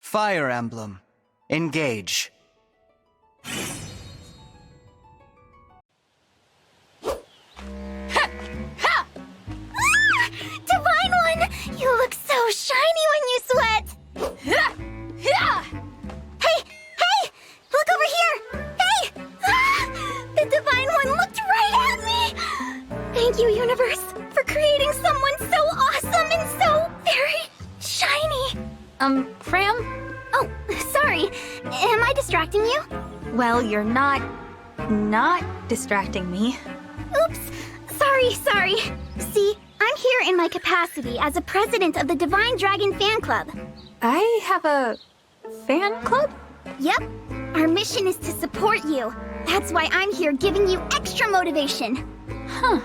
Fire Emblem. Engage. Divine One! You look so shiny when you sweat! Hey! Hey! Look over here! Hey! The Divine One looked right at me! Thank you, Universe, for creating someone so awesome and so very shiny! Fram? Oh, sorry. Am I distracting you? Well, you're not distracting me. Oops. Sorry. See, I'm here in my capacity as a president of the Divine Dragon Fan Club. I have a fan club? Yep. Our mission is to support you. That's why I'm here giving you extra motivation. Huh.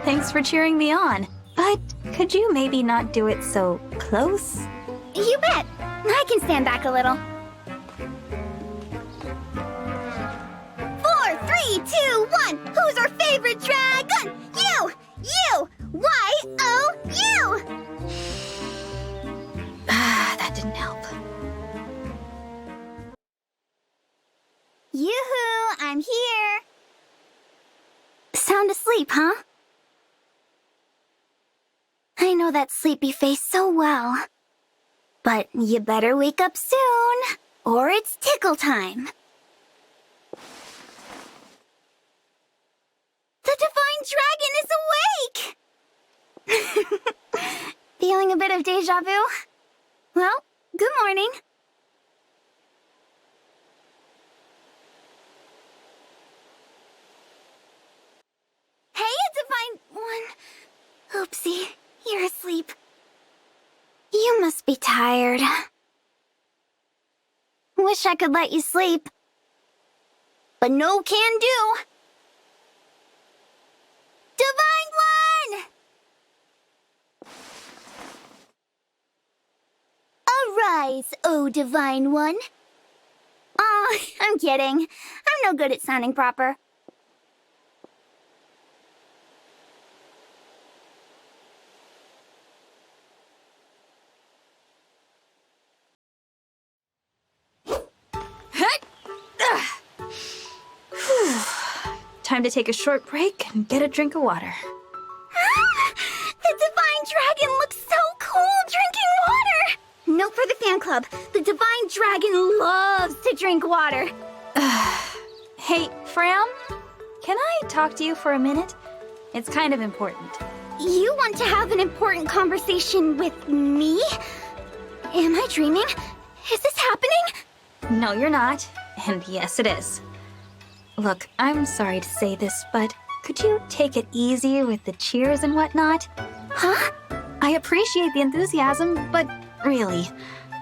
Thanks for cheering me on. But could you maybe not do it so close? You bet. I can stand back a little. 4, 3, 2, 1. Who's our favorite dragon? You! Y-O-U! That didn't help. Yoo-hoo! I'm here. Sound asleep, huh? I know that sleepy face so well. But you better wake up soon, or it's tickle time. The Divine Dragon is awake! Feeling a bit of deja vu? Well, good morning. Hey, Divine One. Oopsie, you're asleep. You must be tired. Wish I could let you sleep. But no can do. Divine One! Arise, O Divine One. Aw, I'm kidding. I'm no good at sounding proper. Time to take a short break and get a drink of water. The Divine Dragon looks so cool drinking water! Note for the fan club. The Divine Dragon loves to drink water. Hey, Fram? Can I talk to you for a minute? It's kind of important. You want to have an important conversation with me? Am I dreaming? Is this happening? No, you're not. And yes, it is. Look, I'm sorry to say this, but could you take it easy with the cheers and whatnot? Huh? I appreciate the enthusiasm, but really,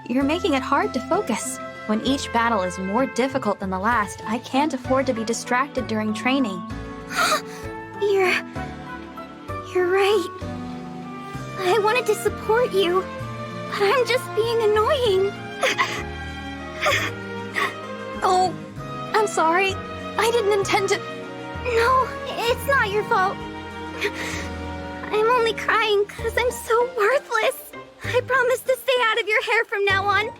you're making it hard to focus. When each battle is more difficult than the last, I can't afford to be distracted during training. You're right. I wanted to support you, but I'm just being annoying. Oh, I'm sorry. I didn't intend to... No, it's not your fault. I'm only crying because I'm so worthless. I promise to stay out of your hair from now on.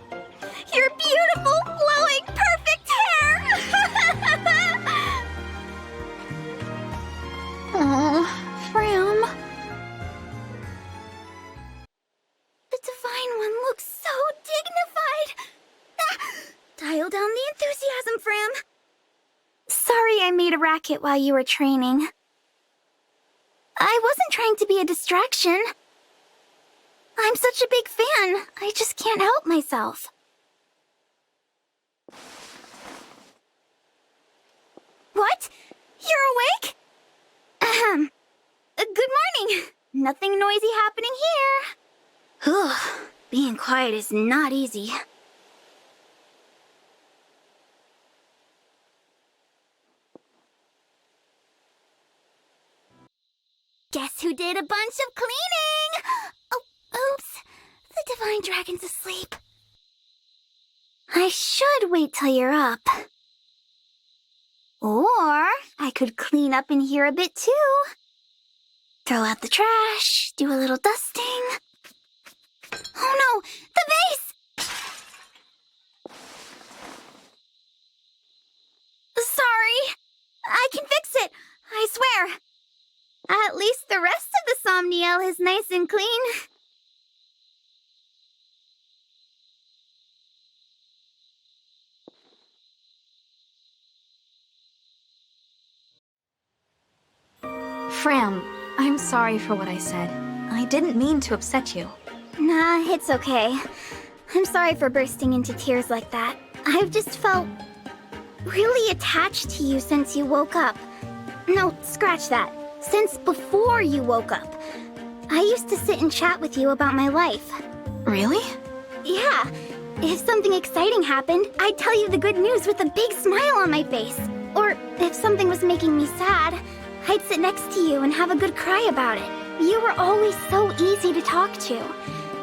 Your beautiful, flowing, perfect hair! Oh, Fram. The Divine One looks so dignified. Dial down the enthusiasm, Fram. Sorry I made a racket while you were training. I wasn't trying to be a distraction. I'm such a big fan, I just can't help myself. What? You're awake? Ahem. Good morning. Nothing noisy happening here. Ugh, being quiet is not easy. Guess who did a bunch of cleaning? Oh, oops. The Divine Dragon's asleep. I should wait till you're up. Or I could clean up in here a bit too. Throw out the trash, do a little dusting. Oh no, the vase! is nice and clean. Fram, I'm sorry for what I said. I didn't mean to upset you. Nah, it's okay. I'm sorry for bursting into tears like that. I've just felt really attached to you since you woke up. No, scratch that. Since before you woke up. I used to sit and chat with you about my life. Really? Yeah. If something exciting happened, I'd tell you the good news with a big smile on my face. Or if something was making me sad, I'd sit next to you and have a good cry about it. You were always so easy to talk to.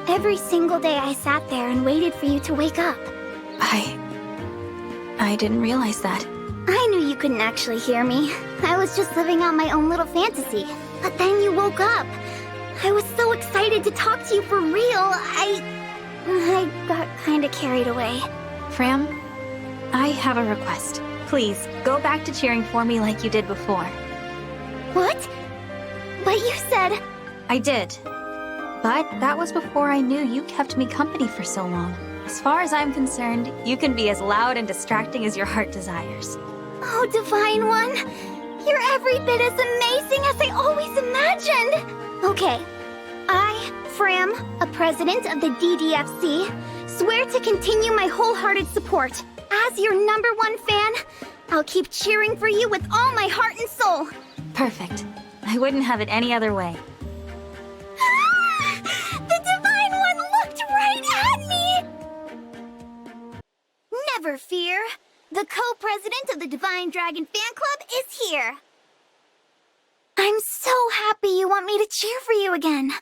Every single day I sat there and waited for you to wake up. I didn't realize that. I knew you couldn't actually hear me. I was just living out my own little fantasy. But then you woke up. I was so excited to talk to you for real. I got kinda carried away. Fram, I have a request. Please, go back to cheering for me like you did before. What? But you said... I did. But that was before I knew you kept me company for so long. As far as I'm concerned, you can be as loud and distracting as your heart desires. Oh, Divine One. You're every bit as amazing as I always imagined. Okay. I, Fram, a president of the DDFC, swear to continue my wholehearted support. As your #1 fan, I'll keep cheering for you with all my heart and soul. Perfect. I wouldn't have it any other way. The Divine One looked right at me! Never fear. The co-president of the Divine Dragon Fan Club is here. I'm so happy you want me to cheer for you again.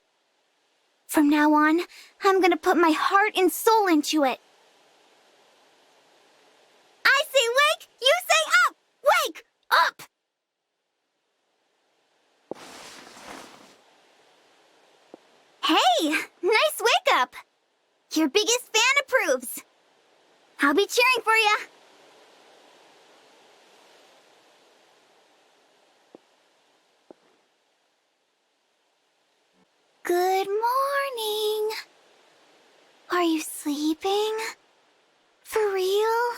From now on, I'm gonna put my heart and soul into it. I say wake, you say up! Wake up! Hey, nice wake up! Your biggest fan approves. I'll be cheering for you. Good morning. Are you sleeping? For real?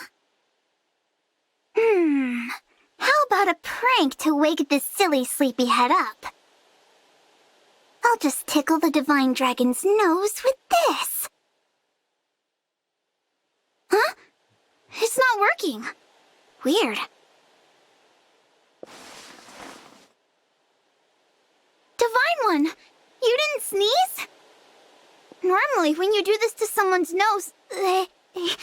How about a prank to wake this silly sleepyhead up? I'll just tickle the Divine Dragon's nose with this. Huh? It's not working. Weird. Divine One, you didn't sneeze? Normally, when you do this to someone's nose, achoo!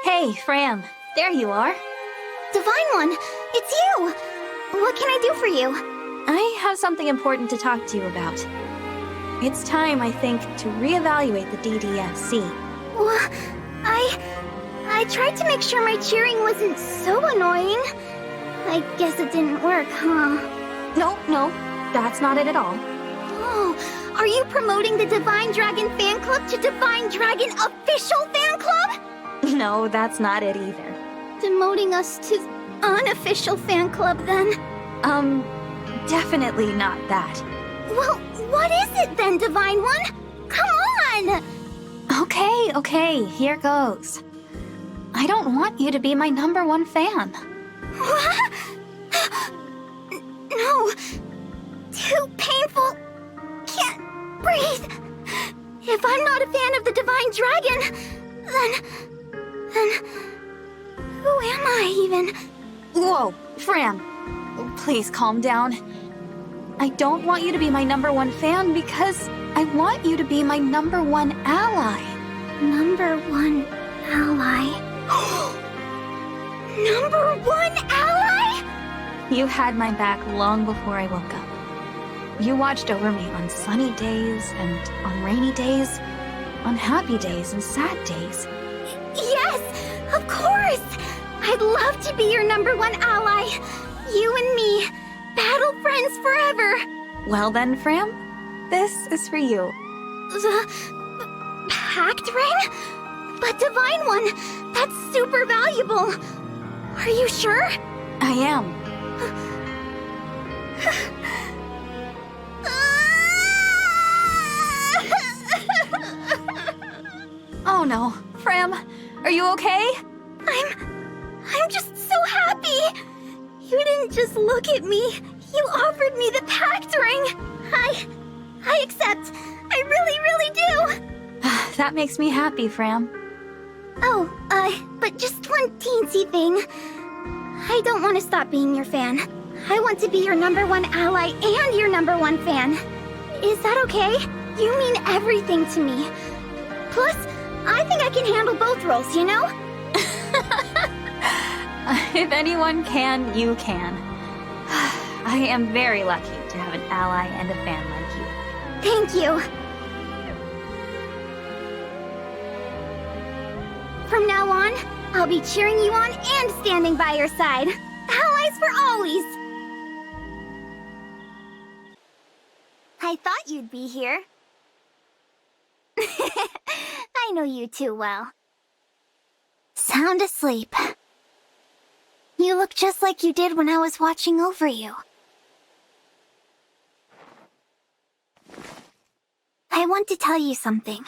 Hey, Fram. There you are. Divine One, it's you! What can I do for you? I have something important to talk to you about. It's time, I think, to reevaluate the DDFC. Well, I tried to make sure my cheering wasn't so annoying. I guess it didn't work, huh? No, that's not it at all. Oh, are you promoting the Divine Dragon Fan Club to Divine Dragon Official Fan Club? No, that's not it either. Demoting us to Unofficial Fan Club, then? Definitely not that. Well, what is it then, Divine One? Come on! Okay, here goes. I don't want you to be my #1 fan. What? No. Too painful. Can't breathe. If I'm not a fan of the Divine Dragon, then who am I even? Whoa, Fram. Please calm down. I don't want you to be my #1 fan because I want you to be my #1 ally. #1 ally? #1 ally? You had my back long before I woke up. You watched over me on sunny days and on rainy days, on happy days and sad days. Yes, of course! I'd love to be your #1 ally. You and me, battle friends forever. Well then, Fram, This is for you. The pact ring? But Divine One, that's super valuable. Are you sure? I am. Oh no. Fram, are you okay? I'm just so happy. You didn't just look at me. You offered me the pact ring. I accept. I really, really do. That makes me happy, Fram. Oh, but just one teensy thing. I don't want to stop being your fan. I want to be your #1 ally and your #1 fan. Is that okay? You mean everything to me. Plus, I think I can handle both roles, you know? If anyone can, you can. I am very lucky to have an ally and a fan like you. Thank you. From now on, I'll be cheering you on and standing by your side. Allies for always! I thought you'd be here. I know you too well. Sound asleep. You look just like you did when I was watching over you. I want to tell you something.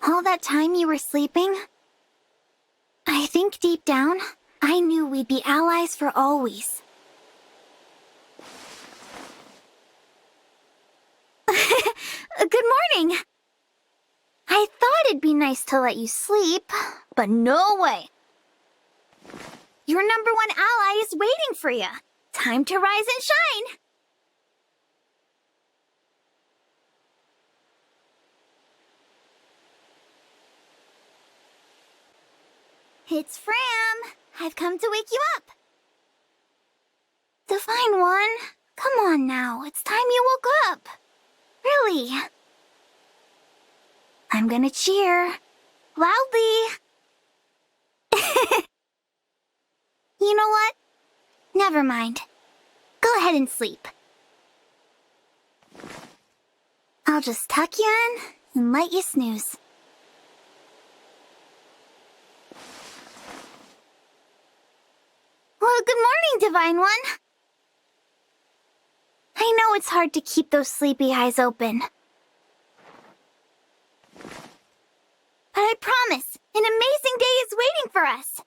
All that time you were sleeping, I think deep down, I knew we'd be allies for always. Good morning! I thought it'd be nice to let you sleep, but no way. Your #1 ally is waiting for you. Time to rise and shine! It's Fram. I've come to wake you up. Divine One, come on now. It's time you woke up. Really. I'm gonna cheer. Loudly. You know what? Never mind. Go ahead and sleep. I'll just tuck you in and let you snooze. Well, good morning, Divine One. I know it's hard to keep those sleepy eyes open. But I promise, an amazing day is waiting for us.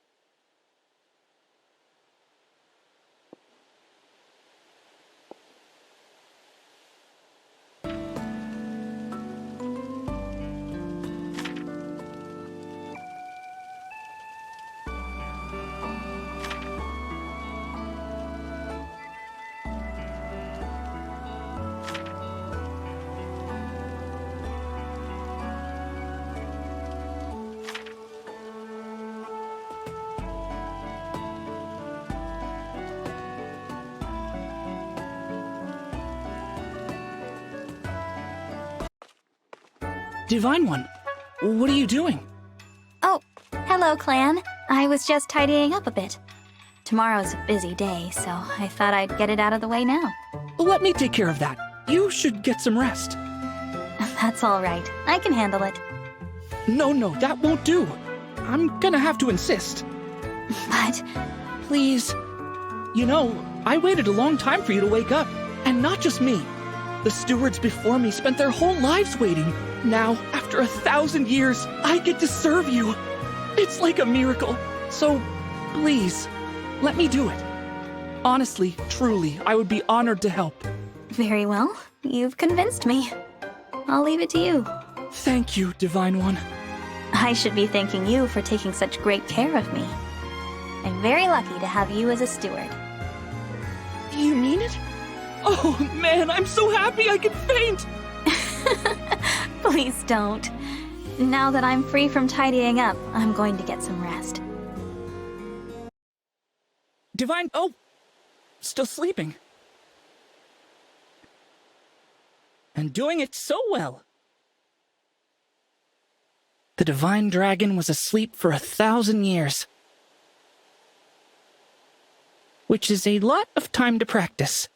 Divine One, what are you doing? Oh, hello, Clan. I was just tidying up a bit. Tomorrow's a busy day, so I thought I'd get it out of the way now. Let me take care of that. You should get some rest. That's all right. I can handle it. No, that won't do. I'm gonna have to insist. But... Please. You know, I waited a long time for you to wake up. And not just me. The stewards before me spent their whole lives waiting. Now, after 1,000 years, I get to serve you. It's like a miracle. So, please, let me do it. Honestly, truly, I would be honored to help. Very well. You've convinced me. I'll leave it to you. Thank you, Divine One. I should be thanking you for taking such great care of me. I'm very lucky to have you as a steward. You mean it? Oh, man, I'm so happy I can faint! Please don't. Now that I'm free from tidying up, I'm going to get some rest. Divine... Oh! Still sleeping. And doing it so well. The Divine Dragon was asleep for 1,000 years. Which is a lot of time to practice.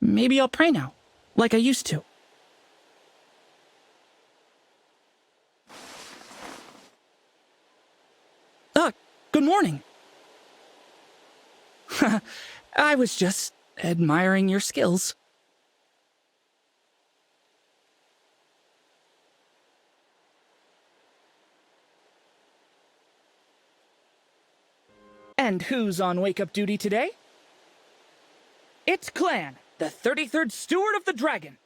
Maybe I'll pray now, like I used to. Good morning. I was just admiring your skills. And who's on wake-up duty today? It's Clan, the 33rd Steward of the Dragon.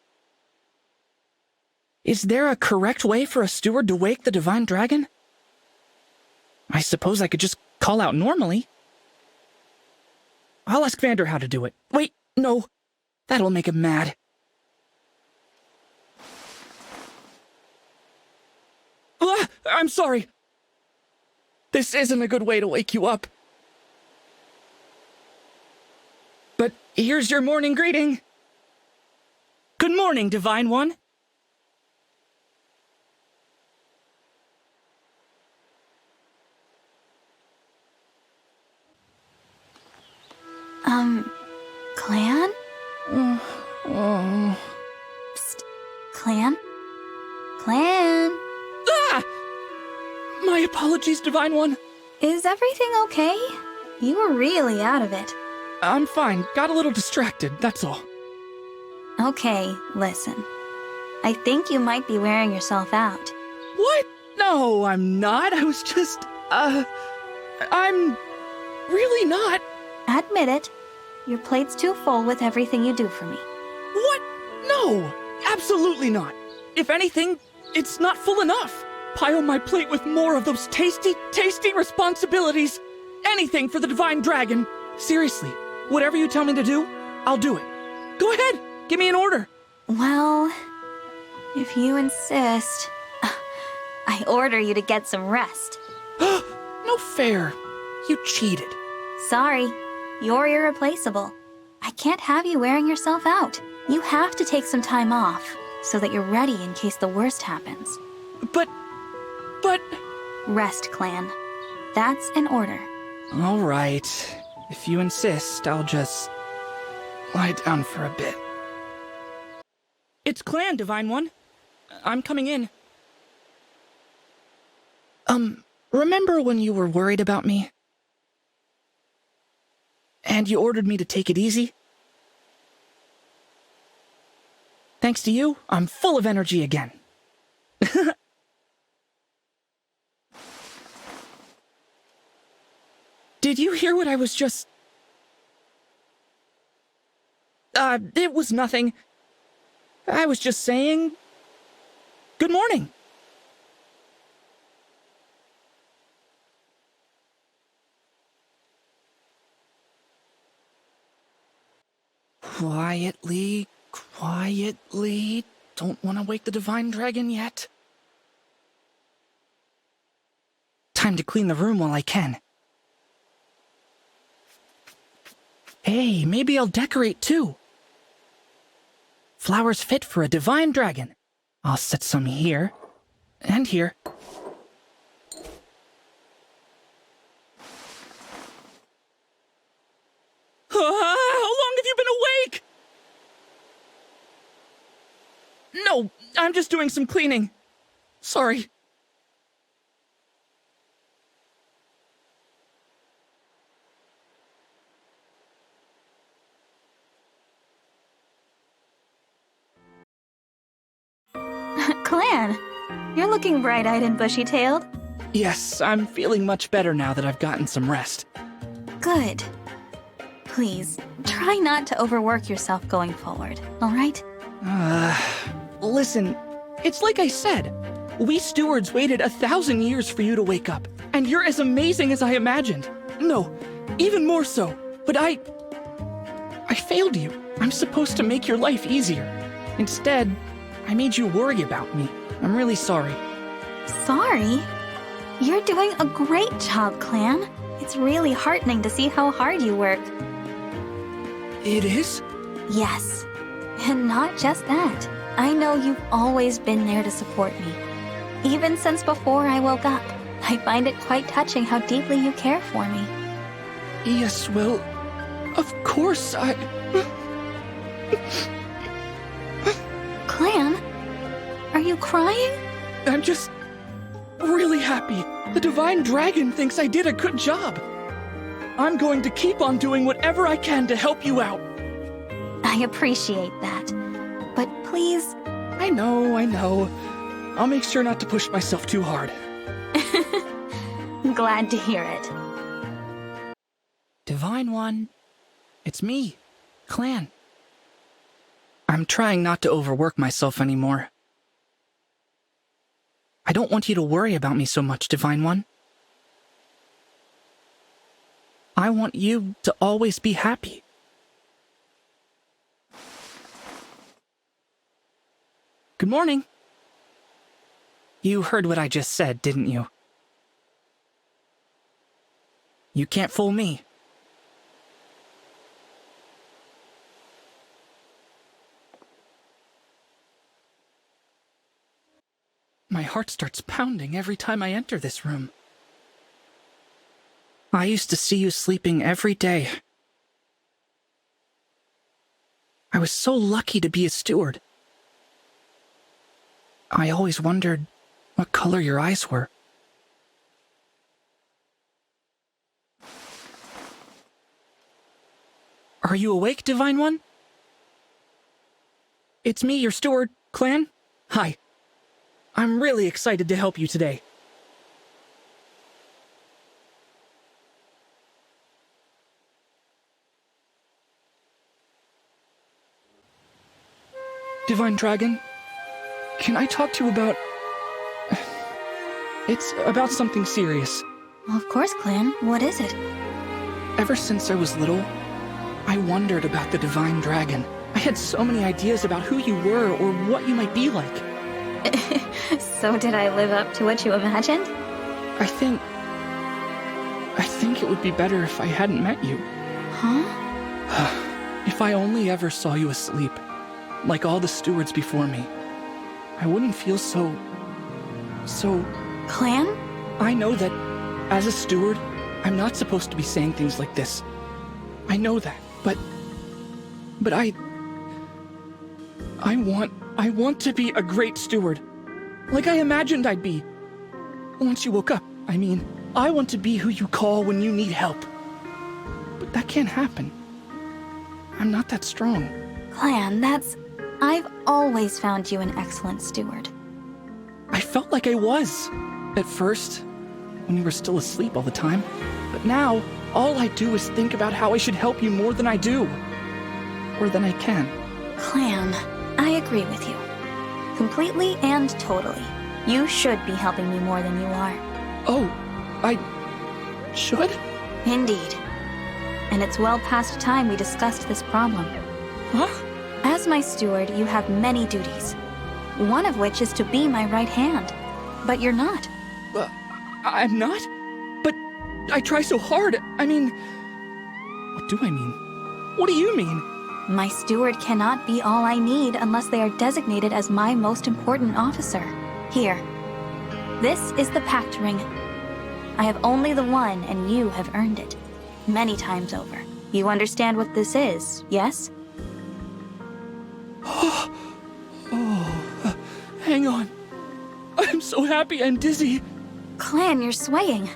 Is there a correct way for a steward to wake the Divine Dragon? I suppose I could just call out normally. I'll ask Vander how to do it. Wait, no. That'll make him mad. I'm sorry. This isn't a good way to wake you up. But here's your morning greeting. Good morning, Divine One. Clan? Oh. Psst. Clan? Clan? Ah! My apologies, Divine One. Is everything okay? You were really out of it. I'm fine. Got a little distracted, that's all. Okay, listen. I think you might be wearing yourself out. What? No, I'm not. I was just, I'm really not. Admit it. Your plate's too full with everything you do for me. What? No, absolutely not. If anything, it's not full enough. Pile my plate with more of those tasty, tasty responsibilities. Anything for the Divine Dragon. Seriously, whatever you tell me to do, I'll do it. Go ahead, give me an order. Well, if you insist, I order you to get some rest. No fair. You cheated. Sorry, you're irreplaceable. I can't have you wearing yourself out. You have to take some time off so that you're ready in case the worst happens. But... Rest, Clan. That's an order. All right. If you insist, I'll just lie down for a bit. It's Clan, Divine One. I'm coming in. Remember when you were worried about me? And you ordered me to take it easy? Thanks to you, I'm full of energy again. Did you hear what I was just... It was nothing. I was just saying... Good morning. Quietly, quietly. Don't want to wake the Divine Dragon yet. Time to clean the room while I can. Hey, maybe I'll decorate too. Flowers fit for a Divine Dragon. I'll set some here and here. How long have you been awake? No, I'm just doing some cleaning. Sorry. Clan, you're looking bright-eyed and bushy-tailed. Yes, I'm feeling much better now that I've gotten some rest. Good. Please, try not to overwork yourself going forward, all right? Listen, it's like I said. We stewards waited 1,000 years for you to wake up, and you're as amazing as I imagined. No, even more so. But I failed you. I'm supposed to make your life easier. Instead, I made you worry about me. I'm really sorry. Sorry? You're doing a great job, Clan. It's really heartening to see how hard you work. It is? Yes. And not just that. I know you've always been there to support me. Even since before I woke up. I find it quite touching how deeply you care for me. Yes, well, of course Clan? Are you crying? I'm just really happy. The Divine Dragon thinks I did a good job. I'm going to keep on doing whatever I can to help you out. I appreciate that. But please... I know. I'll make sure not to push myself too hard. Glad to hear it. Divine One, it's me, Clan. I'm trying not to overwork myself anymore. I don't want you to worry about me so much, Divine One. I want you to always be happy. Good morning. You heard what I just said, didn't you? You can't fool me. My heart starts pounding every time I enter this room. I used to see you sleeping every day. I was so lucky to be a steward. I always wondered what color your eyes were. Are you awake, Divine One? It's me, your steward, Clan. Hi. I'm really excited to help you today. Divine Dragon, can I talk to you about... It's about something serious. Of course, Clan. What is it? Ever since I was little, I wondered about the Divine Dragon. I had so many ideas about who you were or what you might be like. So did I live up to what you imagined? I think it would be better if I hadn't met you. Huh? If I only ever saw you asleep, like all the stewards before me, I wouldn't feel so... Clan? I know that, as a steward, I'm not supposed to be saying things like this. I know that, but I want to be a great steward. Like I imagined I'd be. Once you woke up, I mean, I want to be who you call when you need help. But that can't happen. I'm not that strong. Clan, I've always found you an excellent steward. I felt like I was. At first, when you were still asleep all the time. But now, all I do is think about how I should help you more than I do. Or than I can. Clan, I agree with you. Completely and totally. You should be helping me more than you are. Oh, I... should? Indeed. And it's well past time we discussed this problem. Huh? As my steward, you have many duties. One of which is to be my right hand. But you're not. I'm not? But I try so hard. I mean... What do I mean? What do you mean? My steward cannot be all I need unless they are designated as my most important officer. Here. This is the pact ring. I have only the one, and you have earned it. Many times over. You understand what this is, yes? Hang on. I'm so happy I'm dizzy. Clan, you're swaying.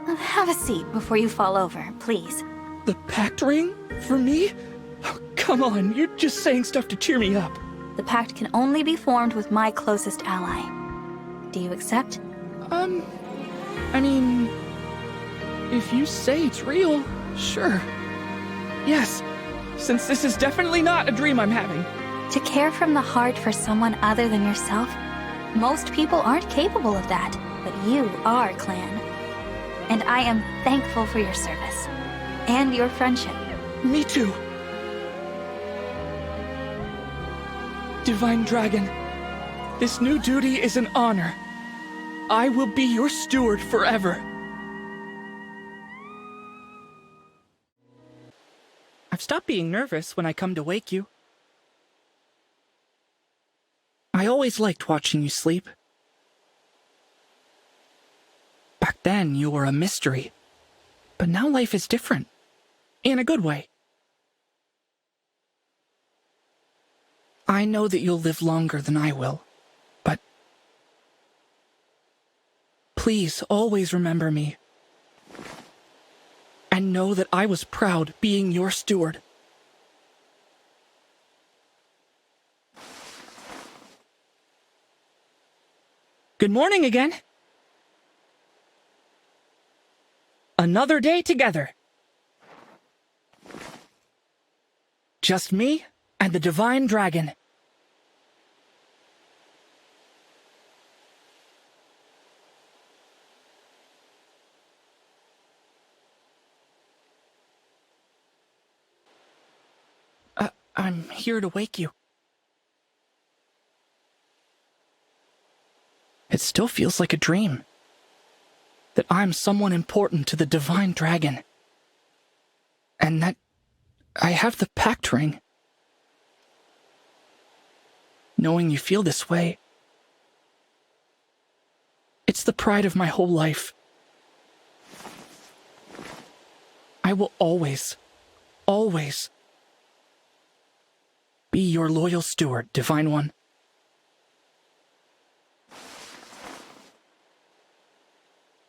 Have a seat before you fall over, please. The pact ring? For me? Oh, come on, you're just saying stuff to cheer me up. The pact can only be formed with my closest ally. Do you accept? I mean... If you say it's real, sure. Yes, since this is definitely not a dream I'm having. To care from the heart for someone other than yourself? Most people aren't capable of that, but you are, Clan. And I am thankful for your service. And your friendship. Me too. Divine Dragon, this new duty is an honor. I will be your steward forever. I've stopped being nervous when I come to wake you. I always liked watching you sleep. Back then, you were a mystery. But now life is different. In a good way. I know that you'll live longer than I will, but please always remember me. And know that I was proud being your steward. Good morning again. Another day together. Just me and the Divine Dragon. I'm here to wake you. It still feels like a dream. That I'm someone important to the Divine Dragon. And that I have the pact ring. Knowing you feel this way, it's the pride of my whole life. I will always, always be your loyal steward, Divine One.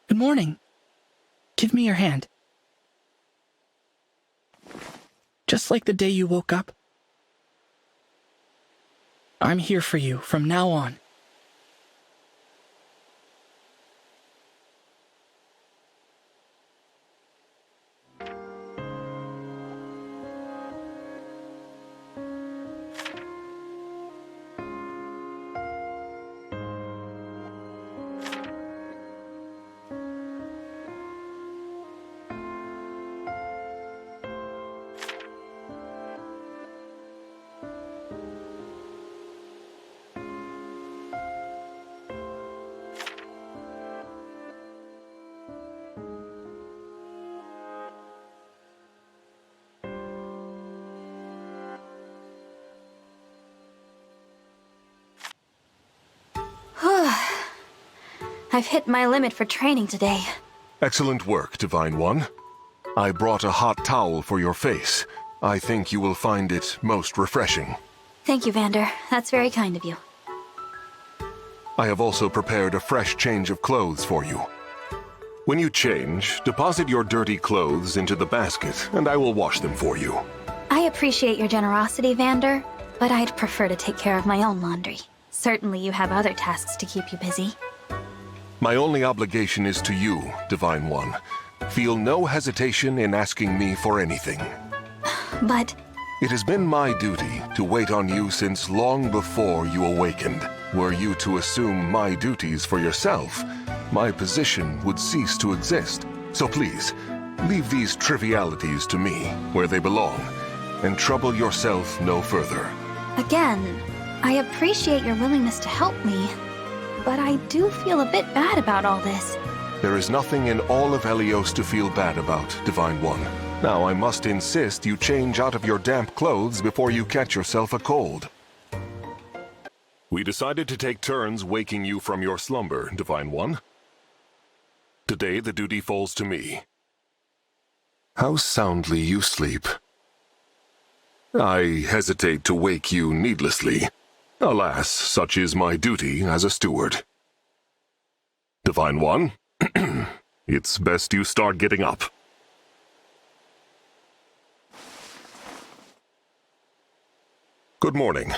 Good morning. Give me your hand. Just like the day you woke up. I'm here for you from now on. I've hit my limit for training today. Excellent work, Divine One. I brought a hot towel for your face. I think you will find it most refreshing. Thank you, Vander. That's very kind of you. I have also prepared a fresh change of clothes for you. When you change, deposit your dirty clothes into the basket, and I will wash them for you. I appreciate your generosity, Vander, but I'd prefer to take care of my own laundry. Certainly you have other tasks to keep you busy. My only obligation is to you, Divine One. Feel no hesitation in asking me for anything. But... It has been my duty to wait on you since long before you awakened. Were you to assume my duties for yourself, my position would cease to exist. So please, leave these trivialities to me, where they belong, and trouble yourself no further. Again, I appreciate your willingness to help me, but I do feel a bit bad about all this. There is nothing in all of Helios to feel bad about, Divine One. Now I must insist you change out of your damp clothes before you catch yourself a cold. We decided to take turns waking you from your slumber, Divine One. Today the duty falls to me. How soundly you sleep. I hesitate to wake you needlessly. Alas, such is my duty as a steward. Divine One, it's best you start getting up. Good morning.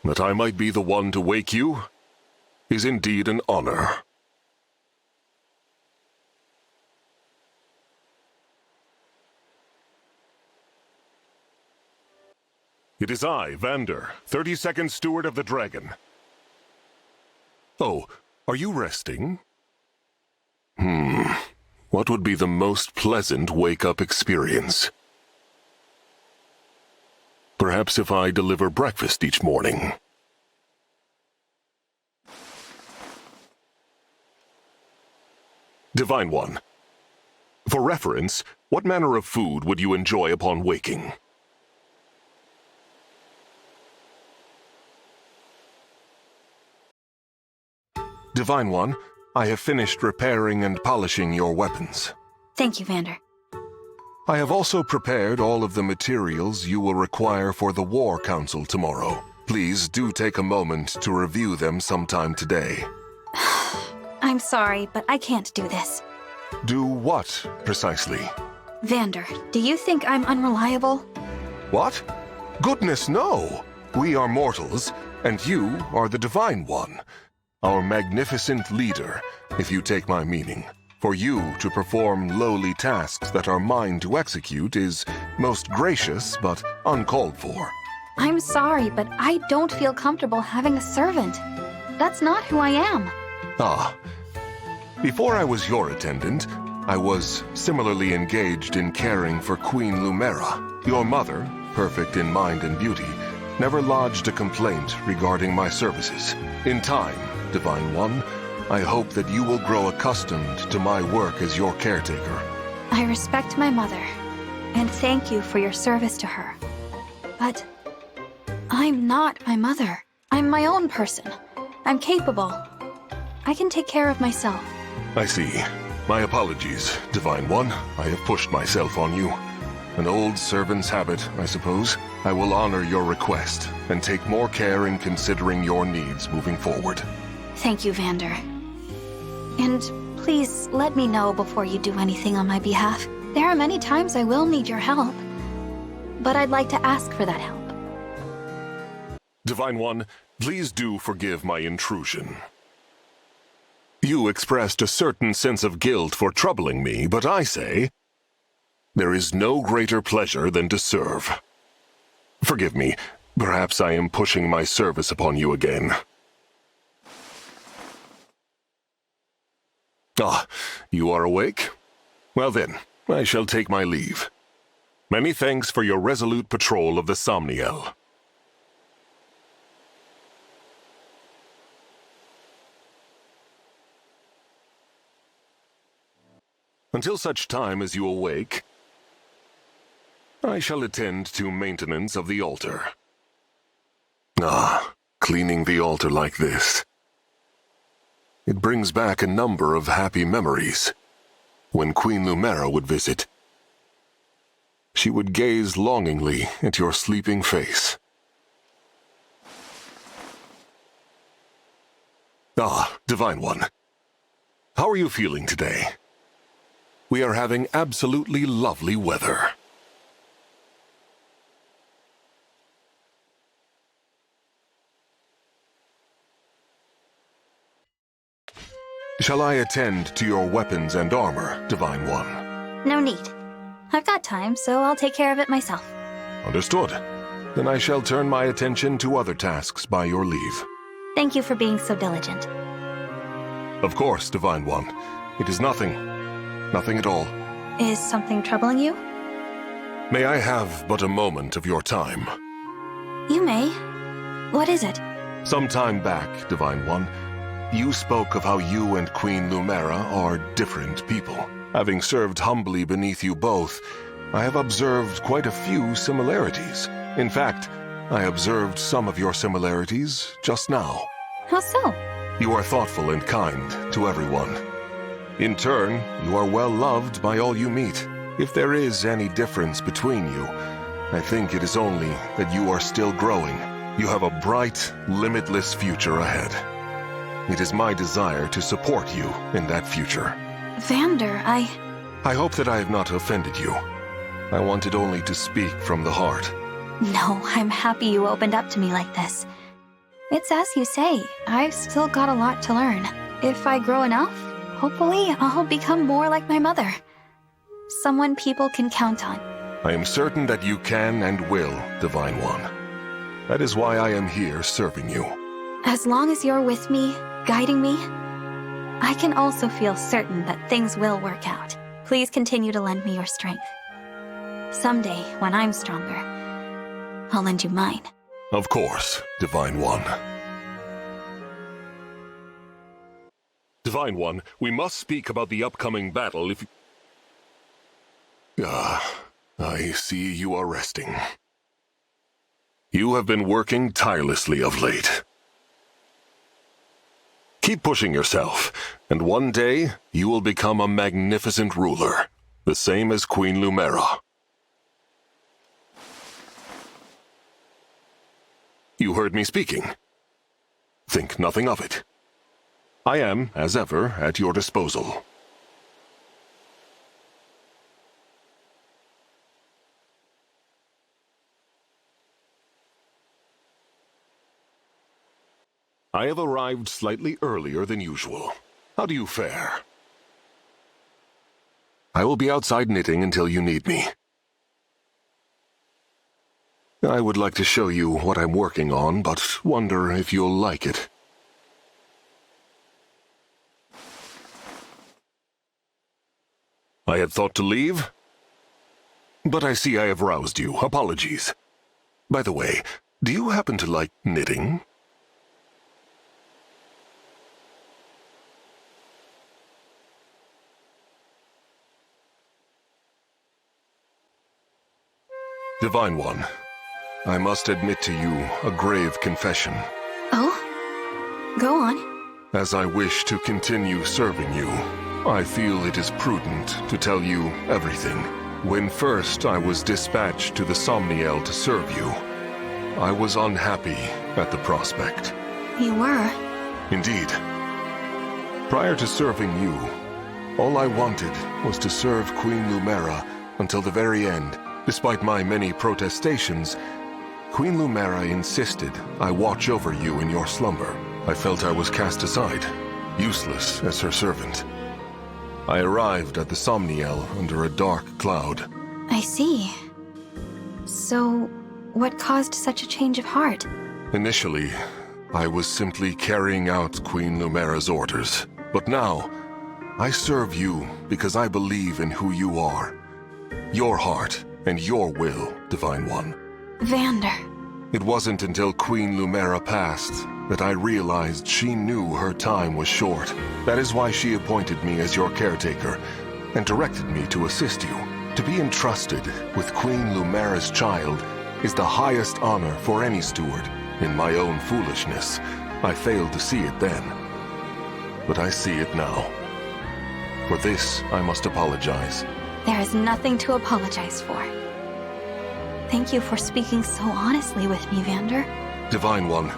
That I might be the one to wake you is indeed an honor. It is I, Vander, 32nd Steward of the Dragon. Oh, are you resting? What would be the most pleasant wake-up experience? Perhaps if I deliver breakfast each morning. Divine One, for reference, what manner of food would you enjoy upon waking? Divine One, I have finished repairing and polishing your weapons. Thank you, Vander. I have also prepared all of the materials you will require for the War Council tomorrow. Please do take a moment to review them sometime today. I'm sorry, but I can't do this. Do what, precisely? Vander, do you think I'm unreliable? What? Goodness, no! We are mortals, and you are the Divine One. Our magnificent leader, if you take my meaning. For you to perform lowly tasks that are mine to execute is most gracious but uncalled for. I'm sorry, but I don't feel comfortable having a servant. That's not who I am. Ah. Before I was your attendant, I was similarly engaged in caring for Queen Lumera. Your mother, perfect in mind and beauty, never lodged a complaint regarding my services. In time, Divine One, I hope that you will grow accustomed to my work as your caretaker. I respect my mother, and thank you for your service to her. But I'm not my mother. I'm my own person. I'm capable. I can take care of myself. I see. My apologies, Divine One. I have pushed myself on you. An old servant's habit, I suppose. I will honor your request and take more care in considering your needs moving forward. Thank you, Vander. And please let me know before you do anything on my behalf. There are many times I will need your help, but I'd like to ask for that help. Divine One, please do forgive my intrusion. You expressed a certain sense of guilt for troubling me, but I say, there is no greater pleasure than to serve. Forgive me, perhaps I am pushing my service upon you again. Ah, you are awake? Well then, I shall take my leave. Many thanks for your resolute patrol of the Somniel. Until such time as you awake, I shall attend to maintenance of the altar. Ah, cleaning the altar like this. It brings back a number of happy memories. When Queen Lumera would visit, she would gaze longingly at your sleeping face. Ah, Divine One, how are you feeling today? We are having absolutely lovely weather. Shall I attend to your weapons and armor, Divine One? No need. I've got time, so I'll take care of it myself. Understood. Then I shall turn my attention to other tasks by your leave. Thank you for being so diligent. Of course, Divine One. It is nothing. Nothing at all. Is something troubling you? May I have but a moment of your time? You may. What is it? Some time back, Divine One, you spoke of how you and Queen Lumera are different people. Having served humbly beneath you both, I have observed quite a few similarities. In fact, I observed some of your similarities just now. How so? You are thoughtful and kind to everyone. In turn, you are well loved by all you meet. If there is any difference between you, I think it is only that you are still growing. You have a bright, limitless future ahead. It is my desire to support you in that future. Vander, I hope that I have not offended you. I wanted only to speak from the heart. No, I'm happy you opened up to me like this. It's as you say, I've still got a lot to learn. If I grow enough, hopefully I'll become more like my mother. Someone people can count on. I am certain that you can and will, Divine One. That is why I am here serving you. As long as you're with me, guiding me, I can also feel certain that things will work out. Please continue to lend me your strength. Someday, when I'm stronger, I'll lend you mine. Of course, Divine One. Divine One, we must speak about the upcoming battle if... I see you are resting. You have been working tirelessly of late. Keep pushing yourself, and one day you will become a magnificent ruler, the same as Queen Lumera. You heard me speaking. Think nothing of it. I am, as ever, at your disposal. I have arrived slightly earlier than usual. How do you fare? I will be outside knitting until you need me. I would like to show you what I'm working on, but wonder if you'll like it. I had thought to leave, but I see I have roused you. Apologies. By the way, do you happen to like knitting? Divine One, I must admit to you a grave confession. Oh? Go on. As I wish to continue serving you, I feel it is prudent to tell you everything. When first I was dispatched to the Somniel to serve you, I was unhappy at the prospect. You were? Indeed. Prior to serving you, all I wanted was to serve Queen Lumera until the very end. Despite my many protestations, Queen Lumera insisted I watch over you in your slumber. I felt I was cast aside, useless as her servant. I arrived at the Somniel under a dark cloud. I see. So, what caused such a change of heart? Initially, I was simply carrying out Queen Lumera's orders. But now, I serve you because I believe in who you are. Your heart and your will, Divine One. Vander. It wasn't until Queen Lumera passed that I realized she knew her time was short. That is why she appointed me as your caretaker and directed me to assist you. To be entrusted with Queen Lumera's child is the highest honor for any steward. In my own foolishness, I failed to see it then. But I see it now. For this, I must apologize. There is nothing to apologize for. Thank you for speaking so honestly with me, Vander. Divine One,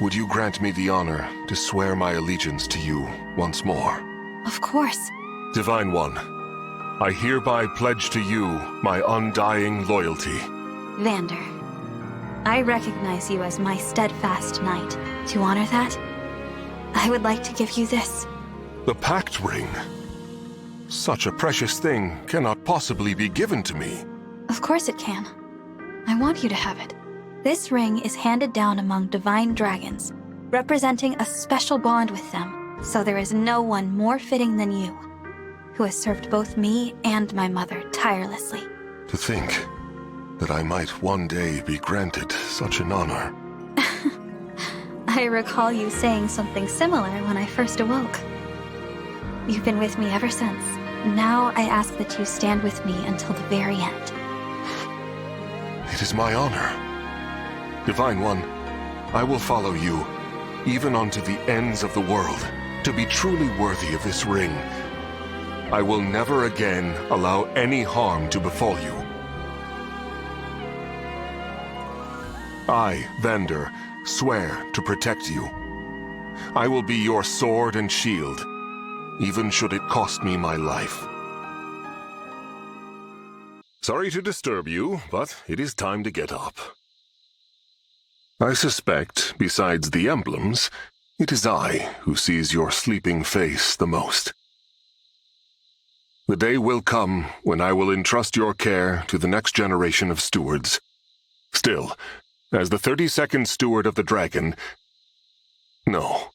would you grant me the honor to swear my allegiance to you once more? Of course. Divine One, I hereby pledge to you my undying loyalty. Vander, I recognize you as my steadfast knight. To honor that, I would like to give you this. The Pact Ring? Such a precious thing cannot possibly be given to me. Of course it can. I want you to have it. This ring is handed down among divine dragons, representing a special bond with them, so there is no one more fitting than you, who has served both me and my mother tirelessly. To think that I might one day be granted such an honor. I recall you saying something similar when I first awoke. You've been with me ever since. Now I ask that you stand with me until the very end. It is my honor. Divine One, I will follow you, even unto the ends of the world, to be truly worthy of this ring. I will never again allow any harm to befall you. I, Vander, swear to protect you. I will be your sword and shield, even should it cost me my life. Sorry to disturb you, but it is time to get up. I suspect, besides the emblems, it is I who sees your sleeping face the most. The day will come when I will entrust your care to the next generation of stewards. Still, as the 32nd steward of the dragon, no.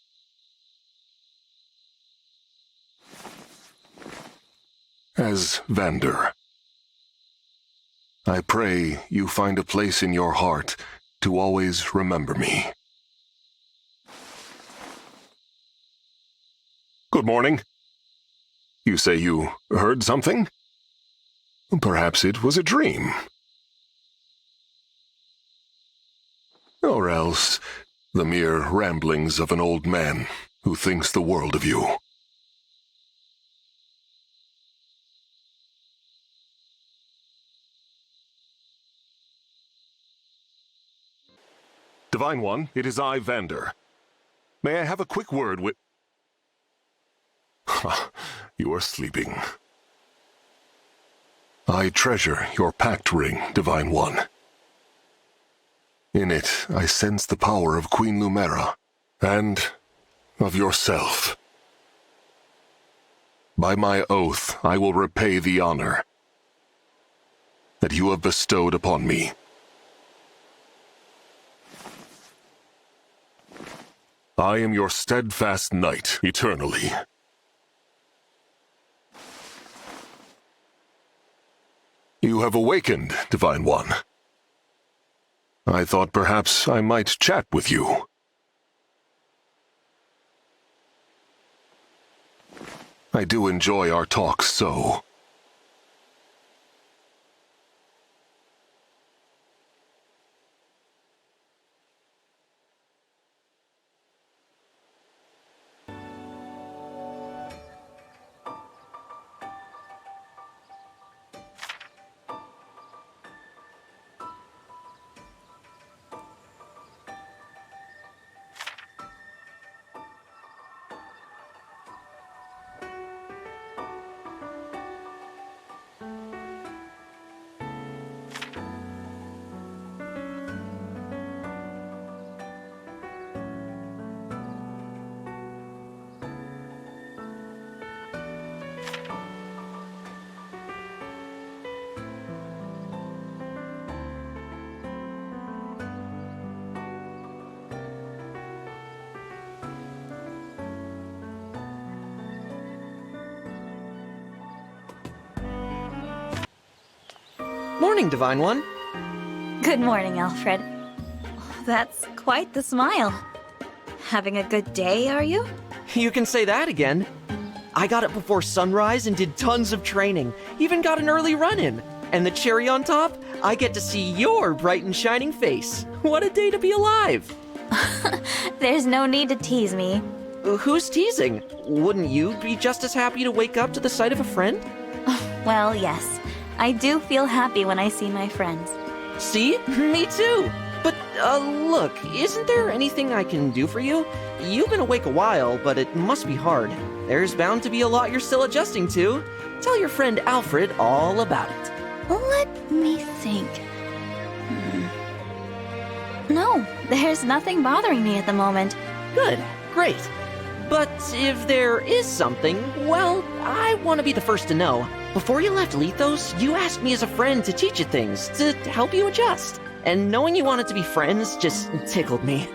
As Vander, I pray you find a place in your heart to always remember me. Good morning. You say you heard something? Perhaps it was a dream. Or else the mere ramblings of an old man who thinks the world of you. Divine One, it is I, Vander. May I have a quick word with... You are sleeping. I treasure your pact ring, Divine One. In it, I sense the power of Queen Lumera, and of yourself. By my oath, I will repay the honor that you have bestowed upon me. I am your steadfast knight, eternally. You have awakened, Divine One. I thought perhaps I might chat with you. I do enjoy our talks so. Morning, Divine One. Good morning, Alfred. That's quite the smile. Having a good day, are you? You can say that again. I got up before sunrise and did tons of training. Even got an early run in. And the cherry on top, I get to see your bright and shining face. What a day to be alive. There's no need to tease me. Who's teasing? Wouldn't you be just as happy to wake up to the sight of a friend? Well, yes. I do feel happy when I see my friends. See? Me too. But, look, isn't there anything I can do for you? You've been awake a while, but it must be hard. There's bound to be a lot you're still adjusting to. Tell your friend Alfred all about it. Let me think. No, there's nothing bothering me at the moment. Good. Great. But if there is something, well, I want to be the first to know. Before you left Lethos, you asked me as a friend to teach you things, to help you adjust. And knowing you wanted to be friends just tickled me.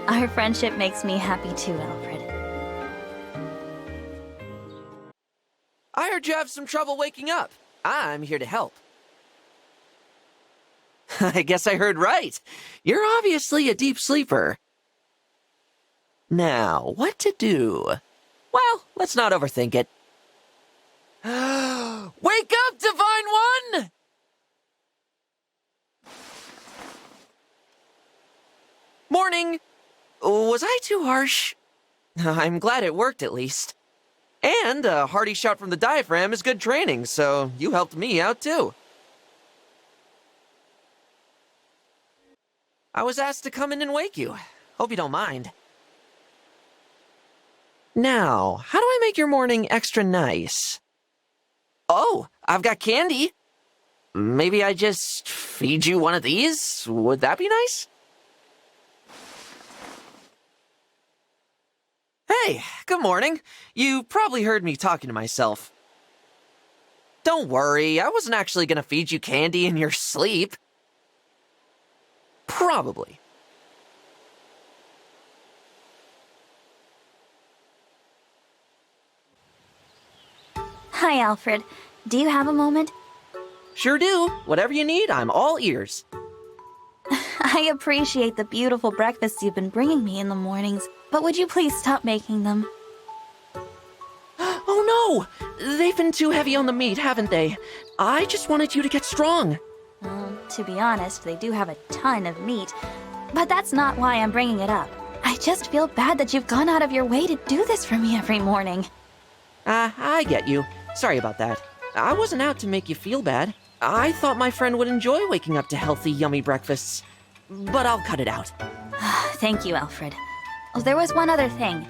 Our friendship makes me happy too, Alfred. I heard you have some trouble waking up. I'm here to help. I guess I heard right. You're obviously a deep sleeper. Now, what to do? Well, let's not overthink it. Wake up, Divine One! Morning! Was I too harsh? I'm glad it worked at least. And a hearty shout from the diaphragm is good training, so you helped me out too. I was asked to come in and wake you. Hope you don't mind. Now, how do I make your morning extra nice? Oh, I've got candy. Maybe I just feed you one of these? Would that be nice? Hey, good morning. You probably heard me talking to myself. Don't worry, I wasn't actually gonna feed you candy in your sleep. Probably. Hi, Alfred. Do you have a moment? Sure do. Whatever you need, I'm all ears. I appreciate the beautiful breakfasts you've been bringing me in the mornings, but would you please stop making them? Oh no! They've been too heavy on the meat, haven't they? I just wanted you to get strong. Well, to be honest, they do have a ton of meat, but that's not why I'm bringing it up. I just feel bad that you've gone out of your way to do this for me every morning. I get you. Sorry about that. I wasn't out to make you feel bad. I thought my friend would enjoy waking up to healthy, yummy breakfasts. but I'll cut it out. Thank you, Alfred. Oh, there was one other thing.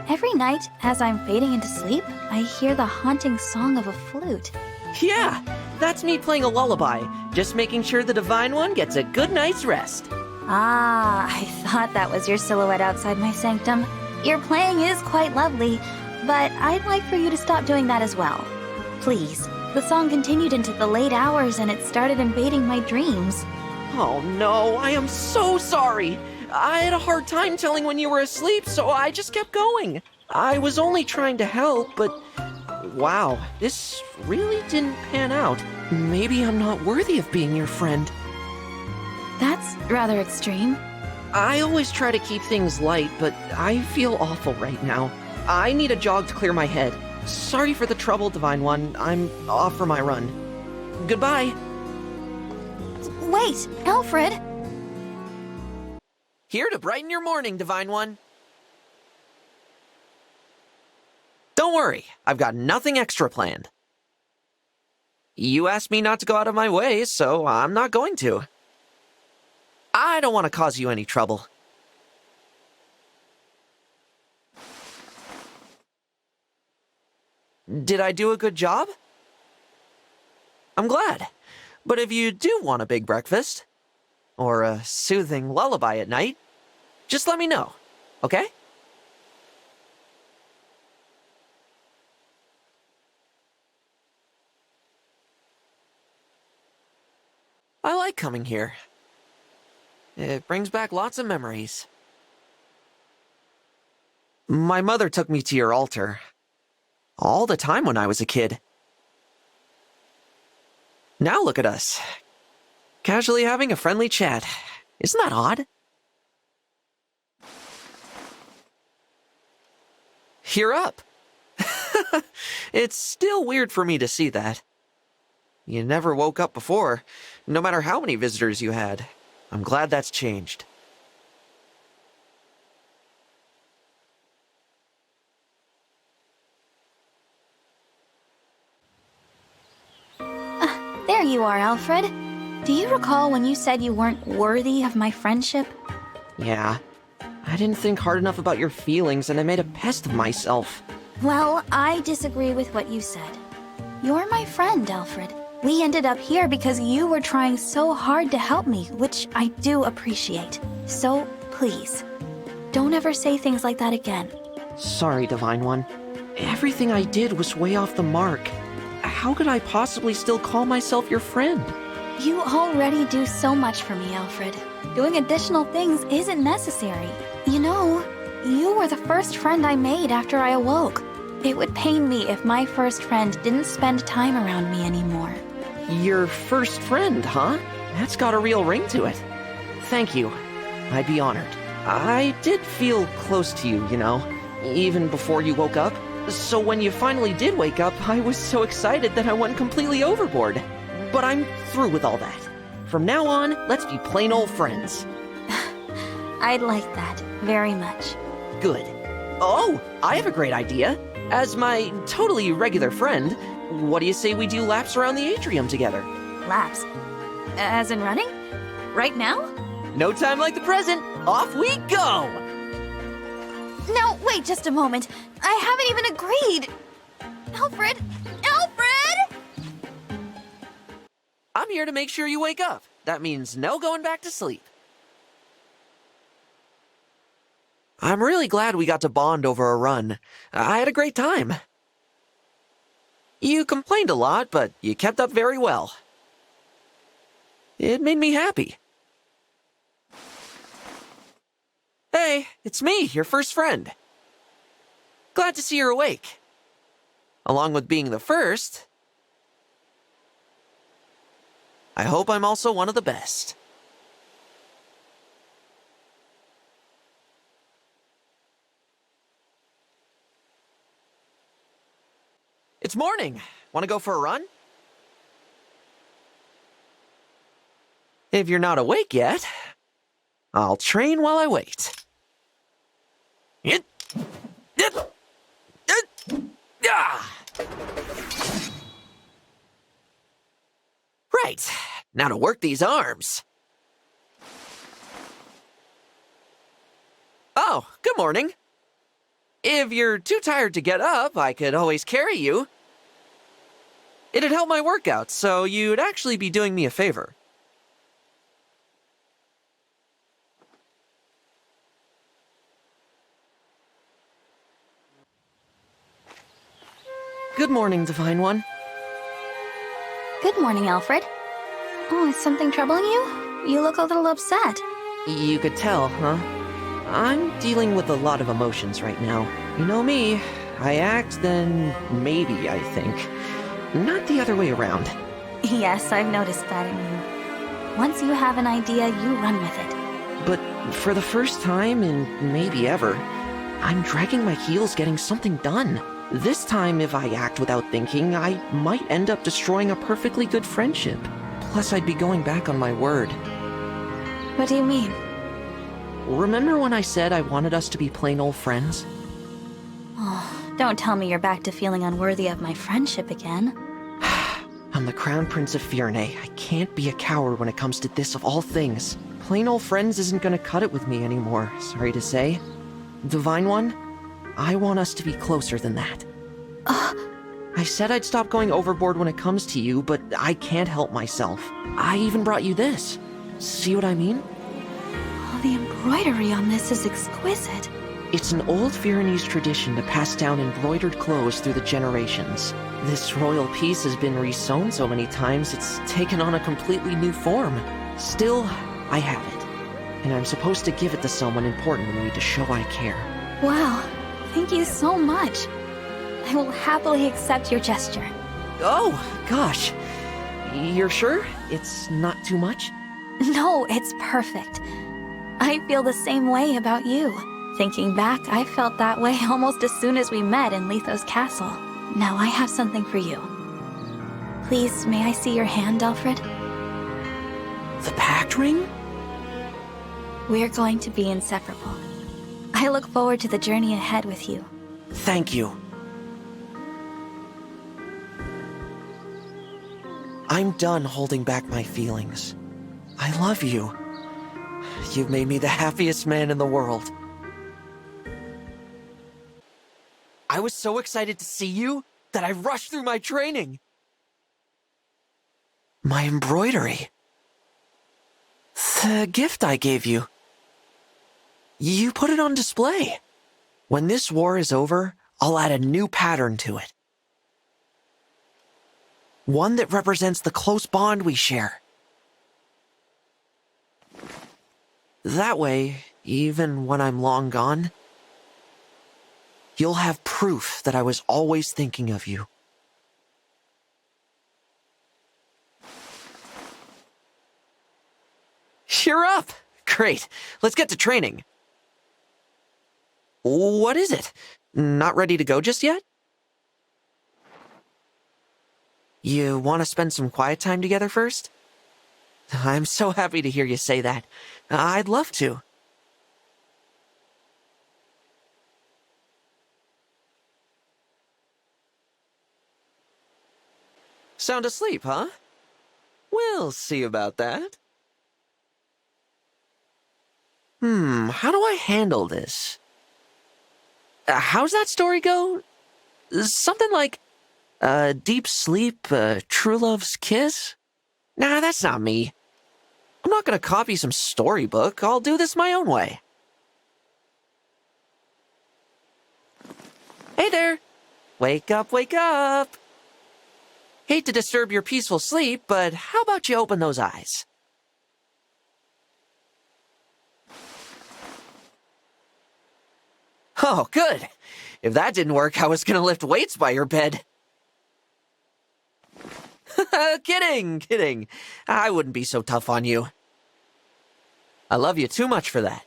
Every night, as I'm fading into sleep, I hear the haunting song of a flute. Yeah, that's me playing a lullaby, just making sure the Divine One gets a good night's rest. Ah, I thought that was your silhouette outside my sanctum. Your playing is quite lovely, but I'd like for you to stop doing that as well. Please. The song continued into the late hours and it started invading my dreams. Oh no, I am so sorry. I had a hard time telling when you were asleep, so I just kept going. I was only trying to help, but wow, this really didn't pan out. Maybe I'm not worthy of being your friend. That's rather extreme. I always try to keep things light, but I feel awful right now. I need a jog to clear my head. Sorry for the trouble, Divine One. I'm off for my run. Goodbye. Wait, Alfred! Here to brighten your morning, Divine One. Don't worry, I've got nothing extra planned. You asked me not to go out of my way, so I'm not going to. I don't want to cause you any trouble. Did I do a good job? I'm glad. But if you do want a big breakfast, or a soothing lullaby at night, just let me know, okay? I like coming here. It brings back lots of memories. My mother took me to your altar. All the time when I was a kid. Now look at us. Casually having a friendly chat. Isn't that odd? You're up. It's still weird for me to see that. You never woke up before, no matter how many visitors you had. I'm glad that's changed. There you are, Alfred. Do you recall when you said you weren't worthy of my friendship? Yeah. I didn't think hard enough about your feelings and I made a pest of myself. Well, I disagree with what you said. You're my friend, Alfred. We ended up here because you were trying so hard to help me, which I do appreciate. So, please, don't ever say things like that again. Sorry, Divine One. Everything I did was way off the mark. How could I possibly still call myself your friend? You already do so much for me, Alfred. Doing additional things isn't necessary. You know, you were the first friend I made after I awoke. It would pain me if my first friend didn't spend time around me anymore. Your first friend, huh? That's got a real ring to it. Thank you. I'd be honored. I did feel close to you, you know, even before you woke up. So when you finally did wake up, I was so excited that I went completely overboard. But I'm through with all that. From now on, let's be plain old friends. I'd like that very much. Good. Oh, I have a great idea. As my totally regular friend, what do you say we do laps around the atrium together? Laps? As in running? Right now? No time like the present. Off we go! No, wait just a moment. I haven't even agreed. Alfred! Alfred! I'm here to make sure you wake up. That means no going back to sleep. I'm really glad we got to bond over a run. I had a great time. You complained a lot, but you kept up very well. It made me happy. Hey, it's me, your first friend. Glad to see you're awake. Along with being the first, I hope I'm also one of the best. It's morning. Want to go for a run? If you're not awake yet, I'll train while I wait. Right. Now to work these arms. Oh, good morning. If you're too tired to get up, I could always carry you. It'd help my workout, so you'd actually be doing me a favor. Good morning, Divine One. Good morning, Alfred. Oh, is something troubling you? You look a little upset. You could tell, huh? I'm dealing with a lot of emotions right now. You know me. I act, then maybe I think. Not the other way around. Yes, I've noticed that in you. Once you have an idea, you run with it. But for the first time in maybe ever, I'm dragging my heels getting something done. This time, if I act without thinking, I might end up destroying a perfectly good friendship. Plus, I'd be going back on my word. What do you mean? Remember when I said I wanted us to be plain old friends? Oh, don't tell me you're back to feeling unworthy of my friendship again. I'm the Crown Prince of Fierne. I can't be a coward when it comes to this of all things. Plain old friends isn't gonna cut it with me anymore, sorry to say. Divine One, I want us to be closer than that. I said I'd stop going overboard when it comes to you, but I can't help myself. I even brought you this. See what I mean? Oh, the embroidery on this is exquisite. It's an old Firenese tradition to pass down embroidered clothes through the generations. This royal piece has been resewn so many times it's taken on a completely new form. Still, I have it. And I'm supposed to give it to someone important to me to show I care. Wow, thank you so much. I will happily accept your gesture. Oh, gosh. You're sure? It's not too much? No, it's perfect. I feel the same way about you. Thinking back, I felt that way almost as soon as we met in Lethos Castle. Now I have something for you. Please, may I see your hand, Alfred? The pact ring? We're going to be inseparable. I look forward to the journey ahead with you. Thank you. I'm done holding back my feelings. I love you. You've made me the happiest man in the world. I was so excited to see you that I rushed through my training. My embroidery. The gift I gave you. You put it on display. When this war is over, I'll add a new pattern to it. One that represents the close bond we share. That way, even when I'm long gone, you'll have proof that I was always thinking of you. You're up! Great. Let's get to training. What is it? Not ready to go just yet? You want to spend some quiet time together first? I'm so happy to hear you say that. I'd love to. Sound asleep, huh? We'll see about that. How do I handle this? How's that story go? Something like, deep sleep, true love's kiss? Nah, that's not me. I'm not gonna copy some storybook. I'll do this my own way. Hey there! Wake up, wake up! Hate to disturb your peaceful sleep, but how about you open those eyes? Oh, good. If that didn't work, I was gonna lift weights by your bed. Kidding. I wouldn't be so tough on you. I love you too much for that.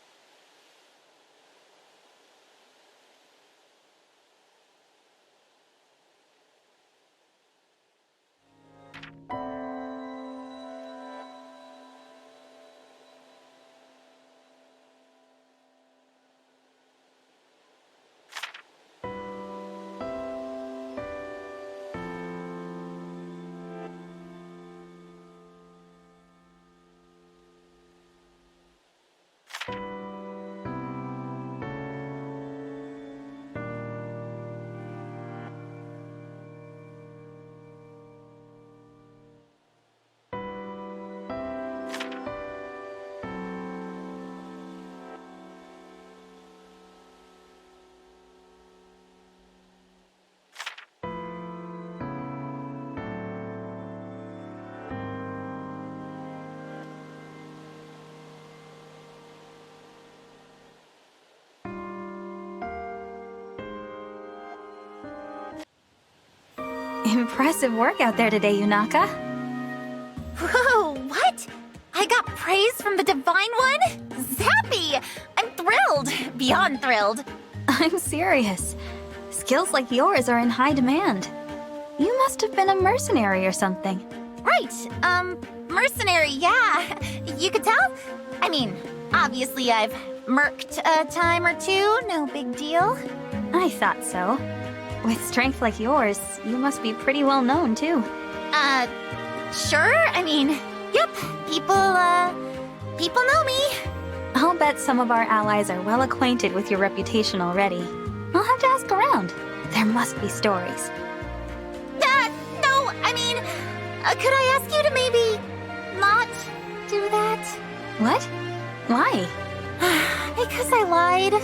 Impressive work out there today, Yunaka. Whoa, what? I got praise from the Divine One? Zappy! I'm thrilled! Beyond thrilled. I'm serious. Skills like yours are in high demand. You must have been a mercenary or something. Right, mercenary, yeah. You could tell? I mean, obviously I've merked a time or two, no big deal. I thought so. With strength like yours, you must be pretty well known, too. Sure, I mean, yep, people know me. I'll bet some of our allies are well acquainted with your reputation already. I'll have to ask around. There must be stories. No, I mean, could I ask you to maybe not do that? What? Why? Because I lied.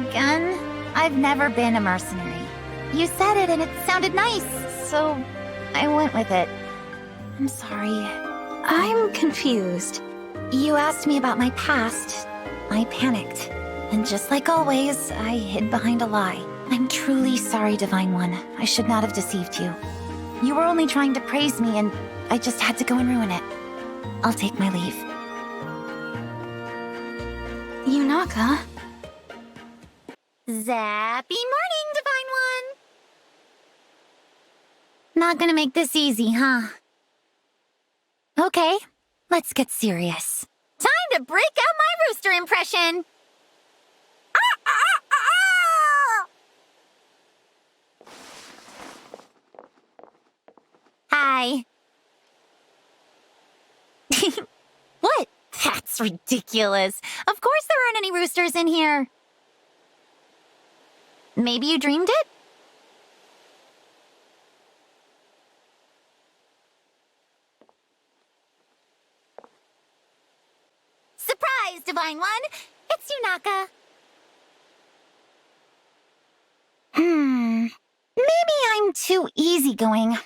Again. I've never been a mercenary. You said it and it sounded nice, so I went with it. I'm sorry. I'm confused. You asked me about my past. I panicked. And just like always, I hid behind a lie. I'm truly sorry, Divine One. I should not have deceived you. You were only trying to praise me, and I just had to go and ruin it. I'll take my leave. Yunaka? Zappy morning, Divine One! Not gonna make this easy, huh? Okay, let's get serious. Time to break out my rooster impression! Hi. What? That's ridiculous. Of course there aren't any roosters in here. Maybe you dreamed it? Surprise, Divine One! It's Yunaka. Maybe I'm too easygoing.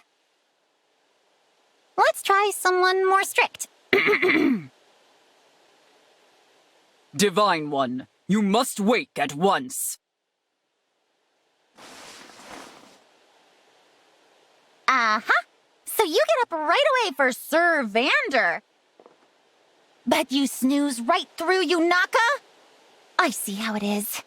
Let's try someone more strict. Divine One, you must wake at once. Uh-huh. So you get up right away for Sir Vander. But you snooze right through, Yunaka? I see how it is.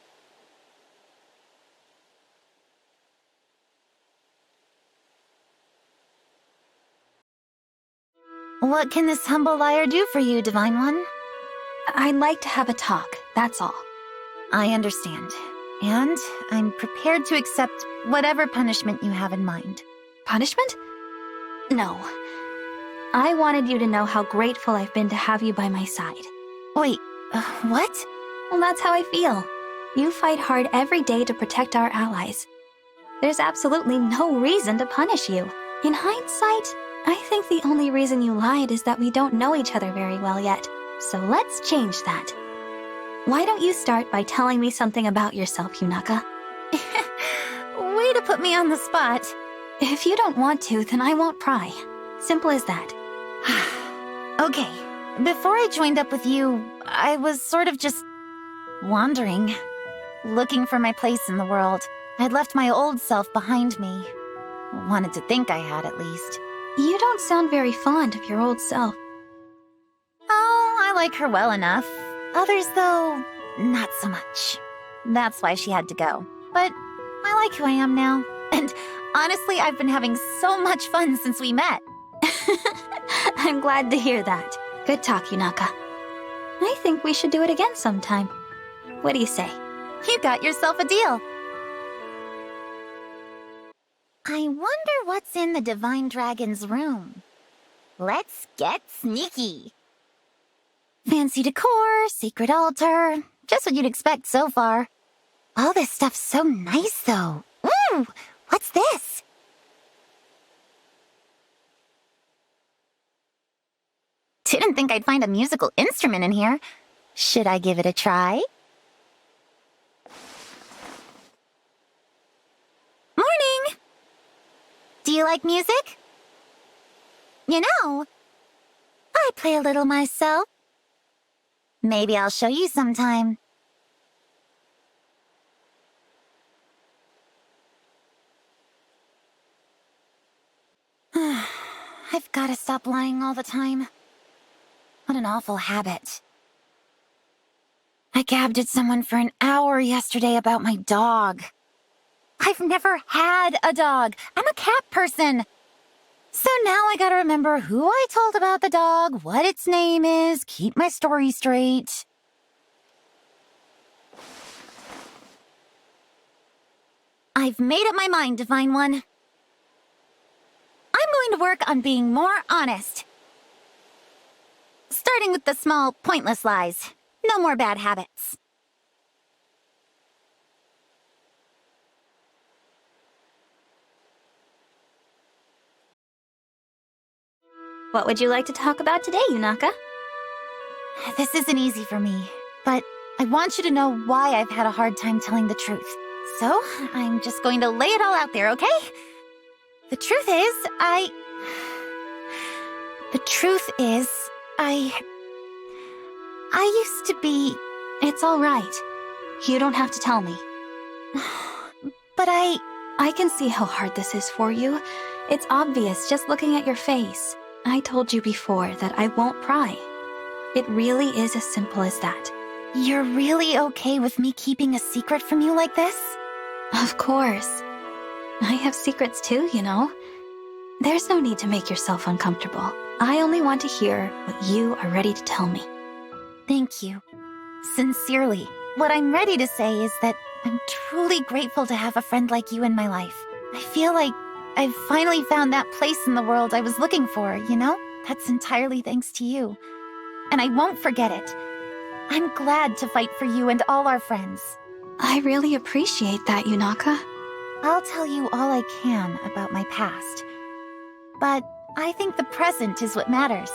What can this humble liar do for you, Divine One? I'd like to have a talk, that's all. I understand. And I'm prepared to accept whatever punishment you have in mind. Punishment? No. I wanted you to know how grateful I've been to have you by my side. Wait, what? Well, that's how I feel. You fight hard every day to protect our allies. There's absolutely no reason to punish you. In hindsight, I think the only reason you lied is that we don't know each other very well yet. So let's change that. Why don't you start by telling me something about yourself, Yunaka? Way to put me on the spot. If you don't want to, then I won't pry. Simple as that. Okay, before I joined up with you, I was sort of just wandering, looking for my place in the world. I'd left my old self behind me. Wanted to think I had, at least. You don't sound very fond of your old self. Oh, I like her well enough. Others, though, not so much. That's why she had to go. But I like who I am now. And honestly, I've been having so much fun since we met. I'm glad to hear that. Good talk, Yunaka. I think we should do it again sometime. What do you say? You got yourself a deal. I wonder what's in the Divine Dragon's room. Let's get sneaky. Fancy decor, secret altar, just what you'd expect so far. All this stuff's so nice, though. Ooh, what's this? Didn't think I'd find a musical instrument in here. Should I give it a try? Morning! Do you like music? You know, I play a little myself. Maybe I'll show you sometime. I've gotta stop lying all the time. What an awful habit. I gabbed at someone for an hour yesterday about my dog. I've never had a dog. I'm a cat person. So now I gotta remember who I told about the dog, what its name is, keep my story straight. I've made up my mind, Divine One. I'm going to work on being more honest. Starting with the small, pointless lies. No more bad habits. What would you like to talk about today, Yunaka? This isn't easy for me, but I want you to know why I've had a hard time telling the truth. So, I'm just going to lay it all out there, okay? The truth is, I used to be... It's all right. You don't have to tell me. But I can see how hard this is for you. It's obvious just looking at your face. I told you before that I won't pry. It really is as simple as that. You're really okay with me keeping a secret from you like this? Of course. I have secrets too, you know. There's no need to make yourself uncomfortable. I only want to hear what you are ready to tell me. Thank you. Sincerely. What I'm ready to say is that I'm truly grateful to have a friend like you in my life. I feel like I've finally found that place in the world I was looking for, you know? That's entirely thanks to you. And I won't forget it. I'm glad to fight for you and all our friends. I really appreciate that, Yunaka. I'll tell you all I can about my past. But I think the present is what matters.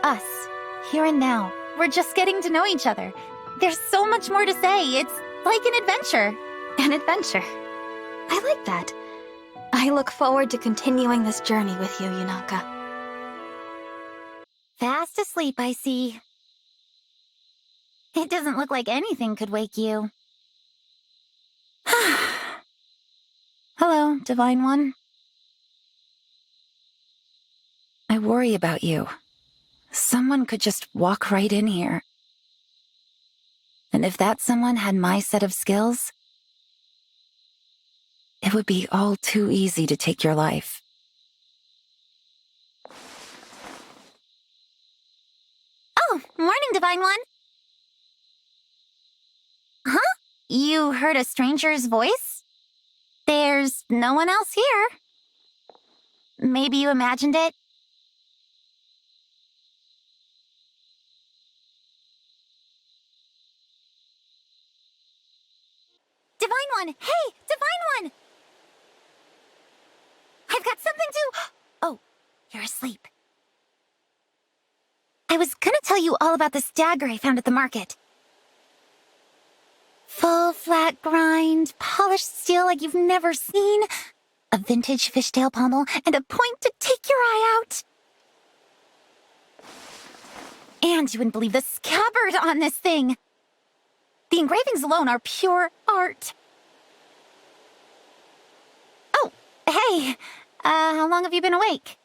Us, here and now. We're just getting to know each other. There's so much more to say. It's like an adventure. An adventure. I like that. I look forward to continuing this journey with you, Yunaka. Fast asleep, I see. It doesn't look like anything could wake you. Hello, Divine One. I worry about you. Someone could just walk right in here. And if that someone had my set of skills, it would be all too easy to take your life. Oh, morning, Divine One. Huh? You heard a stranger's voice? There's no one else here. Maybe you imagined it? Divine One! Hey! Divine One! I've got something to... Oh, you're asleep. I was gonna tell you all about this dagger I found at the market. Full flat grind, polished steel like you've never seen, a vintage fishtail pommel, and a point to take your eye out. And you wouldn't believe the scabbard on this thing. The engravings alone are pure art. Oh, hey, how long have you been awake?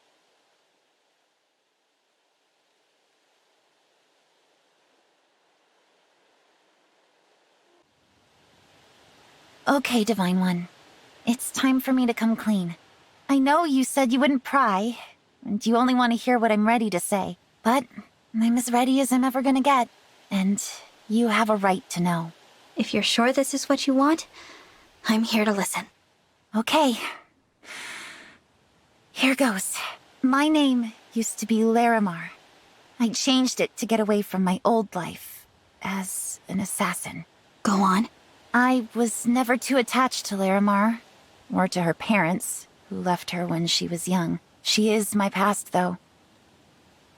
Okay, Divine One. It's time for me to come clean. I know you said you wouldn't pry, and you only want to hear what I'm ready to say, but I'm as ready as I'm ever gonna get, and you have a right to know. If you're sure this is what you want, I'm here to listen. Okay. Here goes. My name used to be Larimar. I changed it to get away from my old life as an assassin. Go on. I was never too attached to Larimar, or to her parents, who left her when she was young. She is my past, though.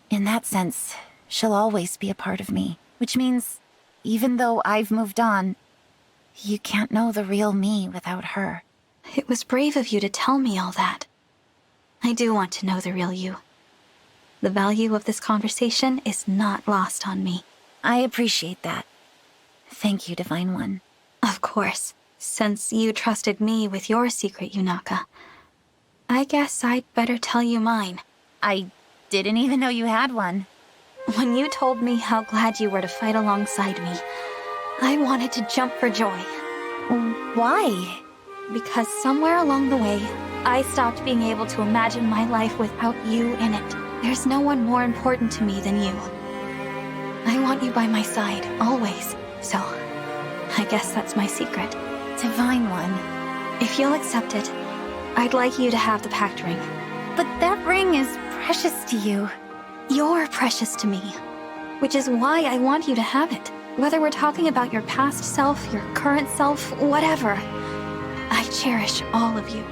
In that sense, she'll always be a part of me, which means, even though I've moved on, you can't know the real me without her. It was brave of you to tell me all that. I do want to know the real you. The value of this conversation is not lost on me. I appreciate that. Thank you, Divine One. Of course, since you trusted me with your secret, Yunaka. I guess I'd better tell you mine. I didn't even know you had one. When you told me how glad you were to fight alongside me, I wanted to jump for joy. Why? Because somewhere along the way, I stopped being able to imagine my life without you in it. There's no one more important to me than you. I want you by my side, always. So, I guess that's my secret. Divine One. If you'll accept it, I'd like you to have the pact ring. But that ring is precious to you. You're precious to me, which is why I want you to have it. Whether we're talking about your past self, your current self, whatever, I cherish all of you.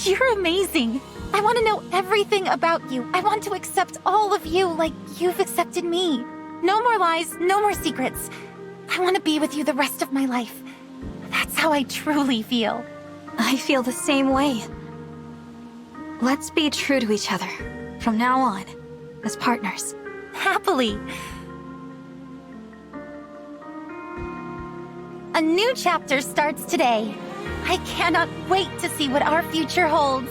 You're amazing. I want to know everything about you. I want to accept all of you like you've accepted me. No more lies, no more secrets. I want to be with you the rest of my life. That's how I truly feel. I feel the same way. Let's be true to each other, from now on, as partners. Happily. A new chapter starts today. I cannot wait to see what our future holds.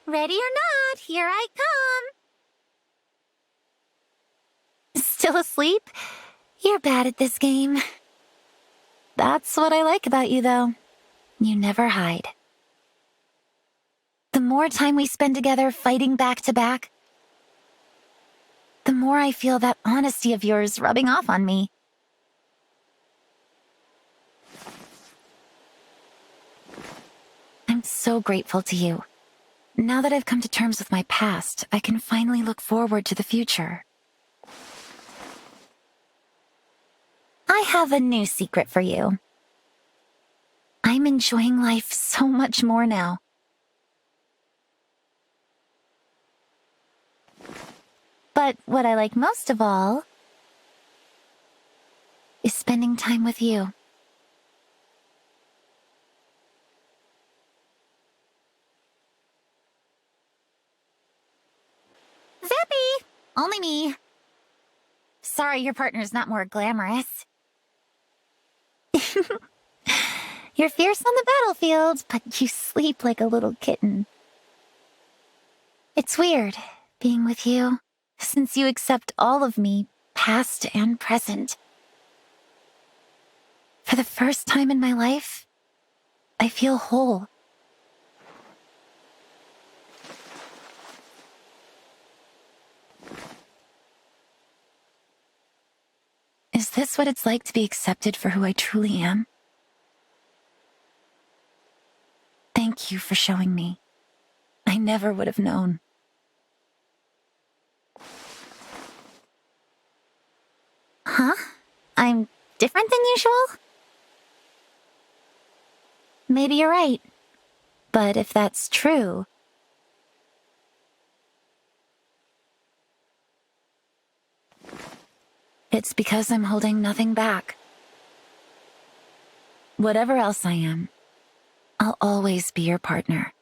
Ready or not, here I come. Still asleep? You're bad at this game. That's what I like about you, though. You never hide. The more time we spend together fighting back to back, the more I feel that honesty of yours rubbing off on me. I'm so grateful to you. Now that I've come to terms with my past, I can finally look forward to the future. I have a new secret for you. I'm enjoying life so much more now. But what I like most of all is spending time with you. Zappy! Only me. Sorry your partner's not more glamorous. You're fierce on the battlefield, but you sleep like a little kitten. It's weird being with you, since you accept all of me, past and present. For the first time in my life, I feel whole. Is this what it's like to be accepted for who I truly am? Thank you for showing me. I never would have known. Huh? I'm different than usual? Maybe you're right. But if that's true, it's because I'm holding nothing back. Whatever else I am, I'll always be your partner.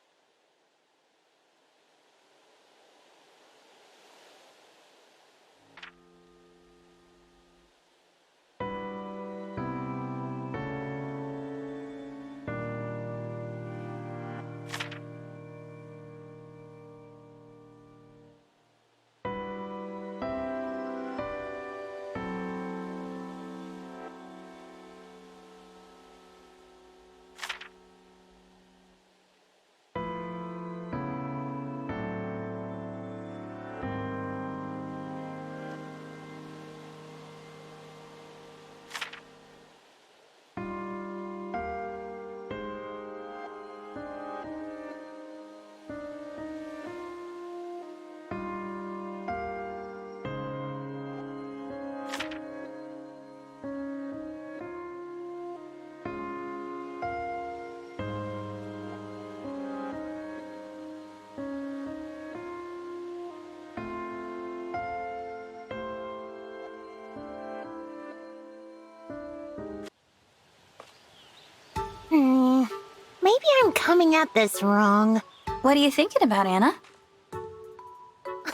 Maybe I'm coming at this wrong. What are you thinking about, Anna?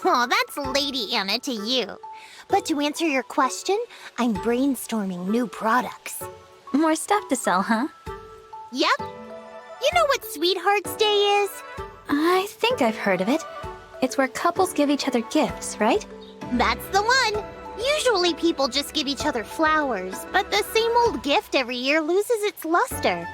Oh, that's Lady Anna to you. But to answer your question, I'm brainstorming new products. More stuff to sell, huh? Yep, You know what Sweethearts Day is? I think I've heard of it. It's where couples give each other gifts, right? That's the one. Usually people just give each other flowers, but the same old gift every year loses its luster.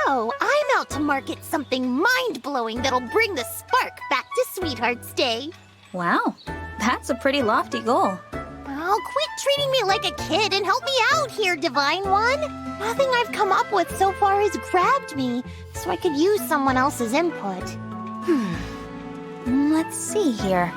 So, I'm out to market something mind-blowing that'll bring the spark back to Sweethearts Day. Wow, that's a pretty lofty goal. Oh, quit treating me like a kid and help me out here, Divine One. Nothing I've come up with so far has grabbed me, so I could use someone else's input. Let's see here.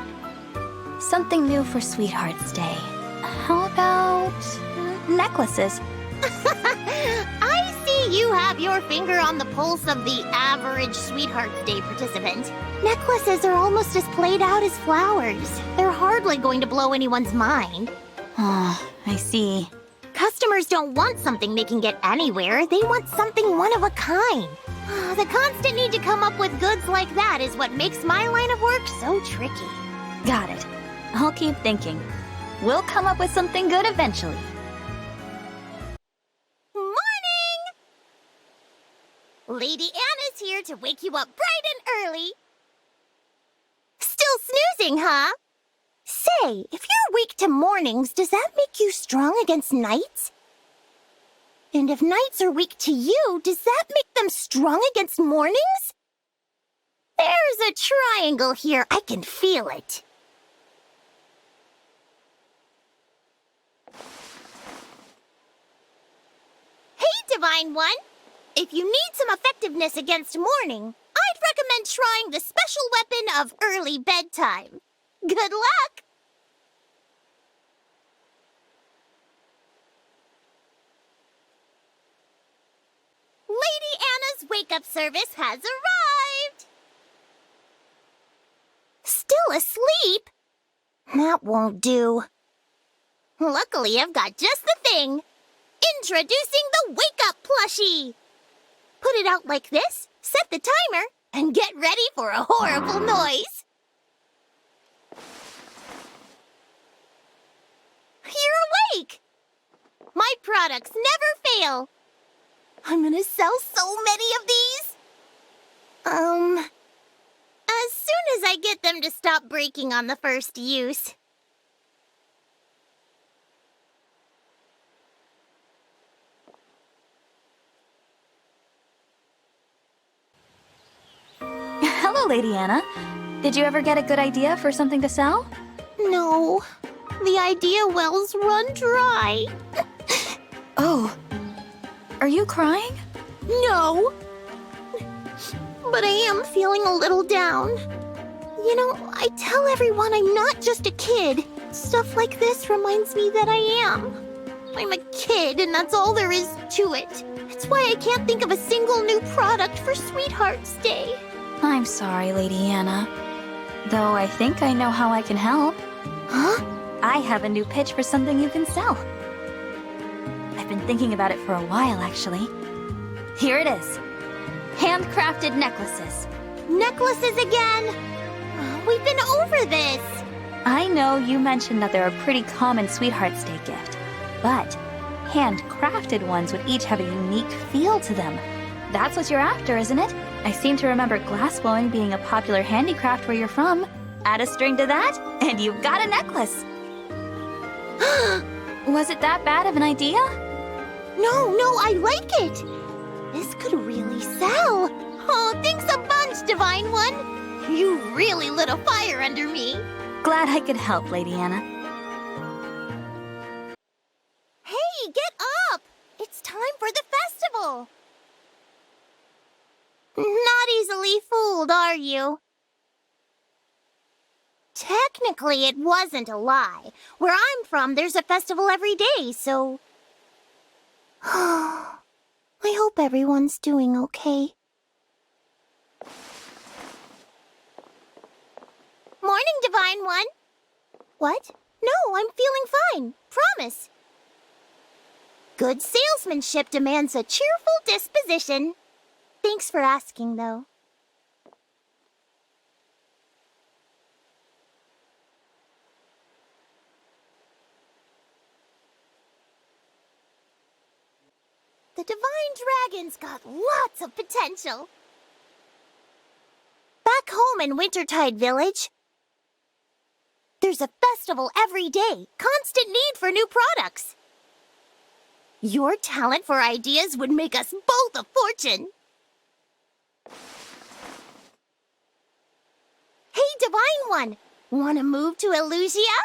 Something new for Sweethearts Day. How about necklaces? I see you have your finger on the pulse of the average Sweethearts Day participant. Necklaces are almost as played out as flowers. They're hardly going to blow anyone's mind. Oh, I see. Customers don't want something they can get anywhere. They want something one of a kind. The constant need to come up with goods like that is what makes my line of work so tricky. Got it. I'll keep thinking. We'll come up with something good eventually. Morning! Lady Anna's here to wake you up bright and early. Still snoozing, huh? Say, if you're weak to mornings, does that make you strong against nights? And if nights are weak to you, does that make them strong against mornings? There's a triangle here. I can feel it. Hey, Divine One! If you need some effectiveness against morning, I'd recommend trying the special weapon of early bedtime. Good luck! Lady Anna's wake-up service has arrived! Still asleep? That won't do. Luckily, I've got just the thing. Introducing the wake-up plushie! Put it out like this, set the timer, and get ready for a horrible noise. You're awake! My products never fail. I'm gonna sell so many of these. As soon as I get them to stop breaking on the first use. Hello, Lady Anna. Did you ever get a good idea for something to sell? No, the idea wells run dry. Oh, are you crying? No, but I am feeling a little down. You know, I tell everyone I'm not just a kid. Stuff like this reminds me that I am. I'm a kid, and that's all there is to it. It's why I can't think of a single new product for Sweethearts Day. I'm sorry, Lady Anna. Though I think I know how I can help. Huh? I have a new pitch for something you can sell. I've been thinking about it for a while, actually. Here it is. Handcrafted necklaces. Necklaces again? We've been over this. I know you mentioned that they're a pretty common Sweethearts Day gift, but handcrafted ones would each have a unique feel to them. That's what you're after, isn't it? I seem to remember glassblowing being a popular handicraft where you're from. Add a string to that, and you've got a necklace. Was it that bad of an idea? No, I like it. This could really sell. Oh, thanks a bunch, Divine One. You really lit a fire under me. Glad I could help, Lady Anna. Hey, get up! It's time for the festival. Not easily fooled, are you? Technically, it wasn't a lie. Where I'm from, there's a festival every day, so... I hope everyone's doing okay. Morning, Divine One. What? No, I'm feeling fine. Promise. Good salesmanship demands a cheerful disposition. Thanks for asking, though. The Divine Dragon's got lots of potential. Back home in Wintertide Village, there's a festival every day, constant need for new products. Your talent for ideas would make us both a fortune. Hey, Divine One, want to move to Elusia?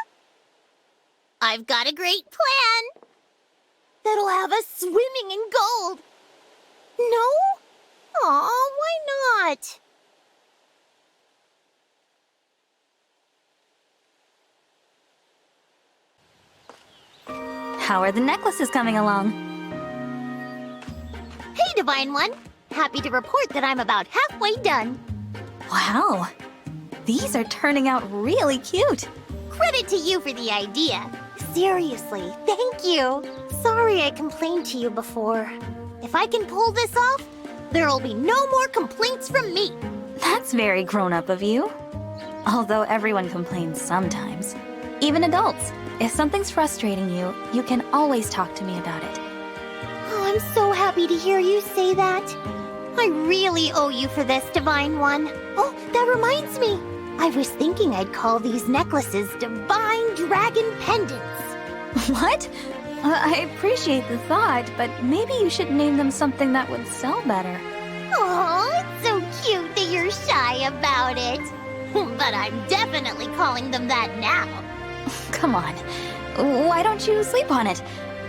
I've got a great plan. That'll have us swimming in gold. No? Aw, why not? How are the necklaces coming along? Hey, Divine One. Happy to report that I'm about halfway done. Wow, these are turning out really cute. Credit to you for the idea. Seriously, thank you. Sorry I complained to you before. If I can pull this off, there'll be no more complaints from me. That's very grown-up of you. Although everyone complains sometimes. Even adults. If something's frustrating you, you can always talk to me about it. Oh, I'm so happy to hear you say that. I really owe you for this, Divine One. Oh, that reminds me. I was thinking I'd call these necklaces Divine Dragon Pendants. What? I appreciate the thought, but maybe you should name them something that would sell better. Oh, it's so cute that you're shy about it. But I'm definitely calling them that now. Come on. Why don't you sleep on it?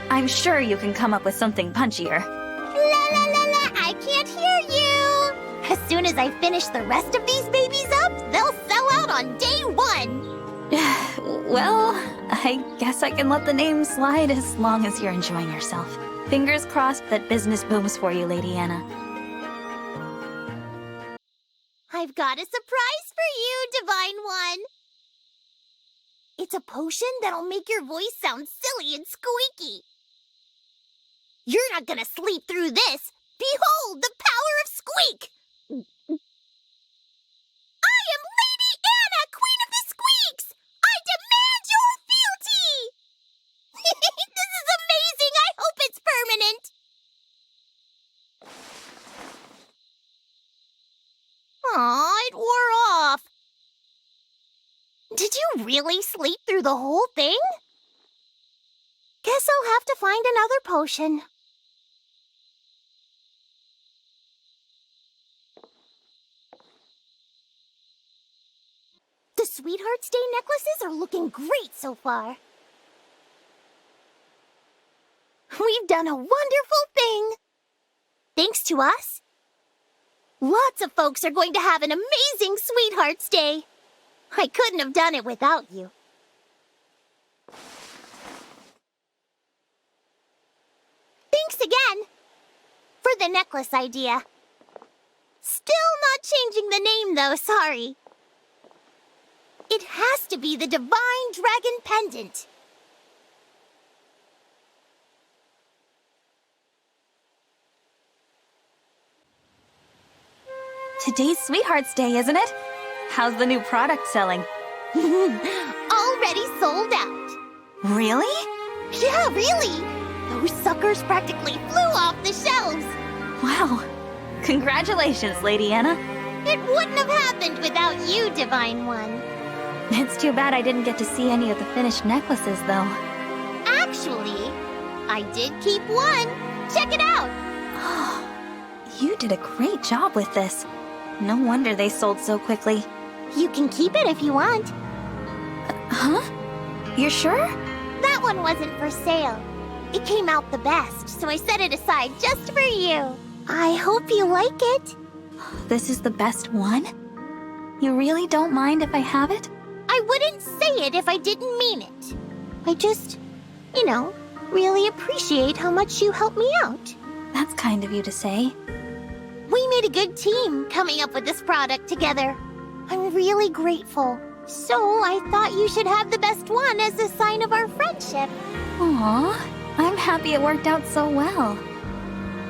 I'm sure you can come up with something punchier. La la la la, I can't hear you. As soon as I finish the rest of these babies up, they'll sell out on day one. Well, I guess I can let the name slide as long as you're enjoying yourself. Fingers crossed that business booms for you, Lady Anna. I've got a surprise for you, Divine One. It's a potion that'll make your voice sound silly and squeaky. You're not gonna sleep through this. Behold the power of squeak! I am Lady Anna, Queen of the Squeaks! I demand your fealty! This is amazing! I hope it's permanent! Aw, it wore off. Did you really sleep through the whole thing? Guess I'll have to find another potion. The Sweetheart's Day necklaces are looking great so far. We've done a wonderful thing. Thanks to us, lots of folks are going to have an amazing Sweetheart's Day. I couldn't have done it without you. Thanks again for the necklace idea. Still not changing the name though, sorry. It has to be the Divine Dragon Pendant. Today's Sweetheart's Day, isn't it? How's the new product selling? Already sold out. Really? Yeah, really. Those suckers practically flew off the shelves. Wow. Congratulations, Lady Anna. It wouldn't have happened without you, Divine One. It's too bad I didn't get to see any of the finished necklaces, though. Actually, I did keep one. Check it out. You did a great job with this. No wonder they sold so quickly. You can keep it if you want. Huh? You're sure? That one wasn't for sale. It came out the best, so I set it aside just for you. I hope you like it. This is the best one? You really don't mind if I have it? I wouldn't say it if I didn't mean it. I just, really appreciate how much you helped me out. That's kind of you to say. We made a good team coming up with this product together. I'm really grateful. So I thought you should have the best one as a sign of our friendship. Aw, I'm happy it worked out so well.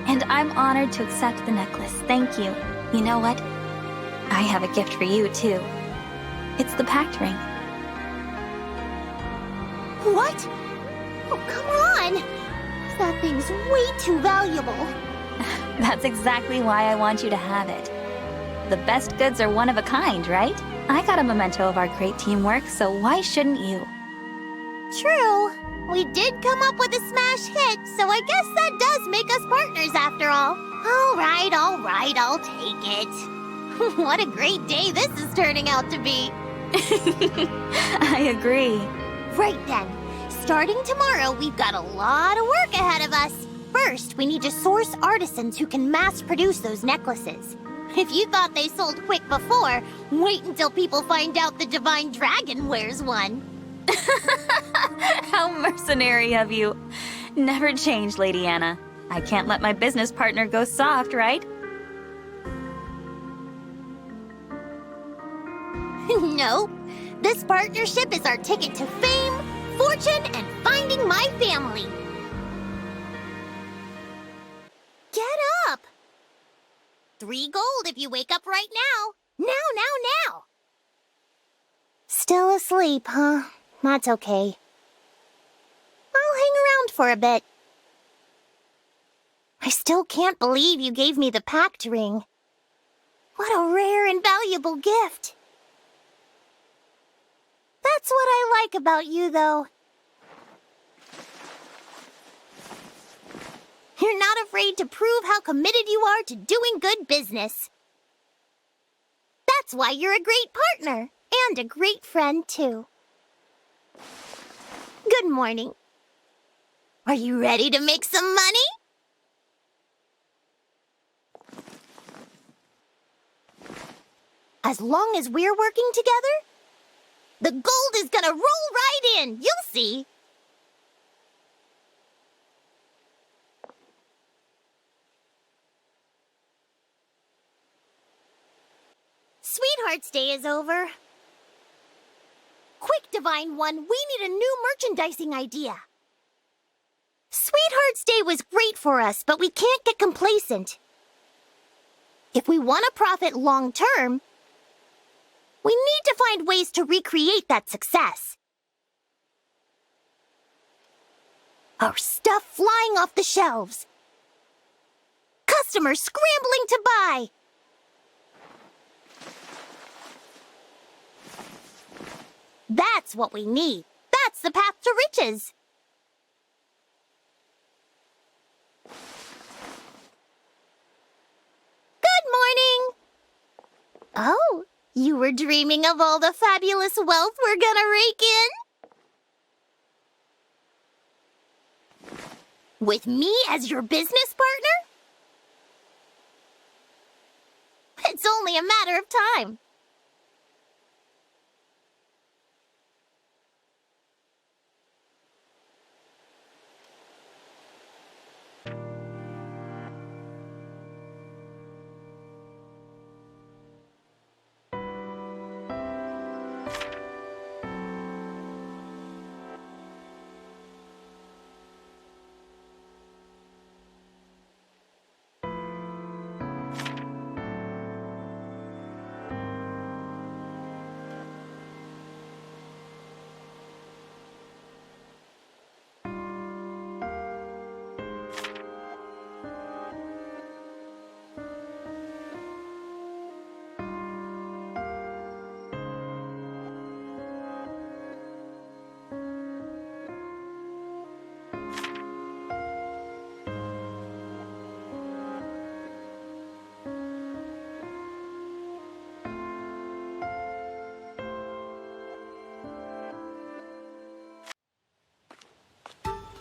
And I'm honored to accept the necklace, thank you. You know what? I have a gift for you, too. It's the pact ring. What? Oh, come on! That thing's way too valuable. That's exactly why I want you to have it. The best goods are one of a kind, right? I got a memento of our great teamwork, so why shouldn't you? True. We did come up with a smash hit, so I guess that does make us partners after all. All right, I'll take it. What a great day this is turning out to be. I agree. Right then. Starting tomorrow, we've got a lot of work ahead of us. First, we need to source artisans who can mass-produce those necklaces. If you thought they sold quick before, wait until people find out the Divine Dragon wears one. How mercenary of you. Never change, Lady Anna. I can't let my business partner go soft, right? Nope. This partnership is our ticket to fame, fortune, and finding my family. Get up! 3 gold if you wake up right now. Now! Still asleep, huh? That's okay. I'll hang around for a bit. I still can't believe you gave me the pact ring. What a rare and valuable gift. That's what I like about you, though. You're not afraid to prove how committed you are to doing good business. That's why you're a great partner, and a great friend, too. Good morning. Are you ready to make some money? As long as we're working together, the gold is gonna roll right in. You'll see. Sweetheart's Day is over. Quick, Divine One, we need a new merchandising idea. Sweetheart's Day was great for us, but we can't get complacent. If we want to profit long-term, we need to find ways to recreate that success. Our stuff flying off the shelves. Customers scrambling to buy. That's what we need. That's the path to riches. Good morning. Oh, you were dreaming of all the fabulous wealth we're gonna rake in? With me as your business partner? It's only a matter of time.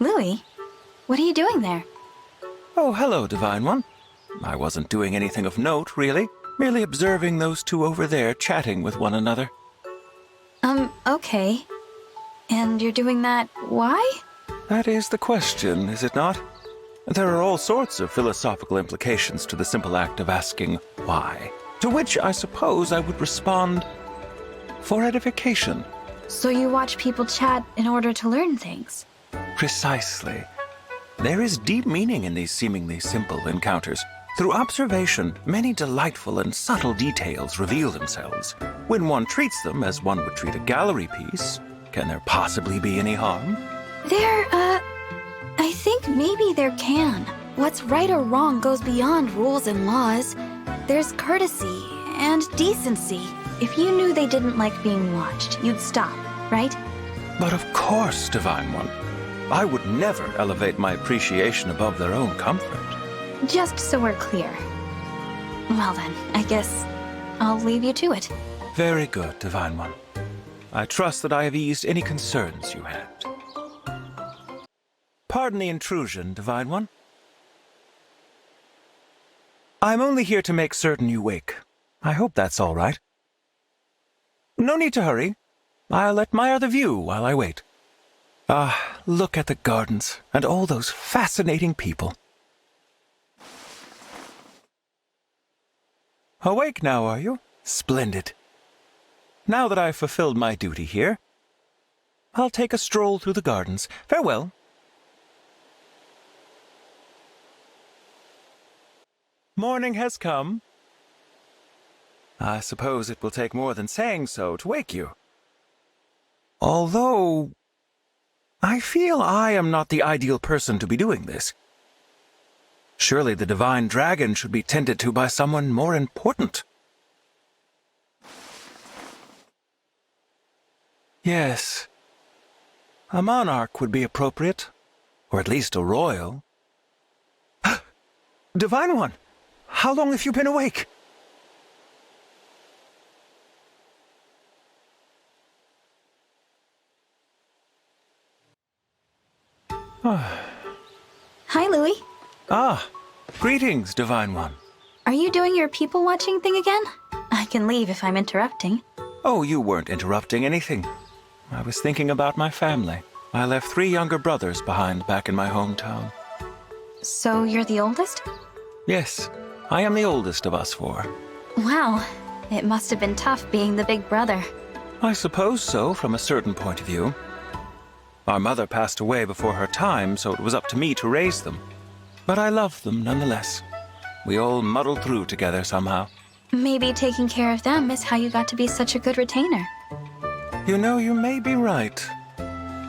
Louis, what are you doing there? Oh, hello, Divine One. I wasn't doing anything of note, really. Merely observing those two over there chatting with one another. Okay. And you're doing that, why? That is the question, is it not? There are all sorts of philosophical implications to the simple act of asking why. To which I suppose I would respond, for edification. So you watch people chat in order to learn things? Precisely. There is deep meaning in these seemingly simple encounters. Through observation, many delightful and subtle details reveal themselves. When one treats them as one would treat a gallery piece, can there possibly be any harm? I think maybe there can. What's right or wrong goes beyond rules and laws. There's courtesy And decency. If you knew they didn't like being watched, you'd stop, right? But of course, Divine One. I would never elevate my appreciation above their own comfort. Just so we're clear. Well then, I guess I'll leave you to it. Very good, Divine One. I trust that I have eased any concerns you had. Pardon the intrusion, Divine One. I'm only here to make certain you wake. I hope that's all right. No need to hurry. I'll admire the view while I wait. Ah, look at the gardens and all those fascinating people. Awake now, are you? Splendid. Now that I've fulfilled my duty here, I'll take a stroll through the gardens. Farewell. Morning has come. I suppose it will take more than saying so to wake you. Although, I feel I am not the ideal person to be doing this. Surely the divine dragon should be tended to by someone more important. Yes, a monarch would be appropriate, or at least a royal. Divine One, how long have you been awake? Hi, Louis. Ah, greetings, Divine One. Are you doing your people-watching thing again? I can leave if I'm interrupting. Oh, you weren't interrupting anything. I was thinking about my family. I left 3 younger brothers behind back in my hometown. So you're the oldest? Yes, I am the oldest of us 4. Wow, it must have been tough being the big brother. I suppose so, from a certain point of view. Our mother passed away before her time, so it was up to me to raise them. But I loved them nonetheless. We all muddled through together somehow. Maybe taking care of them is how you got to be such a good retainer. You know, you may be right.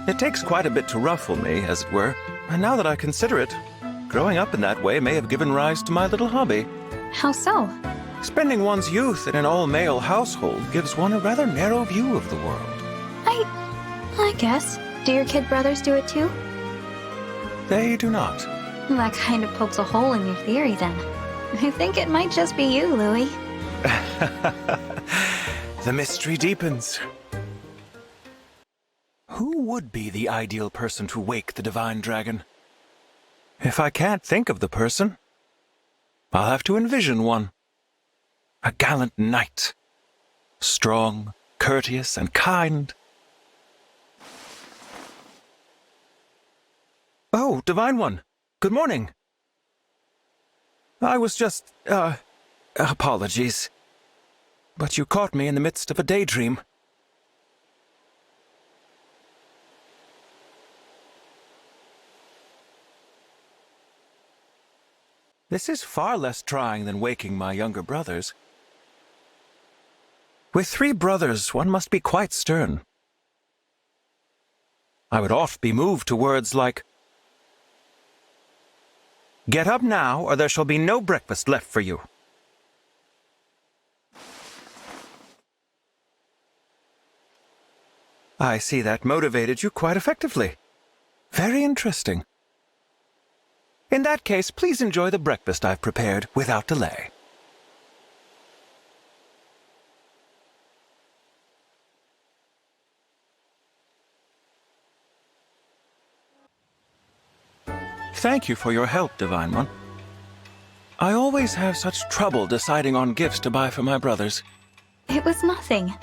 It takes quite a bit to ruffle me, as it were. And now that I consider it, growing up in that way may have given rise to my little hobby. How so? Spending one's youth in an all-male household gives one a rather narrow view of the world. I guess. Do your kid brothers do it too? They do not. That kind of pokes a hole in your theory, then. I think it might just be you, Louis. The mystery deepens. Who would be the ideal person to wake the divine dragon? If I can't think of the person, I'll have to envision one. A gallant knight. Strong, courteous, and kind. Oh, Divine One. Good morning. I was just, apologies. But you caught me in the midst of a daydream. This is far less trying than waking my younger brothers. With 3 brothers, one must be quite stern. I would oft be moved to words like, "Get up now, or there shall be no breakfast left for you." I see that motivated you quite effectively. Very interesting. In that case, please enjoy the breakfast I've prepared without delay. Thank you for your help, Divine One. I always have such trouble deciding on gifts to buy for my brothers. It was nothing.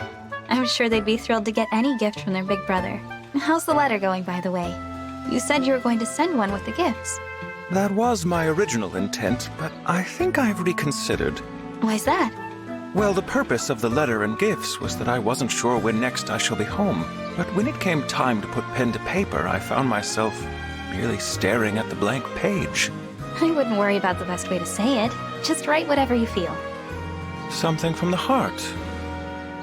I'm sure they'd be thrilled to get any gift from their big brother. How's the letter going, by the way? You said you were going to send one with the gifts. That was my original intent, but I think I've reconsidered. Why's that? Well, the purpose of the letter and gifts was that I wasn't sure when next I shall be home. But when it came time to put pen to paper, I found myself merely staring at the blank page. I wouldn't worry about the best way to say it. Just write whatever you feel. Something from the heart.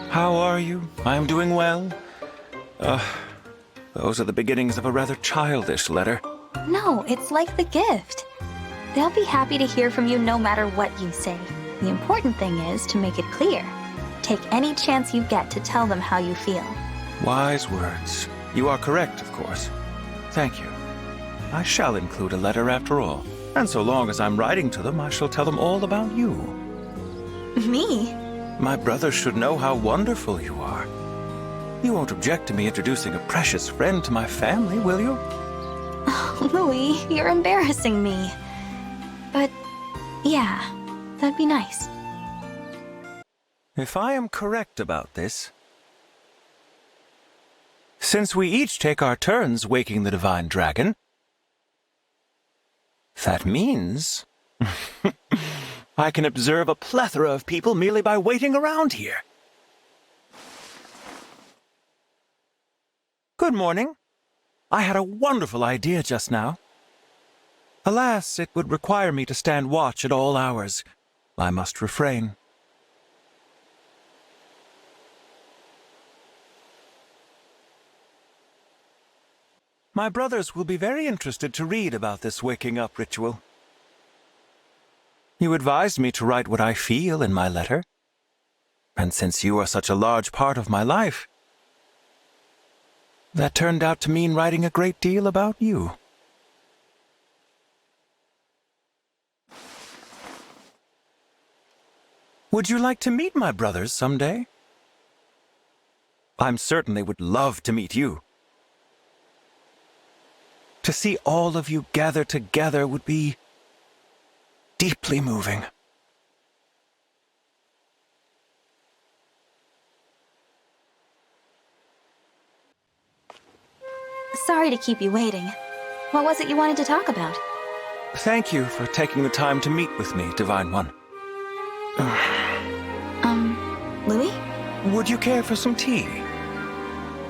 How are you? I am doing well. Those are the beginnings of a rather childish letter. No, it's like the gift. They'll be happy to hear from you no matter what you say. The important thing is to make it clear. Take any chance you get to tell them how you feel. Wise words. You are correct, of course. Thank you. I shall include a letter after all. And so long as I'm writing to them, I shall tell them all about you. Me? My brothers should know how wonderful you are. You won't object to me introducing a precious friend to my family, will you? Louis, you're embarrassing me. But, yeah, that'd be nice. If I am correct about this, since we each take our turns waking the divine dragon, that means I can observe a plethora of people merely by waiting around here. Good morning. I had a wonderful idea just now. Alas, it would require me to stand watch at all hours. I must refrain. My brothers will be very interested to read about this waking up ritual. You advised me to write what I feel in my letter. And since you are such a large part of my life, that turned out to mean writing a great deal about you. Would you like to meet my brothers someday? I certainly would love to meet you. To see all of you gather together would be deeply moving. Sorry to keep you waiting. What was it you wanted to talk about? Thank you for taking the time to meet with me, Divine One. Louis? Would you care for some tea?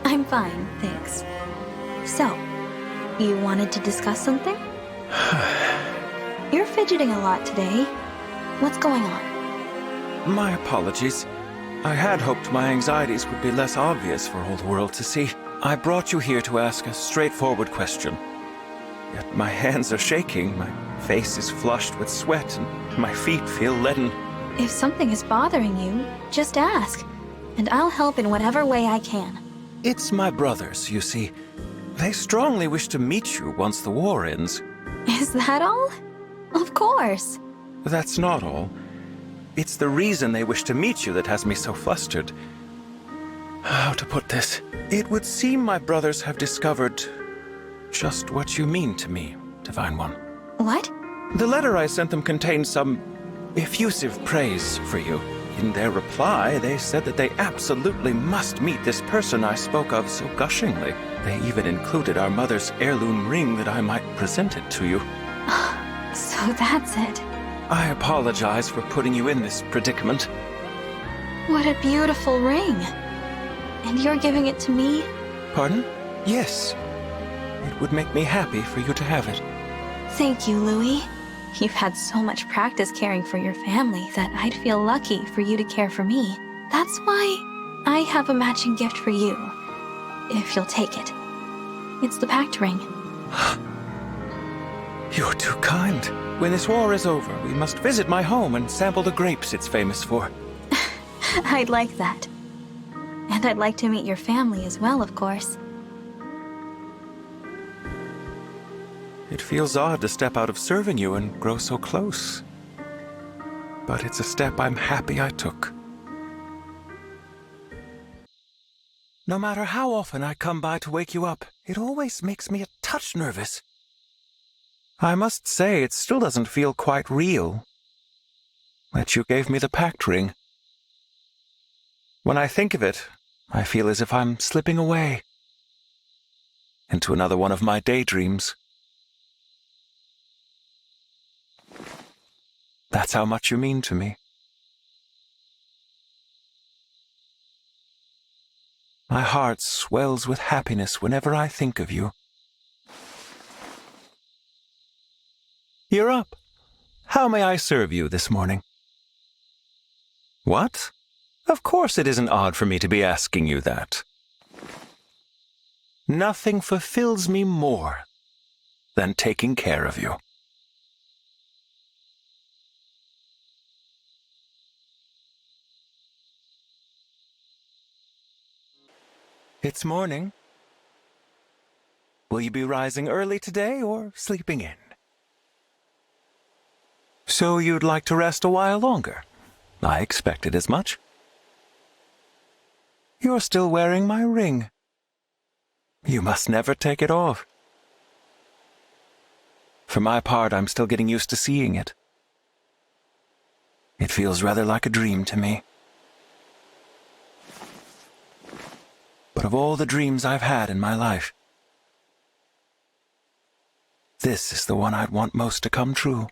I'm fine, thanks. So, you wanted to discuss something? You're fidgeting a lot today. What's going on? My apologies. I had hoped my anxieties would be less obvious for all the world to see. I brought you here to ask a straightforward question. Yet my hands are shaking, my face is flushed with sweat, and my feet feel leaden. If something is bothering you, just ask, and I'll help in whatever way I can. It's my brothers, you see. They strongly wish to meet you once the war ends. Is that all? Of course. That's not all. It's the reason they wish to meet you that has me so flustered. How to put this? It would seem my brothers have discovered just what you mean to me, Divine One. What? The letter I sent them contained some effusive praise for you. In their reply, they said that they absolutely must meet this person I spoke of so gushingly. They even included our mother's heirloom ring that I might present it to you. So that's it. I apologize for putting you in this predicament. What a beautiful ring. And you're giving it to me? Pardon? Yes. It would make me happy for you to have it. Thank you, Louis. You've had so much practice caring for your family that I'd feel lucky for you to care for me. That's why I have a matching gift for you, if you'll take it. It's the pact ring. You're too kind. When this war is over, we must visit my home and sample the grapes it's famous for. I'd like that. And I'd like to meet your family as well, of course. It feels odd to step out of serving you and grow so close. But it's a step I'm happy I took. No matter how often I come by to wake you up, it always makes me a touch nervous. I must say, it still doesn't feel quite real that you gave me the pact ring. When I think of it, I feel as if I'm slipping away into another one of my daydreams. That's how much you mean to me. My heart swells with happiness whenever I think of you. You're up. How may I serve you this morning? What? Of course it isn't odd for me to be asking you that. Nothing fulfills me more than taking care of you. It's morning. Will you be rising early today or sleeping in? So you'd like to rest a while longer? I expected as much. You're still wearing my ring. You must never take it off. For my part, I'm still getting used to seeing it. It feels rather like a dream to me. But of all the dreams I've had in my life, this is the one I'd want most to come true.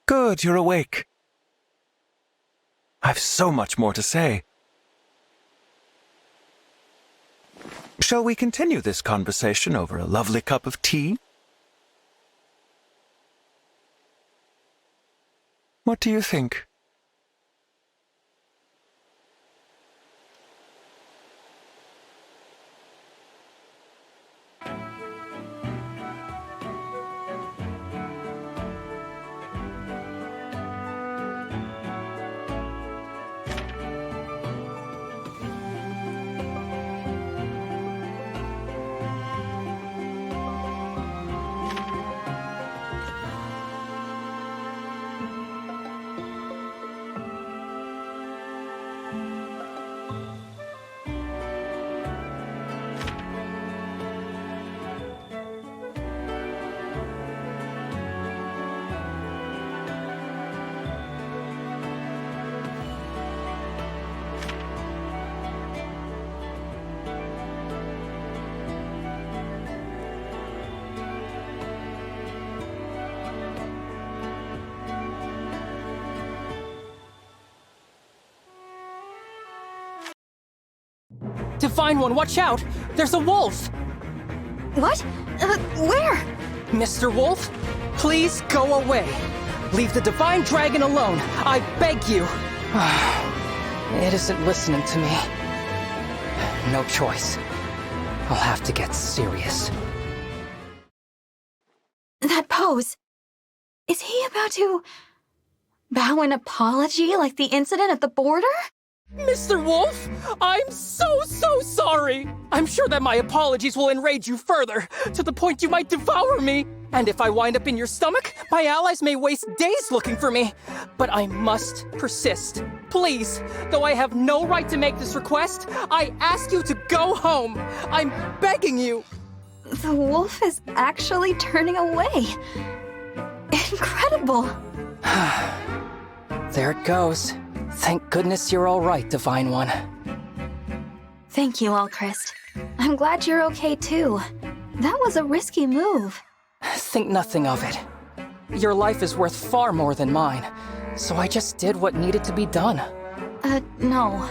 Good, you're awake. I've so much more to say. Shall we continue this conversation over a lovely cup of tea? What do you think? Divine One, watch out! There's a wolf! What? Where? Mr. Wolf, please go away. Leave the Divine Dragon alone. I beg you. It isn't listening to me. No choice. I'll have to get serious. That pose. Is he about to bow an apology like the incident at the border? Mr. Wolf, I'm so sorry. I'm sure that my apologies will enrage you further, to the point you might devour me. And if I wind up in your stomach, my allies may waste days looking for me. But I must persist. Please, though I have no right to make this request, I ask you to go home. I'm begging you. The wolf is actually turning away. Incredible. There it goes. Thank goodness you're all right, Divine One. Thank you, Alchrist. I'm glad you're okay too. That was a risky move. Think nothing of it. Your life is worth far more than mine, so I just did what needed to be done. No.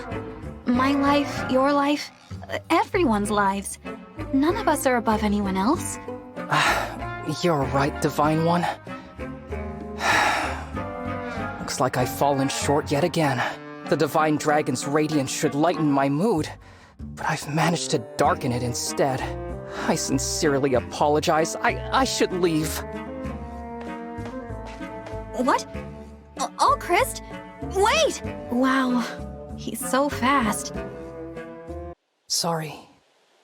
My life, your life, everyone's lives. None of us are above anyone else. You're right, Divine One. Looks like I've fallen short yet again. The Divine Dragon's radiance should lighten my mood, but I've managed to darken it instead. I sincerely apologize. I should leave. What? Alchrist? Wait! Wow, he's so fast. Sorry,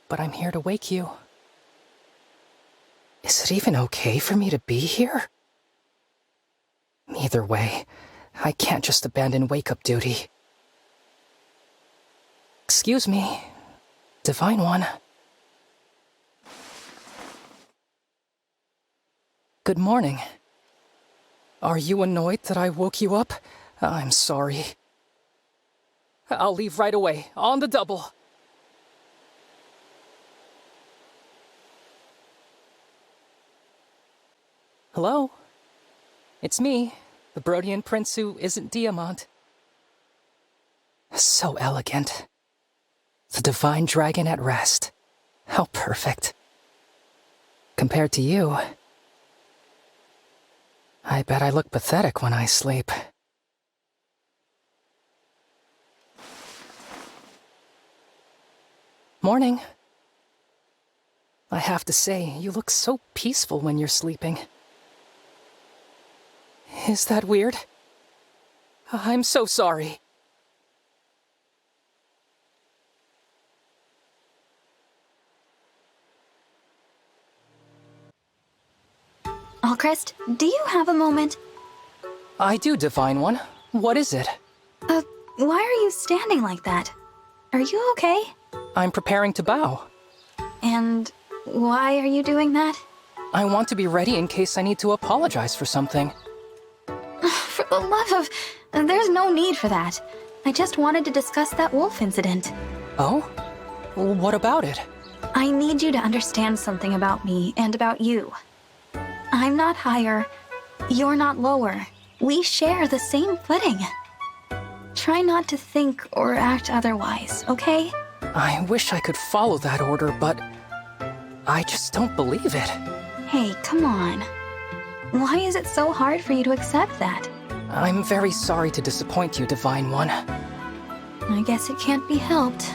but I'm here to wake you. Is it even okay for me to be here? Either way, I can't just abandon wake-up duty. Excuse me, Divine One. Good morning. Are you annoyed that I woke you up? I'm sorry. I'll leave right away, on the double. Hello? It's me, the Brodian prince who isn't Diamant. So elegant. The Divine Dragon at rest. How perfect. Compared to you, I bet I look pathetic when I sleep. Morning. I have to say, you look so peaceful when you're sleeping. Is that weird? I'm so sorry. Alcrest, do you have a moment? I do, Divine One. What is it? Why are you standing like that? Are you okay? I'm preparing to bow. And why are you doing that? I want to be ready in case I need to apologize for something. For the love of... There's no need for that. I just wanted to discuss that wolf incident. Oh? What about it? I need you to understand something about me and about you. I'm not higher. You're not lower. We share the same footing. Try not to think or act otherwise, okay? I wish I could follow that order, but I just don't believe it. Hey, come on. Why is it so hard for you to accept that? I'm very sorry to disappoint you, Divine One. I guess it can't be helped.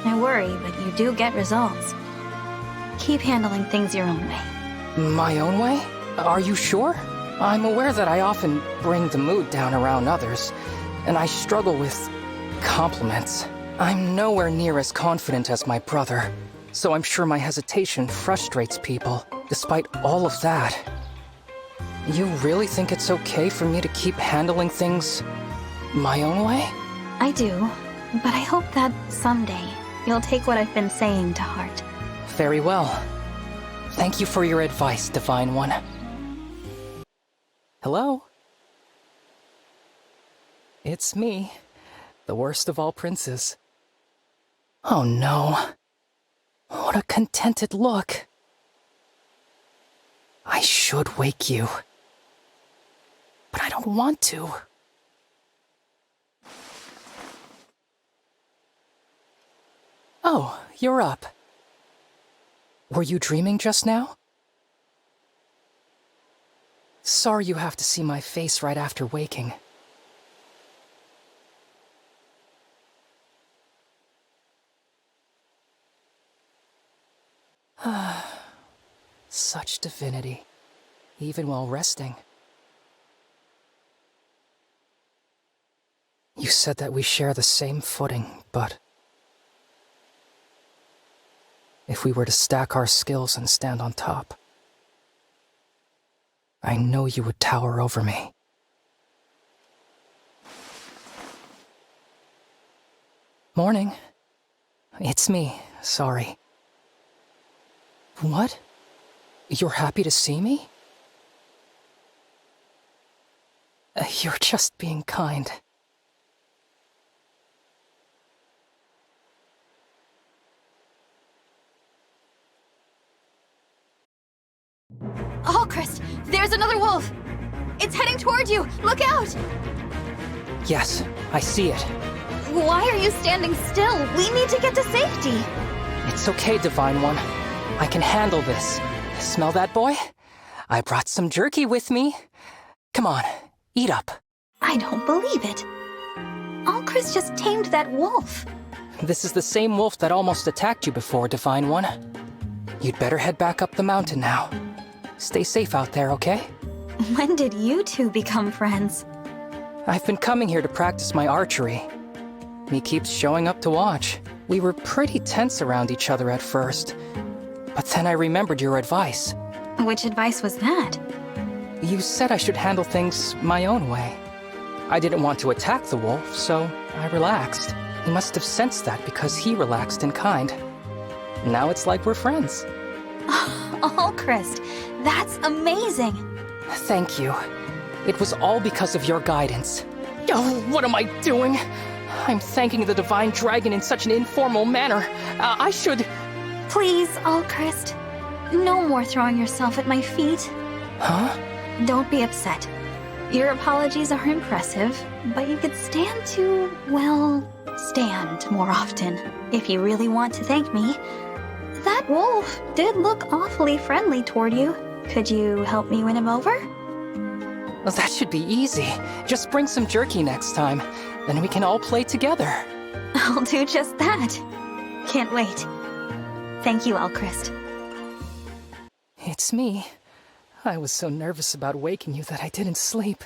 I worry, but you do get results. Keep handling things your own way. My own way? Are you sure? I'm aware that I often bring the mood down around others, and I struggle with compliments. I'm nowhere near as confident as my brother, so I'm sure my hesitation frustrates people. Despite all of that, you really think it's okay for me to keep handling things my own way? I do, but I hope that someday you'll take what I've been saying to heart. Very well. Thank you for your advice, Divine One. Hello? It's me, the worst of all princes. Oh no. What a contented look. I should wake you. But I don't want to. Oh, you're up. Were you dreaming just now? Sorry you have to see my face right after waking. Such divinity, even while resting. You said that we share the same footing, but if we were to stack our skills and stand on top, I know you would tower over me. Morning. It's me, sorry. What? You're happy to see me? You're just being kind. Alcrest, there's another wolf! It's heading toward you! Look out! Yes, I see it. Why are you standing still? We need to get to safety! It's okay, Divine One. I can handle this. Smell that, boy? I brought some jerky with me. Come on, eat up. I don't believe it. Alcrest just tamed that wolf. This is the same wolf that almost attacked you before, Divine One. You'd better head back up the mountain now. Stay safe out there, okay? When did you two become friends? I've been coming here to practice my archery. He keeps showing up to watch. We were pretty tense around each other at first, but then I remembered your advice. Which advice was that? You said I should handle things my own way. I didn't want to attack the wolf, so I relaxed. He must have sensed that because he relaxed in kind. Now it's like we're friends. Alcrest, that's amazing! Thank you. It was all because of your guidance. Oh, what am I doing? I'm thanking the Divine Dragon in such an informal manner. I should... Please, Alcrest. No more throwing yourself at my feet. Huh? Don't be upset. Your apologies are impressive, but you could stand to, well, stand more often if you really want to thank me. That wolf did look awfully friendly toward you. Could you help me win him over? Well, that should be easy. Just bring some jerky next time. Then we can all play together. I'll do just that. Can't wait. Thank you, Alcrest. It's me. I was so nervous about waking you that I didn't sleep.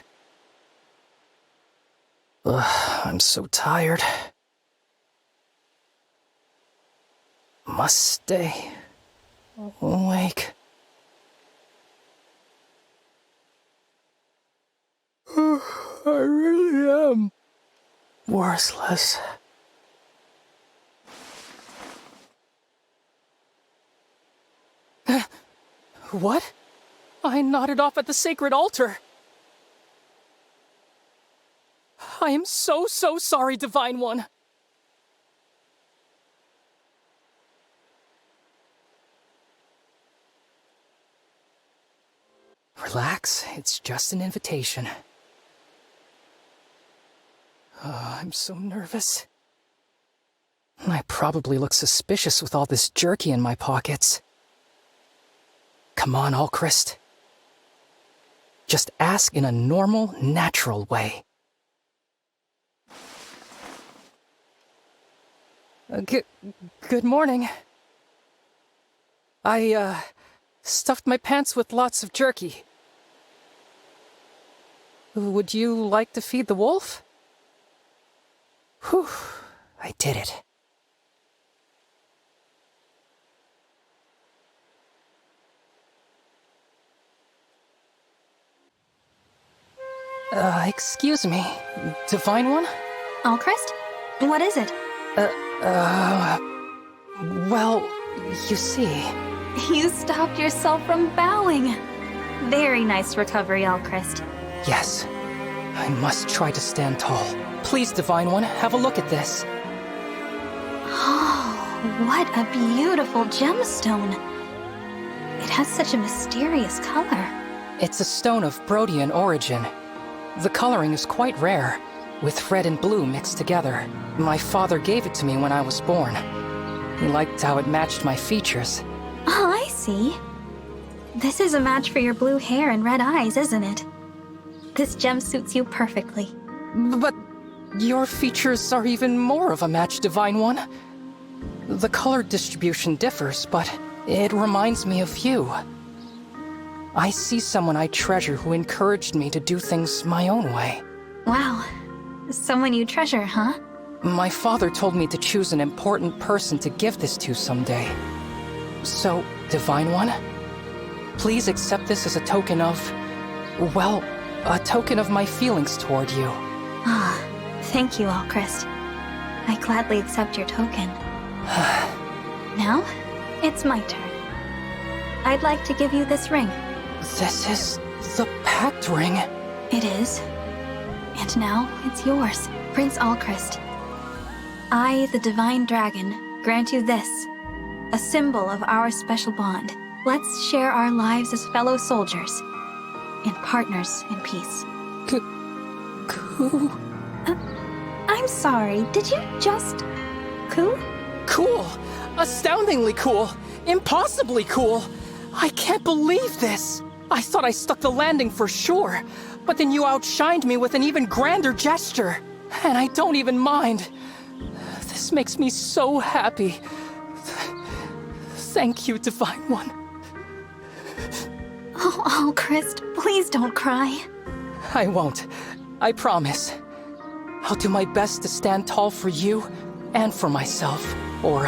I'm so tired. Must stay awake. I really am worthless. What? I nodded off at the sacred altar. I am so sorry, Divine One. Relax, it's just an invitation. Oh, I'm so nervous. I probably look suspicious with all this jerky in my pockets. Come on, Alchrist. Just ask in a normal, natural way. Good morning. I, stuffed my pants with lots of jerky. Would you like to feed the wolf? Whew, I did it. Excuse me, Divine One? Alchrist? What is it? Well, you see... You stopped yourself from bowing. Very nice recovery, Alchrist. Yes, I must try to stand tall. Please, Divine One, have a look at this. Oh, what a beautiful gemstone. It has such a mysterious color. It's a stone of Brodian origin. The coloring is quite rare, with red and blue mixed together. My father gave it to me when I was born. He liked how it matched my features. Oh, I see. This is a match for your blue hair and red eyes, isn't it? This gem suits you perfectly. But your features are even more of a match, Divine One. The color distribution differs, but it reminds me of you. I see someone I treasure who encouraged me to do things my own way. Wow. Someone you treasure, huh? My father told me to choose an important person to give this to someday. So, Divine One, please accept this as a token of... well, a token of my feelings toward you. Ah, thank you, Alchrist. I gladly accept your token. Now, it's my turn. I'd like to give you this ring. This is the pact ring. It is. And now, it's yours, Prince Alchrist. I, the Divine Dragon, grant you this, a symbol of our special bond. Let's share our lives as fellow soldiers, and partners in peace. Cool. I'm sorry, did you just... coo? Cool. Astoundingly cool. Impossibly cool. I can't believe this. I thought I stuck the landing for sure, but then you outshined me with an even grander gesture. And I don't even mind. This makes me so happy. Thank you, Divine One. Oh, Alchrist, please don't cry. I won't. I promise. I'll do my best to stand tall for you and for myself. Or,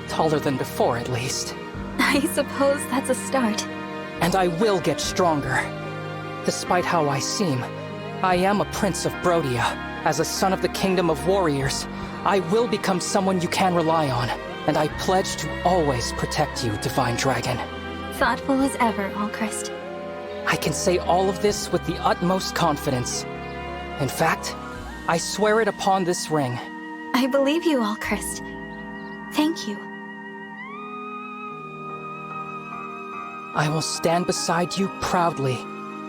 taller than before, at least. I suppose that's a start. And I will get stronger. Despite how I seem, I am a prince of Brodia. As a son of the Kingdom of Warriors, I will become someone you can rely on. And I pledge to always protect you, Divine Dragon. Thoughtful as ever, Alchrist. I can say all of this with the utmost confidence. In fact, I swear it upon this ring. I believe you, Alchrist. Thank you. I will stand beside you proudly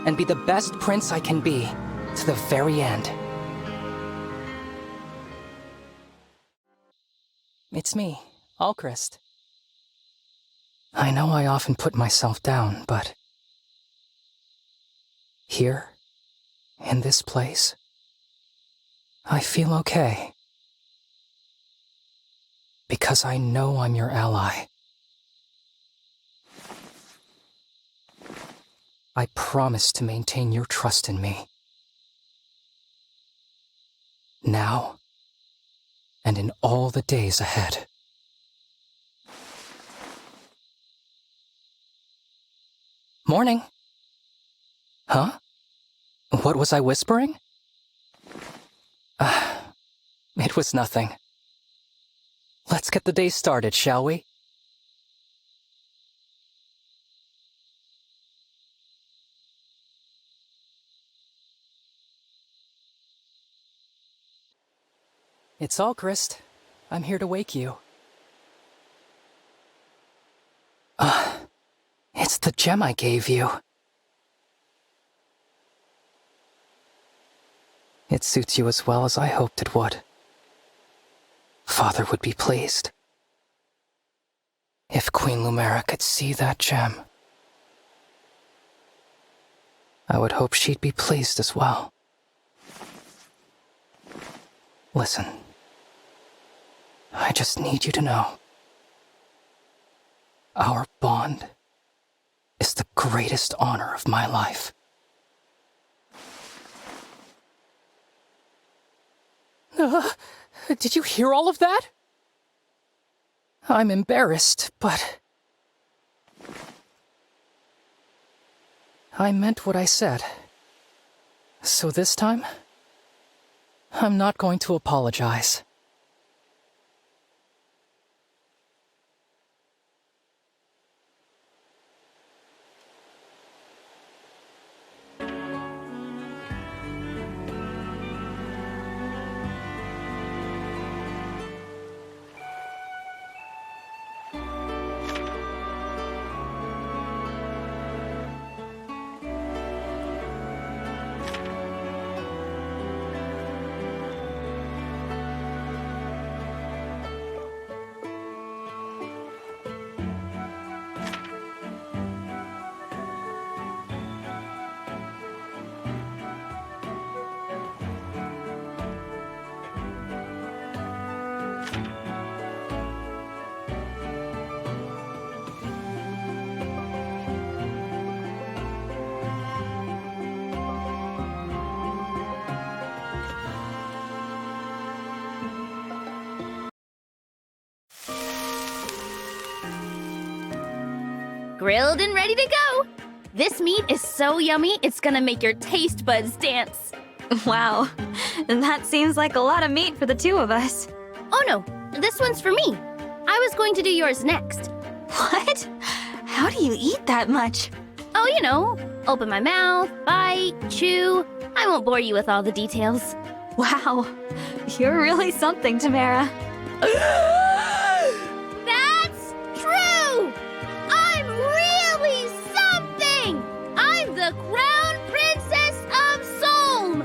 and be the best prince I can be to the very end. It's me, Alchrist. I know I often put myself down, but... here, in this place, I feel okay. Because I know I'm your ally. I promise to maintain your trust in me. now, and in all the days ahead. Morning. Huh? What was I whispering? It was nothing. Let's get the day started, shall we? It's all, Grist. I'm here to wake you. It's the gem I gave you. It suits you as well as I hoped it would. Father would be pleased. If Queen Lumera could see that gem, I would hope she'd be pleased as well. Listen, I just need you to know. Our bond is the greatest honor of my life. Did you hear all of that? I'm embarrassed, but I meant what I said. So this time, I'm not going to apologize. Grilled and ready to go! This meat is so yummy, it's gonna make your taste buds dance. Wow, that seems like a lot of meat for the two of us. Oh no, this one's for me. I was going to do yours next. What? How do you eat that much? Oh, you know, open my mouth, bite, chew. I won't bore you with all the details. Wow, you're really something, Tamara. That's true! I'm really something! I'm the Crown Princess of Solm!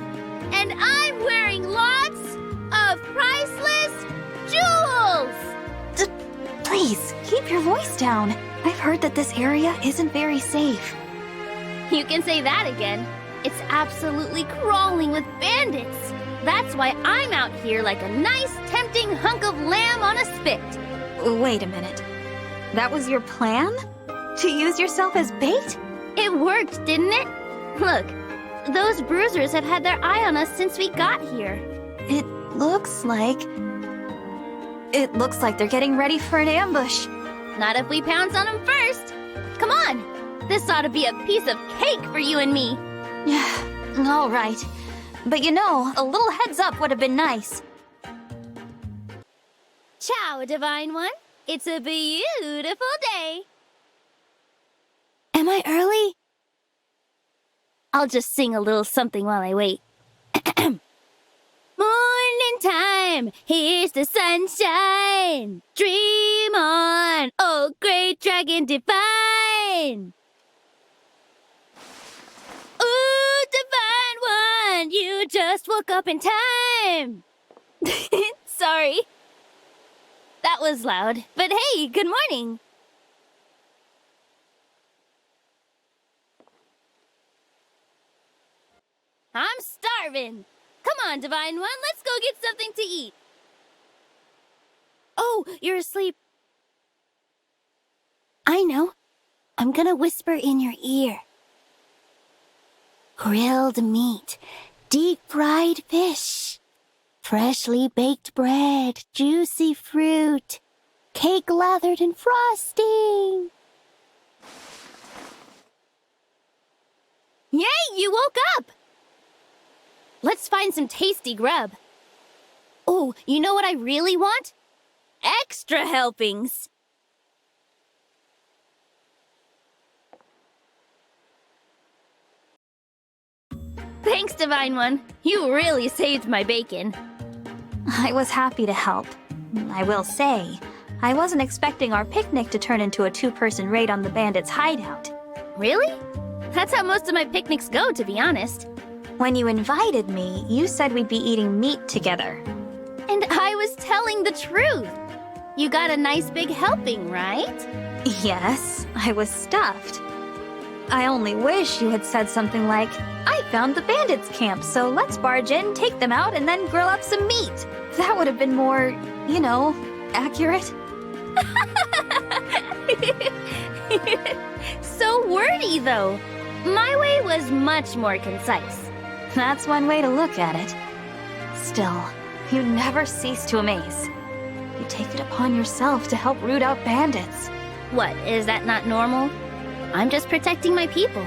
And I'm wearing lots of priceless jewels! Please, keep your voice down. I've heard that this area isn't very safe. You can say that again. It's absolutely crawling with bandits. That's why I'm out here like a nice, tempting hunk of lamb on a spit. Wait a minute. That was your plan? To use yourself as bait? It worked, didn't it? Look, those bruisers have had their eye on us since we got here. It looks like they're getting ready for an ambush. Not if we pounce on them first. Come on. This ought to be a piece of cake for you and me. All right. But you know, a little heads up would have been nice. Ciao, Divine One. It's a beautiful day. Am I early? I'll just sing a little something while I wait. Morning time, here's the sunshine. Dream on, oh great dragon divine. Ooh, Divine One, you just woke up in time. Sorry. That was loud, but hey, good morning. I'm starving. Come on, Divine One, let's go get something to eat. Oh, you're asleep. I know. I'm gonna whisper in your ear. Grilled meat, deep-fried fish, Freshly baked bread, juicy fruit, cake lathered in frosting. Yay, you woke up! Let's find some tasty grub. Oh, you know what I really want? Extra helpings. Thanks, Divine One. You really saved my bacon. I was happy to help. I will say, I wasn't expecting our picnic to turn into a two-person raid on the bandits' hideout. Really? That's how most of my picnics go, to be honest. When you invited me, you said we'd be eating meat together. And I was telling the truth. You got a nice big helping, right? Yes, I was stuffed. I only wish you had said something like, I found the bandits' camp, so let's barge in, take them out, and then grill up some meat. That would have been more, you know, accurate. So wordy, though. My way was much more concise. That's one way to look at it. Still, you never cease to amaze. You take it upon yourself to help root out bandits. What, is that not normal? I'm just protecting my people.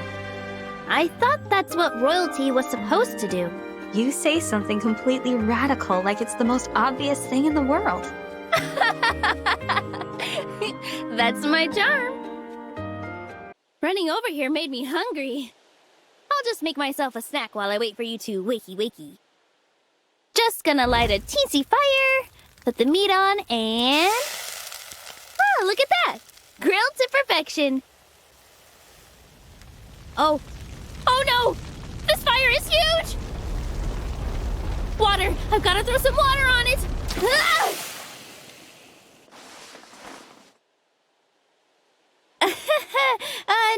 I thought that's what royalty was supposed to do. You say something completely radical like it's the most obvious thing in the world. That's my charm. Running over here made me hungry. I'll just make myself a snack while I wait for you to wakey. Just gonna light a teensy fire, put the meat on, and... Oh, look at that! Grilled to perfection. Oh no! This fire is huge! Water! I've gotta throw some water on it! Ah!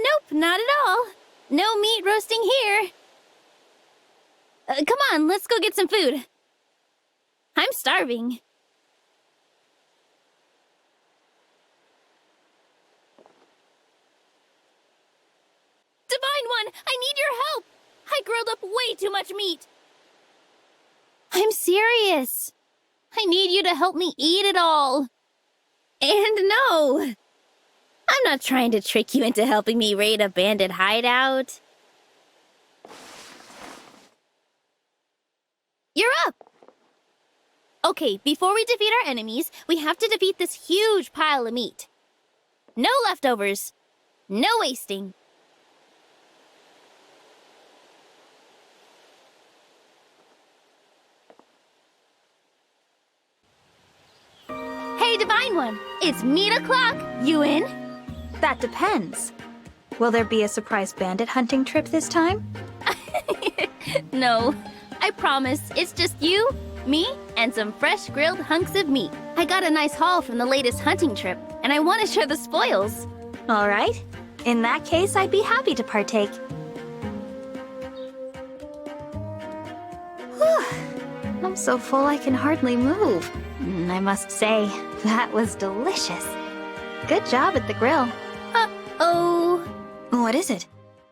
Nope, not at all. No meat roasting here. Come on, let's go get some food. I'm starving. Divine One, I need your help! I grilled up way too much meat. I'm serious. I need you to help me eat it all. And no, I'm not trying to trick you into helping me raid a bandit hideout. You're up! Okay, before we defeat our enemies, we have to defeat this huge pile of meat. No leftovers. No wasting. Hey, Divine One, it's meat o'clock. You in? That depends. Will there be a surprise bandit hunting trip this time? No, I promise. It's just you, me, and some fresh grilled hunks of meat. I got a nice haul from the latest hunting trip, and I want to share the spoils. All right. In that case, I'd be happy to partake. Whew. I'm so full I can hardly move. I must say, that was delicious. Good job at the grill. Uh-oh. What is it?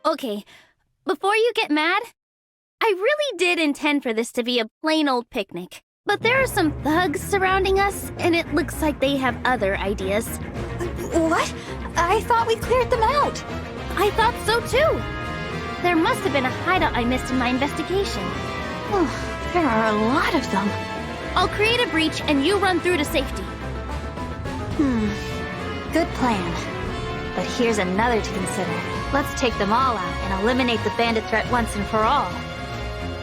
Okay, before you get mad, I really did intend for this to be a plain old picnic. But there are some thugs surrounding us, and it looks like they have other ideas. What? I thought we cleared them out. I thought so too. There must have been a hideout I missed in my investigation. Oh, there are a lot of them. I'll create a breach and you run through to safety. Good plan. But here's another to consider. Let's take them all out and eliminate the bandit threat once and for all.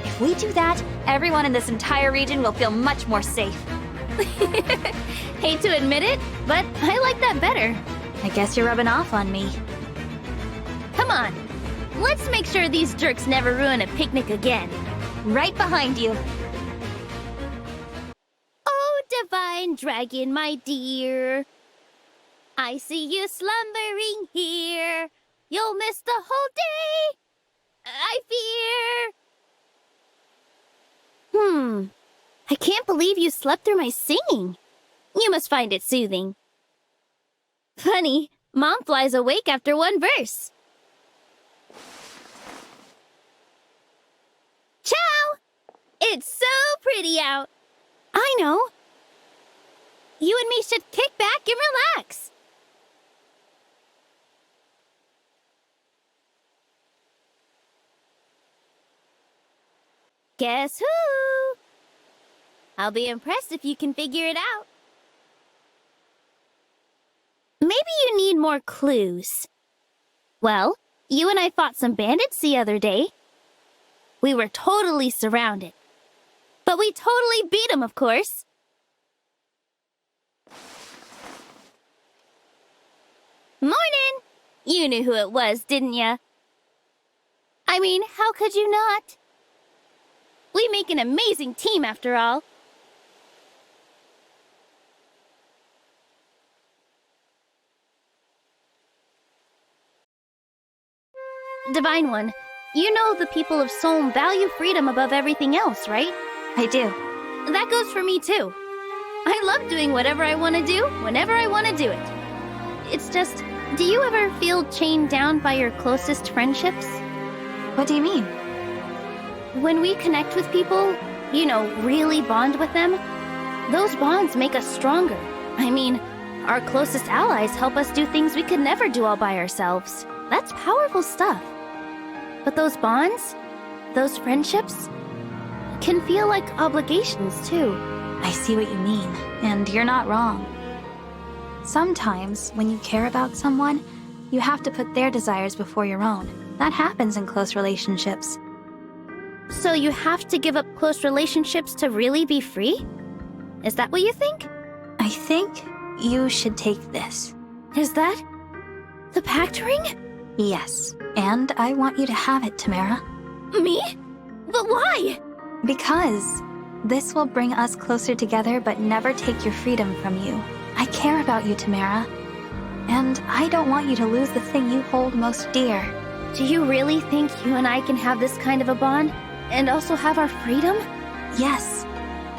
If we do that, everyone in this entire region will feel much more safe. Hate to admit it, but I like that better. I guess you're rubbing off on me. Come on, let's make sure these jerks never ruin a picnic again. Right behind you. Oh, divine dragon, my dear. I see you slumbering here. You'll miss the whole day, I fear. I can't believe you slept through my singing. You must find it soothing. Funny, Mom flies awake after one verse. Ciao! It's so pretty out. I know. You and me should kick back and relax. Guess who? I'll be impressed if you can figure it out. Maybe you need more clues. Well, you and I fought some bandits the other day. We were totally surrounded. But we totally beat them, of course. Morning! You knew who it was, didn't ya? I mean, how could you not? We make an amazing team, after all. Divine One, you know the people of Solm value freedom above everything else, right? I do. That goes for me, too. I love doing whatever I want to do, whenever I want to do it. It's just, do you ever feel chained down by your closest friendships? What do you mean? When we connect with people, really bond with them, those bonds make us stronger. I mean, our closest allies help us do things we could never do all by ourselves. That's powerful stuff. But those bonds, those friendships, can feel like obligations, too. I see what you mean, and you're not wrong. Sometimes, when you care about someone, you have to put their desires before your own. That happens in close relationships. So you have to give up close relationships to really be free? Is that what you think? I think you should take this. Is that the pact ring? Yes, and I want you to have it, Tamara. Me? But why? Because this will bring us closer together but never take your freedom from you. I care about you, Tamara. And I don't want you to lose the thing you hold most dear. Do you really think you and I can have this kind of a bond and also have our freedom? Yes,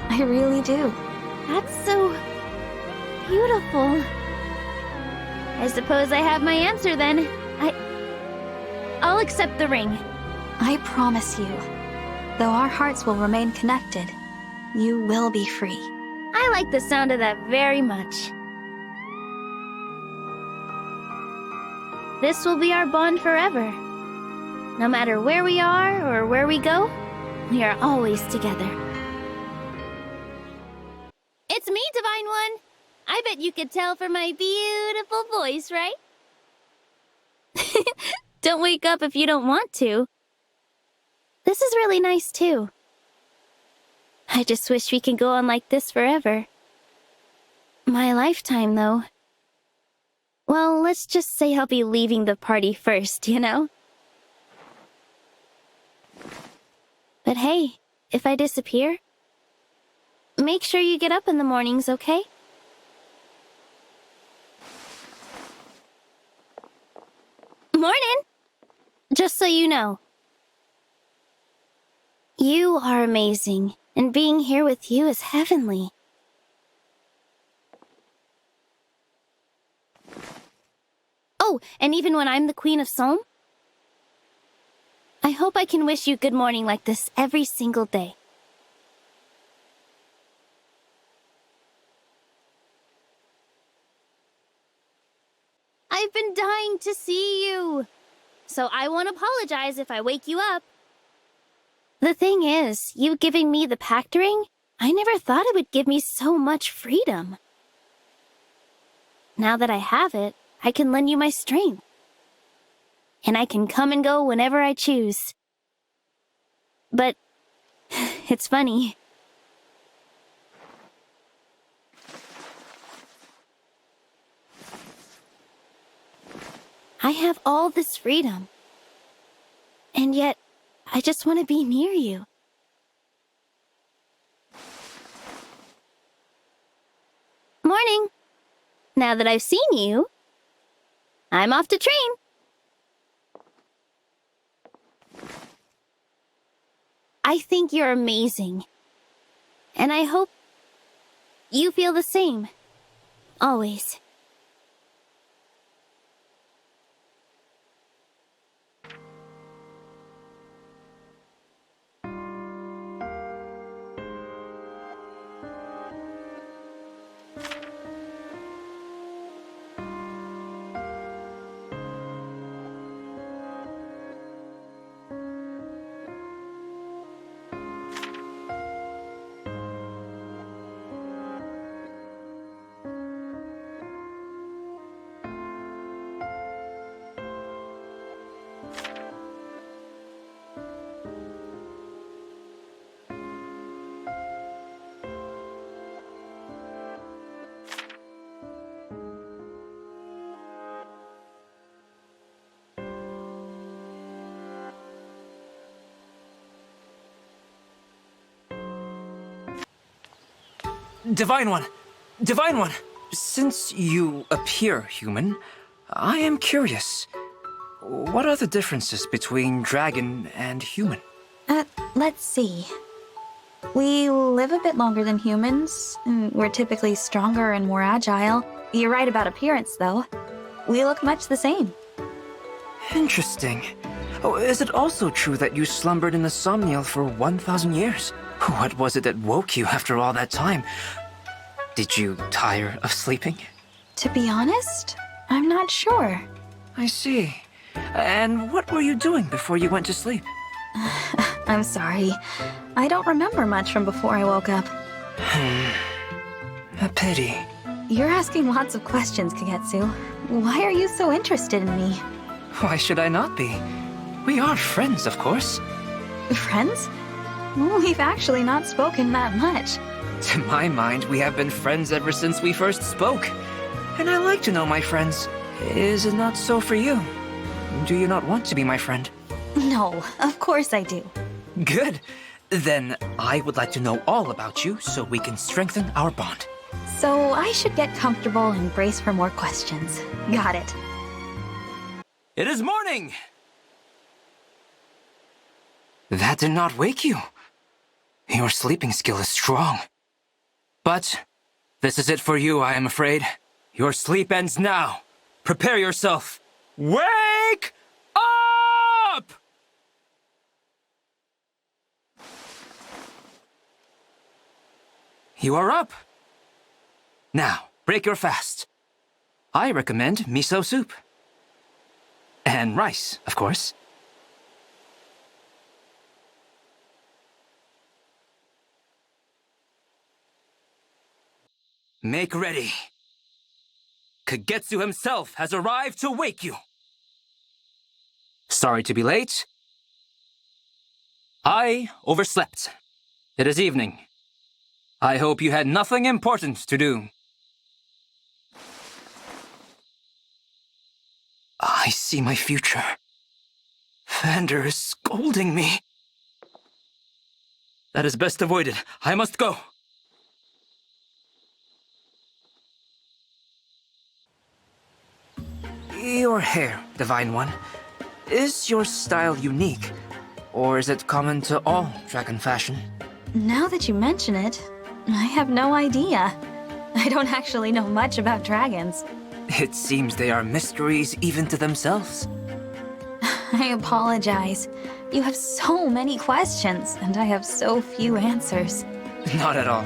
I really do. That's so beautiful. I suppose I have my answer then. I'll accept the ring. I promise you, though our hearts will remain connected, you will be free. I like the sound of that very much. This will be our bond forever. No matter where we are or where we go, we are always together. It's me, Divine One. I bet you could tell from my beautiful voice, right? Don't wake up if you don't want to. This is really nice, too. I just wish we could go on like this forever. My lifetime, though. Well, let's just say I'll be leaving the party first, But hey, if I disappear, make sure you get up in the mornings, okay? Morning! Just so you know, you are amazing, and being here with you is heavenly. Oh, and even when I'm the Queen of Solm, I hope I can wish you good morning like this every single day. I've been dying to see you, so I won't apologize if I wake you up. The thing is, you giving me the pact ring, I never thought it would give me so much freedom. Now that I have it, I can lend you my strength. And I can come and go whenever I choose. But it's funny. I have all this freedom. And yet, I just want to be near you. Morning. Now that I've seen you, I'm off to train. I think you're amazing. And I hope you feel the same. Always. Divine One! Divine One! Since you appear human, I am curious. What are the differences between dragon and human? Let's see. We live a bit longer than humans. We're typically stronger and more agile. You're right about appearance, though. We look much the same. Interesting. Oh, is it also true that you slumbered in the somnial for 1,000 years? What was it that woke you after all that time? Did you tire of sleeping? To be honest, I'm not sure. I see. And what were you doing before you went to sleep? I'm sorry. I don't remember much from before I woke up. A pity. You're asking lots of questions, Kagetsu. Why are you so interested in me? Why should I not be? We are friends, of course. Friends? We've actually not spoken that much. To my mind, we have been friends ever since we first spoke. And I like to know my friends. Is it not so for you? Do you not want to be my friend? No, of course I do. Good. Then I would like to know all about you so we can strengthen our bond. So I should get comfortable and brace for more questions. Got it. It is morning! That did not wake you. Your sleeping skill is strong. But this is it for you, I am afraid. Your sleep ends now. Prepare yourself. Wake up! You are up. Now, break your fast. I recommend miso soup. And rice, of course. Make ready. Kagetsu himself has arrived to wake you. Sorry to be late. I overslept. It is evening. I hope you had nothing important to do. I see my future. Vander is scolding me. That is best avoided. I must go. Your hair, Divine One. Is your style unique? Or is it common to all dragon fashion? Now that you mention it, I have no idea. I don't actually know much about dragons. It seems they are mysteries even to themselves. I apologize. You have so many questions, and I have so few answers. Not at all.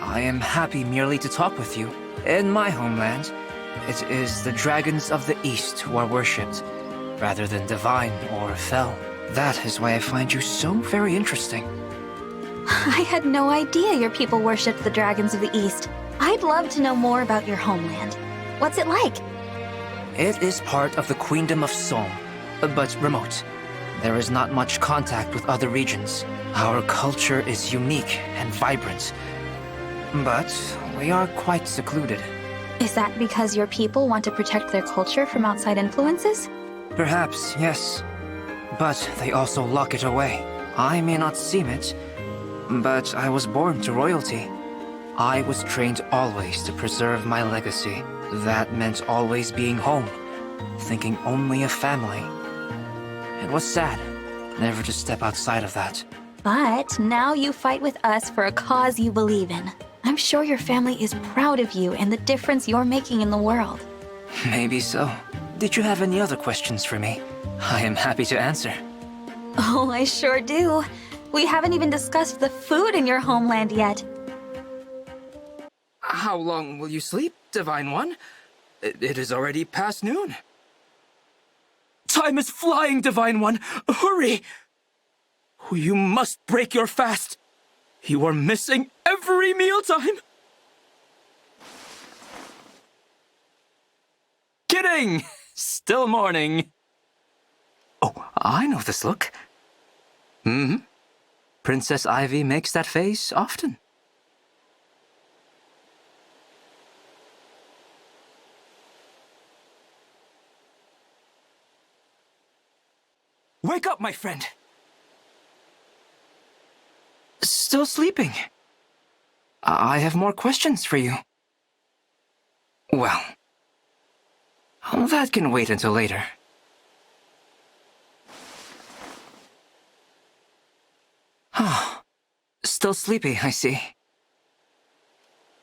I am happy merely to talk with you. In my homeland, it is the dragons of the East who are worshipped, rather than divine or fell. That is why I find you so very interesting. I had no idea your people worshipped the dragons of the East. I'd love to know more about your homeland. What's it like? It is part of the Queendom of Seoul, but remote. There is not much contact with other regions. Our culture is unique and vibrant, but we are quite secluded. Is that because your people want to protect their culture from outside influences? Perhaps, yes. But they also lock it away. I may not seem it, but I was born to royalty. I was trained always to preserve my legacy. That meant always being home, thinking only of family. It was sad, never to step outside of that. But now you fight with us for a cause you believe in. I'm sure your family is proud of you and the difference you're making in the world. Maybe so. Did you have any other questions for me? I am happy to answer. Oh, I sure do. We haven't even discussed the food in your homeland yet. How long will you sleep, Divine One? It is already past noon. Time is flying, Divine One! Hurry! You must break your fast. You are missing every mealtime. Kidding! Still morning. Oh, I know this look. Princess Ivy makes that face often. Wake up, my friend! Still sleeping. I have more questions for you. Well, that can wait until later. Still sleepy, I see.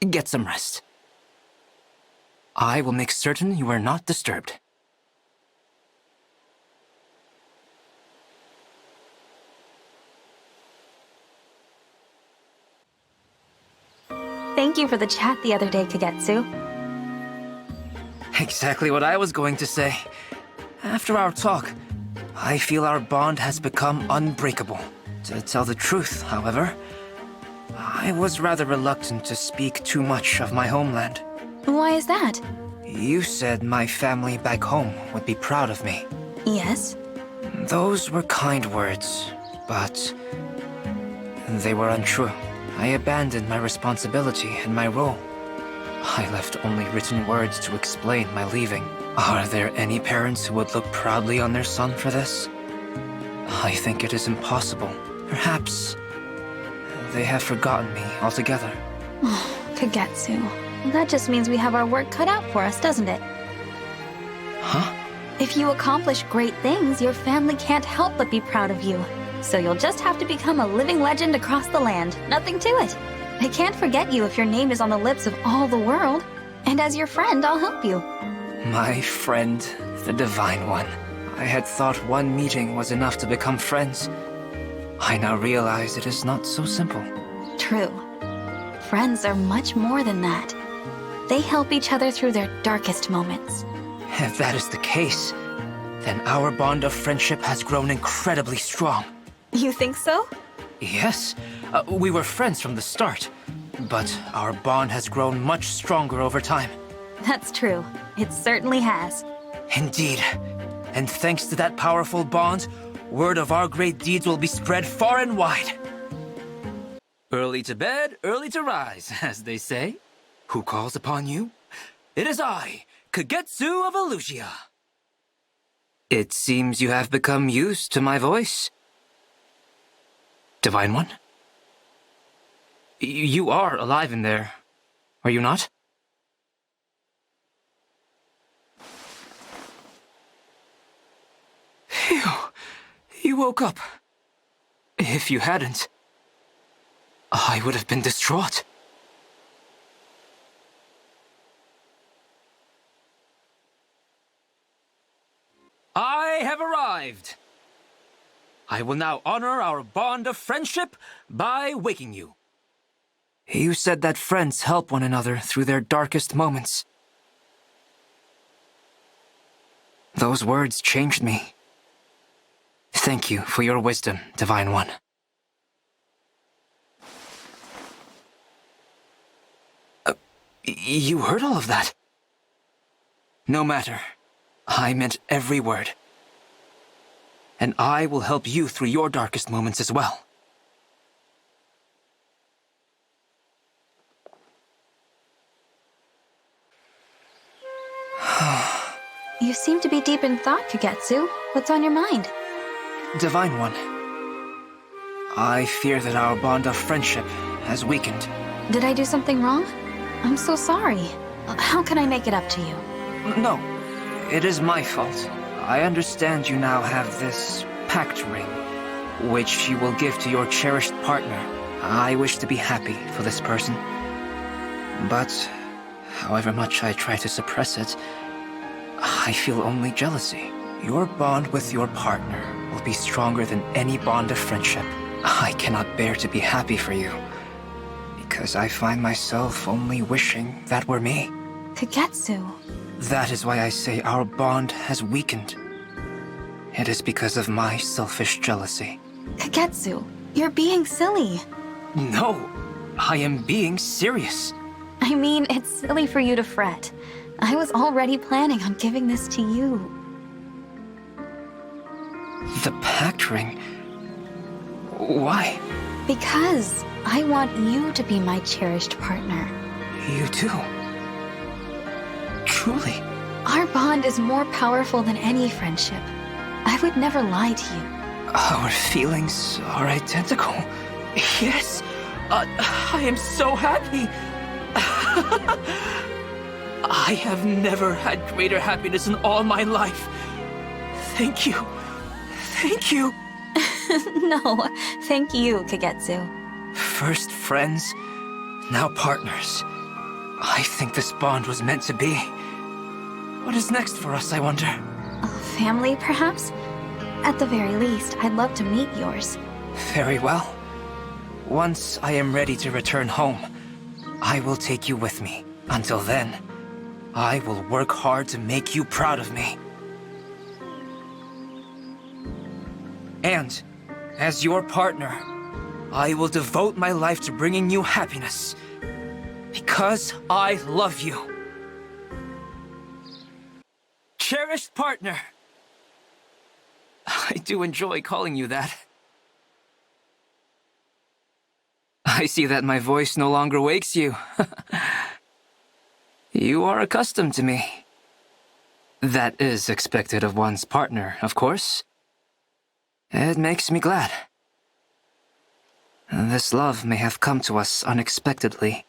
Get some rest. I will make certain you are not disturbed. Thank you for the chat the other day, Kagetsu. Exactly what I was going to say. After our talk, I feel our bond has become unbreakable. To tell the truth, however, I was rather reluctant to speak too much of my homeland. Why is that? You said my family back home would be proud of me. Yes? Those were kind words, but they were untrue. I abandoned my responsibility and my role. I left only written words to explain my leaving. Are there any parents who would look proudly on their son for this? I think it is impossible. Perhaps they have forgotten me altogether. Kagetsu. That just means we have our work cut out for us, doesn't it? Huh? If you accomplish great things, your family can't help but be proud of you. So you'll just have to become a living legend across the land. Nothing to it. They can't forget you if your name is on the lips of all the world. And as your friend, I'll help you. My friend, the Divine One. I had thought one meeting was enough to become friends. I now realize it is not so simple. True. Friends are much more than that. They help each other through their darkest moments. If that is the case, then our bond of friendship has grown incredibly strong. You think so? Yes, we were friends from the start, but our bond has grown much stronger over time. That's true. It certainly has. Indeed. And thanks to that powerful bond, word of our great deeds will be spread far and wide. Early to bed, early to rise, as they say. Who calls upon you? It is I, Kagetsu of Elusia. It seems you have become used to my voice. Divine One? You are alive in there, are you not? Phew, you woke up. If you hadn't, I would have been distraught. I have arrived. I will now honor our bond of friendship by waking you. You said that friends help one another through their darkest moments. Those words changed me. Thank you for your wisdom, Divine One. You heard all of that? No matter. I meant every word. And I will help you through your darkest moments as well. You seem to be deep in thought, Kagetsu. What's on your mind? Divine One, I fear that our bond of friendship has weakened. Did I do something wrong? I'm so sorry. How can I make it up to you? No, it is my fault. I understand you now have this pact ring, which you will give to your cherished partner. I wish to be happy for this person. But, however much I try to suppress it, I feel only jealousy. Your bond with your partner will be stronger than any bond of friendship. I cannot bear to be happy for you, because I find myself only wishing that were me. Kagetsu. That is why I say our bond has weakened. It is because of my selfish jealousy. Kagetsu, you're being silly. No, I am being serious. I mean, it's silly for you to fret. I was already planning on giving this to you. The pact ring? Why? Because I want you to be my cherished partner. You too. Truly. Our bond is more powerful than any friendship. I would never lie to you. Our feelings are identical. Yes, I am so happy. I have never had greater happiness in all my life. Thank you. Thank you. No, thank you, Kagetsu. First friends, now partners. I think this bond was meant to be. What is next for us, I wonder? Family, perhaps? At the very least, I'd love to meet yours. Very well. Once I am ready to return home, I will take you with me. Until then, I will work hard to make you proud of me. And, as your partner, I will devote my life to bringing you happiness. Because I love you. Cherished partner. I do enjoy calling you that. I see that my voice no longer wakes you. You are accustomed to me. That is expected of one's partner, of course. It makes me glad. This love may have come to us unexpectedly.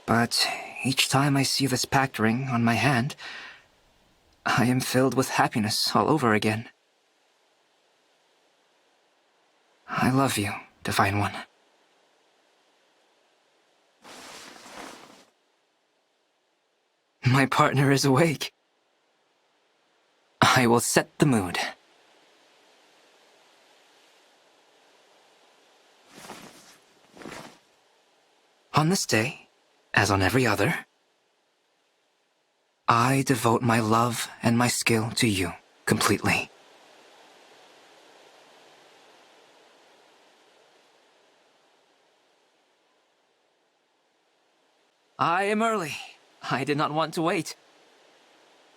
But each time I see this pact ring on my hand, I am filled with happiness all over again. I love you, Divine One. My partner is awake. I will set the mood. On this day, as on every other, I devote my love and my skill to you completely. I am early. I did not want to wait.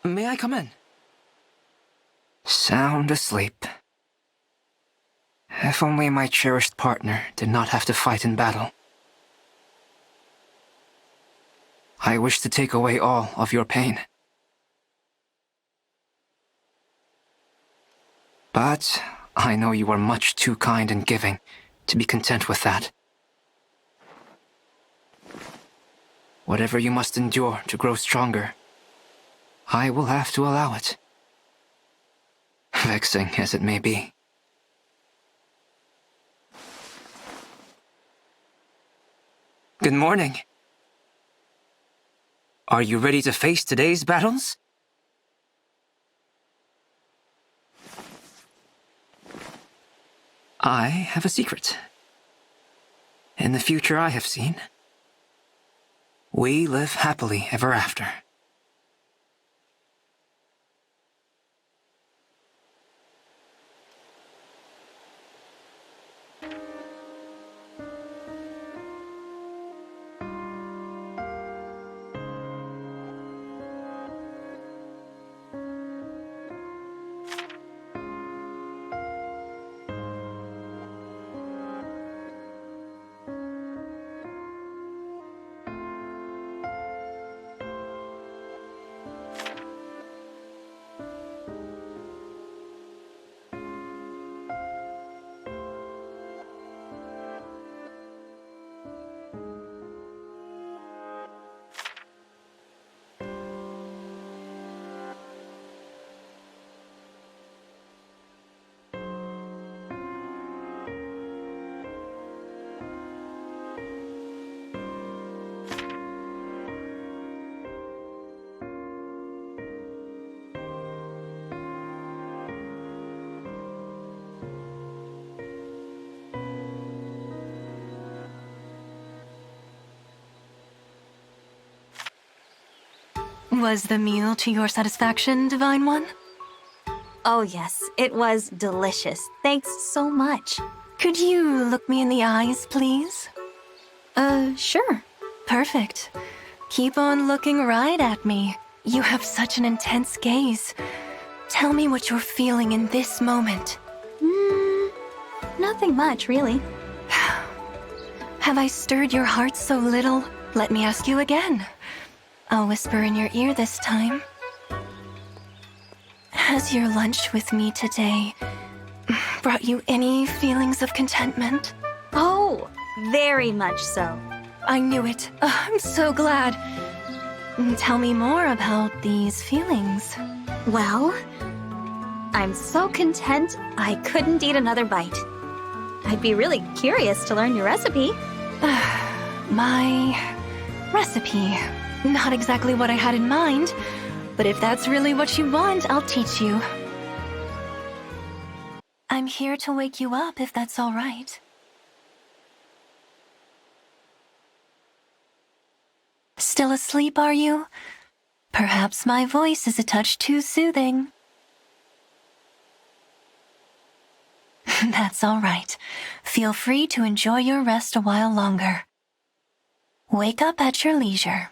May I come in? Sound asleep. If only my cherished partner did not have to fight in battle. I wish to take away all of your pain. But I know you are much too kind and giving to be content with that. Whatever you must endure to grow stronger, I will have to allow it. Vexing as it may be. Good morning. Are you ready to face today's battles? I have a secret. In the future I have seen, we live happily ever after. Was the meal to your satisfaction, Divine One? Oh yes, it was delicious. Thanks so much. Could you look me in the eyes, please? Sure. Perfect. Keep on looking right at me. You have such an intense gaze. Tell me what you're feeling in this moment. Nothing much, really. Have I stirred your heart so little? Let me ask you again. I'll whisper in your ear this time. Has your lunch with me today brought you any feelings of contentment? Oh, very much so. I knew it. I'm so glad. Tell me more about these feelings. Well, I'm so content I couldn't eat another bite. I'd be really curious to learn your recipe. My recipe. Not exactly what I had in mind, but if that's really what you want, I'll teach you. I'm here to wake you up if that's all right. Still asleep, are you? Perhaps my voice is a touch too soothing. That's all right. Feel free to enjoy your rest a while longer. Wake up at your leisure.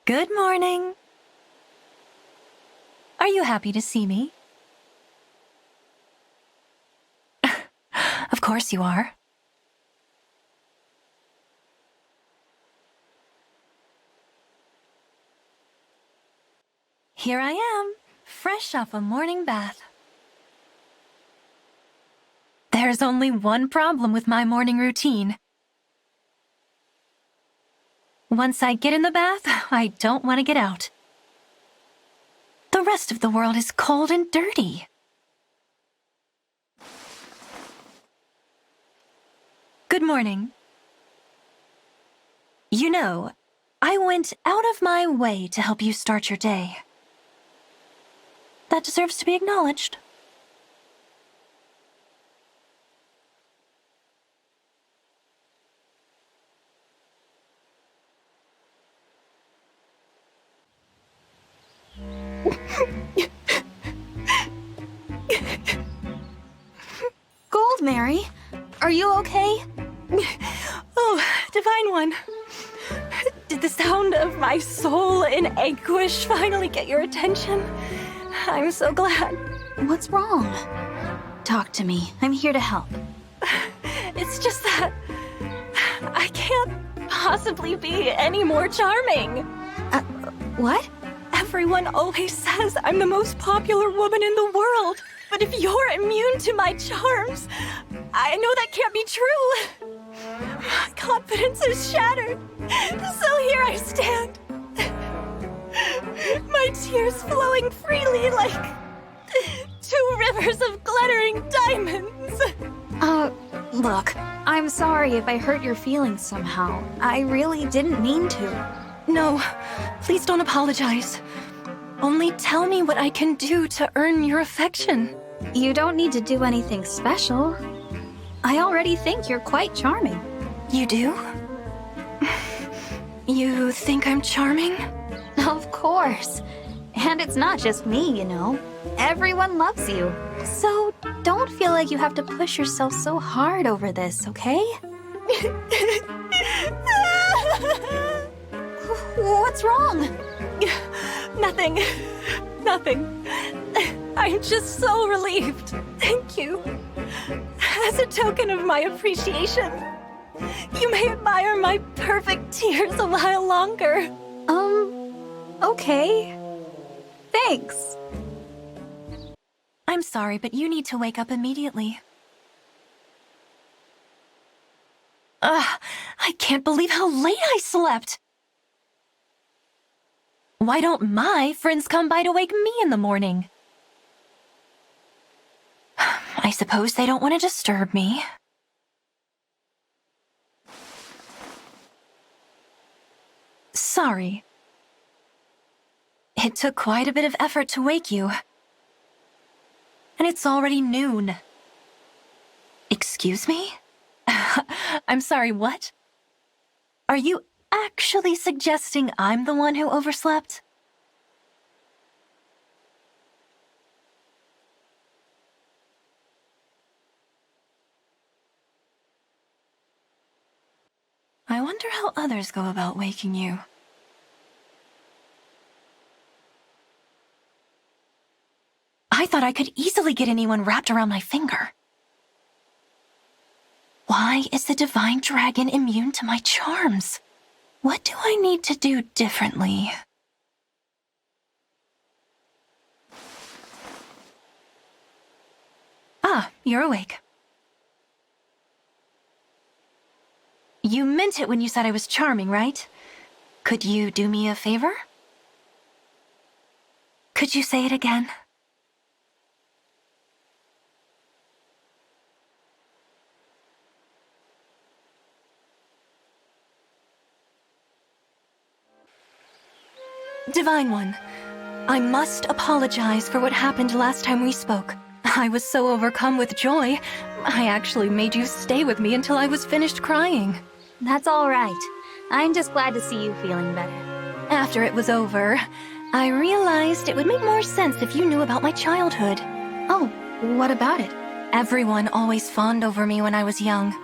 Good morning. Are you happy to see me? Of course you are. Here I am, fresh off a morning bath. There's only one problem with my morning routine. Once I get in the bath, I don't want to get out. The rest of the world is cold and dirty. Good morning. You know, I went out of my way to help you start your day. That deserves to be acknowledged. Gold Mary, are you okay? Oh, Divine One. Did the sound of my soul in anguish finally get your attention? I'm so glad. What's wrong? Talk to me. I'm here to help. It's just that I can't possibly be any more charming. What? Everyone always says I'm the most popular woman in the world. But if you're immune to my charms, I know that can't be true. My confidence is shattered. So here I stand. My tears flowing freely like 2 rivers of glittering diamonds. Look, I'm sorry if I hurt your feelings somehow. I really didn't mean to. No, please don't apologize. Only tell me what I can do to earn your affection. You don't need to do anything special. I already think you're quite charming. You do? You think I'm charming? Of course. And it's not just me, you know. Everyone loves you. So don't feel like you have to push yourself so hard over this, okay? What's wrong? Nothing. Nothing. I'm just so relieved. Thank you. As a token of my appreciation, you may admire my perfect tears a while longer. Okay. Thanks. I'm sorry, but you need to wake up immediately. I can't believe how late I slept. Why don't my friends come by to wake me in the morning? I suppose they don't want to disturb me. Sorry. It took quite a bit of effort to wake you. And it's already noon. Excuse me? I'm sorry, what? Are you actually suggesting I'm the one who overslept? I wonder how others go about waking you. I thought I could easily get anyone wrapped around my finger. Why is the divine dragon immune to my charms? What do I need to do differently? Ah, you're awake. You meant it when you said I was charming, right? Could you do me a favor? Could you say it again? Divine One, I must apologize for what happened last time we spoke. I was so overcome with joy, I actually made you stay with me until I was finished crying. That's all right. I'm just glad to see you feeling better. After it was over, I realized it would make more sense if you knew about my childhood. Oh, what about it? Everyone always fawned over me when I was young.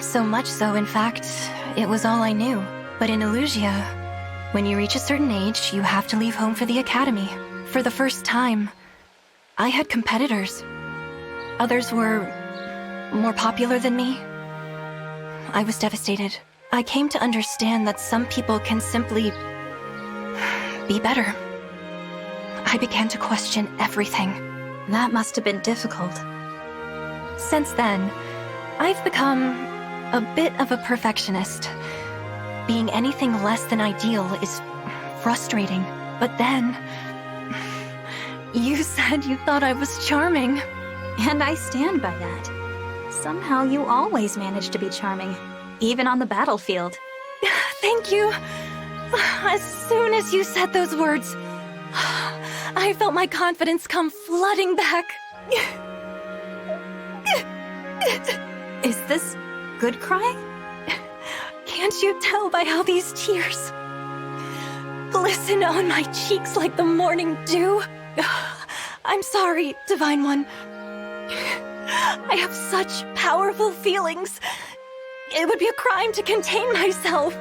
So much so, in fact, it was all I knew. But in Elusia, when you reach a certain age, you have to leave home for the academy. For the first time, I had competitors. Others were more popular than me. I was devastated. I came to understand that some people can simply be better. I began to question everything. That must have been difficult. Since then, I've become a bit of a perfectionist. Being anything less than ideal is frustrating. But then, you said you thought I was charming. And I stand by that. Somehow you always manage to be charming, even on the battlefield. Thank you. As soon as you said those words, I felt my confidence come flooding back. Is this good crying? Can't you tell by how these tears glisten on my cheeks like the morning dew? I'm sorry, Divine One. I have such powerful feelings. It would be a crime to contain myself.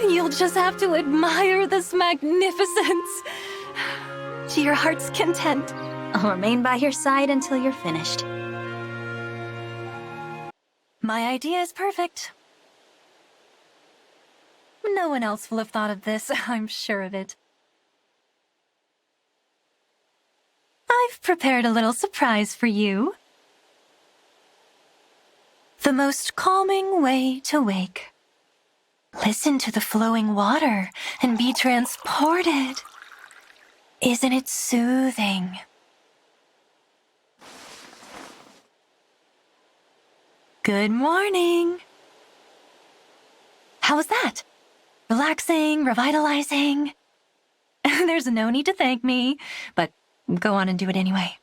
You'll just have to admire this magnificence. To your heart's content. I'll remain by your side until you're finished. My idea is perfect. No one else will have thought of this, I'm sure of it. I've prepared a little surprise for you. The most calming way to wake. Listen to the flowing water and be transported. Isn't it soothing? Good morning. How was that? Relaxing, revitalizing? There's no need to thank me, but go on and do it anyway.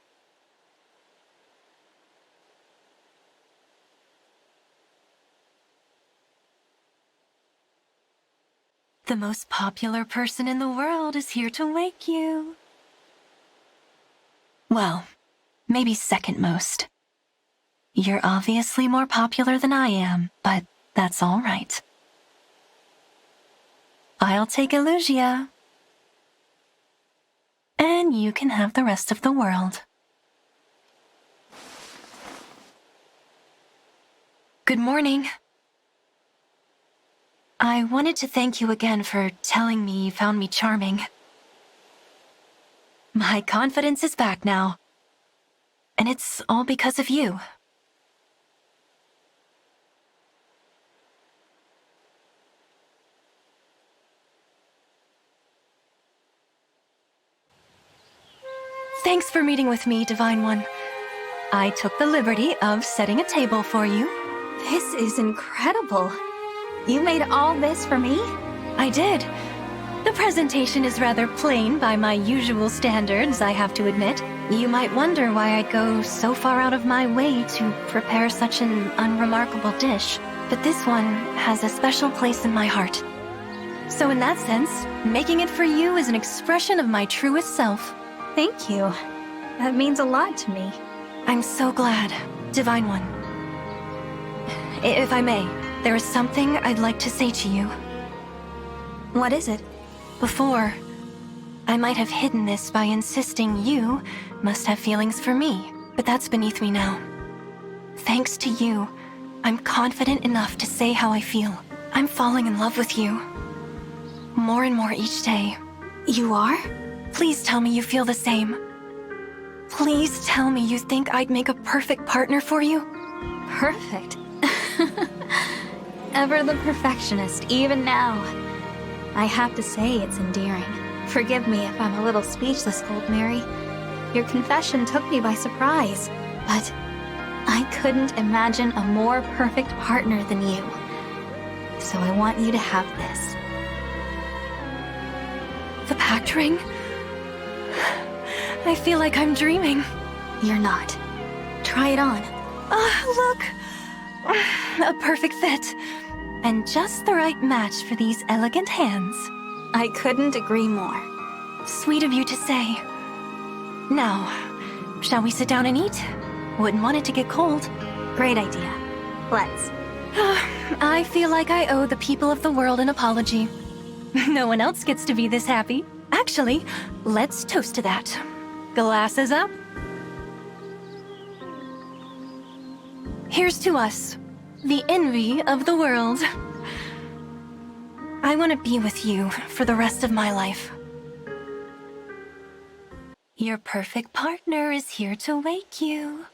The most popular person in the world is here to wake you. Well, maybe second most. You're obviously more popular than I am, but that's all right. I'll take Elusia. And you can have the rest of the world. Good morning. I wanted to thank you again for telling me you found me charming. My confidence is back now. And it's all because of you. Thanks for meeting with me, Divine One. I took the liberty of setting a table for you. This is incredible. You made all this for me? I did. The presentation is rather plain by my usual standards, I have to admit. You might wonder why I go so far out of my way to prepare such an unremarkable dish. But this one has a special place in my heart. So in that sense, making it for you is an expression of my truest self. Thank you. That means a lot to me. I'm so glad, Divine One. If I may, there is something I'd like to say to you. What is it? Before, I might have hidden this by insisting you must have feelings for me, but that's beneath me now. Thanks to you, I'm confident enough to say how I feel. I'm falling in love with you. More and more each day. You are? Please tell me you feel the same. Please tell me you think I'd make a perfect partner for you. Perfect. Ever the perfectionist, even now. I have to say it's endearing. Forgive me if I'm a little speechless, Gold Mary. Your confession took me by surprise, but I couldn't imagine a more perfect partner than you. So I want you to have this. The pact ring? I feel like I'm dreaming. You're not. Try it on. Look! A perfect fit. And just the right match for these elegant hands. I couldn't agree more. Sweet of you to say. Now, shall we sit down and eat? Wouldn't want it to get cold. Great idea. Let's. I feel like I owe the people of the world an apology. No one else gets to be this happy. Actually, let's toast to that. Glasses up. Here's to us, the envy of the world. I want to be with you for the rest of my life. Your perfect partner is here to wake you.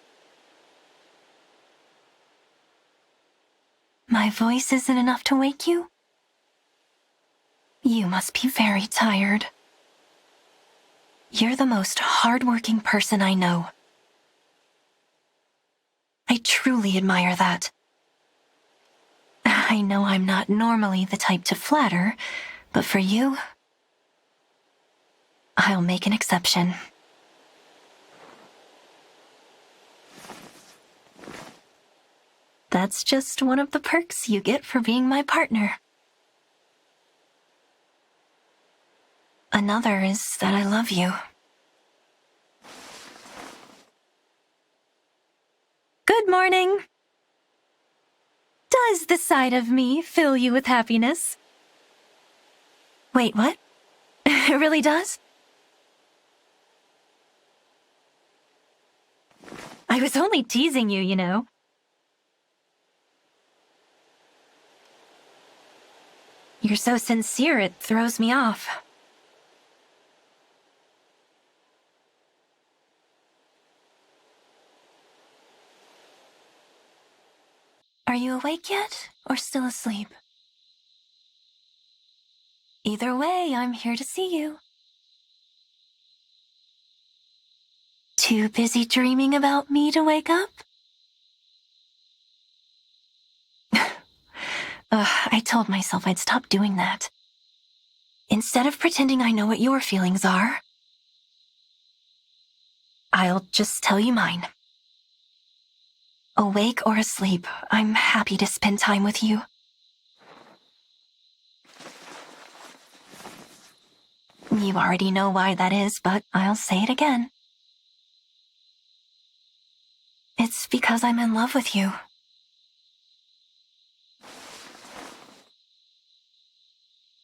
My voice isn't enough to wake you? You must be very tired. You're the most hardworking person I know. I truly admire that. I know I'm not normally the type to flatter, but for you, I'll make an exception. That's just one of the perks you get for being my partner. Another is that I love you. Good morning. Does the sight of me fill you with happiness? Wait, what? It really does? I was only teasing you, you know. You're so sincere, it throws me off. Are you awake yet, or still asleep? Either way, I'm here to see you. Too busy dreaming about me to wake up? I told myself I'd stop doing that. Instead of pretending I know what your feelings are, I'll just tell you mine. Awake or asleep, I'm happy to spend time with you. You already know why that is, but I'll say it again. It's because I'm in love with you.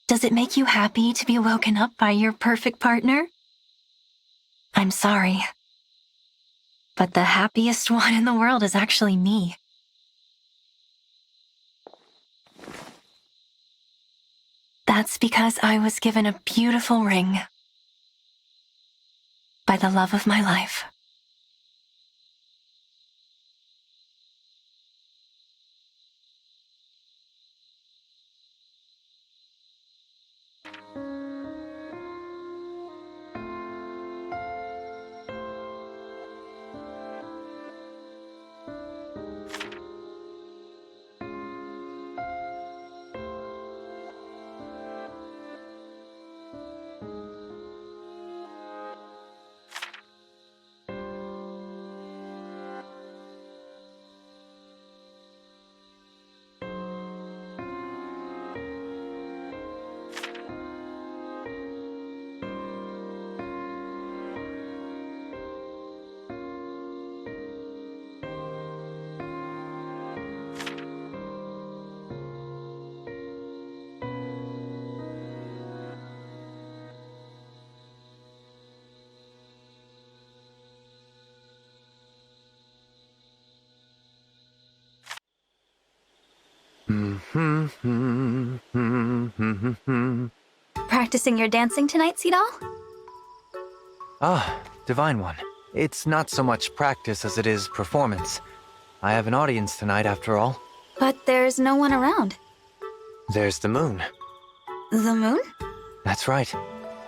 Does it make you happy to be woken up by your perfect partner? I'm sorry, but the happiest one in the world is actually me. That's because I was given a beautiful ring by the love of my life. practicing your dancing tonight, Seedal? Ah, Divine One. It's not so much practice as it is performance. I have an audience tonight, after all. But there's no one around. There's the moon. The moon? That's right.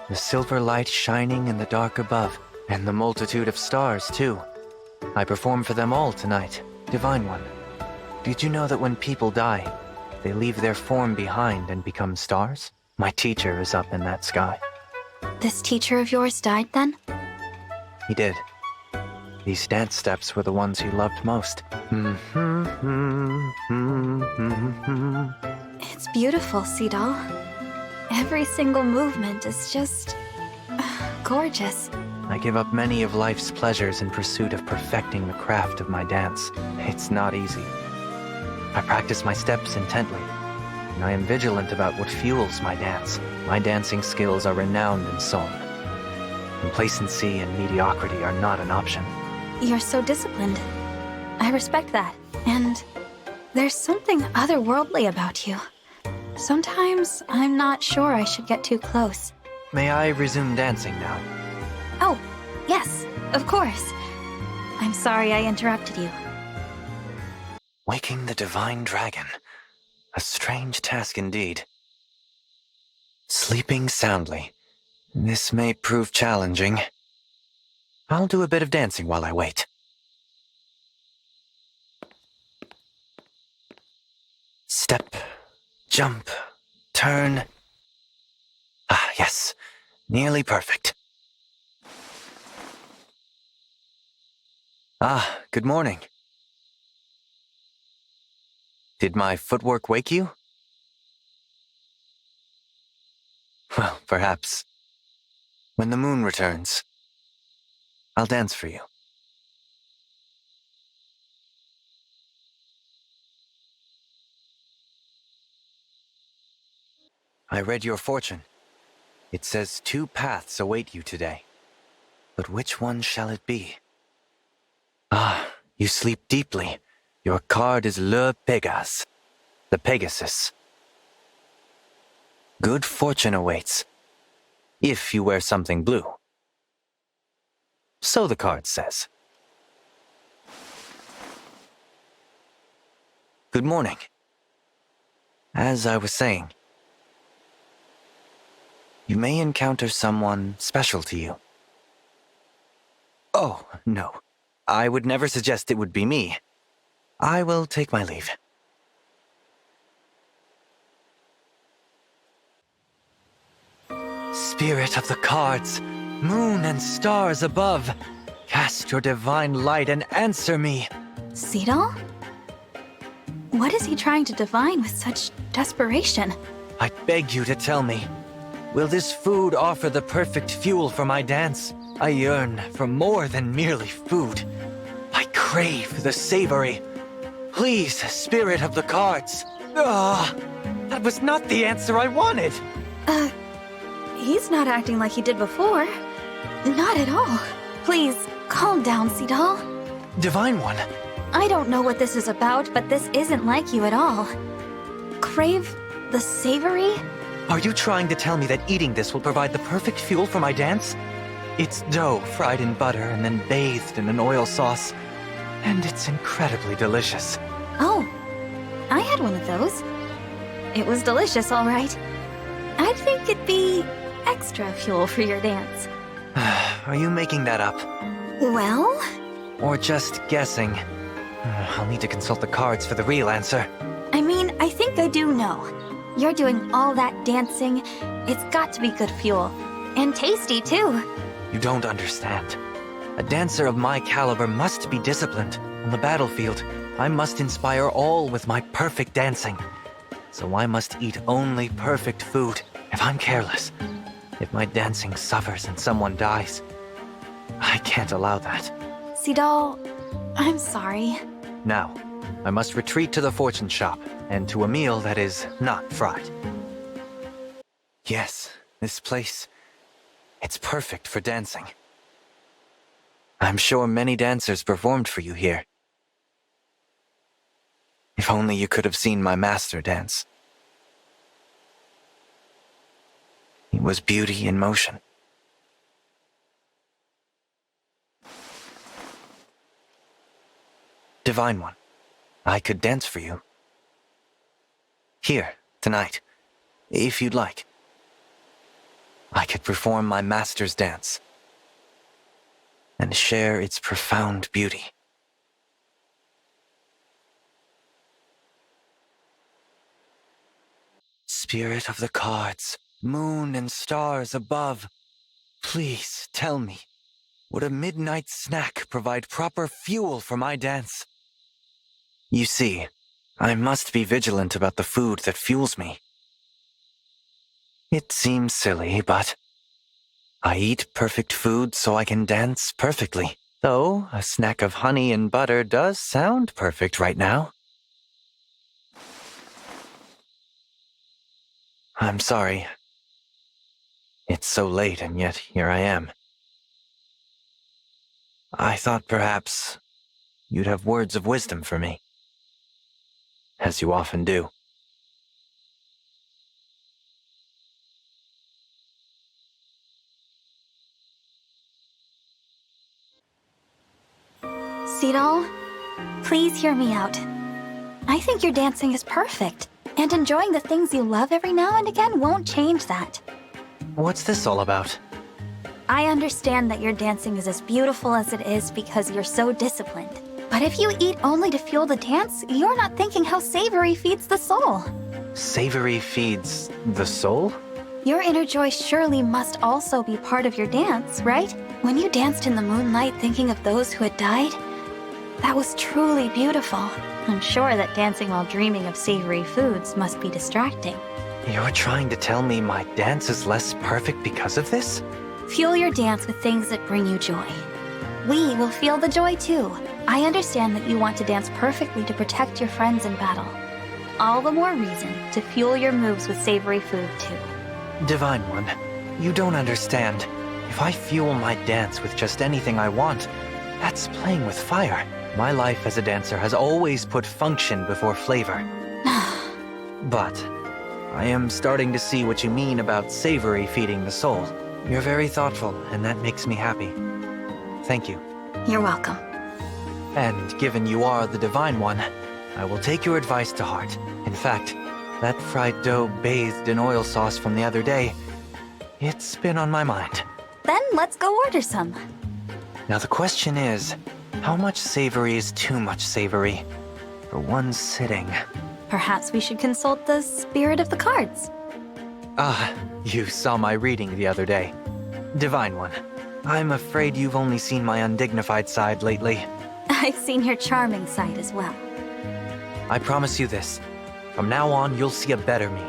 The silver light shining in the dark above, and the multitude of stars, too. I perform for them all tonight, Divine One. Did you know that when people die, they leave their form behind and become stars? My teacher is up in that sky. This teacher of yours died then? He did. These dance steps were the ones he loved most. It's beautiful, Seedal. Every single movement is just gorgeous. I give up many of life's pleasures in pursuit of perfecting the craft of my dance. It's not easy. I practice my steps intently, and I am vigilant about what fuels my dance. My dancing skills are renowned in song. Complacency and mediocrity are not an option. You're so disciplined. I respect that. And there's something otherworldly about you. Sometimes I'm not sure I should get too close. May I resume dancing now? Oh, yes, of course. I'm sorry I interrupted you. Waking the divine dragon. A strange task indeed. Sleeping soundly. This may prove challenging. I'll do a bit of dancing while I wait. Step, jump, turn. Ah, yes. Nearly perfect. Ah, good morning. Did my footwork wake you? Well, perhaps. When the moon returns, I'll dance for you. I read your fortune. It says 2 paths await you today. But which one shall it be? Ah, you sleep deeply. Your card is Le Pegas, the Pegasus. Good fortune awaits, if you wear something blue. So the card says. Good morning. As I was saying, you may encounter someone special to you. Oh, no. I would never suggest it would be me. I will take my leave. Spirit of the cards, moon and stars above, cast your divine light and answer me. Seedal? What is he trying to divine with such desperation? I beg you to tell me, will this food offer the perfect fuel for my dance? I yearn for more than merely food. I crave the savory. Please, spirit of the cards. Ah, that was not the answer I wanted. He's not acting like he did before. Not at all. Please, calm down, Seedal. Divine One. I don't know what this is about, but this isn't like you at all. Crave the savory? Are you trying to tell me that eating this will provide the perfect fuel for my dance? It's dough fried in butter and then bathed in an oil sauce. And it's incredibly delicious. Oh, I had one of those. It was delicious, all right. I think it'd be extra fuel for your dance. Are you making that up? Well? Or just guessing? I'll need to consult the cards for the real answer. I mean, I think I do know. You're doing all that dancing. It's got to be good fuel. And tasty, too. You don't understand. A dancer of my caliber must be disciplined. On the battlefield, I must inspire all with my perfect dancing. So I must eat only perfect food. If I'm careless, if my dancing suffers and someone dies, I can't allow that. Seedal, I'm sorry. Now, I must retreat to the fortune shop, and to a meal that is not fried. Yes, this place, it's perfect for dancing. I'm sure many dancers performed for you here. If only you could have seen my master dance. He was beauty in motion. Divine One, I could dance for you. Here, tonight, if you'd like. I could perform my master's dance and share its profound beauty. Spirit of the cards, moon and stars above, please tell me, would a midnight snack provide proper fuel for my dance? You see, I must be vigilant about the food that fuels me. It seems silly, but I eat perfect food so I can dance perfectly. Though a snack of honey and butter does sound perfect right now. I'm sorry. It's so late and yet here I am. I thought perhaps you'd have words of wisdom for me. As you often do. Seedal, please hear me out. I think your dancing is perfect, and enjoying the things you love every now and again won't change that. What's this all about? I understand that your dancing is as beautiful as it is because you're so disciplined. But if you eat only to fuel the dance, you're not thinking how savory feeds the soul. Savory feeds the soul? Your inner joy surely must also be part of your dance, right? When you danced in the moonlight thinking of those who had died, that was truly beautiful. I'm sure that dancing while dreaming of savory foods must be distracting. You're trying to tell me my dance is less perfect because of this? Fuel your dance with things that bring you joy. We will feel the joy too. I understand that you want to dance perfectly to protect your friends in battle. All the more reason to fuel your moves with savory food too. Divine One, you don't understand. If I fuel my dance with just anything I want, that's playing with fire. My life as a dancer has always put function before flavor. But I am starting to see what you mean about savory feeding the soul. You're very thoughtful, and that makes me happy. Thank you. You're welcome. And given you are the Divine One, I will take your advice to heart. In fact, that fried dough bathed in oil sauce from the other day, it's been on my mind. Then let's go order some. Now the question is, how much savory is too much savory for one sitting? Perhaps we should consult the spirit of the cards. Ah, you saw my reading the other day. Divine One, I'm afraid you've only seen my undignified side lately. I've seen your charming side as well. I promise you this. From now on, you'll see a better me.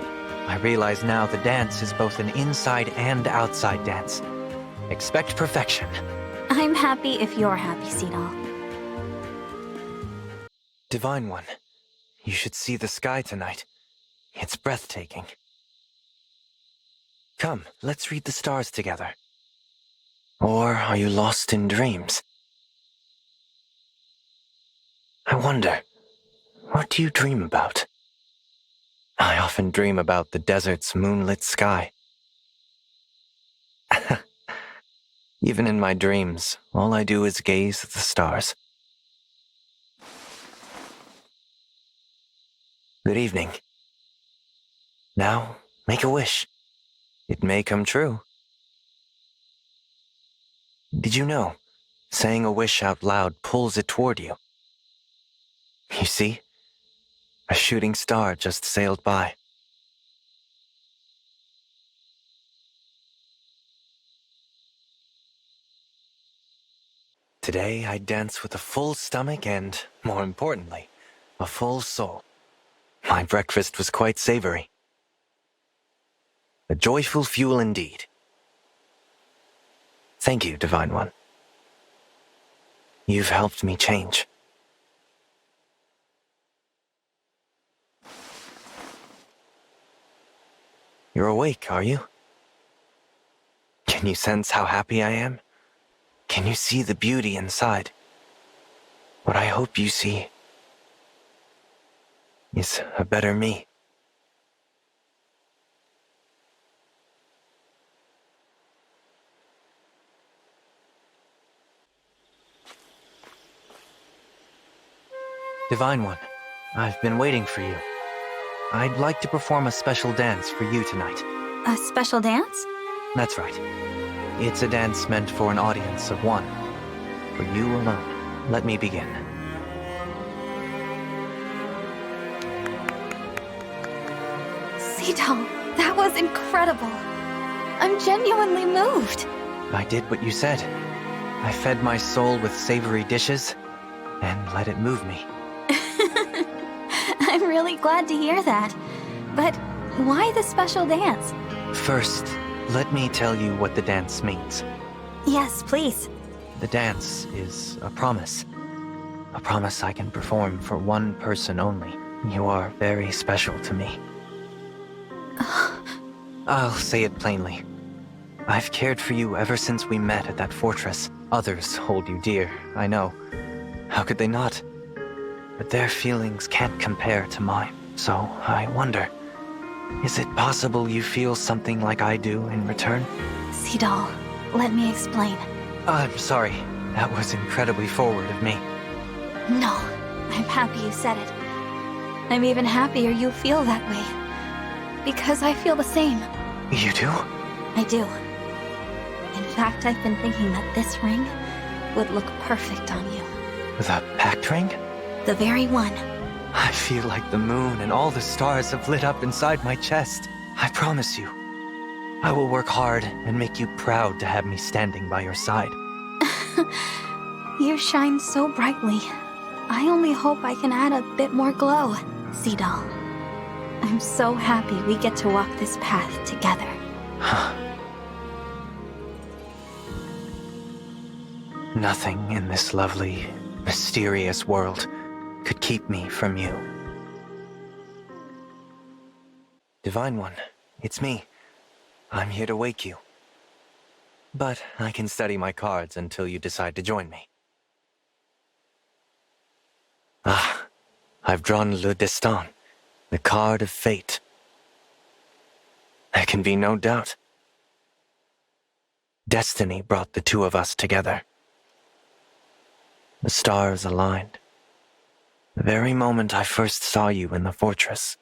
I realize now the dance is both an inside and outside dance. Expect perfection. I'm happy if you're happy, Seedal. Divine One, you should see the sky tonight. It's breathtaking. Come, let's read the stars together. Or are you lost in dreams? I wonder, what do you dream about? I often dream about the desert's moonlit sky. Even in my dreams, all I do is gaze at the stars. Good evening. Now, make a wish. It may come true. Did you know, saying a wish out loud pulls it toward you? You see? A shooting star just sailed by. Today I dance with a full stomach and, more importantly, a full soul. My breakfast was quite savory. A joyful fuel indeed. Thank you, Divine One. You've helped me change. You're awake, are you? Can you sense how happy I am? Can you see the beauty inside? What I hope you see is a better me. Divine One, I've been waiting for you. I'd like to perform a special dance for you tonight. A special dance? That's right. It's a dance meant for an audience of one. For you alone. Let me begin. Seedal, that was incredible. I'm genuinely moved. I did what you said. I fed my soul with savory dishes and let it move me. I'm really glad to hear that. But why the special dance? First, let me tell you what the dance means. Yes, please. The dance is a promise. A promise I can perform for one person only. You are very special to me. I'll say it plainly. I've cared for you ever since we met at that fortress. Others hold you dear, I know. How could they not? But their feelings can't compare to mine. So I wonder, is it possible you feel something like I do in return? Seedal, let me explain. I'm sorry. That was incredibly forward of me. No, I'm happy you said it. I'm even happier you feel that way. Because I feel the same. You do? I do. In fact, I've been thinking that this ring would look perfect on you. The pact ring? The very one. I feel like the moon and all the stars have lit up inside my chest. I promise you, I will work hard and make you proud to have me standing by your side. You shine so brightly. I only hope I can add a bit more glow, Seedal. I'm so happy we get to walk this path together. Nothing in this lovely, mysterious world could keep me from you. Divine One, it's me. I'm here to wake you. But I can study my cards until you decide to join me. I've drawn Le Destin, the card of fate. There can be no doubt. Destiny brought the two of us together. The stars aligned. The very moment I first saw you in the fortress.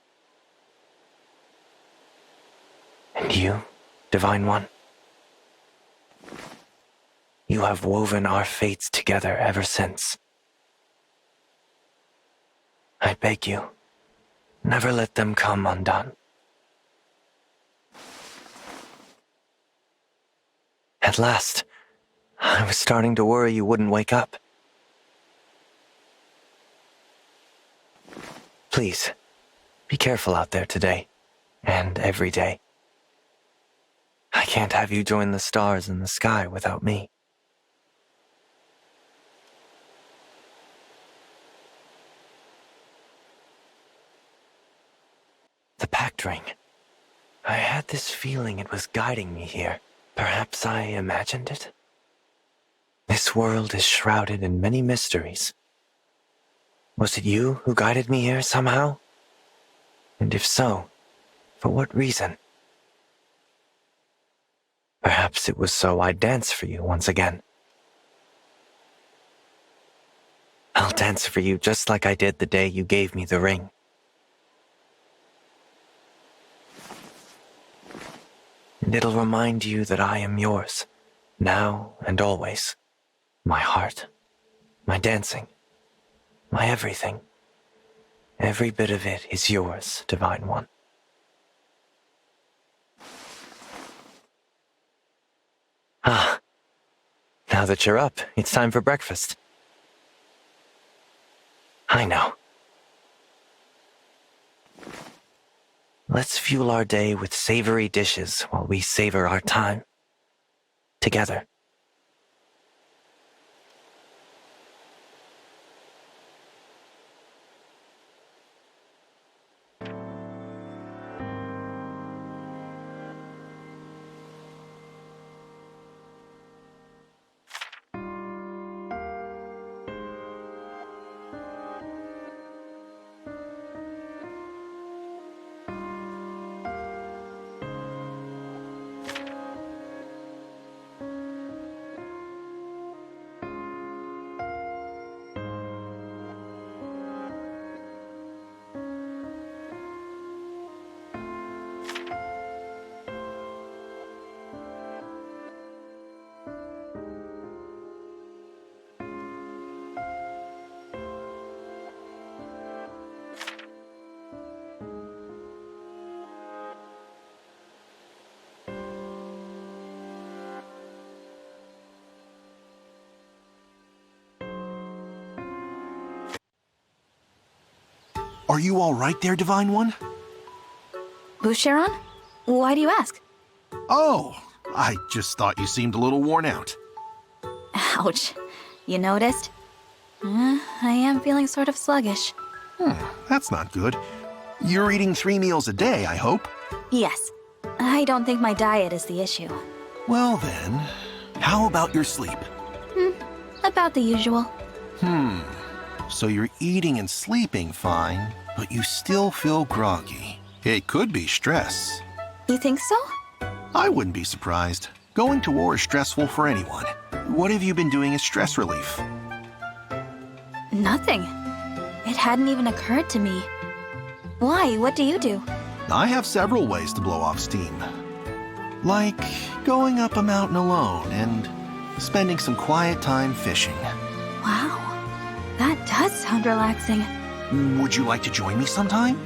And you, Divine One? You have woven our fates together ever since. I beg you, never let them come undone. At last, I was starting to worry you wouldn't wake up. Please, be careful out there today, and every day. I can't have you join the stars in the sky without me. The pact ring. I had this feeling it was guiding me here. Perhaps I imagined it? This world is shrouded in many mysteries. Was it you who guided me here somehow? And if so, for what reason? Perhaps it was so I'd dance for you once again. I'll dance for you just like I did the day you gave me the ring. And it'll remind you that I am yours, now and always. My heart, my dancing, my everything. Every bit of it is yours, Divine One. Now that you're up, it's time for breakfast. I know. Let's fuel our day with savory dishes while we savor our time together. Are you all right there, Divine One? Boucheron? Why do you ask? Oh, I just thought you seemed a little worn out. Ouch. You noticed? I am feeling sort of sluggish. That's not good. You're eating 3 meals a day, I hope? Yes. I don't think my diet is the issue. Well then, how about your sleep? About the usual. So you're eating and sleeping fine, but you still feel groggy. It could be stress. You think so? I wouldn't be surprised. Going to war is stressful for anyone. What have you been doing as stress relief? Nothing. It hadn't even occurred to me. Why? What do you do? I have several ways to blow off steam. Like going up a mountain alone and spending some quiet time fishing. Wow. That does sound relaxing. Would you like to join me sometime?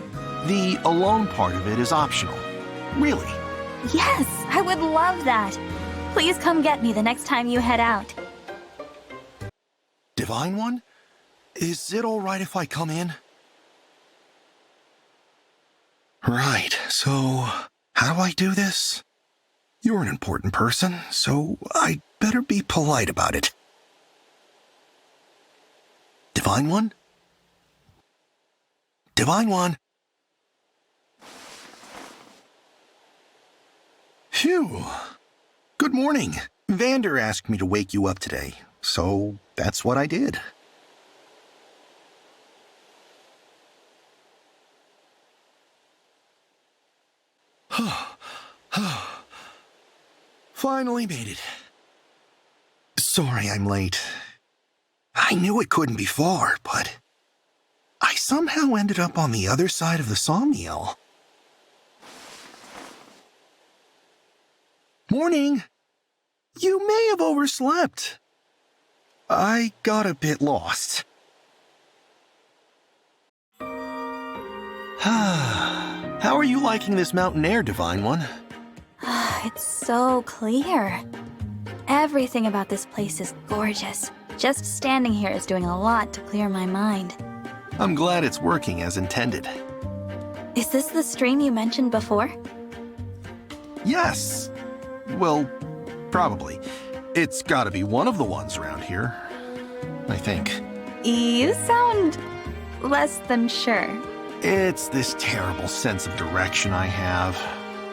The alone part of it is optional. Really. Yes, I would love that. Please come get me the next time you head out. Divine One? Is it all right if I come in? Right, so how do I do this? You're an important person, so I'd better be polite about it. Divine One? Divine One? Phew. Good morning. Vander asked me to wake you up today, so that's what I did. Finally made it. Sorry I'm late. I knew it couldn't be far, but I somehow ended up on the other side of the sawmill. Morning. You may have overslept. I got a bit lost. How are you liking this mountain air, Divine One? It's so clear. Everything about this place is gorgeous. Just standing here is doing a lot to clear my mind. I'm glad it's working as intended. Is this the stream you mentioned before? Yes. Well, probably. It's gotta be one of the ones around here. I think. You sound less than sure. It's this terrible sense of direction I have.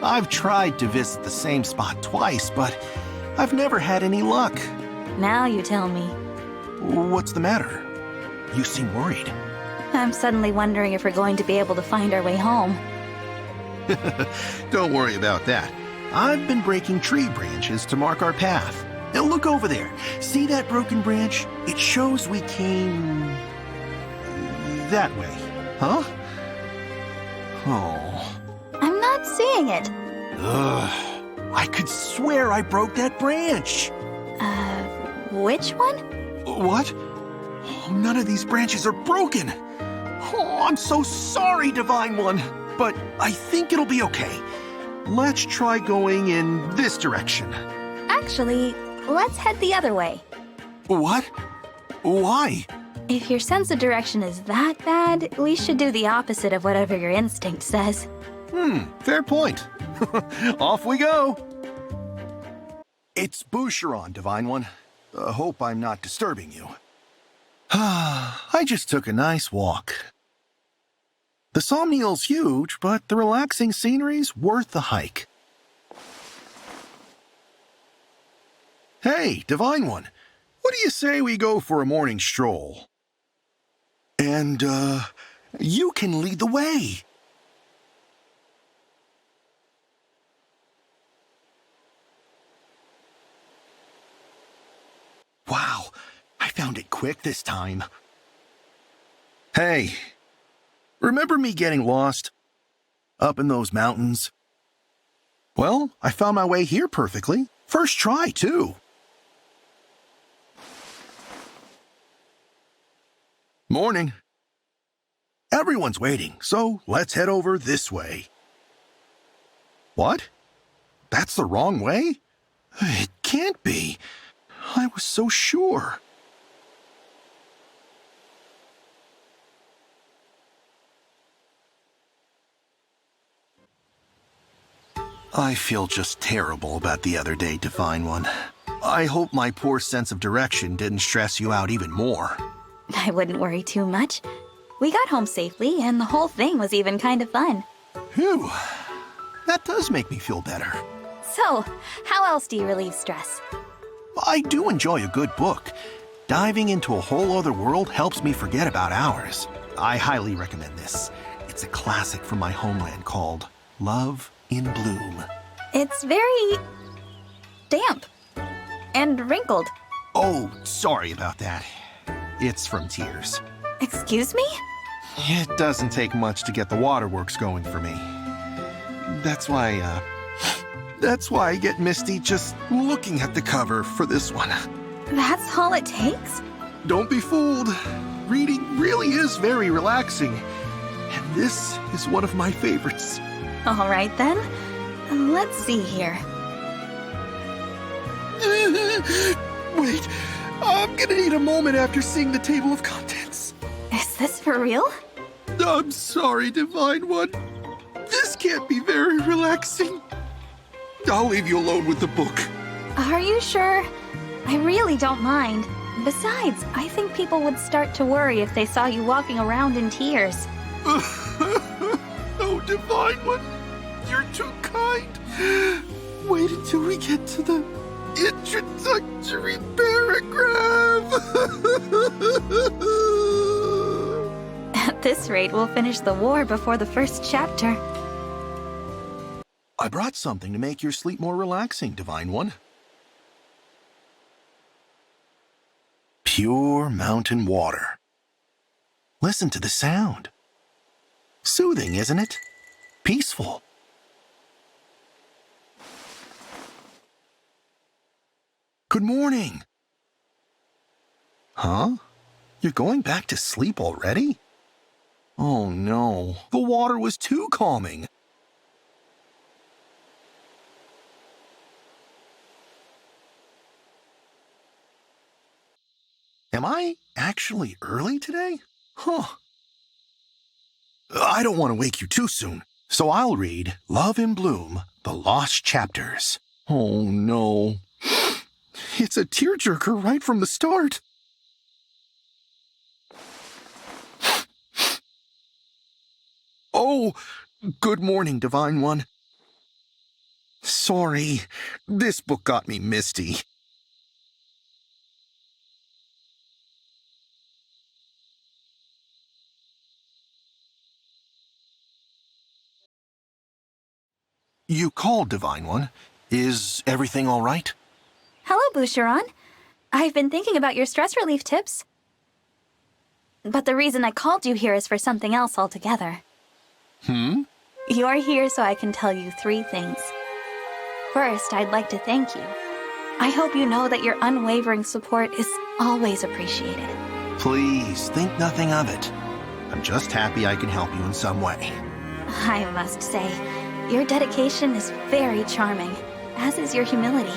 I've tried to visit the same spot twice, but I've never had any luck. Now you tell me. What's the matter? You seem worried. I'm suddenly wondering if we're going to be able to find our way home. Don't worry about that. I've been breaking tree branches to mark our path. Now look over there. See that broken branch? It shows we came that way, huh? Oh. I'm not seeing it. Ugh. I could swear I broke that branch. Which one? What? Oh, none of these branches are broken. Oh, I'm so sorry, Divine One. But I think it'll be okay. Let's try going in this direction. Actually, let's head the other way. What? Why? If your sense of direction is that bad, we should do the opposite of whatever your instinct says. Fair point. Off we go. It's Boucheron, Divine One. Hope I'm not disturbing you. I just took a nice walk. The sawmill's huge, but the relaxing scenery's worth the hike. Hey, Divine One, what do you say we go for a morning stroll? And, you can lead the way. Wow, I found it quick this time. Hey, remember me getting lost? Up in those mountains? Well, I found my way here perfectly. First try, too. Morning. Everyone's waiting, so let's head over this way. What? That's the wrong way? It can't be. I was so sure. I feel just terrible about the other day, Divine One. I hope my poor sense of direction didn't stress you out even more. I wouldn't worry too much. We got home safely, and the whole thing was even kind of fun. Phew. That does make me feel better. So, how else do you relieve stress? I do enjoy a good book. Diving into a whole other world helps me forget about ours. I highly recommend this. It's a classic from my homeland called Love in Bloom. It's very damp and wrinkled. Oh, sorry about that. It's from tears. Excuse me? It doesn't take much to get the waterworks going for me. That's why I get misty just looking at the cover for this one. That's all it takes? Don't be fooled. Reading really is very relaxing. And this is one of my favorites. All right then. Let's see here. Wait, I'm gonna need a moment after seeing the table of contents. Is this for real? I'm sorry, Divine One. This can't be very relaxing. I'll leave you alone with the book. Are you sure? I really don't mind. Besides, I think people would start to worry if they saw you walking around in tears. Oh, Divine One, you're too kind. Wait until we get to the introductory paragraph. At this rate, we'll finish the war before the first chapter. I brought something to make your sleep more relaxing, Divine One. Pure mountain water. Listen to the sound. Soothing, isn't it? Peaceful. Good morning. Huh? You're going back to sleep already? Oh no, the water was too calming. Am I actually early today? Huh. I don't want to wake you too soon, so I'll read Love in Bloom, The Lost Chapters. Oh no. It's a tearjerker right from the start. Oh, good morning, Divine One. Sorry, this book got me misty. You called, Divine One. Is everything all right? Hello, Boucheron. I've been thinking about your stress relief tips. But the reason I called you here is for something else altogether. You're here so I can tell you 3 things. First, I'd like to thank you. I hope you know that your unwavering support is always appreciated. Please, think nothing of it. I'm just happy I can help you in some way. I must say, your dedication is very charming, as is your humility.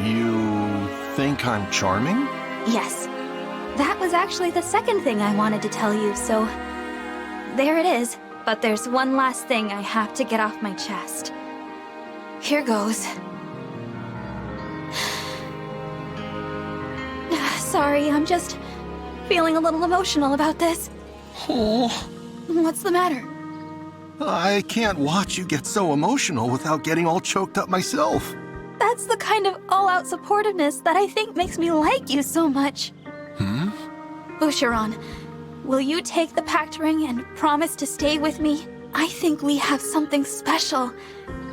You think I'm charming? Yes. That was actually the second thing I wanted to tell you, so there it is. But there's one last thing I have to get off my chest. Here goes. Sorry, I'm just feeling a little emotional about this. Oh, What's the matter? I can't watch you get so emotional without getting all choked up myself. That's the kind of all-out supportiveness that I think makes me like you so much. Boucheron, will you take the pact ring and promise to stay with me? I think we have something special,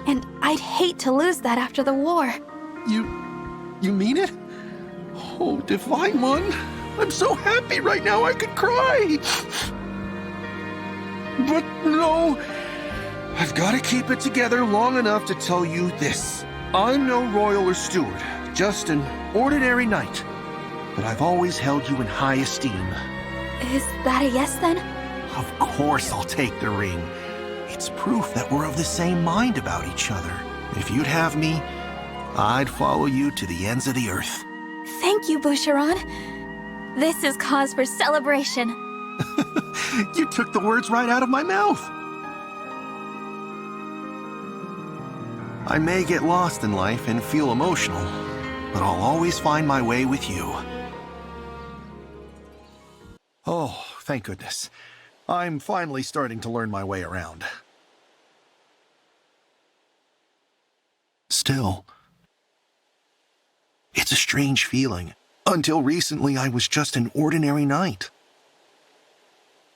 and I'd hate to lose that after the war. You mean it? Oh, Divine One, I'm so happy right now I could cry. But no, I've got to keep it together long enough to tell you this. I'm no royal or steward, just an ordinary knight. But I've always held you in high esteem. Is that a yes, then? Of course I'll take the ring. It's proof that we're of the same mind about each other. If you'd have me, I'd follow you to the ends of the earth. Thank you, Boucheron. This is cause for celebration. You took the words right out of my mouth. I may get lost in life and feel emotional, but I'll always find my way with you. Oh, thank goodness. I'm finally starting to learn my way around. Still, it's a strange feeling. Until recently, I was just an ordinary knight.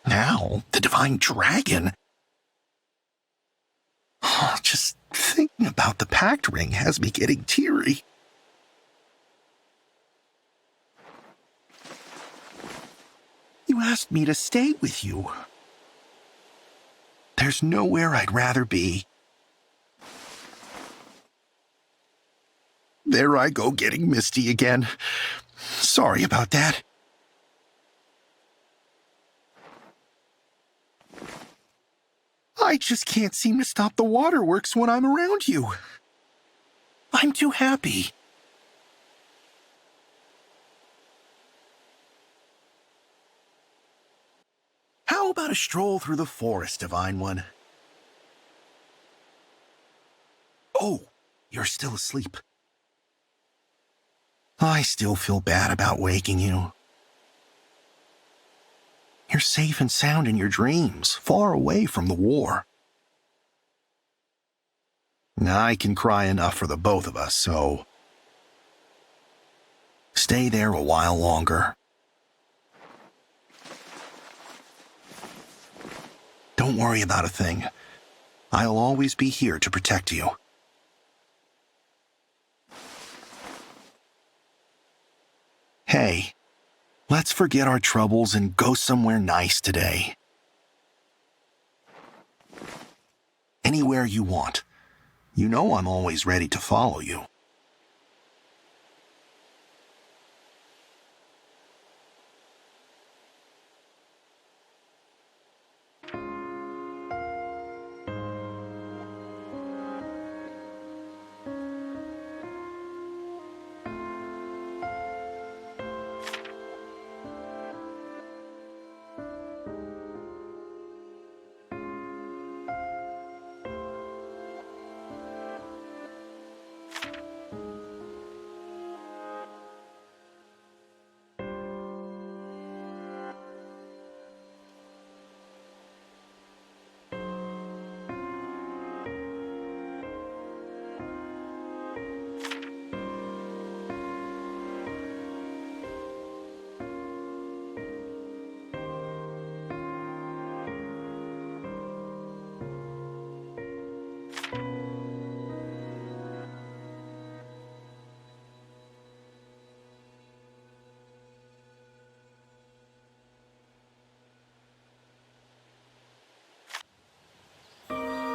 Now, the Divine Dragon. Just thinking about the Pact Ring has me getting teary. You asked me to stay with you. There's nowhere I'd rather be. There I go getting misty again. Sorry about that. I just can't seem to stop the waterworks when I'm around you. I'm too happy. How about a stroll through the forest, Divine One? Oh, you're still asleep. I still feel bad about waking you. You're safe and sound in your dreams, far away from the war. I can cry enough for the both of us, so stay there a while longer. Don't worry about a thing. I'll always be here to protect you. Hey, let's forget our troubles and go somewhere nice today. Anywhere you want. You know I'm always ready to follow you.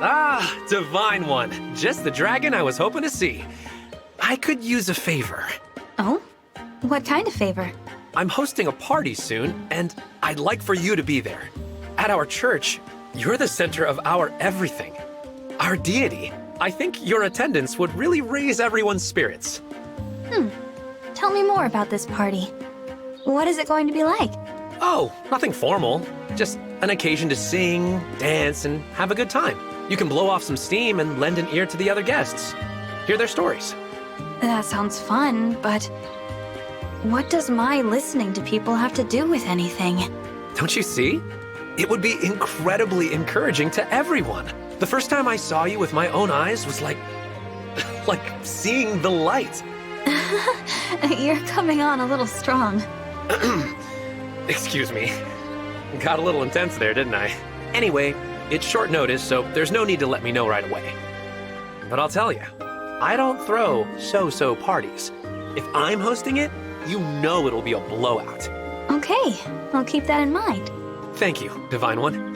Ah, Divine One. Just the dragon I was hoping to see. I could use a favor. Oh? What kind of favor? I'm hosting a party soon, and I'd like for you to be there. At our church, you're the center of our everything. Our deity. I think your attendance would really raise everyone's spirits. Tell me more about this party. What is it going to be like? Oh, nothing formal. Just an occasion to sing, dance, and have a good time. You can blow off some steam and lend an ear to the other guests. Hear their stories. That sounds fun, but what does my listening to people have to do with anything? Don't you see? It would be incredibly encouraging to everyone. The first time I saw you with my own eyes was like seeing the light. You're coming on a little strong. Excuse me. Got a little intense there, didn't I? Anyway, it's short notice, so there's no need to let me know right away. But I'll tell you, I don't throw so-so parties. If I'm hosting it, you know it'll be a blowout. Okay, I'll keep that in mind. Thank you, Divine One.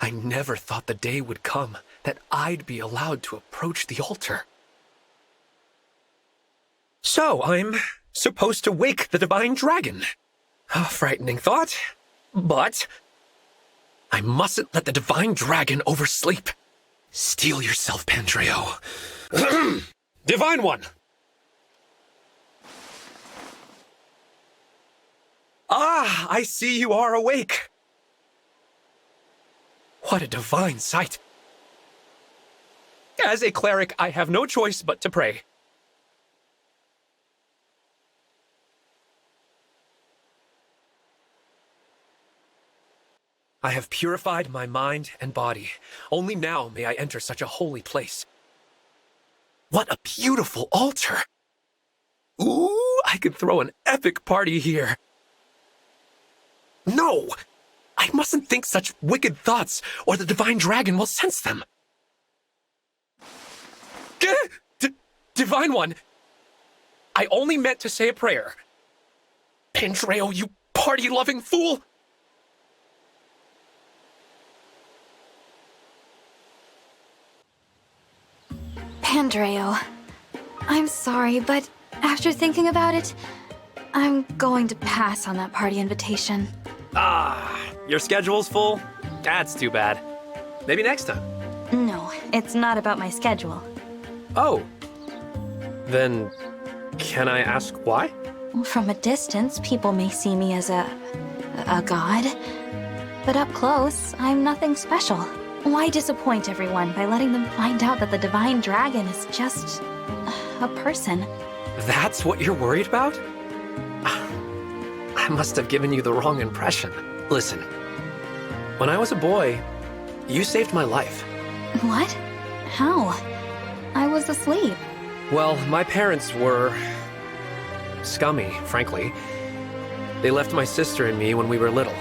I never thought the day would come that I'd be allowed to approach the altar. So, I'm supposed to wake the Divine Dragon. A frightening thought, but I mustn't let the Divine Dragon oversleep. Steel yourself, Pandreo. Divine One! Ah, I see you are awake. What a divine sight. As a cleric, I have no choice but to pray. I have purified my mind and body. Only now may I enter such a holy place. What a beautiful altar! Ooh, I could throw an epic party here. No! I mustn't think such wicked thoughts, or the Divine Dragon will sense them. Divine One! I only meant to say a prayer. Pandreo, you party-loving fool! Pandreo, I'm sorry, but after thinking about it, I'm going to pass on that party invitation. Ah, your schedule's full? That's too bad. Maybe next time. No, it's not about my schedule. Oh. Then, can I ask why? From a distance, people may see me as a god. But up close, I'm nothing special. Why disappoint everyone by letting them find out that the Divine Dragon is just a person? That's what you're worried about? I must have given you the wrong impression. Listen, when I was a boy, you saved my life. What? How? I was asleep. Well, my parents were scummy, frankly. They left my sister and me when we were little.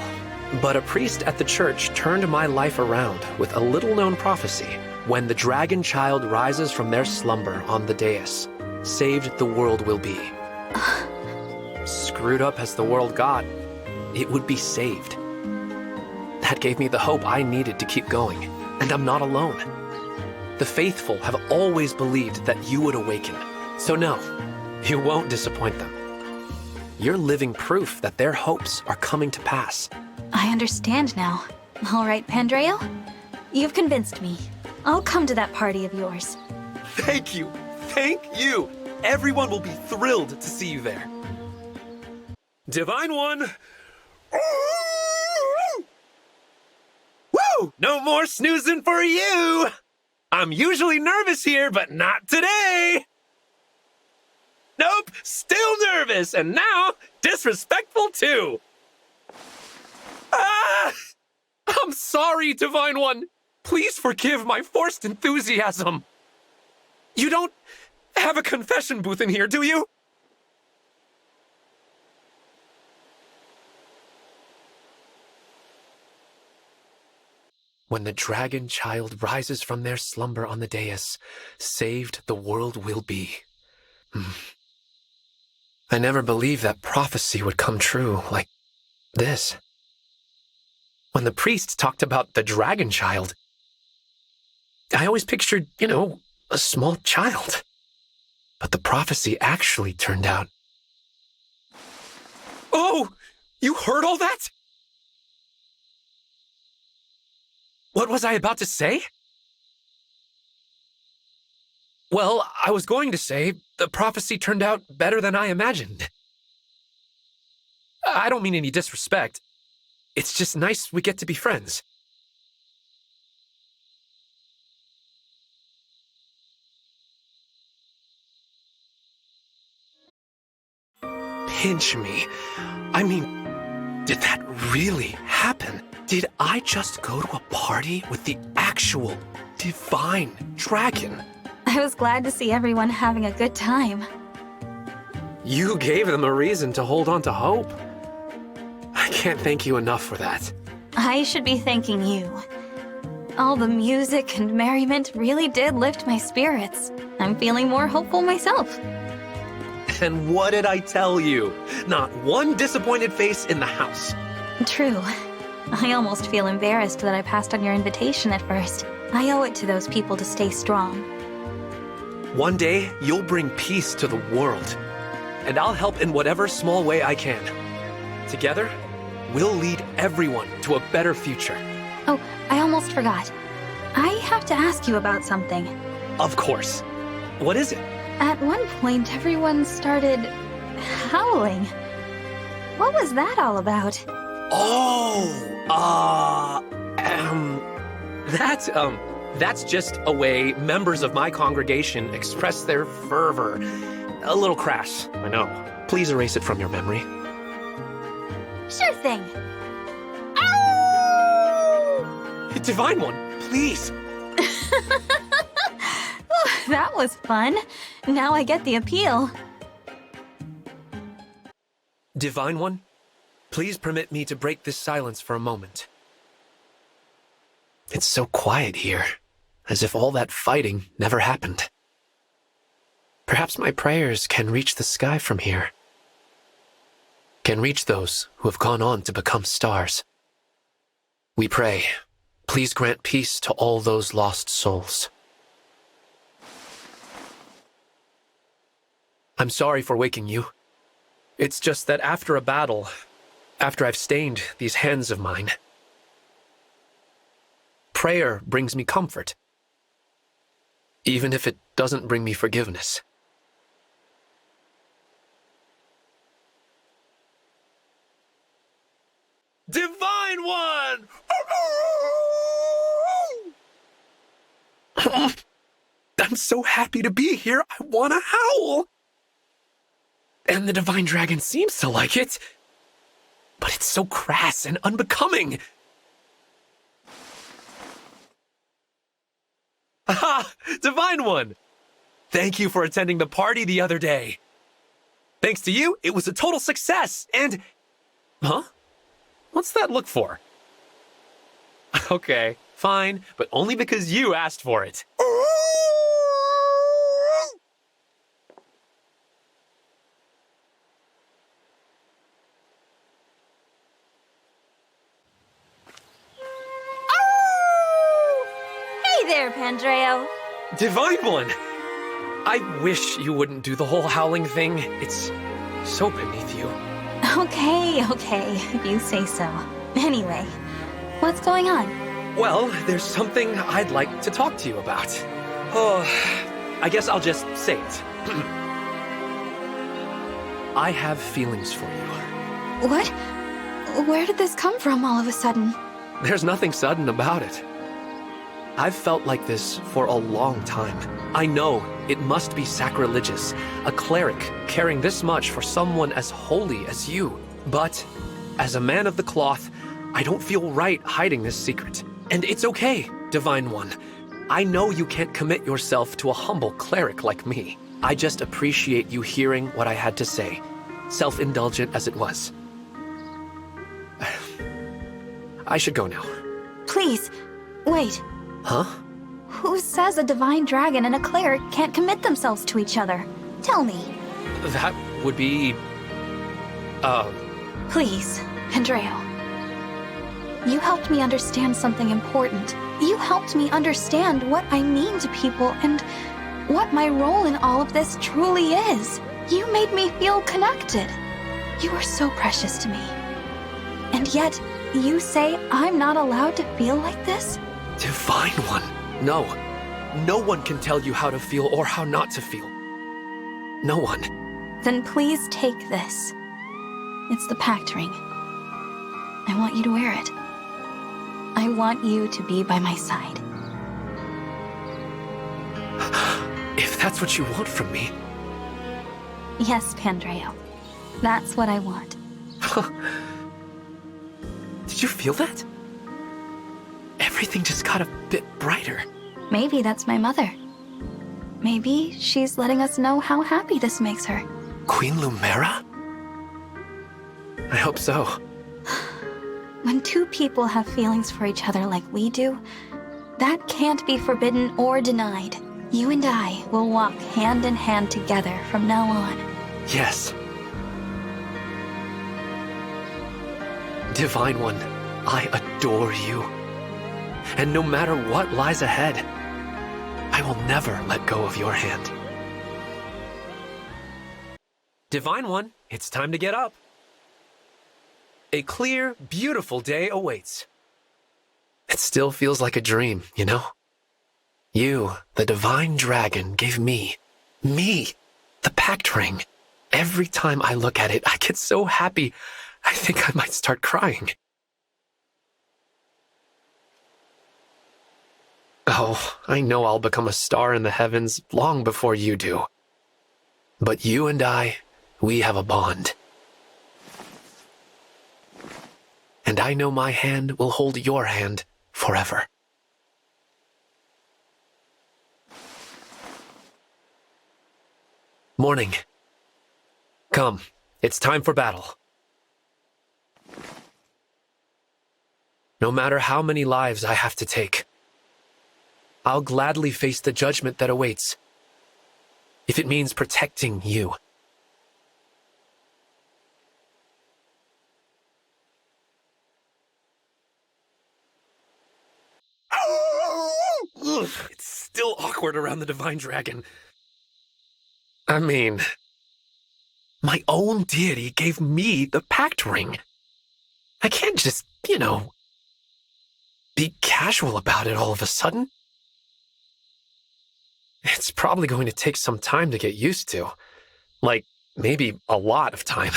But a priest at the church turned my life around with a little-known prophecy. When the dragon child rises from their slumber on the dais, saved the world will be. Screwed up as the world got, it would be saved. That gave me the hope I needed to keep going, and I'm not alone. The faithful have always believed that you would awaken. So no, you won't disappoint them. You're living proof that their hopes are coming to pass. I understand now. All right, Pandreo. You've convinced me. I'll come to that party of yours. Thank you! Thank you! Everyone will be thrilled to see you there. Divine One! Woo! No more snoozing for you! I'm usually nervous here, but not today! Nope, still nervous, and now disrespectful too! Ah! I'm sorry, Divine One. Please forgive my forced enthusiasm. You don't have a confession booth in here, do you? When the dragon child rises from their slumber on the dais, saved the world will be. I never believed that prophecy would come true like this. When the priest talked about the dragon child, I always pictured, a small child. But the prophecy actually turned out. Oh! You heard all that? What was I about to say? Well, I was going to say the prophecy turned out better than I imagined. I don't mean any disrespect. It's just nice we get to be friends. Pinch me. I mean, did that really happen? Did I just go to a party with the actual Divine Dragon? I was glad to see everyone having a good time. You gave them a reason to hold on to hope. I can't thank you enough for that. I should be thanking you. All the music and merriment really did lift my spirits. I'm feeling more hopeful myself. And what did I tell you? Not one disappointed face in the house. True. I almost feel embarrassed that I passed on your invitation at first. I owe it to those people to stay strong. One day, you'll bring peace to the world. And I'll help in whatever small way I can. Together, we'll lead everyone to a better future. Oh, I almost forgot. I have to ask you about something. Of course. What is it? At one point, everyone started howling. What was that all about? That's just a way members of my congregation express their fervor. A little crass, I know. Please erase it from your memory. Sure thing. Divine One, please. That was fun. Now I get the appeal. Divine One, please permit me to break this silence for a moment. It's so quiet here, as if all that fighting never happened. Perhaps my prayers can reach the sky from here. Can reach those who have gone on to become stars. We pray, please grant peace to all those lost souls. I'm sorry for waking you. It's just that after a battle, after I've stained these hands of mine, prayer brings me comfort, even if it doesn't bring me forgiveness. Divine One! I'm so happy to be here, I want to howl! And the Divine Dragon seems to like it. But it's so crass and unbecoming. Aha! Divine One! Thank you for attending the party the other day. Thanks to you, it was a total success, and... Huh? What's that look for? Okay, fine, but only because you asked for it. Hey there, Pandreo. Divine One! I wish you wouldn't do the whole howling thing. It's so beneath you. Okay, if you say so. Anyway, what's going on? Well, there's something I'd like to talk to you about. Oh, I guess I'll just say it. I have feelings for you. What? Where did this come from all of a sudden? There's nothing sudden about it. I've felt like this for a long time. I know it must be sacrilegious, a cleric caring this much for someone as holy as you. But as a man of the cloth, I don't feel right hiding this secret. And it's okay, Divine One. I know you can't commit yourself to a humble cleric like me. I just appreciate you hearing what I had to say, self-indulgent as it was. I should go now. Please, wait. Huh? Who says a divine dragon and a cleric can't commit themselves to each other? Tell me. That would be... Please, Pandreo. You helped me understand something important. You helped me understand what I mean to people and what my role in all of this truly is. You made me feel connected. You are so precious to me. And yet, you say I'm not allowed to feel like this? Divine One. No. No one can tell you how to feel or how not to feel. No one. Then please take this. It's the pact ring. I want you to wear it. I want you to be by my side. If that's what you want from me. Yes, Pandreo. That's what I want. Did you feel that? Everything just got a bit brighter. Maybe that's my mother. Maybe she's letting us know how happy this makes her. Queen Lumera? I hope so. When two people have feelings for each other like we do, that can't be forbidden or denied. You and I will walk hand in hand together from now on. Yes. Divine One, I adore you. And no matter what lies ahead, I will never let go of your hand. Divine One, it's time to get up. A clear, beautiful day awaits. It still feels like a dream, you know? You, the Divine Dragon, gave me, the pact ring. Every time I look at it, I get so happy, I think I might start crying. Oh, I know I'll become a star in the heavens long before you do. But you and I, we have a bond. And I know my hand will hold your hand forever. Morning. Come, it's time for battle. No matter how many lives I have to take, I'll gladly face the judgment that awaits, if it means protecting you. Ugh, it's still awkward around the Divine Dragon. I mean, my own deity gave me the Pact Ring. I can't just, be casual about it all of a sudden. It's probably going to take some time to get used to. Like, maybe a lot of time.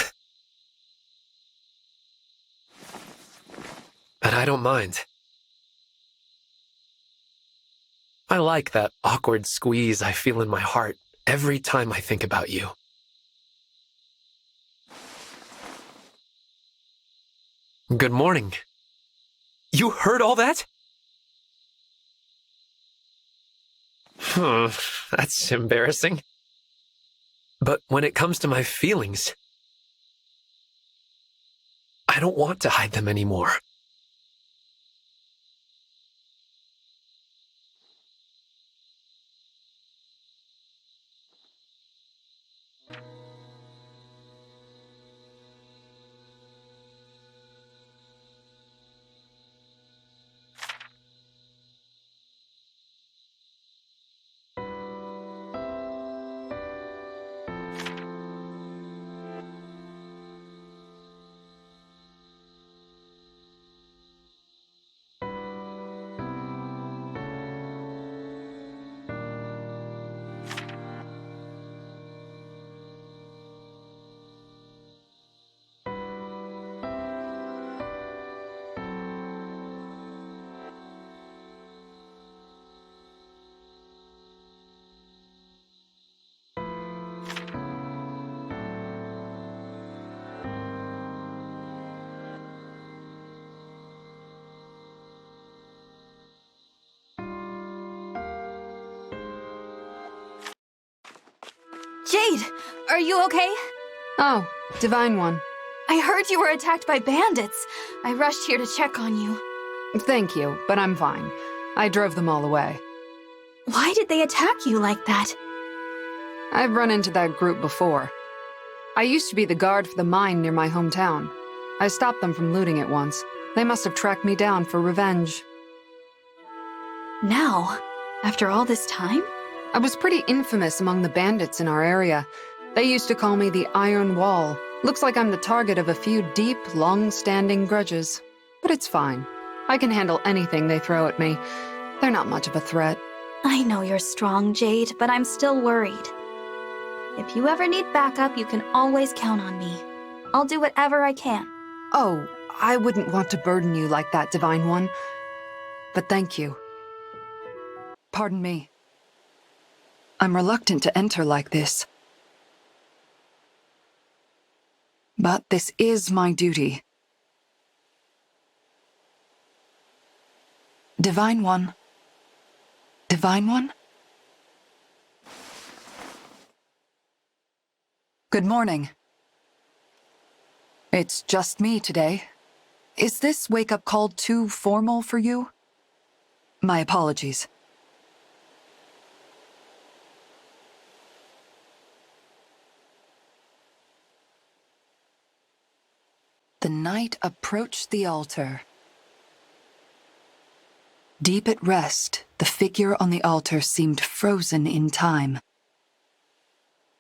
But I don't mind. I like that awkward squeeze I feel in my heart every time I think about you. Good morning. You heard all that? That's embarrassing. But when it comes to my feelings, I don't want to hide them anymore. Jade, are you okay? Oh, Divine One. I heard you were attacked by bandits. I rushed here to check on you. Thank you, but I'm fine. I drove them all away. Why did they attack you like that? I've run into that group before. I used to be the guard for the mine near my hometown. I stopped them from looting it once. They must have tracked me down for revenge. Now, after all this time? I was pretty infamous among the bandits in our area. They used to call me the Iron Wall. Looks like I'm the target of a few deep, long-standing grudges. But it's fine. I can handle anything they throw at me. They're not much of a threat. I know you're strong, Jade, but I'm still worried. If you ever need backup, you can always count on me. I'll do whatever I can. Oh, I wouldn't want to burden you like that, Divine One. But thank you. Pardon me. I'm reluctant to enter like this. But this is my duty. Divine One. Divine One? Good morning. It's just me today. Is this wake-up call too formal for you? My apologies. The knight approached the altar. Deep at rest, the figure on the altar seemed frozen in time.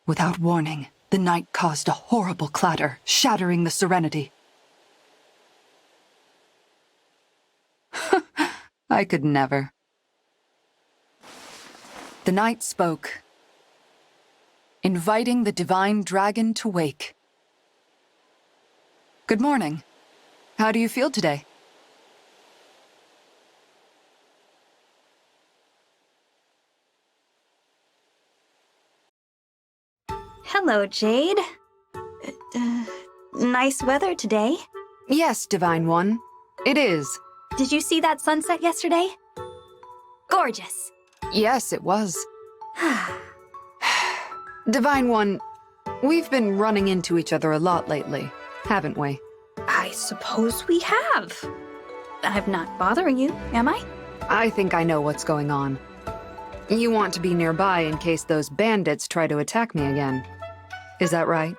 Without warning, the knight caused a horrible clatter, shattering the serenity. I could never. The knight spoke, inviting the divine dragon to wake. Good morning. How do you feel today? Hello, Jade. Nice weather today. Yes, Divine One. It is. Did you see that sunset yesterday? Gorgeous. Yes, it was. Divine One, we've been running into each other a lot lately, haven't we? I suppose we have. I'm not bothering you, am I? I think I know what's going on. You want to be nearby in case those bandits try to attack me again. Is that right?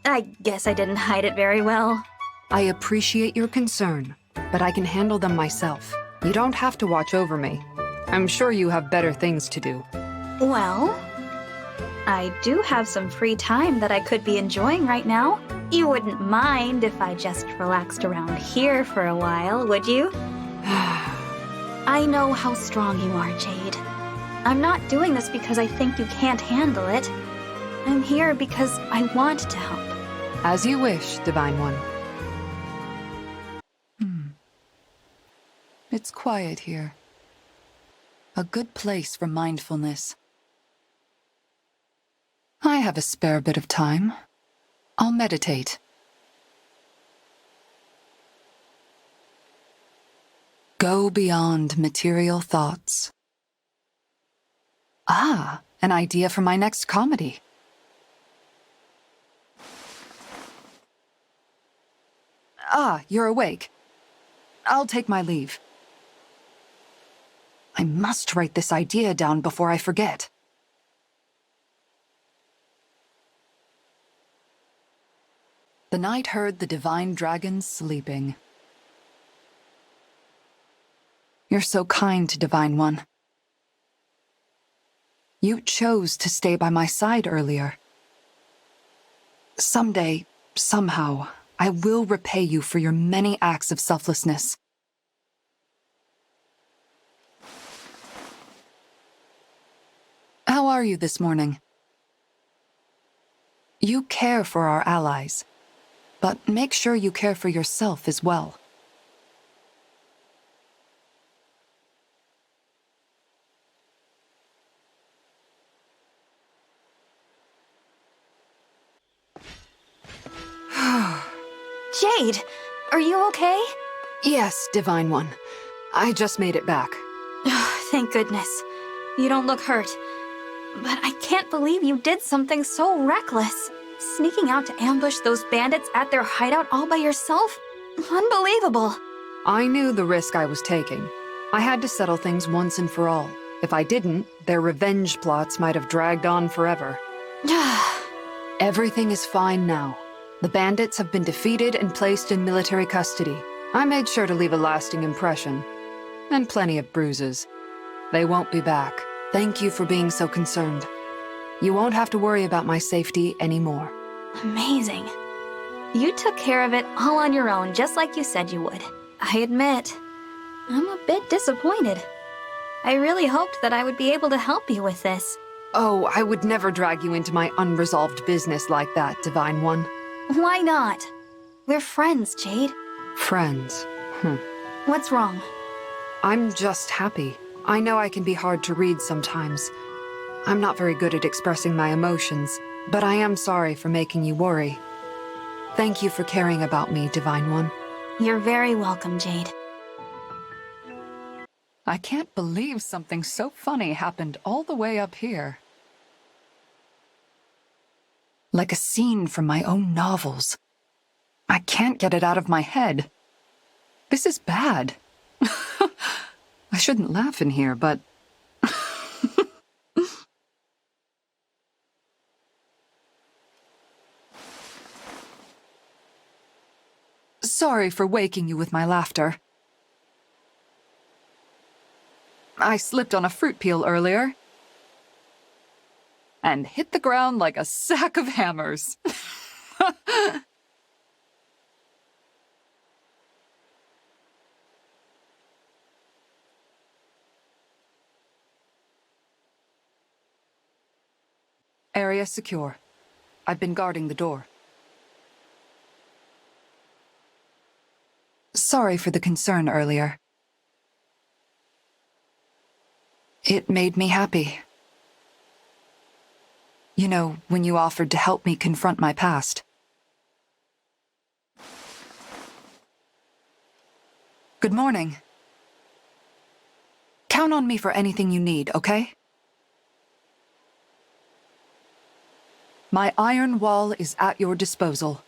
I guess I didn't hide it very well. I appreciate your concern, but I can handle them myself. You don't have to watch over me. I'm sure you have better things to do. Well, I do have some free time that I could be enjoying right now. You wouldn't mind if I just relaxed around here for a while, would you? I know how strong you are, Jade. I'm not doing this because I think you can't handle it. I'm here because I want to help. As you wish, Divine One. It's quiet here. A good place for mindfulness. I have a spare bit of time. I'll meditate. Go beyond material thoughts. Ah, an idea for my next comedy. Ah, you're awake. I'll take my leave. I must write this idea down before I forget. The night heard the divine dragons sleeping. You're so kind, Divine One. You chose to stay by my side earlier. Someday, somehow, I will repay you for your many acts of selflessness. How are you this morning? You care for our allies, but make sure you care for yourself as well. Jade, are you okay? Yes, Divine One. I just made it back. Thank goodness. You don't look hurt. But I can't believe you did something so reckless. Sneaking out to ambush those bandits at their hideout all by yourself? Unbelievable. I knew the risk I was taking. I had to settle things once and for all. If I didn't, their revenge plots might have dragged on forever. Everything is fine now. The bandits have been defeated and placed in military custody. I made sure to leave a lasting impression. And plenty of bruises. They won't be back. Thank you for being so concerned. You won't have to worry about my safety anymore. Amazing. You took care of it all on your own, just like you said you would. I admit, I'm a bit disappointed. I really hoped that I would be able to help you with this. Oh, I would never drag you into my unresolved business like that, Divine One. Why not? We're friends, Jade. Friends? What's wrong? I'm just happy. I know I can be hard to read sometimes. I'm not very good at expressing my emotions, but I am sorry for making you worry. Thank you for caring about me, Divine One. You're very welcome, Jade. I can't believe something so funny happened all the way up here. Like a scene from my own novels. I can't get it out of my head. This is bad. I shouldn't laugh in here, but... Sorry for waking you with my laughter. I slipped on a fruit peel earlier and hit the ground like a sack of hammers. Area secure. I've been guarding the door. Sorry for the concern earlier. It made me happy. You know, when you offered to help me confront my past. Good morning. Count on me for anything you need, okay? My iron wall is at your disposal.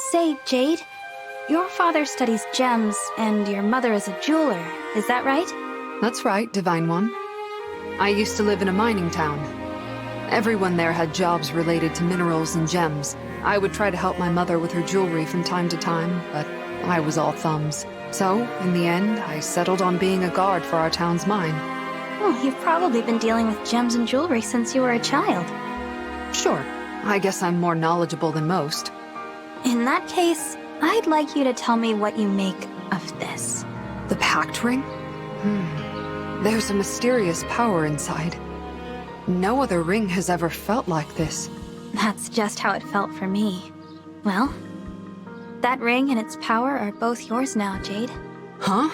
Say, Jade, your father studies gems and your mother is a jeweler, is that right? That's right, Divine One. I used to live in a mining town. Everyone there had jobs related to minerals and gems. I would try to help my mother with her jewelry from time to time, but I was all thumbs. So, in the end, I settled on being a guard for our town's mine. Well, you've probably been dealing with gems and jewelry since you were a child. Sure, I guess I'm more knowledgeable than most. In that case, I'd like you to tell me what you make of this. The pact ring? There's a mysterious power inside. No other ring has ever felt like this. That's just how it felt for me. Well, that ring and its power are both yours now, Jade. Huh?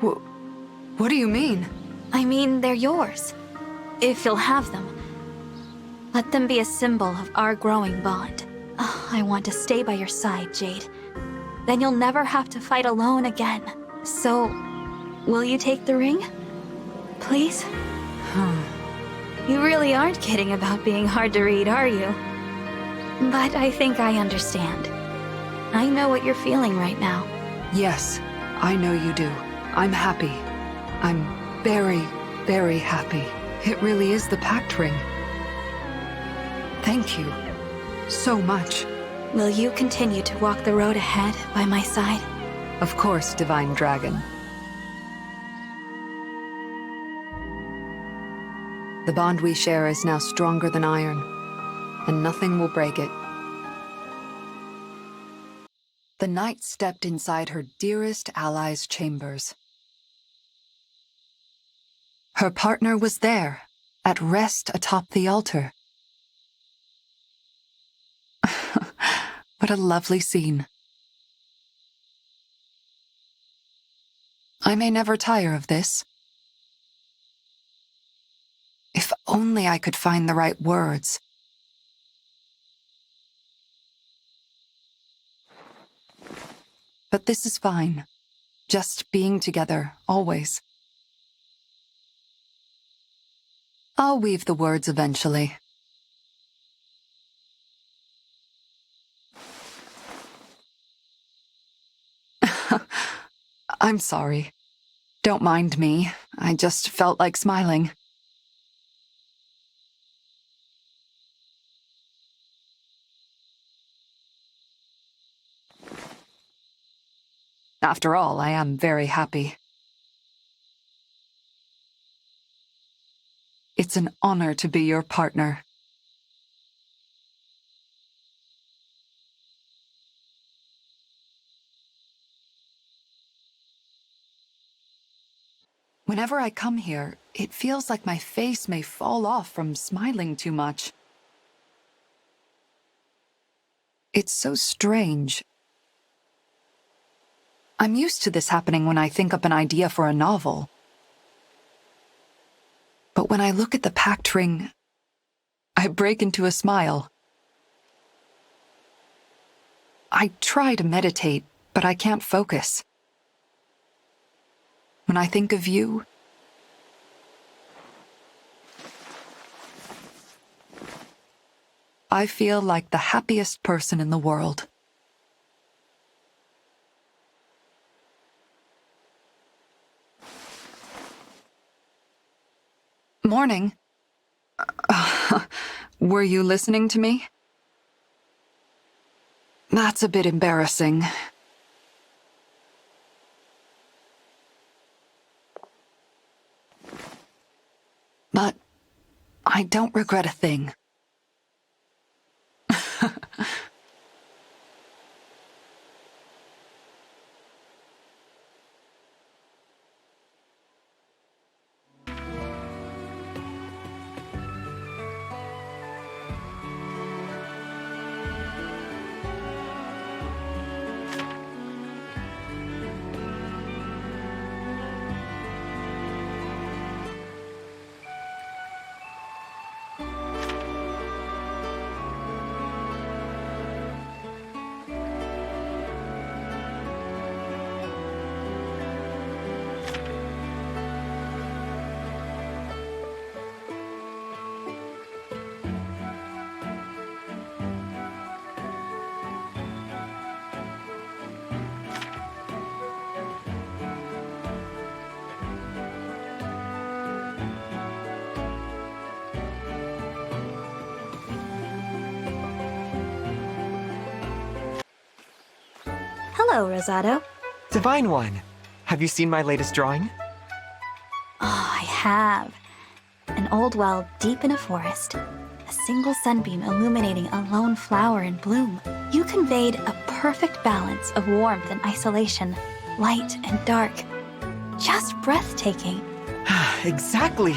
What do you mean? I mean, they're yours. If you'll have them. Let them be a symbol of our growing bond. Oh, I want to stay by your side, Jade. Then you'll never have to fight alone again. So, will you take the ring? Please? You really aren't kidding about being hard to read, are you? But I think I understand. I know what you're feeling right now. Yes, I know you do. I'm happy. I'm very, very happy. It really is the pact ring. Thank you. So much. Will you continue to walk the road ahead by my side? Of course, Divine Dragon. The bond we share is now stronger than iron, and nothing will break it. The knight stepped inside her dearest ally's chambers. Her partner was there, at rest atop the altar. What a lovely scene. I may never tire of this. If only I could find the right words. But this is fine. Just being together, always. I'll weave the words eventually. I'm sorry. Don't mind me. I just felt like smiling. After all, I am very happy. It's an honor to be your partner. Whenever I come here, it feels like my face may fall off from smiling too much. It's so strange. I'm used to this happening when I think up an idea for a novel. But when I look at the pact ring, I break into a smile. I try to meditate, but I can't focus. When I think of you, I feel like the happiest person in the world. Morning. Were you listening to me? That's a bit embarrassing. But I don't regret a thing. Hello, Rosado. Divine One, have you seen my latest drawing? Oh, I have. An old well deep in a forest. A single sunbeam illuminating a lone flower in bloom. You conveyed a perfect balance of warmth and isolation, light and dark. Just breathtaking. Exactly.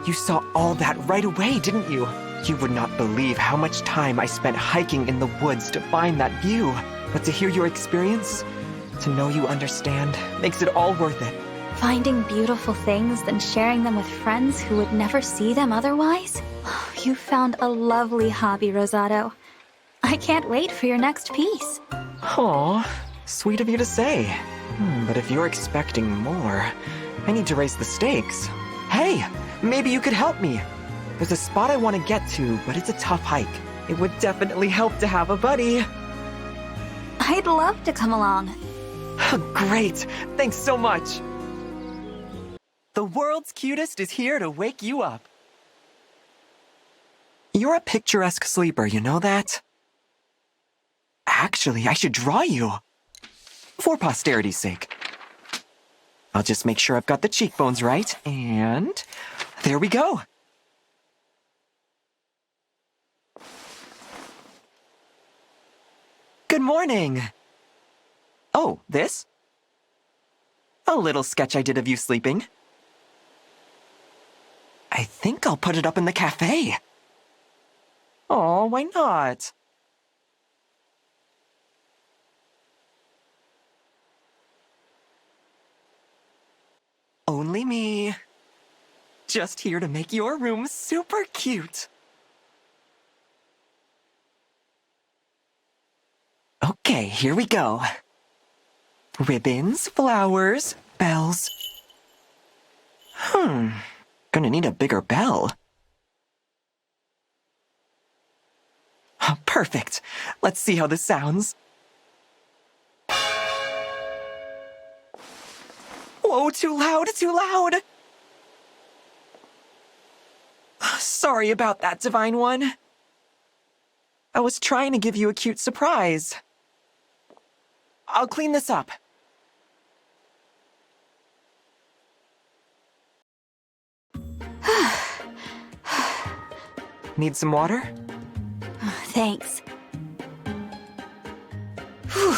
You saw all that right away, didn't you? You would not believe how much time I spent hiking in the woods to find that view. But to hear your experience, to know you understand, makes it all worth it. Finding beautiful things, then sharing them with friends who would never see them otherwise? You found a lovely hobby, Rosado. I can't wait for your next piece. Aw, sweet of you to say. But if you're expecting more, I need to raise the stakes. Hey, maybe you could help me. There's a spot I want to get to, but it's a tough hike. It would definitely help to have a buddy. I'd love to come along. Great, thanks so much. The world's cutest is here to wake you up. You're a picturesque sleeper, you know that? Actually, I should draw you. For posterity's sake. I'll just make sure I've got the cheekbones right, and there we go. Good morning. Oh, this? A little sketch I did of you sleeping. I think I'll put it up in the cafe. Oh, why not? Only me. Just here to make your room super cute. Okay, here we go. Ribbons, flowers, bells. Gonna need a bigger bell. Oh, perfect. Let's see how this sounds. Whoa, too loud, too loud! Sorry about that, Divine One. I was trying to give you a cute surprise. I'll clean this up. Need some water? Thanks. Whew.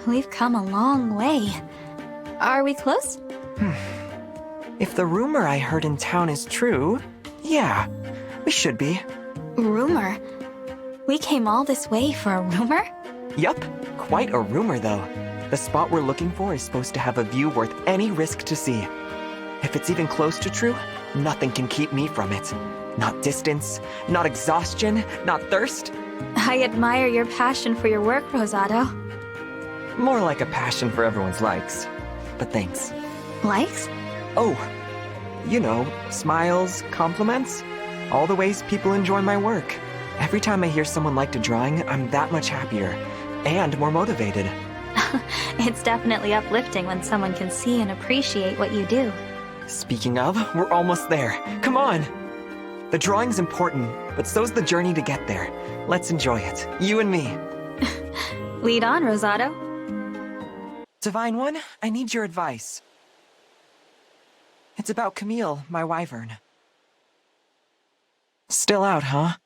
We've come a long way. Are we close? If the rumor I heard in town is true, yeah, we should be. Rumor? We came all this way for a rumor? Yup, quite a rumor though. The spot we're looking for is supposed to have a view worth any risk to see. If it's even close to true, nothing can keep me from it. Not distance, not exhaustion, not thirst. I admire your passion for your work, Rosado. More like a passion for everyone's likes. But thanks. Likes? Oh, you know, smiles, compliments, all the ways people enjoy my work. Every time I hear someone liked a drawing, I'm that much happier and more motivated. It's definitely uplifting when someone can see and appreciate what you do. Speaking of, we're almost there. Come on! The drawing's important, but so's the journey to get there. Let's enjoy it, you and me. Lead on, Rosado. Divine One, I need your advice. It's about Camille, my wyvern. Still out, huh?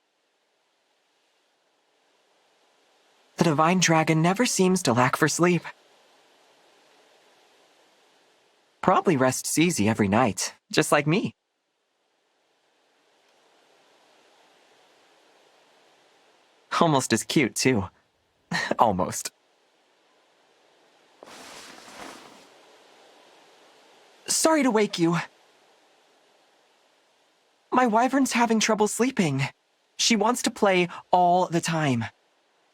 The Divine Dragon never seems to lack for sleep. Probably rests easy every night, just like me. Almost as cute, too. Almost. Sorry to wake you. My wyvern's having trouble sleeping. She wants to play all the time.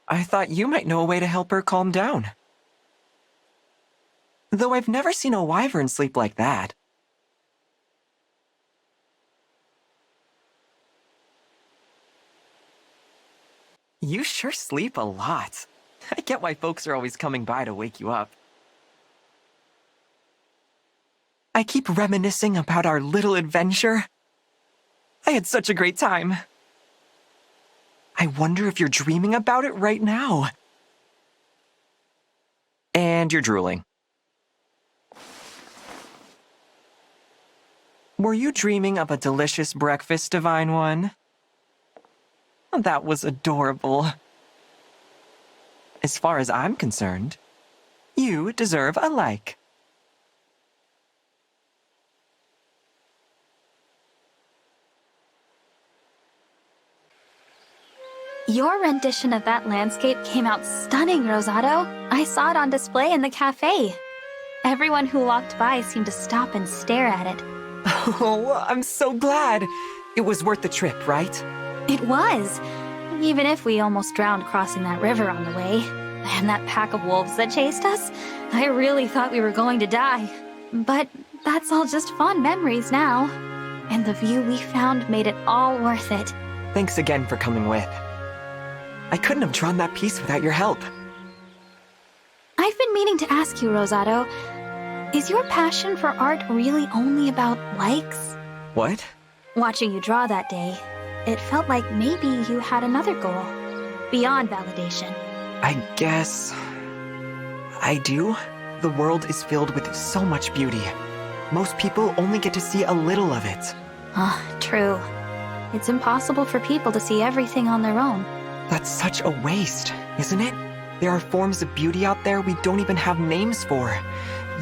I thought you might know a way to help her calm down. Though I've never seen a wyvern sleep like that. You sure sleep a lot. I get why folks are always coming by to wake you up. I keep reminiscing about our little adventure. I had such a great time. I wonder if you're dreaming about it right now. And you're drooling. Were you dreaming of a delicious breakfast, Divine One? That was adorable. As far as I'm concerned, you deserve a like. Your rendition of that landscape came out stunning, Rosado. I saw it on display in the cafe. Everyone who walked by seemed to stop and stare at it. Oh, I'm so glad. It was worth the trip, right? It was. Even if we almost drowned crossing that river on the way. And that pack of wolves that chased us, I really thought we were going to die. But that's all just fond memories now. And the view we found made it all worth it. Thanks again for coming with. I couldn't have drawn that piece without your help. I've been meaning to ask you, Rosado, is your passion for art really only about likes? What? Watching you draw that day, it felt like maybe you had another goal, beyond validation. I guess I do. The world is filled with so much beauty. Most people only get to see a little of it. True. It's impossible for people to see everything on their own. That's such a waste, isn't it? There are forms of beauty out there we don't even have names for.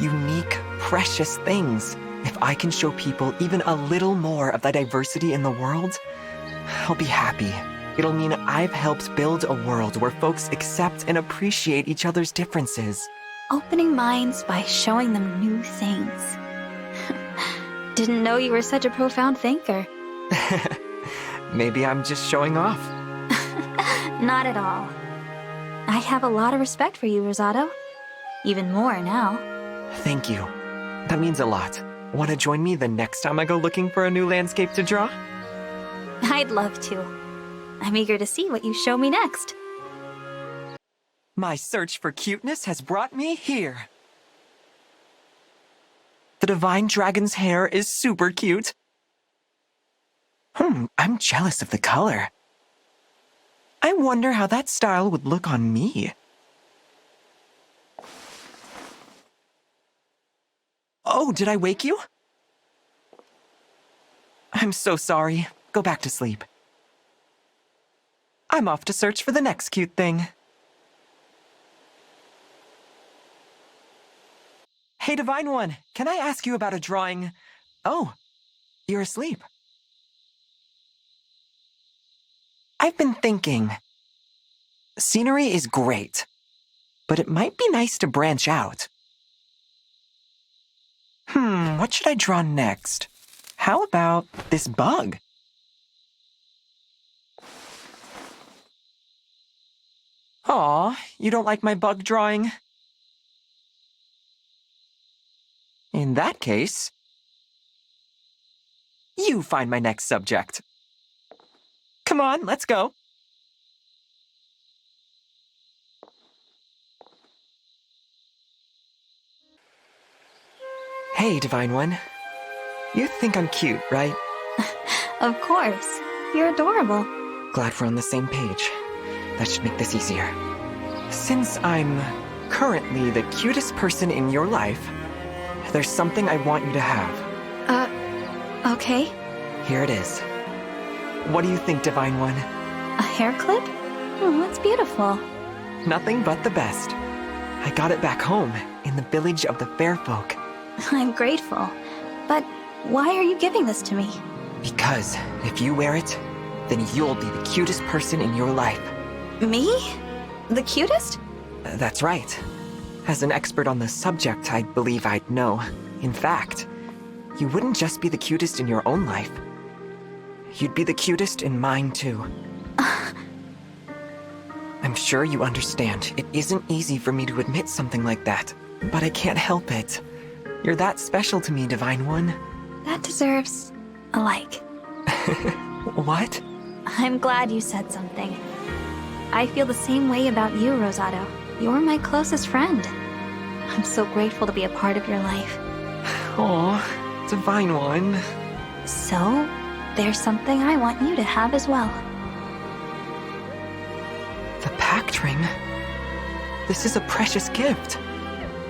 Unique, precious things. If I can show people even a little more of the diversity in the world, I'll be happy. It'll mean I've helped build a world where folks accept and appreciate each other's differences. Opening minds by showing them new things. Didn't know you were such a profound thinker. Maybe I'm just showing off. Not at all. I have a lot of respect for you, Rosado. Even more now. Thank you. That means a lot. Want to join me the next time I go looking for a new landscape to draw? I'd love to. I'm eager to see what you show me next. My search for cuteness has brought me here. The Divine Dragon's hair is super cute. I'm jealous of the color. I wonder how that style would look on me. Oh, did I wake you? I'm so sorry. Go back to sleep. I'm off to search for the next cute thing. Hey, Divine One, can I ask you about a drawing? Oh, you're asleep. I've been thinking. Scenery is great, but it might be nice to branch out. What should I draw next? How about this bug? Aw, you don't like my bug drawing? In that case, you find my next subject. Come on, let's go. Hey, Divine One. You think I'm cute, right? Of course. You're adorable. Glad we're on the same page. That should make this easier. Since I'm currently the cutest person in your life, there's something I want you to have. Okay. Here it is. What do you think, Divine One? A hair clip? Oh, that's beautiful. Nothing but the best. I got it back home, in the village of the fair folk. I'm grateful. But why are you giving this to me? Because if you wear it, then you'll be the cutest person in your life. Me? The cutest? That's right. As an expert on the subject, I believe I'd know. In fact, you wouldn't just be the cutest in your own life. You'd be the cutest in mine, too. I'm sure you understand. It isn't easy for me to admit something like that, but I can't help it. You're that special to me, Divine One. That deserves a like. What? I'm glad you said something. I feel the same way about you, Rosado. You're my closest friend. I'm so grateful to be a part of your life. Aw, Divine One. So, there's something I want you to have as well. The pact ring? This is a precious gift.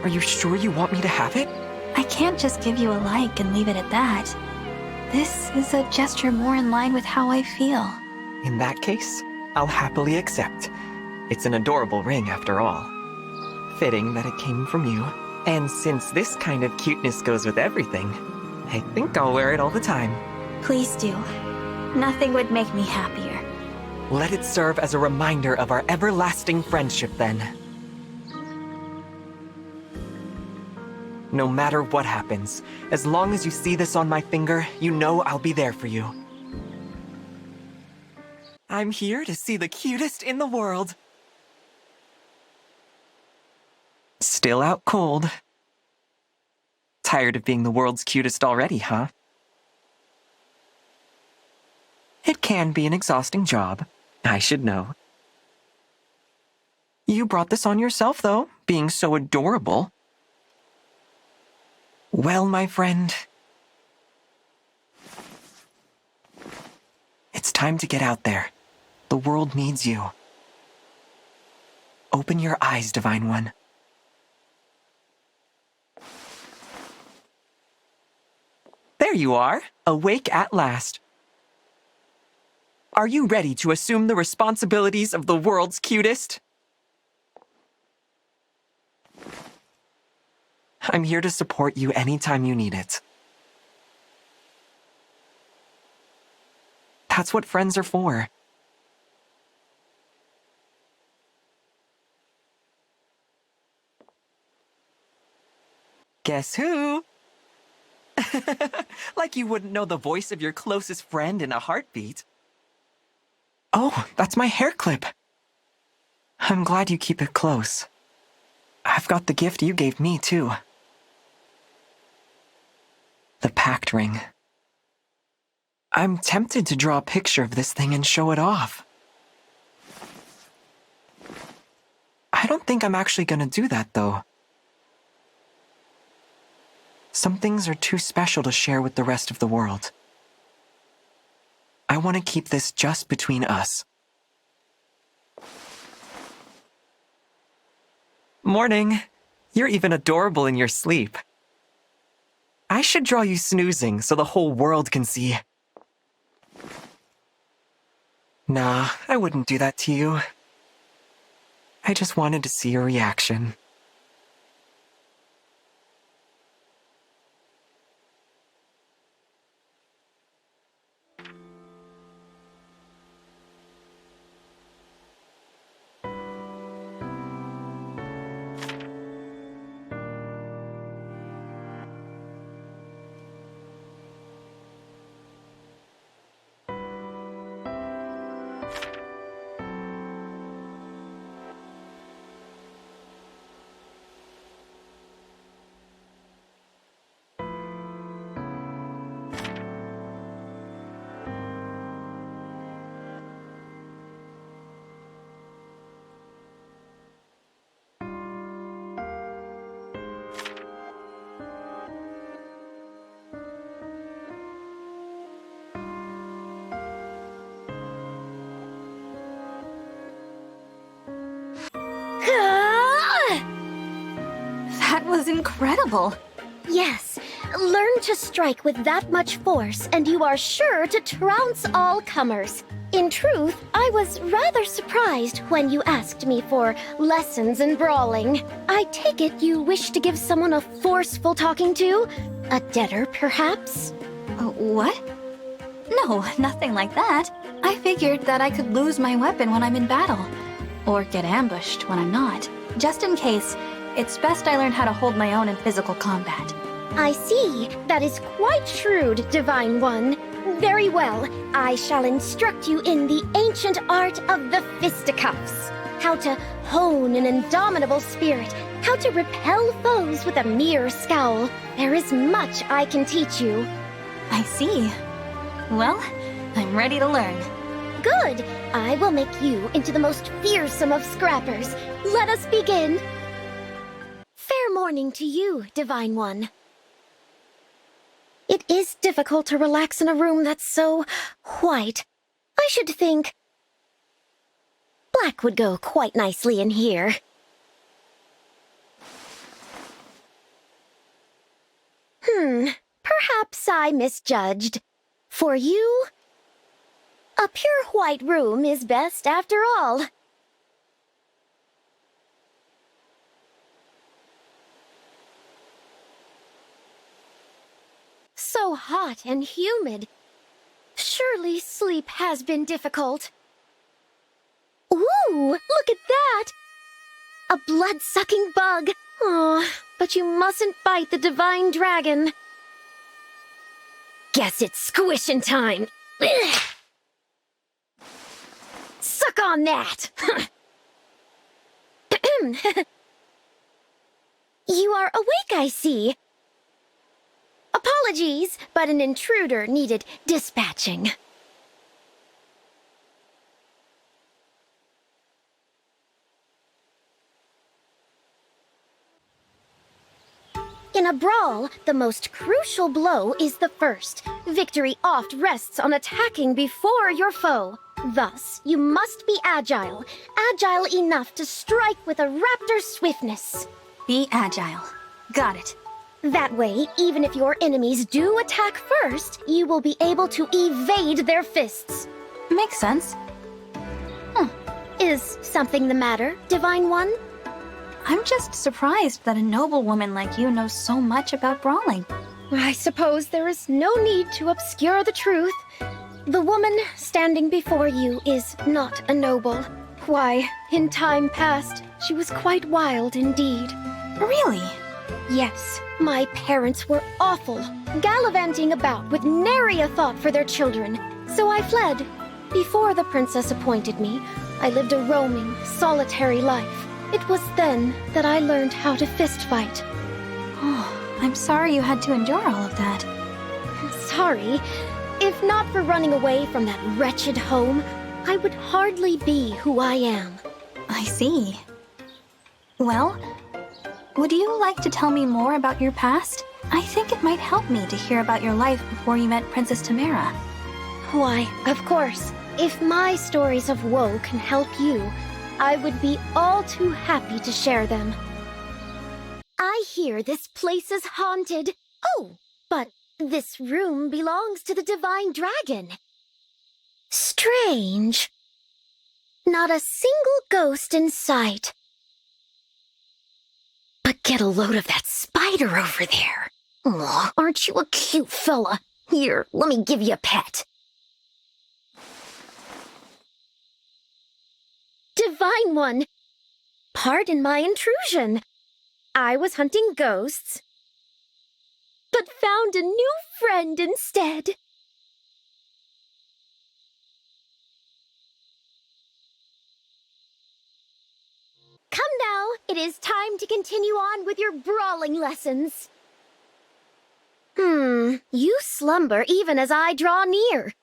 Are you sure you want me to have it? I can't just give you a like and leave it at that. This is a gesture more in line with how I feel. In that case, I'll happily accept. It's an adorable ring after all. Fitting that it came from you. And since this kind of cuteness goes with everything, I think I'll wear it all the time. Please do. Nothing would make me happier. Let it serve as a reminder of our everlasting friendship then. No matter what happens, as long as you see this on my finger, you know I'll be there for you. I'm here to see the cutest in the world. Still out cold. Tired of being the world's cutest already, huh? It can be an exhausting job. I should know. You brought this on yourself, though, being so adorable. Well, my friend, it's time to get out there. The world needs you. Open your eyes, Divine One. There you are, awake at last. Are you ready to assume the responsibilities of the world's cutest? I'm here to support you anytime you need it. That's what friends are for. Guess who? Like you wouldn't know the voice of your closest friend in a heartbeat. Oh, that's my hair clip. I'm glad you keep it close. I've got the gift you gave me, too. The pact ring. I'm tempted to draw a picture of this thing and show it off. I don't think I'm actually gonna do that, though. Some things are too special to share with the rest of the world. I want to keep this just between us. Morning. You're even adorable in your sleep. I should draw you snoozing so the whole world can see. Nah, I wouldn't do that to you. I just wanted to see your reaction. That was incredible. Yes, learn to strike with that much force, and you are sure to trounce all comers. In truth, I was rather surprised when you asked me for lessons in brawling. I take it you wish to give someone a forceful talking to? A debtor, perhaps? What? No, nothing like that. I figured that I could lose my weapon when I'm in battle, or get ambushed when I'm not. Just in case, it's best I learn how to hold my own in physical combat. I see. That is quite shrewd, Divine One. Very well. I shall instruct you in the ancient art of the fisticuffs. How to hone an indomitable spirit. How to repel foes with a mere scowl. There is much I can teach you. I see. Well, I'm ready to learn. Good. I will make you into the most fearsome of scrappers. Let us begin. Fair morning to you, Divine One. It is difficult to relax in a room that's so white. I should think black would go quite nicely in here. Perhaps I misjudged. For you, a pure white room is best after all. So hot and humid. Surely sleep has been difficult. Ooh, look at that! A blood-sucking bug. Oh, but you mustn't bite the divine dragon. Guess it's squishing time. Ugh. Suck on that! You are awake, I see. Apologies, but an intruder needed dispatching. In a brawl, the most crucial blow is the first. Victory oft rests on attacking before your foe. Thus, you must be agile. Agile enough to strike with a raptor's swiftness. Be agile. Got it. That way, even if your enemies do attack first, you will be able to evade their fists. Makes sense. Is something the matter, Divine One? I'm just surprised that a noble woman like you knows so much about brawling. I suppose there is no need to obscure the truth. The woman standing before you is not a noble. Why, in time past, she was quite wild indeed. Really? Yes, my parents were awful, gallivanting about with nary a thought for their children. So I fled. Before the princess appointed me, I lived a roaming, solitary life. It was then that I learned how to fist fight. Oh, I'm sorry you had to endure all of that. Sorry. If not for running away from that wretched home, I would hardly be who I am. I see. Well, would you like to tell me more about your past? I think it might help me to hear about your life before you met Princess Tamara. Why, of course. If my stories of woe can help you, I would be all too happy to share them. I hear this place is haunted. Oh, but this room belongs to the Divine Dragon. Strange. Not a single ghost in sight. But get a load of that spider over there. Aw, aren't you a cute fella? Here, let me give you a pet. Divine One, pardon my intrusion. I was hunting ghosts, but found a new friend instead. Come now, it is time to continue on with your brawling lessons. You slumber even as I draw near.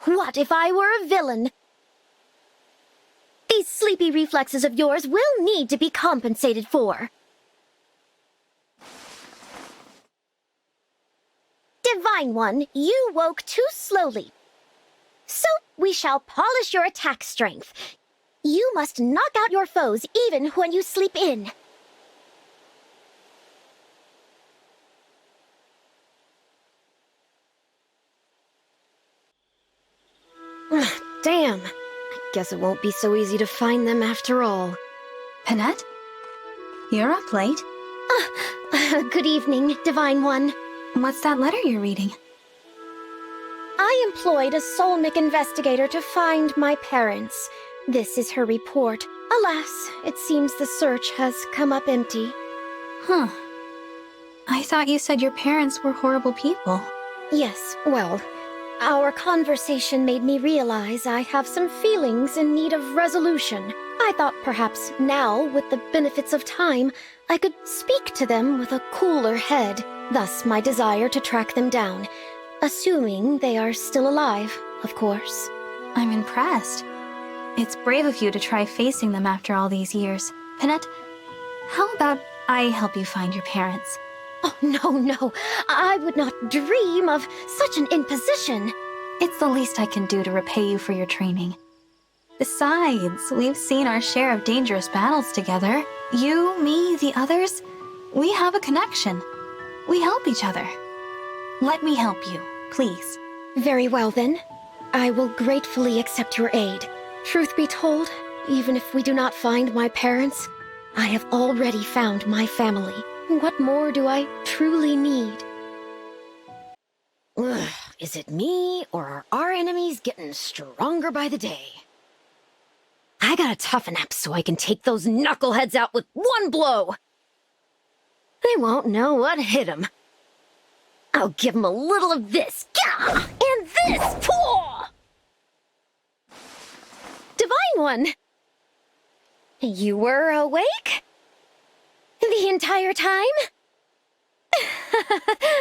What if I were a villain? These sleepy reflexes of yours will need to be compensated for. Divine One, you woke too slowly. So we shall polish your attack strength. You must knock out your foes even when you sleep in. Damn. Guess it won't be so easy to find them after all. Panette? You're up late. Good evening, Divine One. What's that letter you're reading? I employed a Solmic investigator to find my parents. This is her report. Alas, it seems the search has come up empty. Huh. I thought you said your parents were horrible people. Yes, well, our conversation made me realize I have some feelings in need of resolution. I thought perhaps now, with the benefits of time, I could speak to them with a cooler head. Thus my desire to track them down. Assuming they are still alive, of course. I'm impressed. It's brave of you to try facing them after all these years. Panette, how about I help you find your parents? Oh, no. I would not dream of such an imposition. It's the least I can do to repay you for your training. Besides, we've seen our share of dangerous battles together. You, me, the others, we have a connection. We help each other. Let me help you, please. Very well then. I will gratefully accept your aid. Truth be told, even if we do not find my parents, I have already found my family. What more do I truly need? Ugh, is it me, or are our enemies getting stronger by the day? I gotta toughen up so I can take those knuckleheads out with one blow! They won't know what hit them. I'll give them a little of this, gah, and this! Pwah! Divine One! You were awake? The entire time?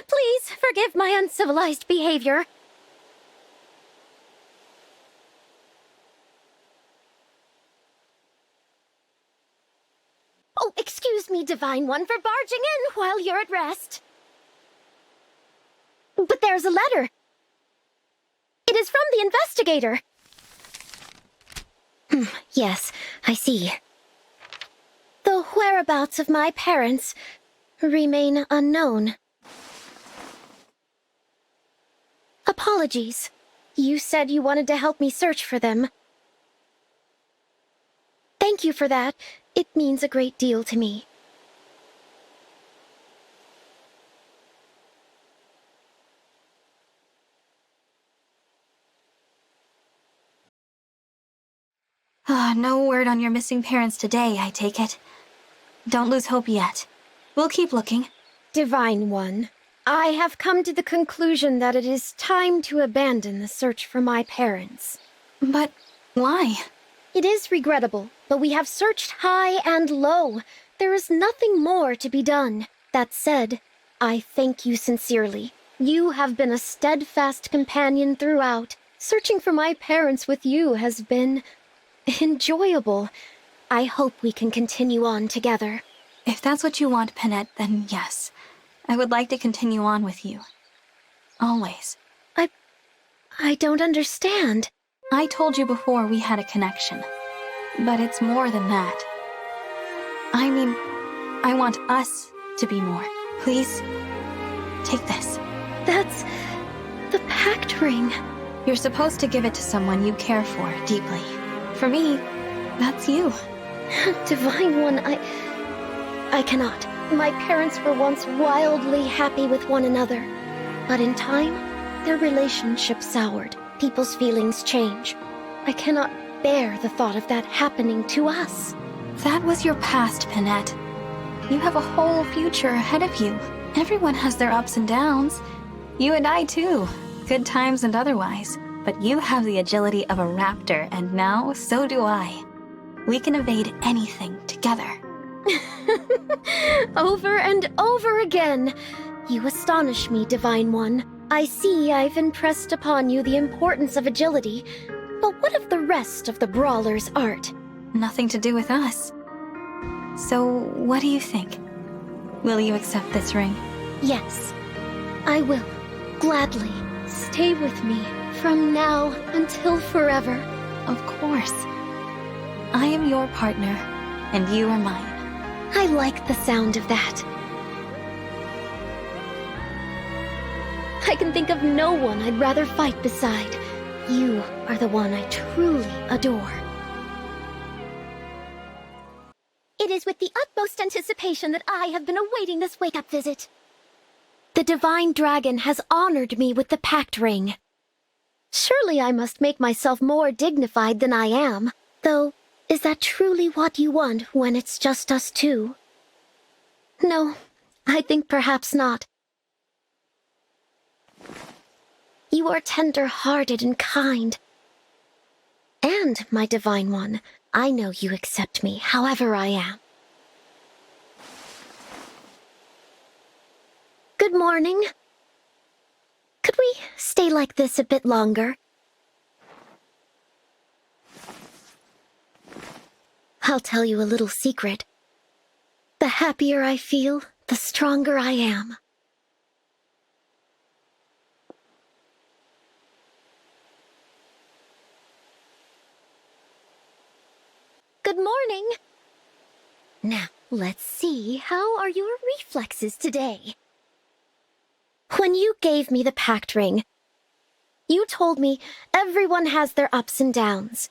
Please forgive my uncivilized behavior. Oh, excuse me, Divine One, for barging in while you're at rest. But there's a letter. It is from the investigator. Yes, I see. The whereabouts of my parents remain unknown. Apologies. You said you wanted to help me search for them. Thank you for that. It means a great deal to me. No word on your missing parents today, I take it. Don't lose hope yet. We'll keep looking. Divine One, I have come to the conclusion that it is time to abandon the search for my parents. But why? It is regrettable, but we have searched high and low. There is nothing more to be done. That said, I thank you sincerely. You have been a steadfast companion throughout. Searching for my parents with you has been enjoyable. I hope we can continue on together. If that's what you want, Penette, then yes. I would like to continue on with you. Always. I don't understand. I told you before we had a connection. But it's more than that. I mean, I want us to be more. Please, take this. That's the pact ring. You're supposed to give it to someone you care for deeply. For me, that's you. Divine One, I cannot. My parents were once wildly happy with one another. But in time, their relationship soured. People's feelings change. I cannot bear the thought of that happening to us. That was your past, Penette. You have a whole future ahead of you. Everyone has their ups and downs. You and I too. Good times and otherwise. But you have the agility of a raptor, and now so do I. We can evade anything together. Over and over again. You astonish me, Divine One. I see I've impressed upon you the importance of agility, but what of the rest of the brawler's art? Nothing to do with us. So, what do you think? Will you accept this ring? Yes, I will. Gladly. Stay with me from now until forever. Of course. I am your partner, and you are mine. I like the sound of that. I can think of no one I'd rather fight beside. You are the one I truly adore. It is with the utmost anticipation that I have been awaiting this wake-up visit. The Divine Dragon has honored me with the pact ring. Surely I must make myself more dignified than I am. Though, is that truly what you want when it's just us two? No, I think perhaps not. You are tender-hearted and kind. And, my Divine One, I know you accept me however I am. Good morning. Could we stay like this a bit longer? I'll tell you a little secret. The happier I feel, the stronger I am. Good morning. Now, let's see, how are your reflexes today? When you gave me the pact ring, you told me everyone has their ups and downs.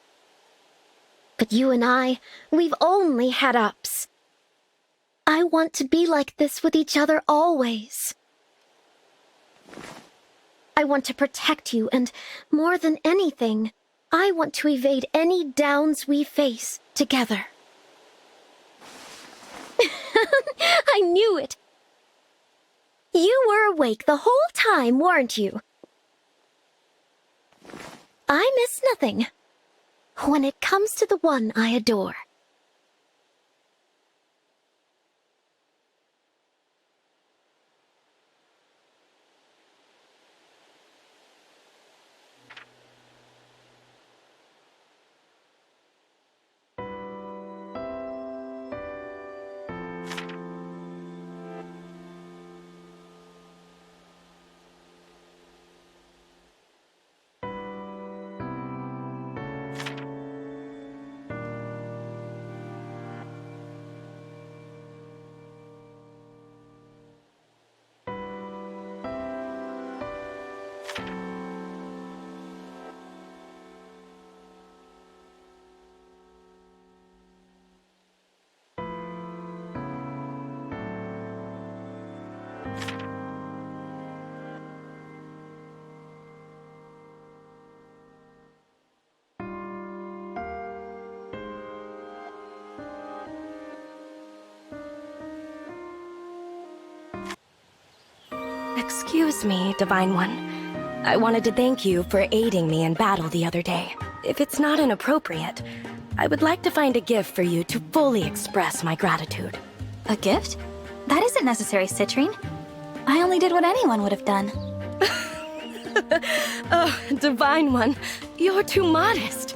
But you and we've only had ups. I want to be like this with each other always. I want to protect you, and more than anything, I want to evade any downs we face together. I knew it! You were awake the whole time, weren't you? I miss nothing when it comes to the one I adore. Excuse me, Divine One. I wanted to thank you for aiding me in battle the other day. If it's not inappropriate, I would like to find a gift for you to fully express my gratitude. A gift? That isn't necessary, Citrine. I only did what anyone would have done. Oh, Divine One, you're too modest.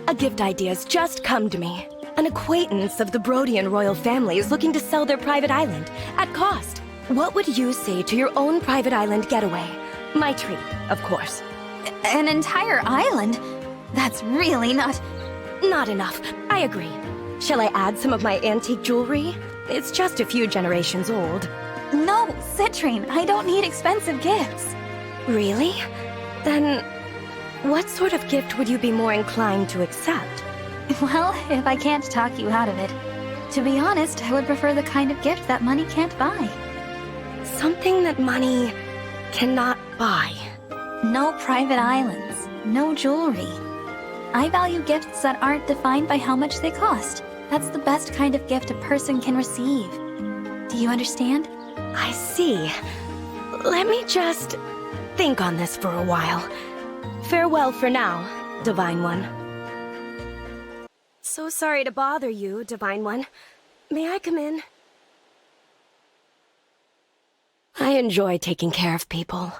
A gift idea's just come to me. An acquaintance of the Brodian royal family is looking to sell their private island at cost. What would you say to your own private island getaway? My treat, of course. An entire island? That's really not enough. I agree. Shall I add some of my antique jewelry? It's just a few generations old. No, Citrine, I don't need expensive gifts. Really? Then, what sort of gift would you be more inclined to accept? Well, if I can't talk you out of it. To be honest, I would prefer the kind of gift that money can't buy. Something that money cannot buy. No private islands, no jewelry. I value gifts that aren't defined by how much they cost. That's the best kind of gift a person can receive. Do you understand? I see. Let me just think on this for a while. Farewell for now, Divine One. So sorry to bother you, Divine One. May I come in? I enjoy taking care of people.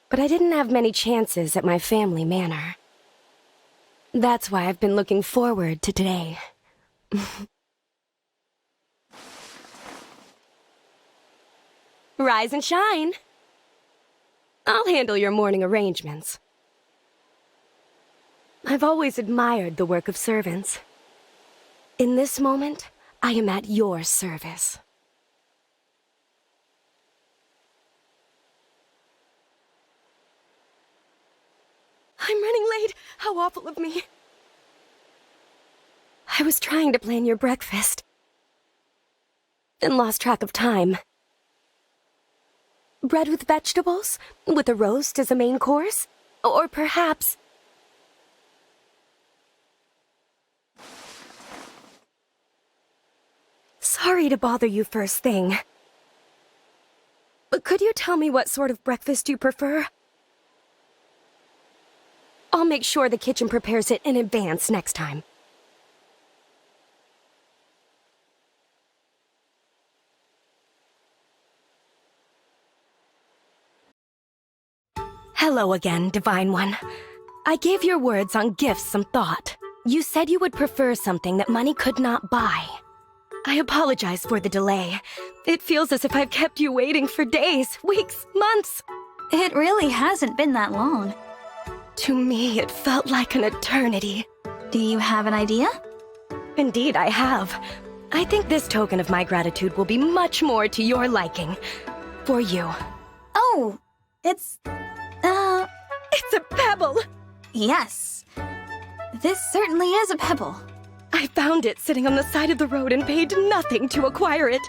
But I didn't have many chances at my family manor. That's why I've been looking forward to today. Rise and shine. I'll handle your morning arrangements. I've always admired the work of servants. In this moment, I am at your service. I'm running late. How awful of me. I was trying to plan your breakfast, and lost track of time. Bread with vegetables? With a roast as a main course? Or perhaps... Sorry to bother you first thing. But could you tell me what sort of breakfast you prefer? I'll make sure the kitchen prepares it in advance next time. Hello again, Divine One. I gave your words on gifts some thought. You said you would prefer something that money could not buy. I apologize for the delay. It feels as if I've kept you waiting for days, weeks, months. It really hasn't been that long. To me, it felt like an eternity. Do you have an idea? Indeed, I have. I think this token of my gratitude will be much more to your liking. For you. Oh, it's a pebble! Yes. This certainly is a pebble. I found it sitting on the side of the road and paid nothing to acquire it.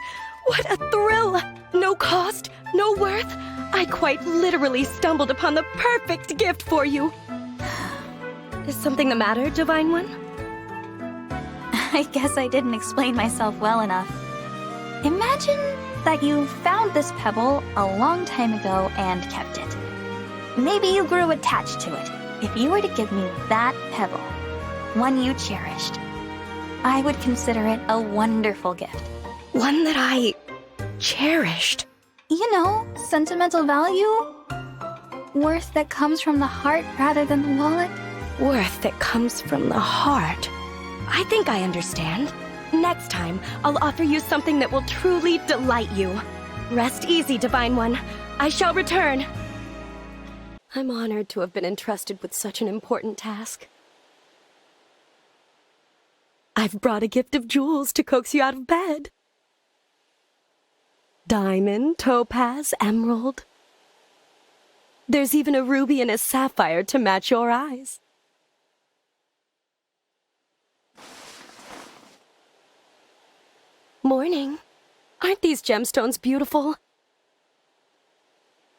What a thrill! No cost, no worth. I quite literally stumbled upon the perfect gift for you. Is something the matter, Divine One? I guess I didn't explain myself well enough. Imagine that you found this pebble a long time ago and kept it. Maybe you grew attached to it. If you were to give me that pebble, one you cherished, I would consider it a wonderful gift. One that I cherished? You know, sentimental value? Worth that comes from the heart rather than the wallet? Worth that comes from the heart. I think I understand. Next time, I'll offer you something that will truly delight you. Rest easy, Divine One. I shall return. I'm honored to have been entrusted with such an important task. I've brought a gift of jewels to coax you out of bed. Diamond, topaz, emerald. There's even a ruby and a sapphire to match your eyes. Morning. Aren't these gemstones beautiful?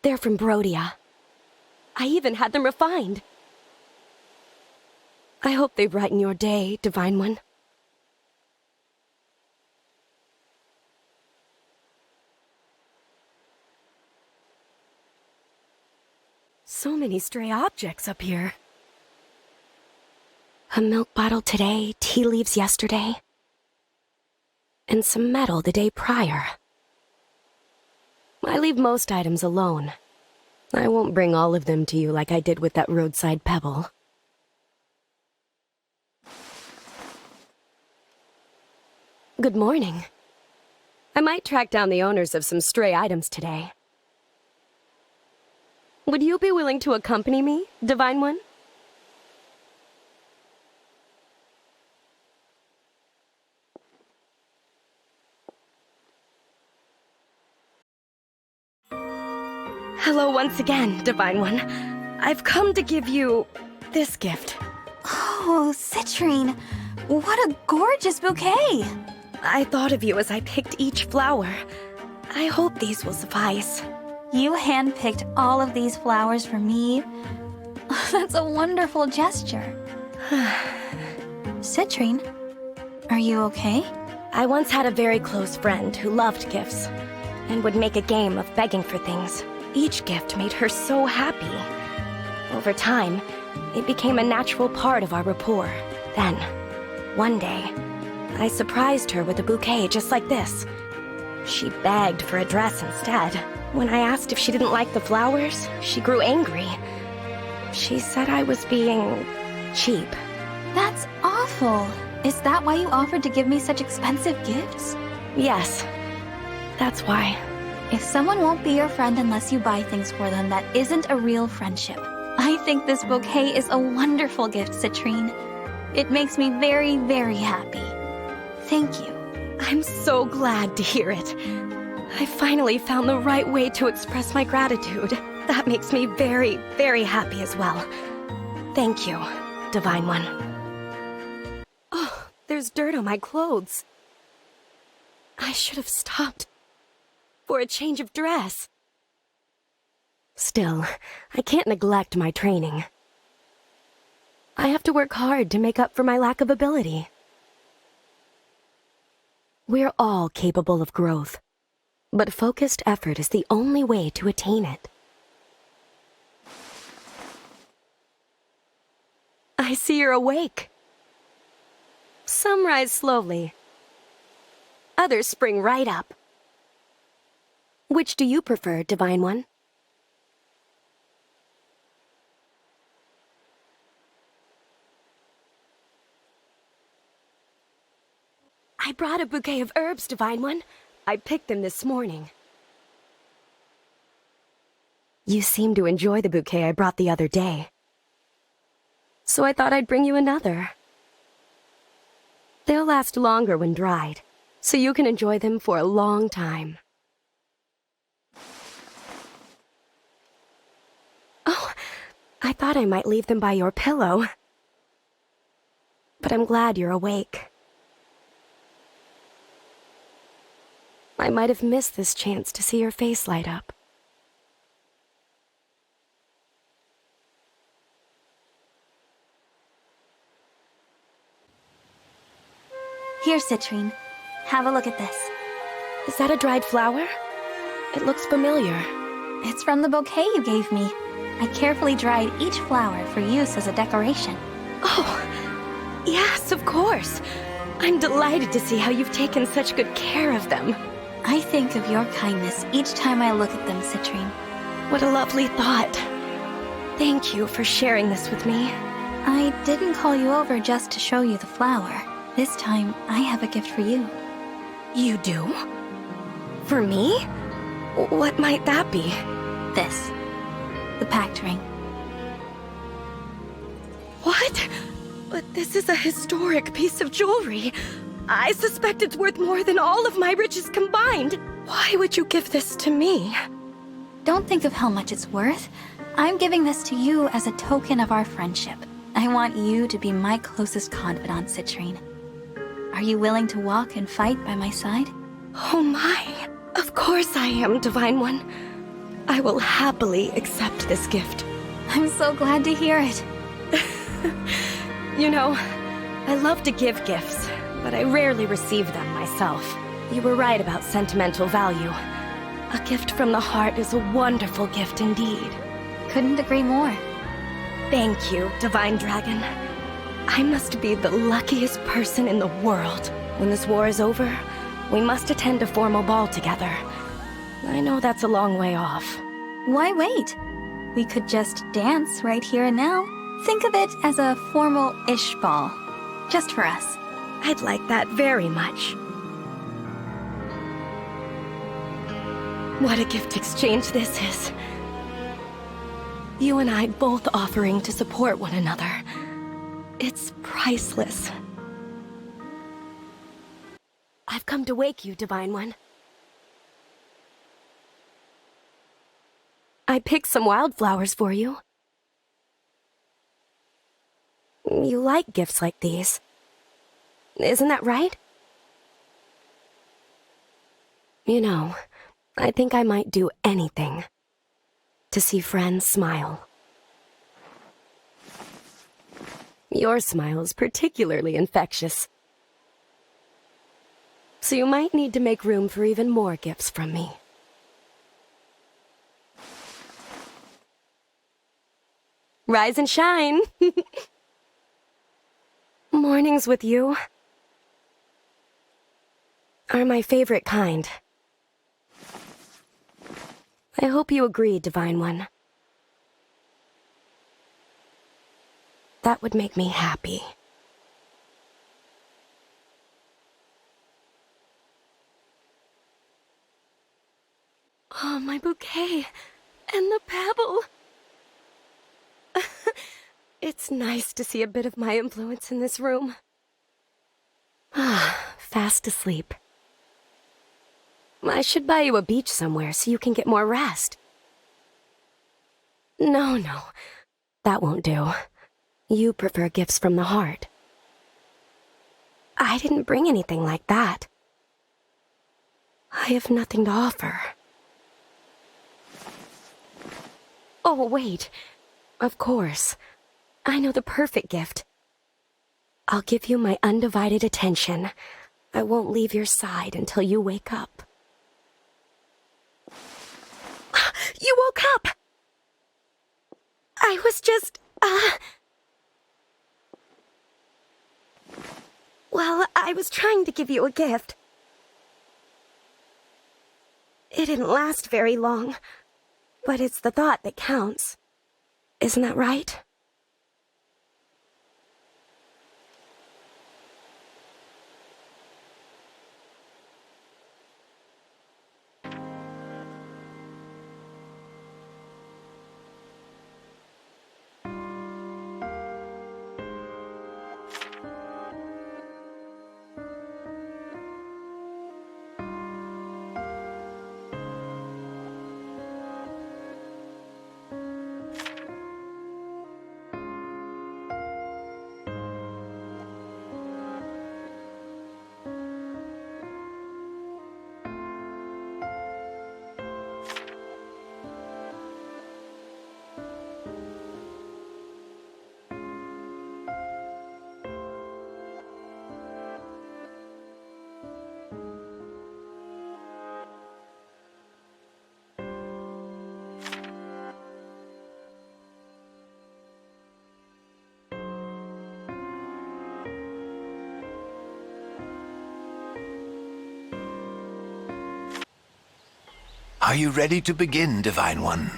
They're from Brodia. I even had them refined. I hope they brighten your day, Divine One. So many stray objects up here. A milk bottle today, tea leaves yesterday, and some metal the day prior. I leave most items alone. I won't bring all of them to you like I did with that roadside pebble. Good morning. I might track down the owners of some stray items today. Would you be willing to accompany me, Divine One? Hello once again, Divine One. I've come to give you this gift. Oh, Citrine, what a gorgeous bouquet! I thought of you as I picked each flower. I hope these will suffice. You handpicked all of these flowers for me? That's a wonderful gesture. Citrine, are you okay? I once had a very close friend who loved gifts and would make a game of begging for things. Each gift made her so happy. Over time, it became a natural part of our rapport. Then, one day, I surprised her with a bouquet just like this. She begged for a dress instead. When I asked if she didn't like the flowers, she grew angry. She said I was being cheap. That's awful. Is that why you offered to give me such expensive gifts? Yes, that's why. If someone won't be your friend unless you buy things for them, that isn't a real friendship. I think this bouquet is a wonderful gift, Citrine. It makes me very, very happy. Thank you. I'm so glad to hear it. I finally found the right way to express my gratitude. That makes me very, very happy as well. Thank you, Divine One. Oh, there's dirt on my clothes. I should have stopped for a change of dress. Still, I can't neglect my training. I have to work hard to make up for my lack of ability. We're all capable of growth, but focused effort is the only way to attain it. I see you're awake. Some rise slowly. Others spring right up. Which do you prefer, Divine One? I brought a bouquet of herbs, Divine One. I picked them this morning. You seem to enjoy the bouquet I brought the other day. So I thought I'd bring you another. They'll last longer when dried. so you can enjoy them for a long time. Oh, I thought I might leave them by your pillow. But I'm glad you're awake. I might have missed this chance to see your face light up. Here, Citrine. Have a look at this. Is that a dried flower? It looks familiar. It's from the bouquet you gave me. I carefully dried each flower for use as a decoration. Oh, yes, of course. I'm delighted to see how you've taken such good care of them. I think of your kindness each time I look at them, Citrine. What a lovely thought. Thank you for sharing this with me. I didn't call you over just to show you the flower. This time, I have a gift for you. You do? For me? What might that be? This. The pact ring. What? But this is a historic piece of jewelry. I suspect it's worth more than all of my riches combined. Why would you give this to me? Don't think of how much it's worth. I'm giving this to you as a token of our friendship. I want you to be my closest confidant, Citrine. Are you willing to walk and fight by my side? Oh my. Of course I am, Divine One. I will happily accept this gift. I'm so glad to hear it. You know, I love to give gifts, but I rarely receive them myself. You were right about sentimental value. A gift from the heart is a wonderful gift indeed. Couldn't agree more. Thank you, Divine Dragon. I must be the luckiest person in the world. When this war is over, we must attend a formal ball together. I know that's a long way off. Why wait? We could just dance right here and now. Think of it as a formal-ish ball. Just for us. I'd like that very much. What a gift exchange this is. You and I both offering to support one another. It's priceless. I've come to wake you, Divine One. I picked some wildflowers for you. You like gifts like these. Isn't that right? You know, I think I might do anything to see friends smile. Your smile is particularly infectious. So you might need to make room for even more gifts from me. Rise and shine! Mornings with you are my favorite kind. I hope you agree, Divine One. That would make me happy. Oh, my bouquet and the pebble. It's nice to see a bit of my influence in this room. Fast asleep. I should buy you a beach somewhere so you can get more rest. No, that won't do. You prefer gifts from the heart. I didn't bring anything like that. I have nothing to offer. Oh, wait. Of course. I know the perfect gift. I'll give you my undivided attention. I won't leave your side until you wake up. You woke up! I was just, Well, I was trying to give you a gift. It didn't last very long, but it's the thought that counts. Isn't that right? Are you ready to begin, Divine One?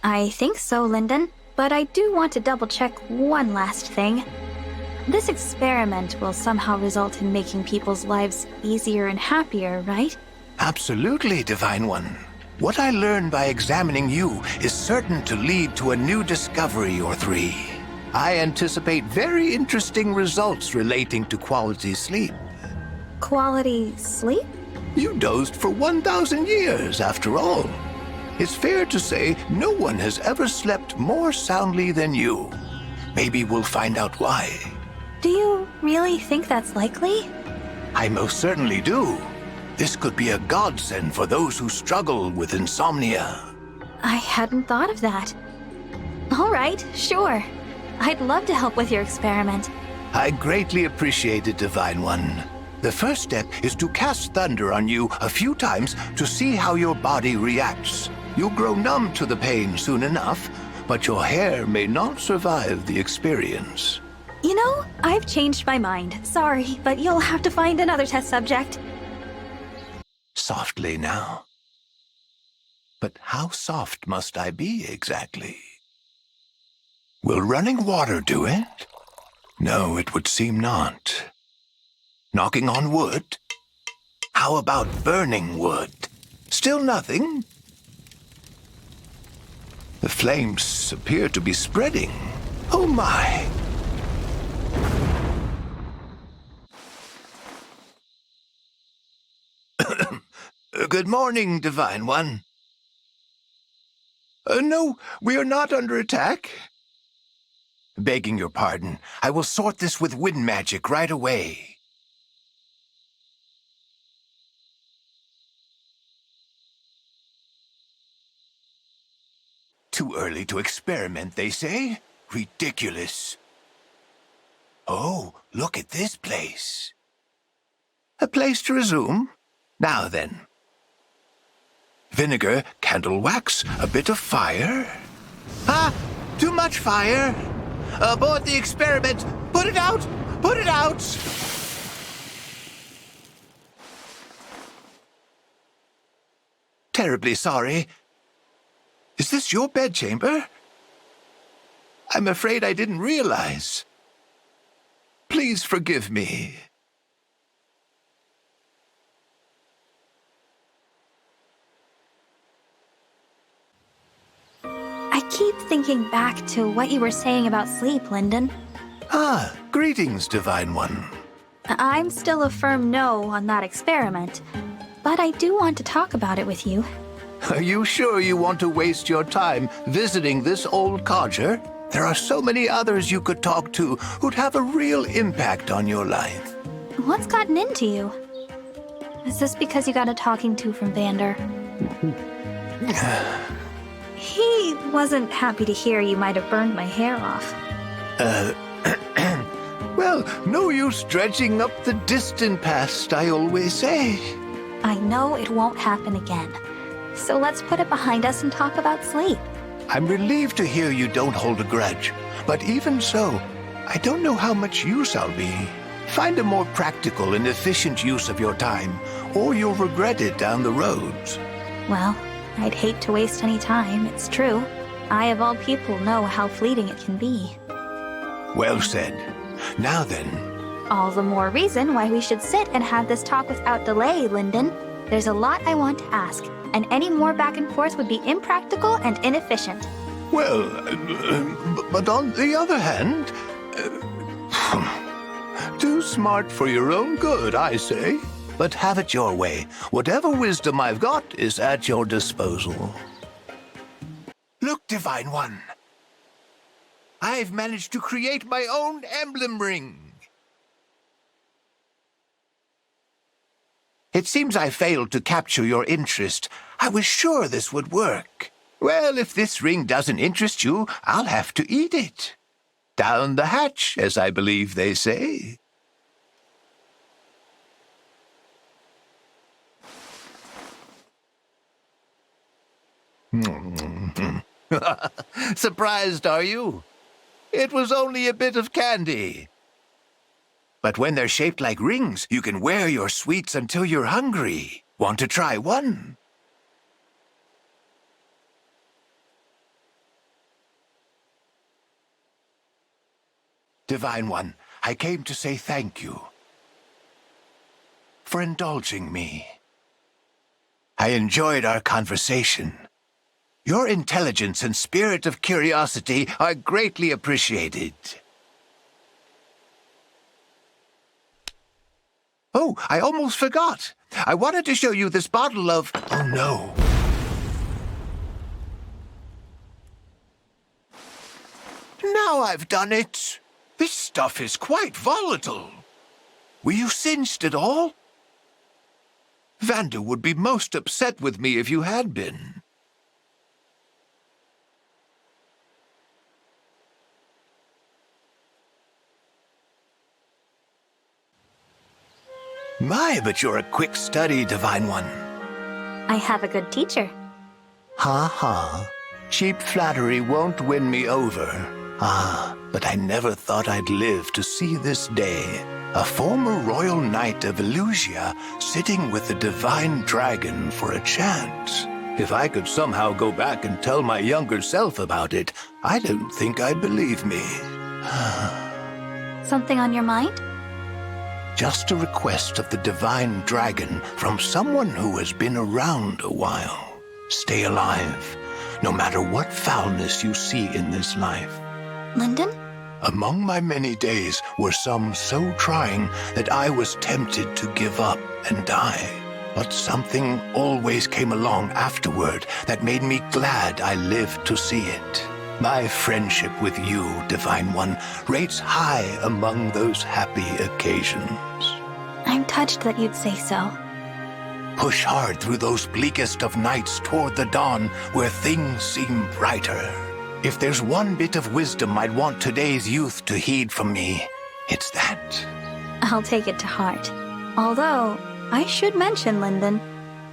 I think so, Lyndon. But I do want to double-check one last thing. This experiment will somehow result in making people's lives easier and happier, right? Absolutely, Divine One. What I learned by examining you is certain to lead to a new discovery or three. I anticipate very interesting results relating to quality sleep. Quality sleep? You dozed for 1,000 years, after all. It's fair to say no one has ever slept more soundly than you. Maybe we'll find out why. Do you really think that's likely? I most certainly do. This could be a godsend for those who struggle with insomnia. I hadn't thought of that. All right, sure. I'd love to help with your experiment. I greatly appreciate it, Divine One. The first step is to cast thunder on you a few times to see how your body reacts. You'll grow numb to the pain soon enough, but your hair may not survive the experience. You know, I've changed my mind. Sorry, but you'll have to find another test subject. Softly now. But how soft must I be exactly? Will running water do it? No, it would seem not. Knocking on wood? How about burning wood? Still nothing? The flames appear to be spreading. Oh my! Good morning, Divine One. No, we are not under attack. Begging your pardon, I will sort this with wind magic right away. Too early to experiment, they say? Ridiculous. Oh, look at this place. A place to resume? Now then. Vinegar, candle wax, a bit of fire. Ah! Too much fire! Abort the experiment! Put it out! Put it out! Terribly sorry. Is this your bedchamber? I'm afraid I didn't realize. Please forgive me. I keep thinking back to what you were saying about sleep, Lyndon. Ah, greetings, Divine One. I'm still a firm no on that experiment, but I do want to talk about it with you. Are you sure you want to waste your time visiting this old codger? There are so many others you could talk to who'd have a real impact on your life. What's gotten into you? Is this because you got a talking to from Vander? He wasn't happy to hear you might have burned my hair off. Well, no use dredging up the distant past, I always say. I know it won't happen again. So let's put it behind us and talk about sleep. I'm relieved to hear you don't hold a grudge. But even so, I don't know how much use I'll be. Find a more practical and efficient use of your time, or you'll regret it down the roads. Well, I'd hate to waste any time, it's true. I, of all people, know how fleeting it can be. Well said. Now then. All the more reason why we should sit and have this talk without delay, Lyndon. There's a lot I want to ask, and any more back and forth would be impractical and inefficient. Well, but on the other hand, too smart for your own good, I say. But have it your way. Whatever wisdom I've got is at your disposal. Look, Divine One. I've managed to create my own emblem ring. It seems I failed to capture your interest. I was sure this would work. Well, if this ring doesn't interest you, I'll have to eat it. Down the hatch, as I believe they say. Surprised, are you? It was only a bit of candy. But when they're shaped like rings, you can wear your sweets until you're hungry. Want to try one? Divine One, I came to say thank you for indulging me. I enjoyed our conversation. Your intelligence and spirit of curiosity are greatly appreciated. Oh, I almost forgot. I wanted to show you this bottle of... Oh, no. Now I've done it. This stuff is quite volatile. Were you singed at all? Vander would be most upset with me if you had been. My, but you're a quick study, Divine One. I have a good teacher. Ha ha. Cheap flattery won't win me over. Ah, but I never thought I'd live to see this day. A former royal knight of Elusia sitting with the divine dragon for a chance. If I could somehow go back and tell my younger self about it, I don't think I'd believe me. Something on your mind? Just a request of the divine dragon from someone who has been around a while. Stay alive, no matter what foulness you see in this life. Lyndon? Among my many days were some so trying that I was tempted to give up and die. But something always came along afterward that made me glad I lived to see it. My friendship with you, Divine One, rates high among those happy occasions. I'm touched that you'd say so. Push hard through those bleakest of nights toward the dawn where things seem brighter. If there's one bit of wisdom I'd want today's youth to heed from me, it's that. I'll take it to heart. Although, I should mention, Lyndon,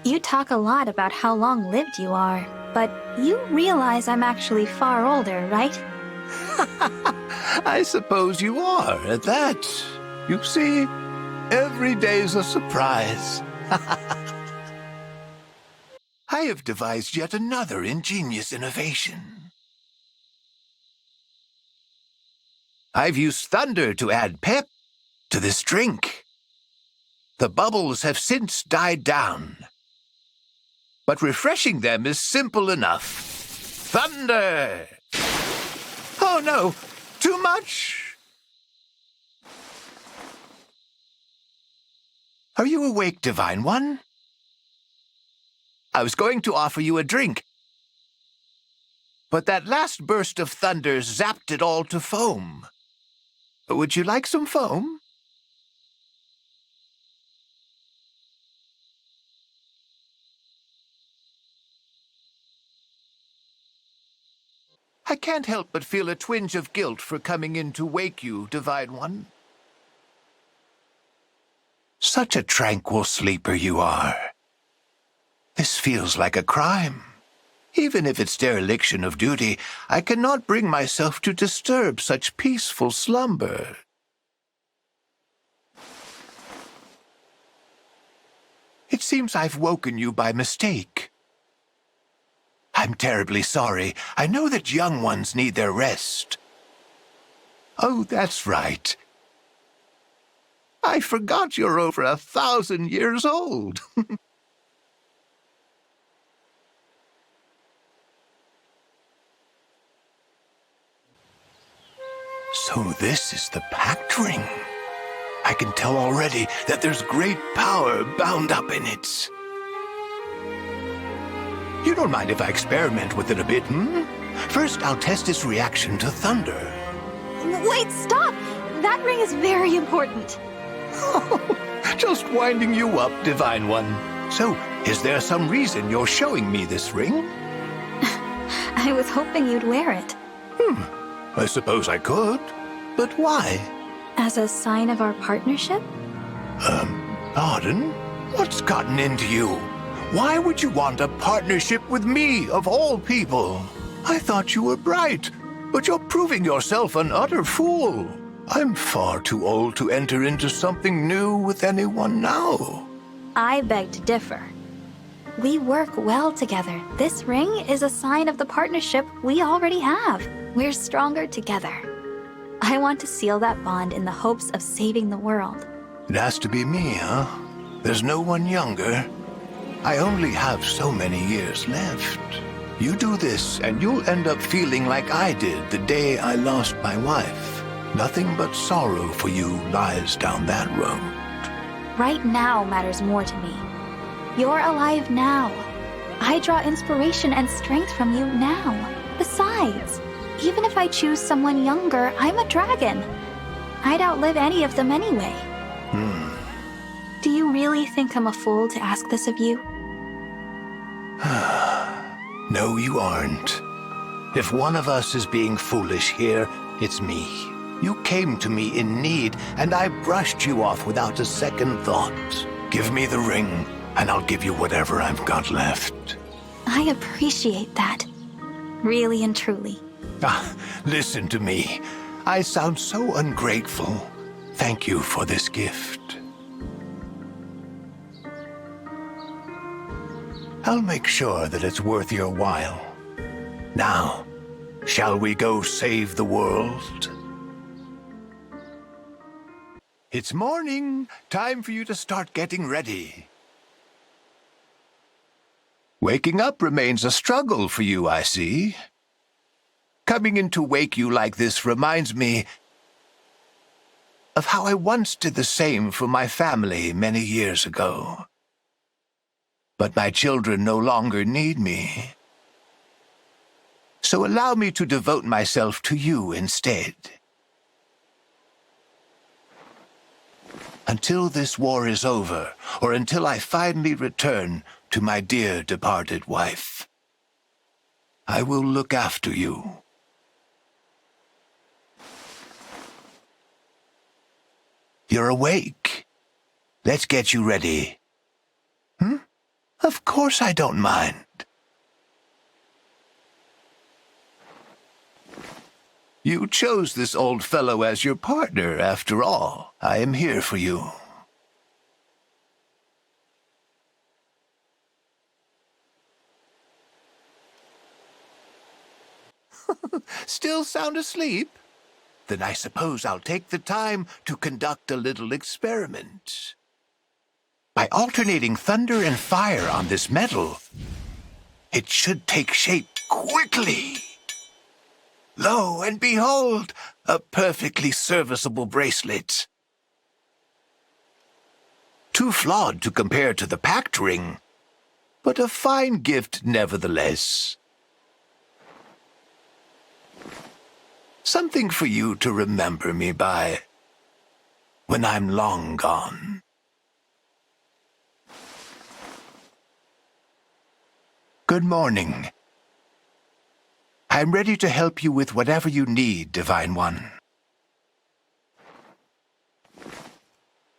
you talk a lot about how long-lived you are, but you realize I'm actually far older, right? I suppose you are, at that. You see, every day's a surprise. I have devised yet another ingenious innovation. I've used thunder to add pep to this drink. The bubbles have since died down, but refreshing them is simple enough. Thunder! Oh no, too much? Are you awake, Divine One? I was going to offer you a drink, but that last burst of thunder zapped it all to foam. Would you like some foam? I can't help but feel a twinge of guilt for coming in to wake you, Divine One. Such a tranquil sleeper you are. This feels like a crime. Even if it's dereliction of duty, I cannot bring myself to disturb such peaceful slumber. It seems I've woken you by mistake. I'm terribly sorry. I know that young ones need their rest. Oh, that's right. I forgot you're over 1,000 years old. So this is the pact ring. I can tell already that there's great power bound up in it. You don't mind if I experiment with it a bit, hmm? First, I'll test its reaction to thunder. Wait, stop! That ring is very important. Just winding you up, Divine One. So, is there some reason you're showing me this ring? I was hoping you'd wear it. I suppose I could, but why? As a sign of our partnership? Pardon? What's gotten into you? Why would you want a partnership with me, of all people? I thought you were bright, but you're proving yourself an utter fool. I'm far too old to enter into something new with anyone now. I beg to differ. We work well together. This ring is a sign of the partnership we already have. We're stronger together. I want to seal that bond in the hopes of saving the world. It has to be me, huh? There's no one younger. I only have so many years left. You do this, and you'll end up feeling like I did the day I lost my wife. Nothing but sorrow for you lies down that road. Right now matters more to me. You're alive now. I draw inspiration and strength from you now. Besides, even if I choose someone younger, I'm a dragon. I'd outlive any of them anyway. Do you really think I'm a fool to ask this of you? No, you aren't. If one of us is being foolish here, it's me. You came to me in need, and I brushed you off without a second thought. Give me the ring, and I'll give you whatever I've got left. I appreciate that. Really and truly. Listen to me. I sound so ungrateful. Thank you for this gift. I'll make sure that it's worth your while. Now, shall we go save the world? It's morning. Time for you to start getting ready. Waking up remains a struggle for you, I see. Coming in to wake you like this reminds me of how I once did the same for my family many years ago. But my children no longer need me. So allow me to devote myself to you instead. Until this war is over, or until I finally return to my dear departed wife, I will look after you. You're awake. Let's get you ready. Of course I don't mind. You chose this old fellow as your partner, after all. I am here for you. Still sound asleep? Then I suppose I'll take the time to conduct a little experiment. By alternating thunder and fire on this metal, it should take shape quickly. Lo and behold, a perfectly serviceable bracelet. Too flawed to compare to the pact ring, but a fine gift nevertheless. Something for you to remember me by when I'm long gone. Good morning. I'm ready to help you with whatever you need, Divine One.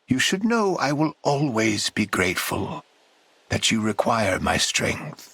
You should know I will always be grateful that you require my strength.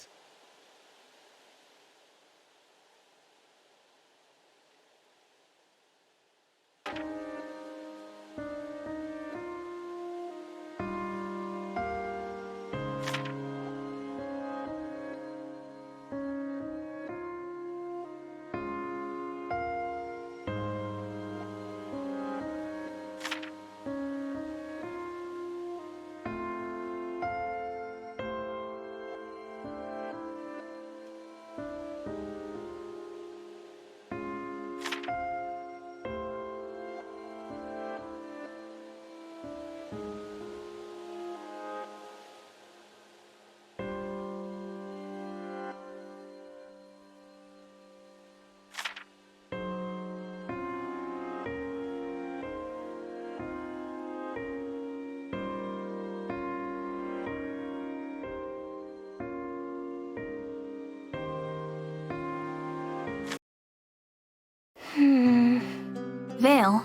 Vale,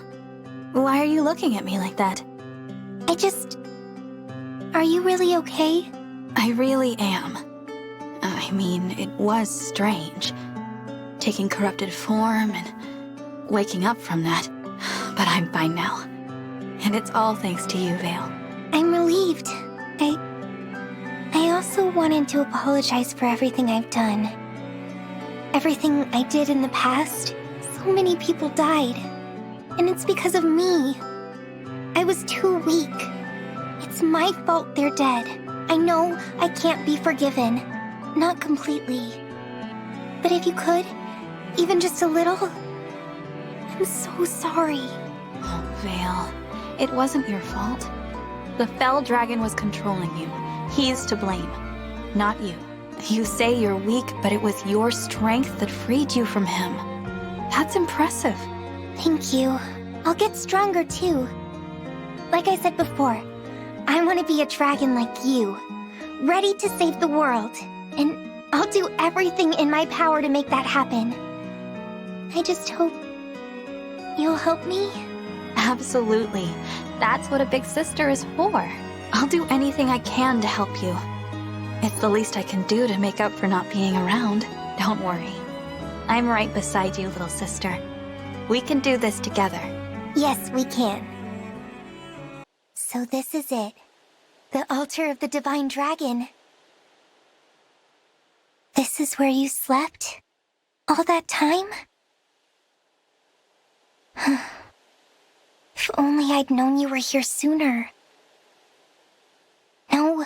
why are you looking at me like that? Are you really okay? I really am. I mean, it was strange. Taking corrupted form and waking up from that. But I'm fine now. And it's all thanks to you, Vale. I'm relieved. I also wanted to apologize for everything I've done. Everything I did in the past. So many people died. and it's because of me. I was too weak. It's my fault they're dead. I know I can't be forgiven. Not completely. But if you could, even just a little, I'm so sorry. Oh, Vale. It wasn't your fault. The fell dragon was controlling you. He's to blame, not you. You say you're weak, but it was your strength that freed you from him. That's impressive. Thank you. I'll get stronger too. Like I said before, I want to be a dragon like you, ready to save the world, and I'll do everything in my power to make that happen. I just hope you'll help me. Absolutely. That's what a big sister is for. I'll do anything I can to help you. It's the least I can do to make up for not being around. Don't worry. I'm right beside you, little sister. We can do this together. Yes, we can. So this is it. The altar of the Divine Dragon. This is where you slept? All that time? If only I'd known you were here sooner. No,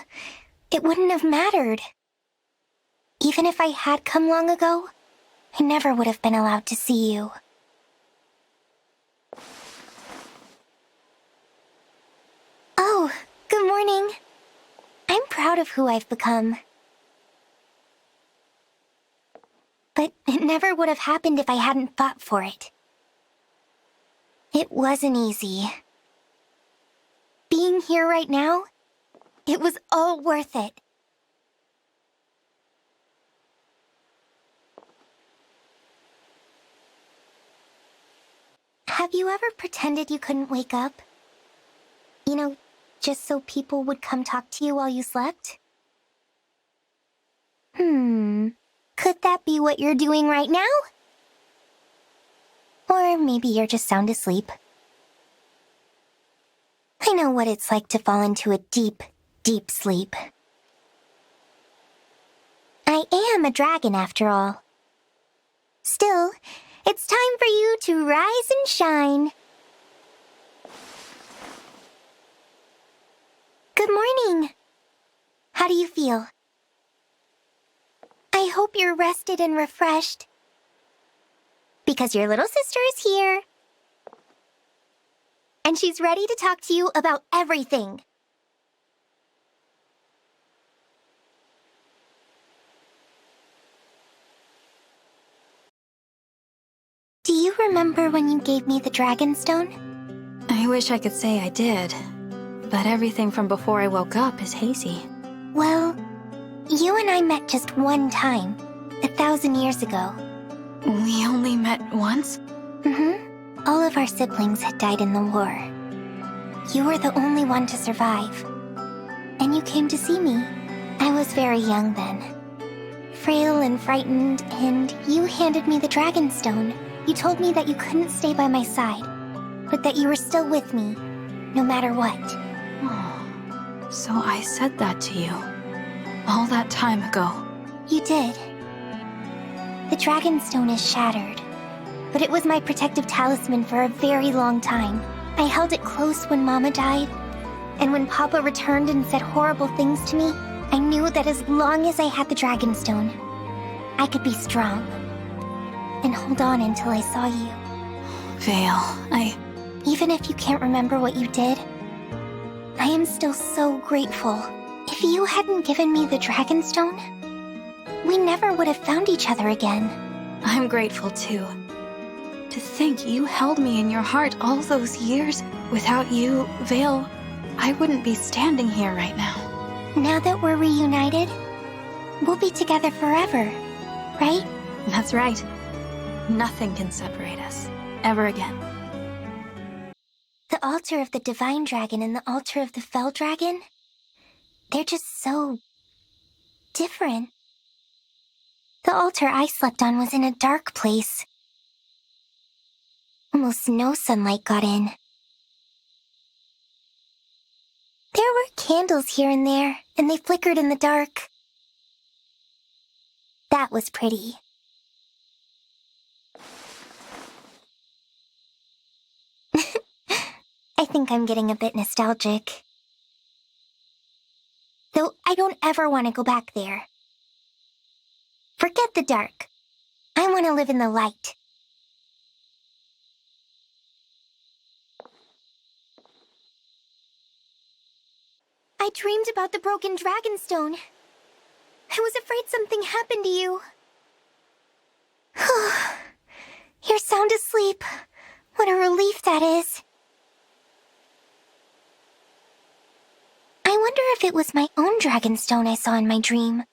it wouldn't have mattered. Even if I had come long ago, I never would have been allowed to see you. Oh, good morning. I'm proud of who I've become. But it never would have happened if I hadn't fought for it. It wasn't easy. Being here right now, it was all worth it. Have you ever pretended you couldn't wake up? You know, just so people would come talk to you while you slept? Could that be what you're doing right now? Or maybe you're just sound asleep. I know what it's like to fall into a deep, deep sleep. I am a dragon after all. Still, it's time for you to rise and shine. Good morning. How do you feel? I hope you're rested and refreshed. Because your little sister is here. And she's ready to talk to you about everything. Do you remember when you gave me the dragon stone? I wish I could say I did, but everything from before I woke up is hazy. Well, you and I met just one time, 1,000 years ago. We only met once? All of our siblings had died in the war. You were the only one to survive. And you came to see me. I was very young then. Frail and frightened, and you handed me the dragon stone. You told me that you couldn't stay by my side, but that you were still with me, no matter what. Oh, so I said that to you. All that time ago. You did. The dragon stone is shattered, but it was my protective talisman for a very long time. I held it close when Mama died, and when Papa returned and said horrible things to me, I knew that as long as I had the dragon stone, I could be strong and hold on until I saw you. Vale, Even if you can't remember what you did, I am still so grateful. If you hadn't given me the dragon stone, we never would have found each other again. I'm grateful too. To think you held me in your heart all those years. Without you, Vale, I wouldn't be standing here right now. Now that we're reunited, we'll be together forever, right? That's right. Nothing can separate us, ever again. The altar of the Divine Dragon and the altar of the Fell Dragon, they're just so different. The altar I slept on was in a dark place. Almost no sunlight got in. There were candles here and there, and they flickered in the dark. That was pretty. I think I'm getting a bit nostalgic. Though I don't ever want to go back there. Forget the dark. I want to live in the light. I dreamed about the broken dragonstone. I was afraid something happened to you. You're sound asleep. What a relief that is. I wonder if it was my own dragonstone I saw in my dream.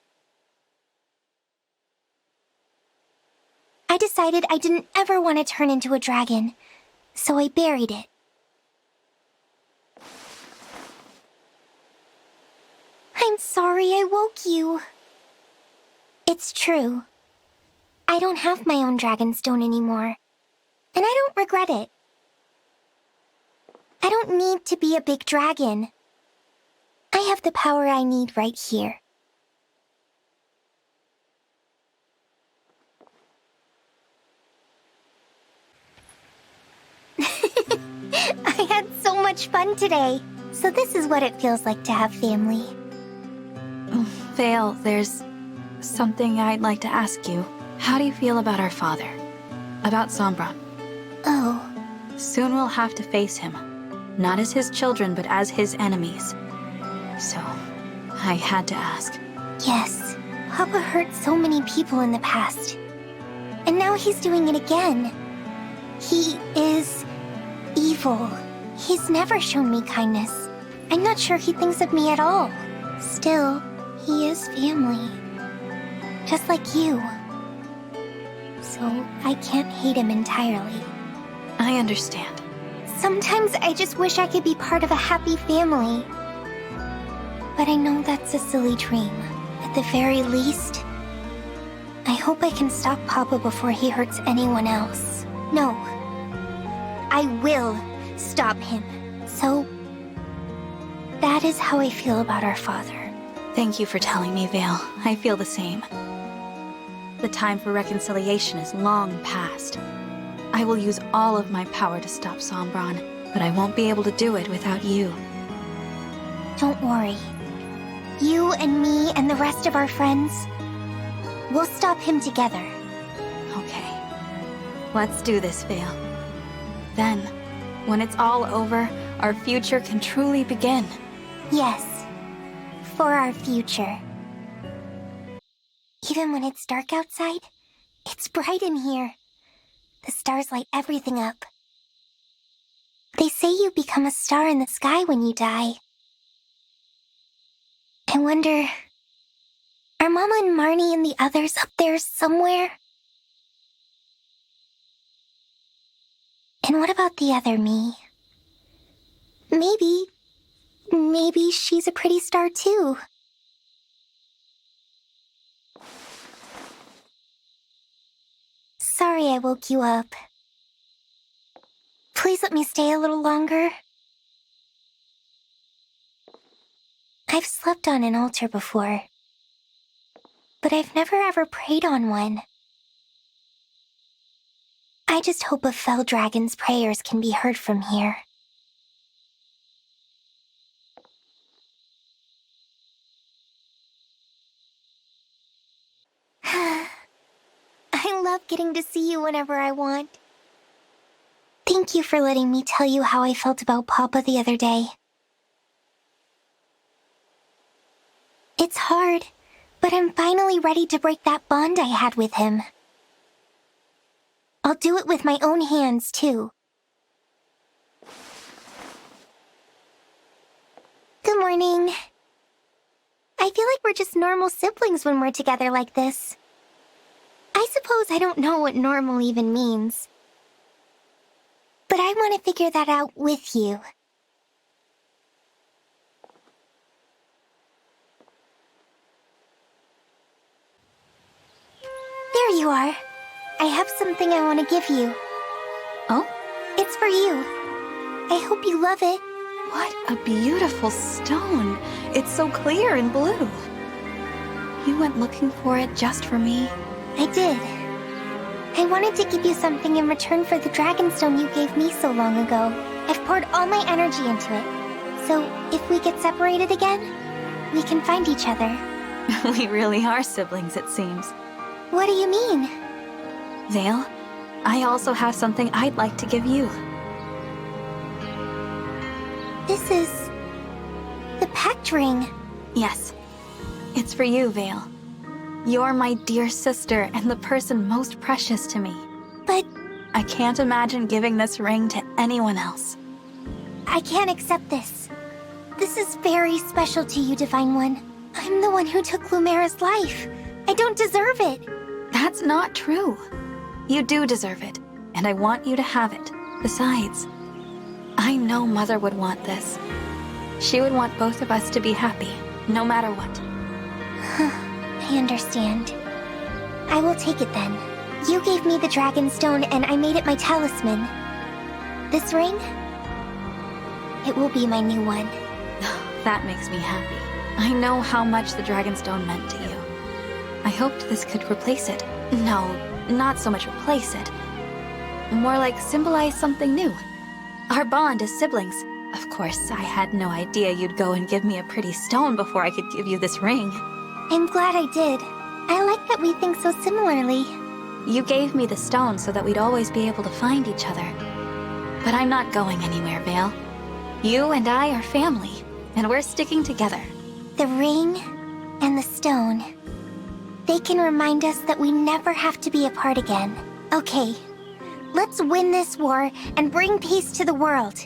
I decided I didn't ever want to turn into a dragon, so I buried it. I'm sorry I woke you. It's true. I don't have my own dragonstone anymore, and I don't regret it. I don't need to be a big dragon. I have the power I need right here. I had so much fun today. So this is what it feels like to have family. Vale, there's something I'd like to ask you. How do you feel about our father? About Sombron? Oh. Soon we'll have to face him. Not as his children, but as his enemies. So, I had to ask. Yes, Papa hurt so many people in the past. And now he's doing it again. He is evil. He's never shown me kindness. I'm not sure he thinks of me at all. Still, he is family. Just like you. So, I can't hate him entirely. I understand. Sometimes I just wish I could be part of a happy family. But I know that's a silly dream. At the very least, I hope I can stop Papa before he hurts anyone else. No. I will stop him. So, that is how I feel about our father. Thank you for telling me, Vale. I feel the same. The time for reconciliation is long past. I will use all of my power to stop Sombron, but I won't be able to do it without you. Don't worry. You and me and the rest of our friends, we'll stop him together. Okay. Let's do this, Vale. Then, when it's all over, our future can truly begin. Yes. For our future. Even when it's dark outside, it's bright in here. The stars light everything up. They say you become a star in the sky when you die. I wonder, are Mama and Marnie and the others up there somewhere? And what about the other me? Maybe she's a pretty star too. Sorry I woke you up. Please let me stay a little longer. I've slept on an altar before, but I've never ever prayed on one. I just hope a fell dragon's prayers can be heard from here. I love getting to see you whenever I want. Thank you for letting me tell you how I felt about Papa the other day. It's hard, but I'm finally ready to break that bond I had with him. I'll do it with my own hands, too. Good morning. I feel like we're just normal siblings when we're together like this. I suppose I don't know what normal even means. But I want to figure that out with you. There you are. I have something I want to give you. Oh? It's for you. I hope you love it. What a beautiful stone. It's so clear and blue. You went looking for it just for me? I did. I wanted to give you something in return for the Dragonstone you gave me so long ago. I've poured all my energy into it. So, if we get separated again, we can find each other. We really are siblings, it seems. What do you mean? Vale, I also have something I'd like to give you. This is... the pact ring. Yes. It's for you, Vale. You're my dear sister and the person most precious to me. But... I can't imagine giving this ring to anyone else. I can't accept this. This is very special to you, Divine One. I'm the one who took Lumera's life. I don't deserve it. That's not true. You do deserve it, and I want you to have it. Besides, I know Mother would want this. She would want both of us to be happy, no matter what. I understand. I will take it then. You gave me the Dragonstone and I made it my talisman. This ring? It will be my new one. That makes me happy. I know how much the Dragonstone meant to you. I hoped this could replace it. No, not so much replace it. More like symbolize something new. Our bond as siblings. Of course, I had no idea you'd go and give me a pretty stone before I could give you this ring. I'm glad I did. I like that we think so similarly. You gave me the stone so that we'd always be able to find each other. But I'm not going anywhere, Vale. You and I are family, and we're sticking together. The ring and the stone. They can remind us that we never have to be apart again. Okay, let's win this war and bring peace to the world.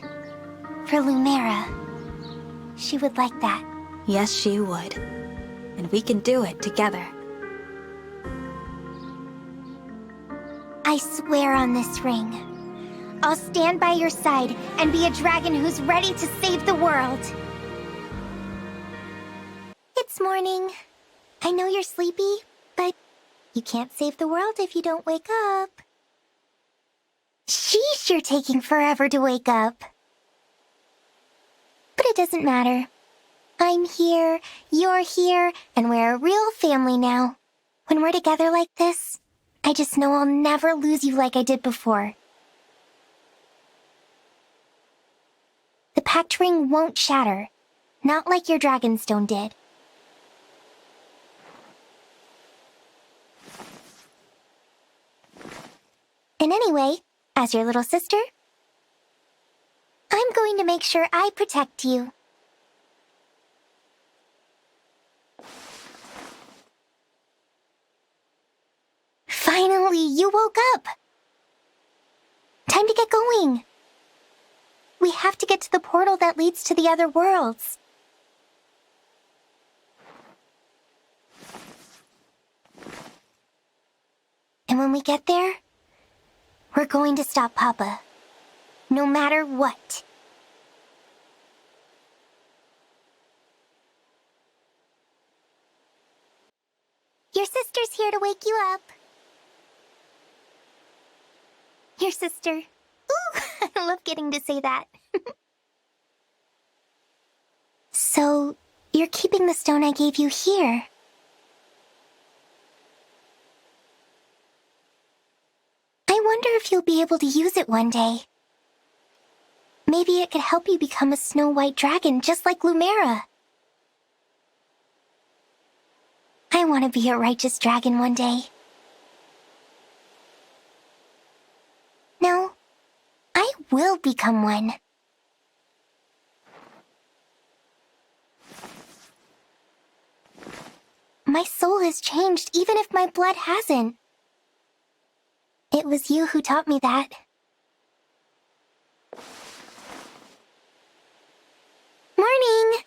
For Lumera. She would like that. Yes, she would. And we can do it together. I swear on this ring. I'll stand by your side and be a dragon who's ready to save the world. It's morning. I know you're sleepy, but you can't save the world if you don't wake up. Sheesh, you're taking forever to wake up. But it doesn't matter. I'm here, you're here, and we're a real family now. When we're together like this, I just know I'll never lose you like I did before. The pact ring won't shatter, not like your Dragonstone did. And anyway, as your little sister, I'm going to make sure I protect you. Finally, you woke up! Time to get going! We have to get to the portal that leads to the other worlds. And when we get there, we're going to stop Papa. No matter what. Your sister's here to wake you up. Your sister. Ooh, I love getting to say that. So, you're keeping the stone I gave you here. I wonder if you'll be able to use it one day. Maybe it could help you become a snow-white dragon just like Lumera. I want to be a righteous dragon one day. No, I will become one. My soul has changed even if my blood hasn't. It was you who taught me that. Morning!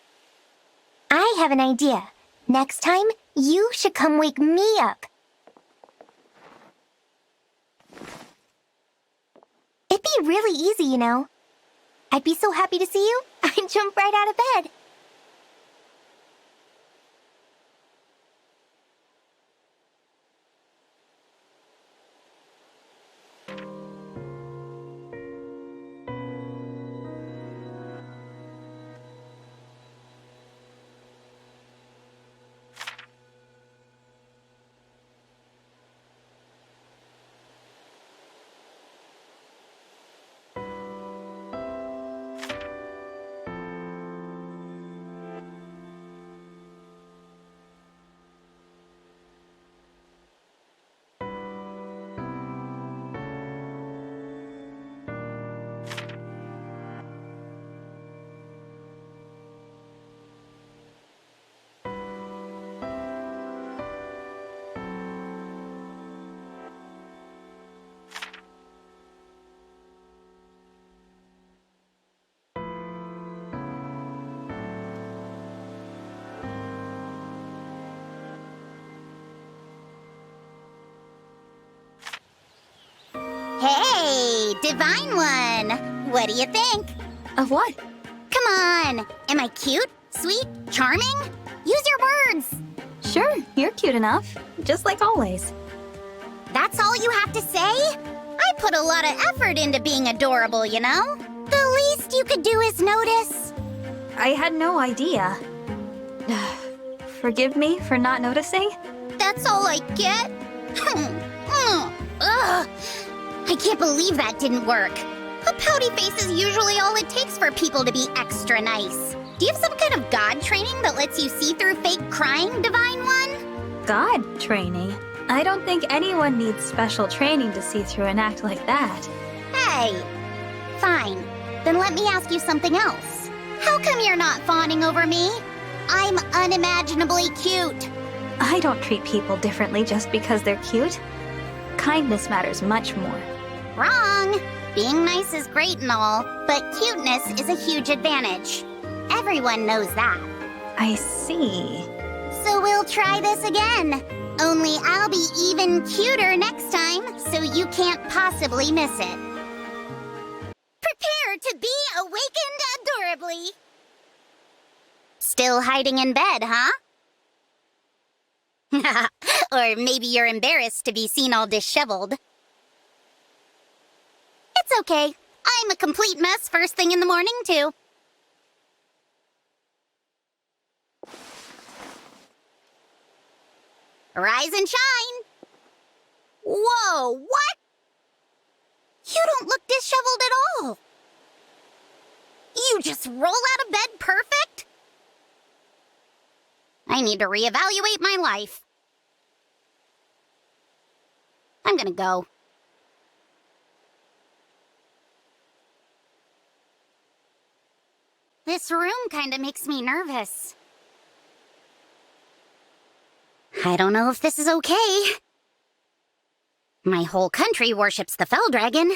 I have an idea. Next time, you should come wake me up. It'd be really easy, you know. I'd be so happy to see you, I'd jump right out of bed. Hey, Divine One! What do you think? Of what? Come on! Am I cute? Sweet? Charming? Use your words! Sure, you're cute enough. Just like always. That's all you have to say? I put a lot of effort into being adorable, you know? The least you could do is notice. I had no idea. Forgive me for not noticing? That's all I get? Ugh. I can't believe that didn't work. A pouty face is usually all it takes for people to be extra nice. Do you have some kind of god training that lets you see through fake crying, Divine One? God training? I don't think anyone needs special training to see through an act like that. Hey! Fine. Then let me ask you something else. How come you're not fawning over me? I'm unimaginably cute. I don't treat people differently just because they're cute. Kindness matters much more. Wrong! Being nice is great and all, but cuteness is a huge advantage. Everyone knows that. I see. So we'll try this again. Only I'll be even cuter next time, so you can't possibly miss it. Prepare to be awakened adorably. Still hiding in bed, huh? Or maybe you're embarrassed to be seen all disheveled. It's okay. I'm a complete mess first thing in the morning, too. Rise and shine! Whoa, what? You don't look disheveled at all. You just roll out of bed perfect? I need to reevaluate my life. I'm gonna go. This room kinda makes me nervous. I don't know if this is okay. My whole country worships the Fell Dragon.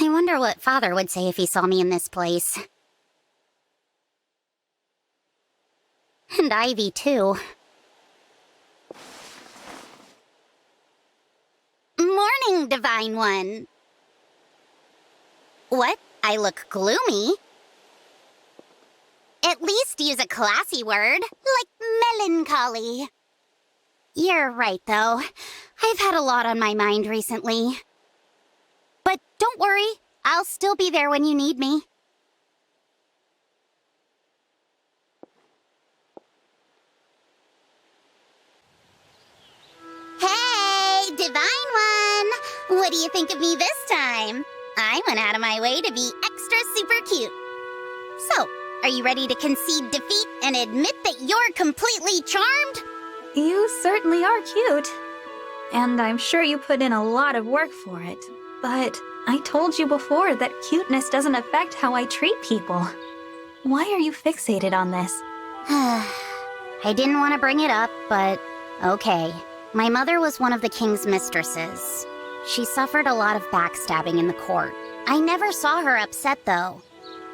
I wonder what Father would say if he saw me in this place. And Ivy, too. Morning, Divine One. What? I look gloomy? At least use a classy word, like melancholy. You're right, though. I've had a lot on my mind recently. But don't worry, I'll still be there when you need me. Hey, Divine One! What do you think of me this time? I went out of my way to be extra super cute. So, are you ready to concede defeat and admit that you're completely charmed? You certainly are cute. And I'm sure you put in a lot of work for it. But I told you before that cuteness doesn't affect how I treat people. Why are you fixated on this? I didn't want to bring it up, but okay. My mother was one of the king's mistresses. She suffered a lot of backstabbing in the court. I never saw her upset, though.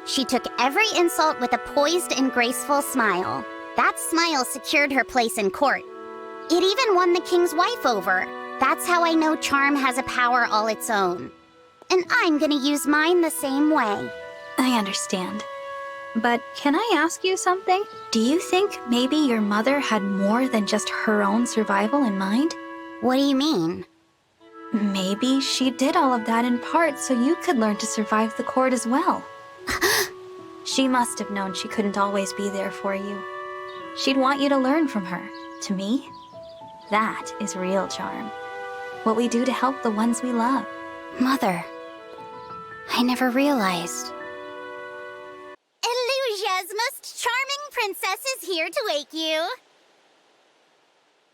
She took every insult with a poised and graceful smile. That smile secured her place in court. It even won the king's wife over. That's how I know charm has a power all its own. And I'm gonna use mine the same way. I understand. But can I ask you something? Do you think maybe your mother had more than just her own survival in mind? What do you mean? Maybe she did all of that in part so you could learn to survive the court as well. She must have known she couldn't always be there for you. She'd want you to learn from her. To me, that is real charm. What we do to help the ones we love. Mother, I never realized. Elusia's most charming princess is here to wake you.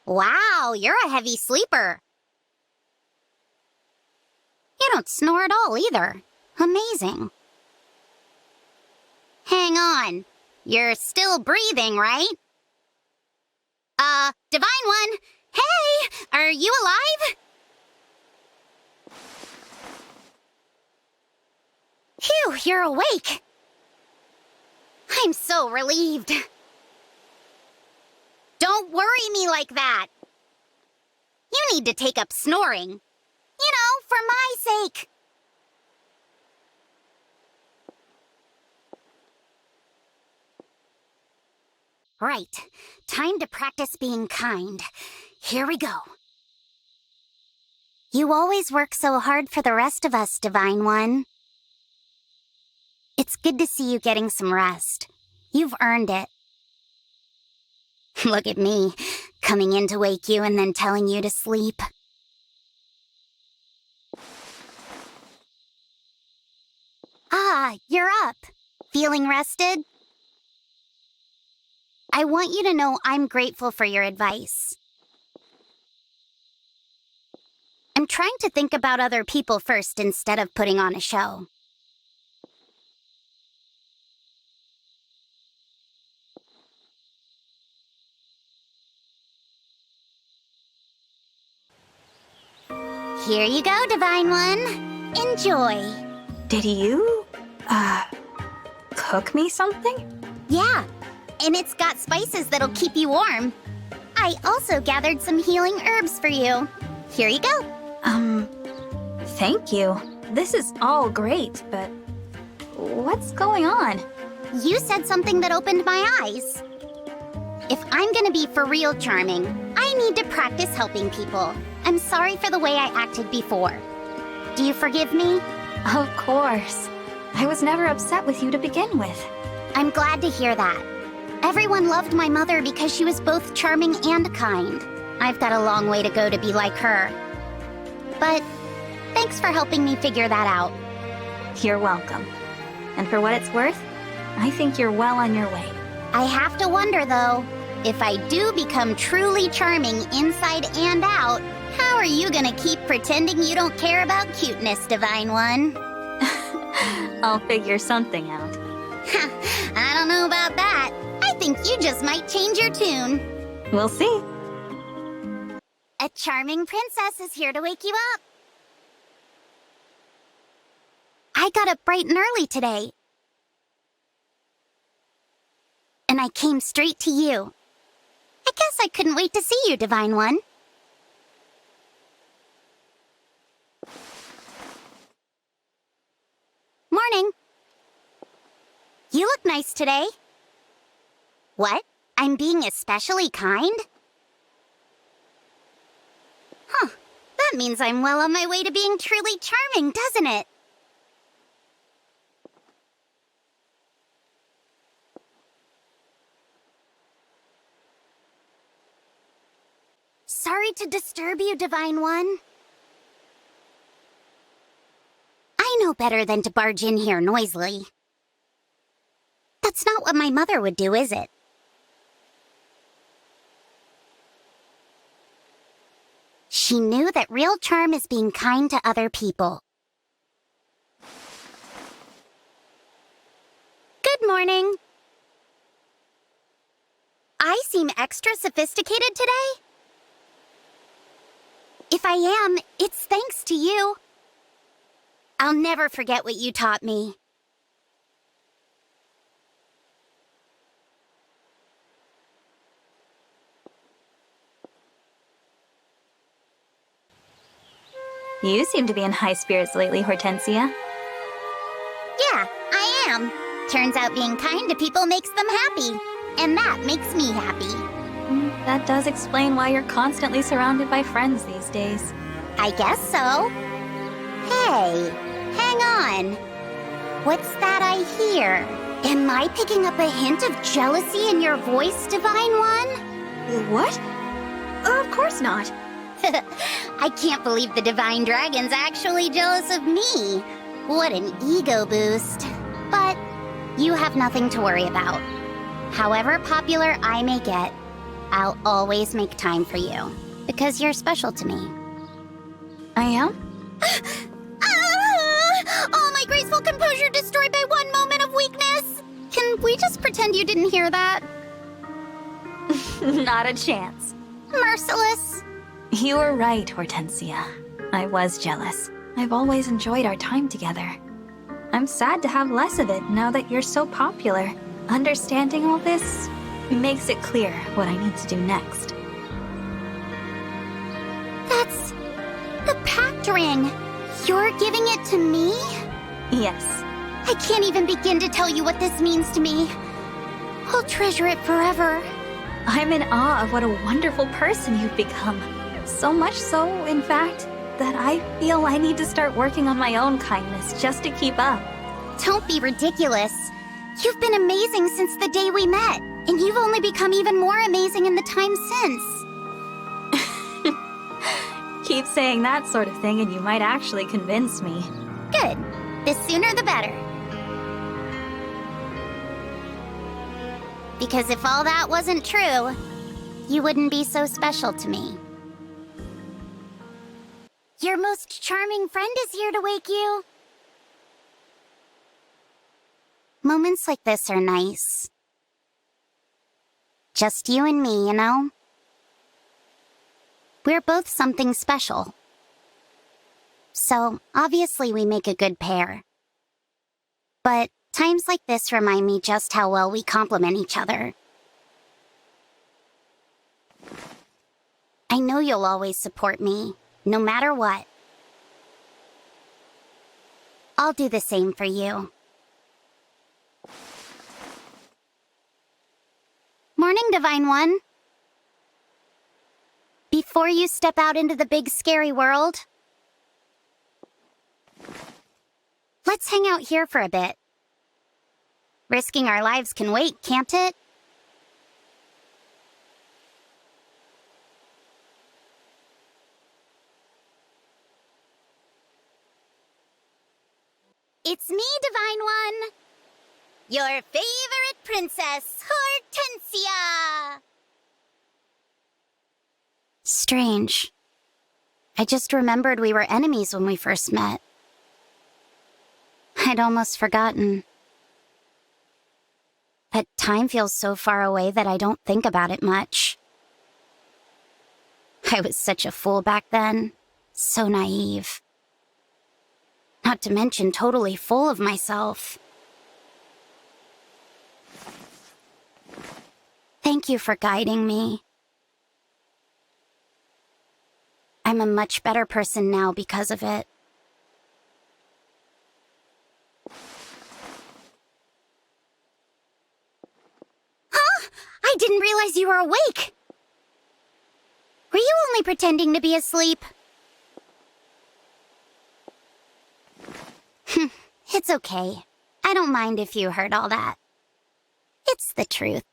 Wow, you're a heavy sleeper. You don't snore at all either. Amazing. Hang on. You're still breathing, right? Divine One! Hey! Are you alive? Phew, you're awake. I'm so relieved. Don't worry me like that. You need to take up snoring. You know, for my sake. Right. Time to practice being kind. Here we go. You always work so hard for the rest of us, Divine One. It's good to see you getting some rest. You've earned it. Look at me, coming in to wake you and then telling you to sleep. Ah, you're up. Feeling rested? I want you to know I'm grateful for your advice. I'm trying to think about other people first instead of putting on a show. Here you go, Divine One. Enjoy. Did you, cook me something? Yeah, and it's got spices that'll keep you warm. I also gathered some healing herbs for you. Here you go. Thank you. This is all great, but what's going on? You said something that opened my eyes. If I'm gonna be for real charming, I need to practice helping people. I'm sorry for the way I acted before. Do you forgive me? Of course. I was never upset with you to begin with. I'm glad to hear that. Everyone loved my mother because she was both charming and kind. I've got a long way to go to be like her. But thanks for helping me figure that out. You're welcome. And for what it's worth, I think you're well on your way. I have to wonder, though, if I do become truly charming inside and out, how are you gonna keep pretending you don't care about cuteness, Divine One? I'll figure something out. I don't know about that. I think you just might change your tune. We'll see. A charming princess is here to wake you up. I got up bright and early today. And I came straight to you. I guess I couldn't wait to see you, Divine One. Morning. You look nice today. What? I'm being especially kind? Huh. That means I'm well on my way to being truly charming, doesn't it? Sorry to disturb you, Divine One. I know better than to barge in here noisily. That's not what my mother would do, is it? She knew that real charm is being kind to other people. Good morning. I seem extra sophisticated today? If I am, it's thanks to you. I'll never forget what you taught me. You seem to be in high spirits lately, Hortensia. Yeah, I am. Turns out being kind to people makes them happy. And that makes me happy. That does explain why you're constantly surrounded by friends these days. I guess so. Hey, hang on. What's that I hear? Am I picking up a hint of jealousy in your voice, Divine One? What? Of course not. I can't believe the Divine Dragon's actually jealous of me. What an ego boost. But you have nothing to worry about. However popular I may get, I'll always make time for you. Because you're special to me. I am? All my graceful composure destroyed by one moment of weakness. Can we just pretend you didn't hear that? Not a chance. Merciless. You were right, Hortensia. I was jealous. I've always enjoyed our time together. I'm sad to have less of it now that you're so popular. Understanding all this makes it clear what I need to do next. The pact ring! You're giving it to me? Yes. I can't even begin to tell you what this means to me. I'll treasure it forever. I'm in awe of what a wonderful person you've become. So much so, in fact, that I feel I need to start working on my own kindness just to keep up. Don't be ridiculous. You've been amazing since the day we met, and you've only become even more amazing in the time since. Keep saying that sort of thing and you might actually convince me. Good. The sooner the better. Because if all that wasn't true, you wouldn't be so special to me. Your most charming friend is here to wake you. Moments like this are nice. Just you and me, you know? We're both something special. So, obviously we make a good pair. But times like this remind me just how well we complement each other. I know you'll always support me, no matter what. I'll do the same for you. Morning, Divine One. Before you step out into the big scary world, let's hang out here for a bit. Risking our lives can wait, can't it? It's me, Divine One. Your favorite princess, Hortensia! Strange. I just remembered we were enemies when we first met. I'd almost forgotten. But time feels so far away that I don't think about it much. I was such a fool back then. So naive. Not to mention totally full of myself. Thank you for guiding me. I'm a much better person now because of it. Huh? I didn't realize you were awake! Were you only pretending to be asleep? It's okay. I don't mind if you heard all that. It's the truth.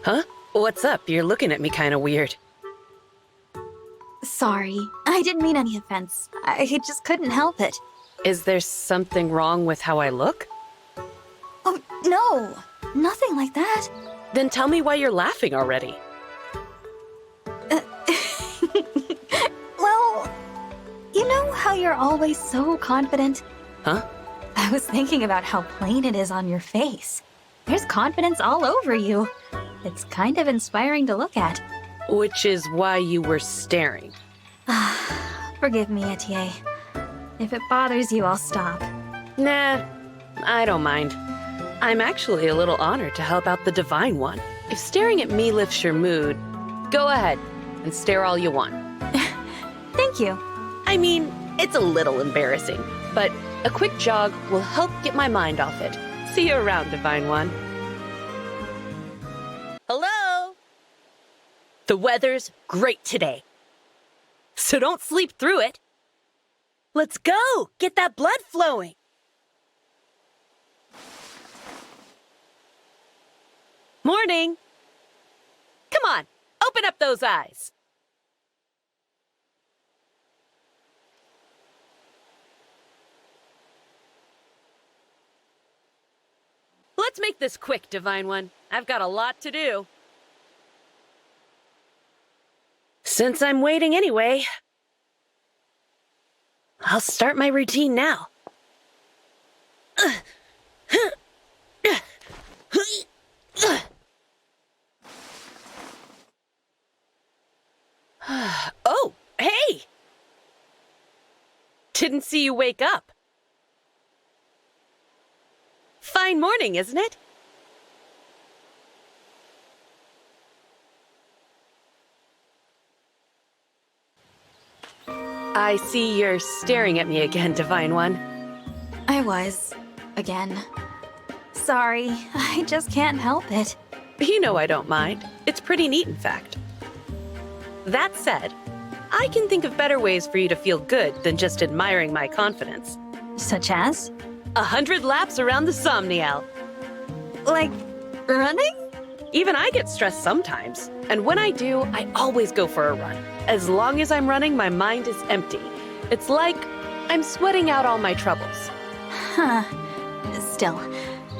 Huh? What's up? You're looking at me kind of weird. Sorry, I didn't mean any offense. I just couldn't help it. Is there something wrong with how I look? Oh, no! Nothing like that. Then tell me why you're laughing already. Well, you know how you're always so confident? Huh? I was thinking about how plain it is on your face. There's confidence all over you. It's kind of inspiring to look at. Which is why you were staring. Forgive me, Etier. If it bothers you, I'll stop. Nah, I don't mind. I'm actually a little honored to help out the Divine One. If staring at me lifts your mood, go ahead and stare all you want. Thank you. I mean, it's a little embarrassing, but a quick jog will help get my mind off it. See you around, Divine One. The weather's great today. So don't sleep through it. Let's go! Get that blood flowing! Morning! Come on, open up those eyes! Let's make this quick, Divine One. I've got a lot to do. Since I'm waiting anyway, I'll start my routine now. Oh, hey! Didn't see you wake up. Fine morning, isn't it? I see you're staring at me again, Divine One. I was. Again. Sorry, I just can't help it. You know I don't mind. It's pretty neat, in fact. That said, I can think of better ways for you to feel good than just admiring my confidence. Such as? 100 laps around the Somniel. Like, running? Even I get stressed sometimes. And when I do, I always go for a run. As long as I'm running, my mind is empty. It's like I'm sweating out all my troubles. Huh. Still,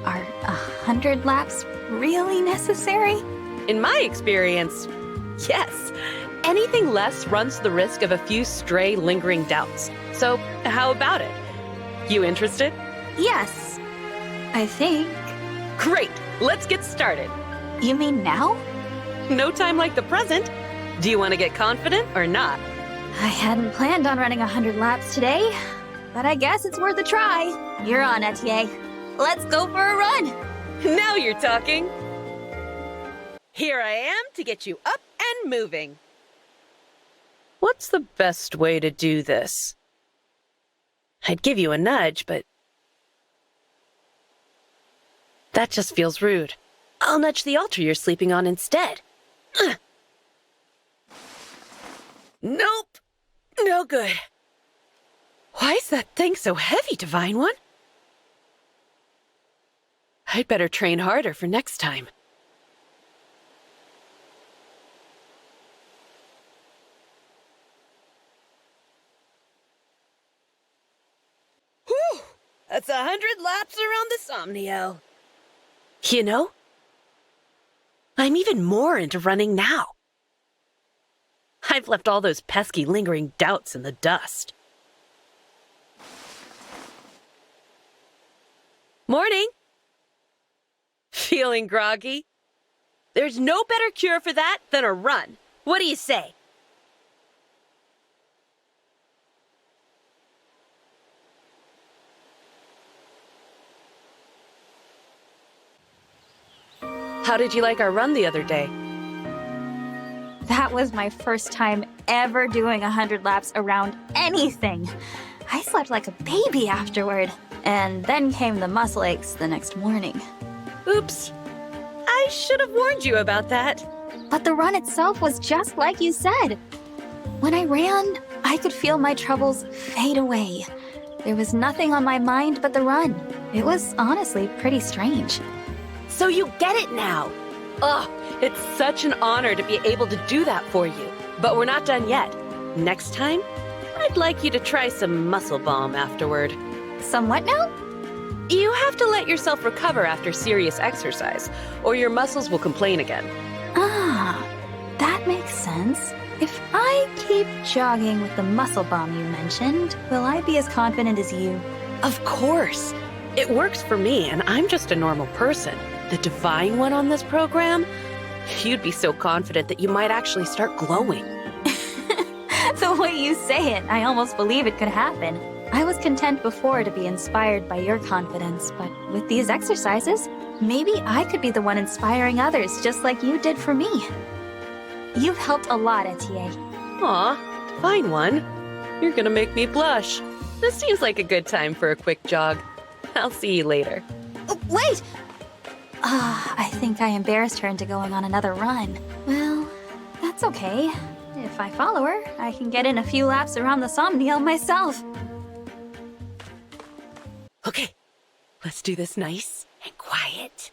are 100 laps really necessary? In my experience, yes. Anything less runs the risk of a few stray, lingering doubts. So, how about it? You interested? Yes. I think. Great! Let's get started. You mean now? No time like the present. Do you want to get confident or not? I hadn't planned on running 100 laps today, but I guess it's worth a try. You're on, Etier. Let's go for a run. Now you're talking. Here I am to get you up and moving. What's the best way to do this? I'd give you a nudge, but that just feels rude. I'll nudge the altar you're sleeping on instead. Nope. No good. Why is that thing so heavy, Divine One? I'd better train harder for next time. Whew! That's 100 laps around the Somniel. You know, I'm even more into running now. I've left all those pesky lingering doubts in the dust. Morning! Feeling groggy? There's no better cure for that than a run. What do you say? How did you like our run the other day? That was my first time ever doing 100 laps around anything. I slept like a baby afterward, and then came the muscle aches the next morning. Oops. I should have warned you about that. But the run itself was just like you said. When I ran, I could feel my troubles fade away. There was nothing on my mind but the run. It was honestly pretty strange. So you get it now. Ugh, it's such an honor to be able to do that for you. But we're not done yet. Next time, I'd like you to try some muscle balm afterward. Some what now? You have to let yourself recover after serious exercise, or your muscles will complain again. Ah, that makes sense. If I keep jogging with the muscle balm you mentioned, will I be as confident as you? Of course. It works for me, and I'm just a normal person. The Divine One on this program? You'd be so confident that you might actually start glowing. The way you say it, I almost believe it could happen. I was content before to be inspired by your confidence, but with these exercises, maybe I could be the one inspiring others just like you did for me. You've helped a lot, Etier. Aw, Divine One. You're gonna make me blush. This seems like a good time for a quick jog. I'll see you later. Oh, wait! I think I embarrassed her into going on another run. Well, that's That's okay. If I follow her, I can get in a few laps around the Somniel myself. Okay, let's do this nice and quiet.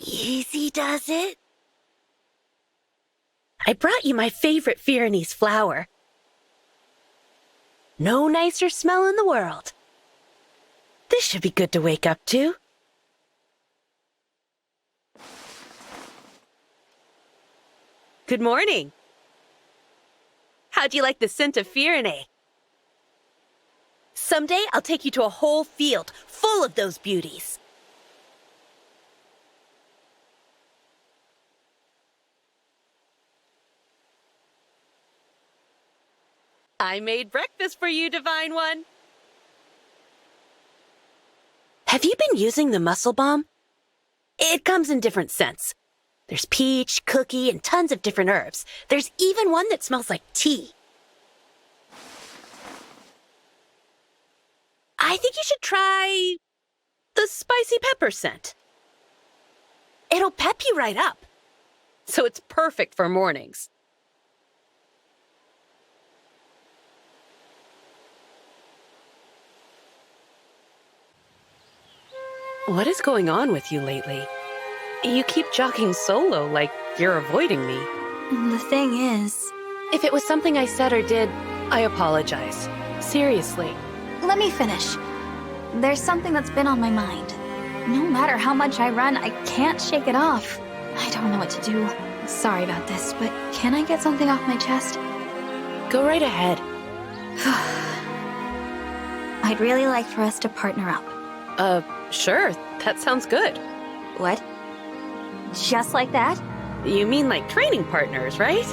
Easy does it. I brought you my favorite Pyrenees flower. No nicer smell in the world. This should be good to wake up to. Good morning. How'd you like the scent of Pyrenee? Someday I'll take you to a whole field full of those beauties. I made breakfast for you, Divine One. Have you been using the muscle balm? It comes in different scents. There's peach, cookie, and tons of different herbs. There's even one that smells like tea. I think you should try the spicy pepper scent. It'll pep you right up. So it's perfect for mornings. What is going on with you lately? You keep jogging solo like you're avoiding me. The thing is... If it was something I said or did, I apologize. Seriously. Let me finish. There's something that's been on my mind. No matter how much I run, I can't shake it off. I don't know what to do. Sorry about this, but can I get something off my chest? Go right ahead. I'd really like for us to partner up. Sure. That sounds good. What? Just like that? You mean like training partners, right?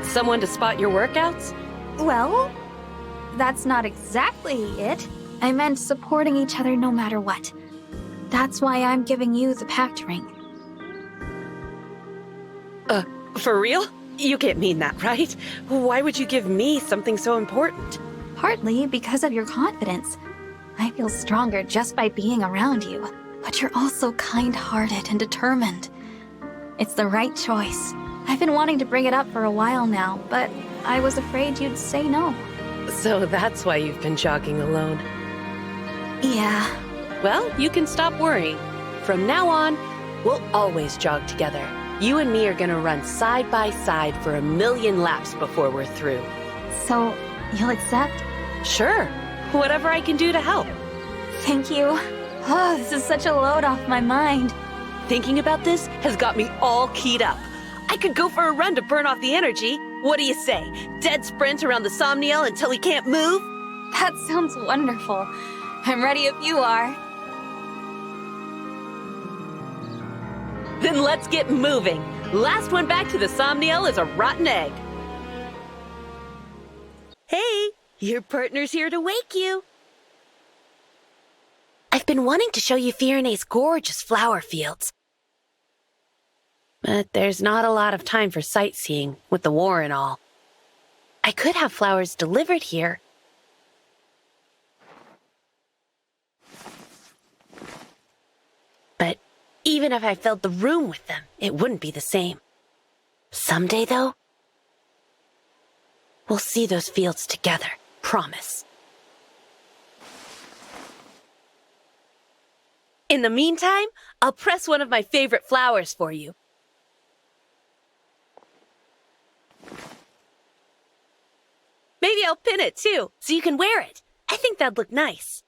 Someone to spot your workouts? Well, that's not exactly it. I meant supporting each other no matter what. That's why I'm giving you the pact ring. For real? You can't mean that, right? Why would you give me something so important? Partly because of your confidence. I feel stronger just by being around you. But you're also kind-hearted and determined. It's the right choice. I've been wanting to bring it up for a while now, but I was afraid you'd say no. So that's why you've been jogging alone. Yeah. Well, you can stop worrying. From now on, we'll always jog together. You and me are gonna run side by side for 1,000,000 laps before we're through. So, you'll accept? Sure. Whatever I can do to help. Thank you. Oh, this is such a load off my mind. Thinking about this has got me all keyed up. I could go for a run to burn off the energy. What do you say? Dead sprint around the Somniel until he can't move? That sounds wonderful. I'm ready if you are. Then let's get moving. Last one back to the Somniel is a rotten egg. Hey, your partner's here to wake you. I've been wanting to show you Pyrenee's gorgeous flower fields. But there's not a lot of time for sightseeing with the war and all. I could have flowers delivered here. But even if I filled the room with them, it wouldn't be the same. Someday, though, we'll see those fields together. Promise. In the meantime, I'll press one of my favorite flowers for you. Maybe I'll pin it too, so you can wear it. I think that'd look nice.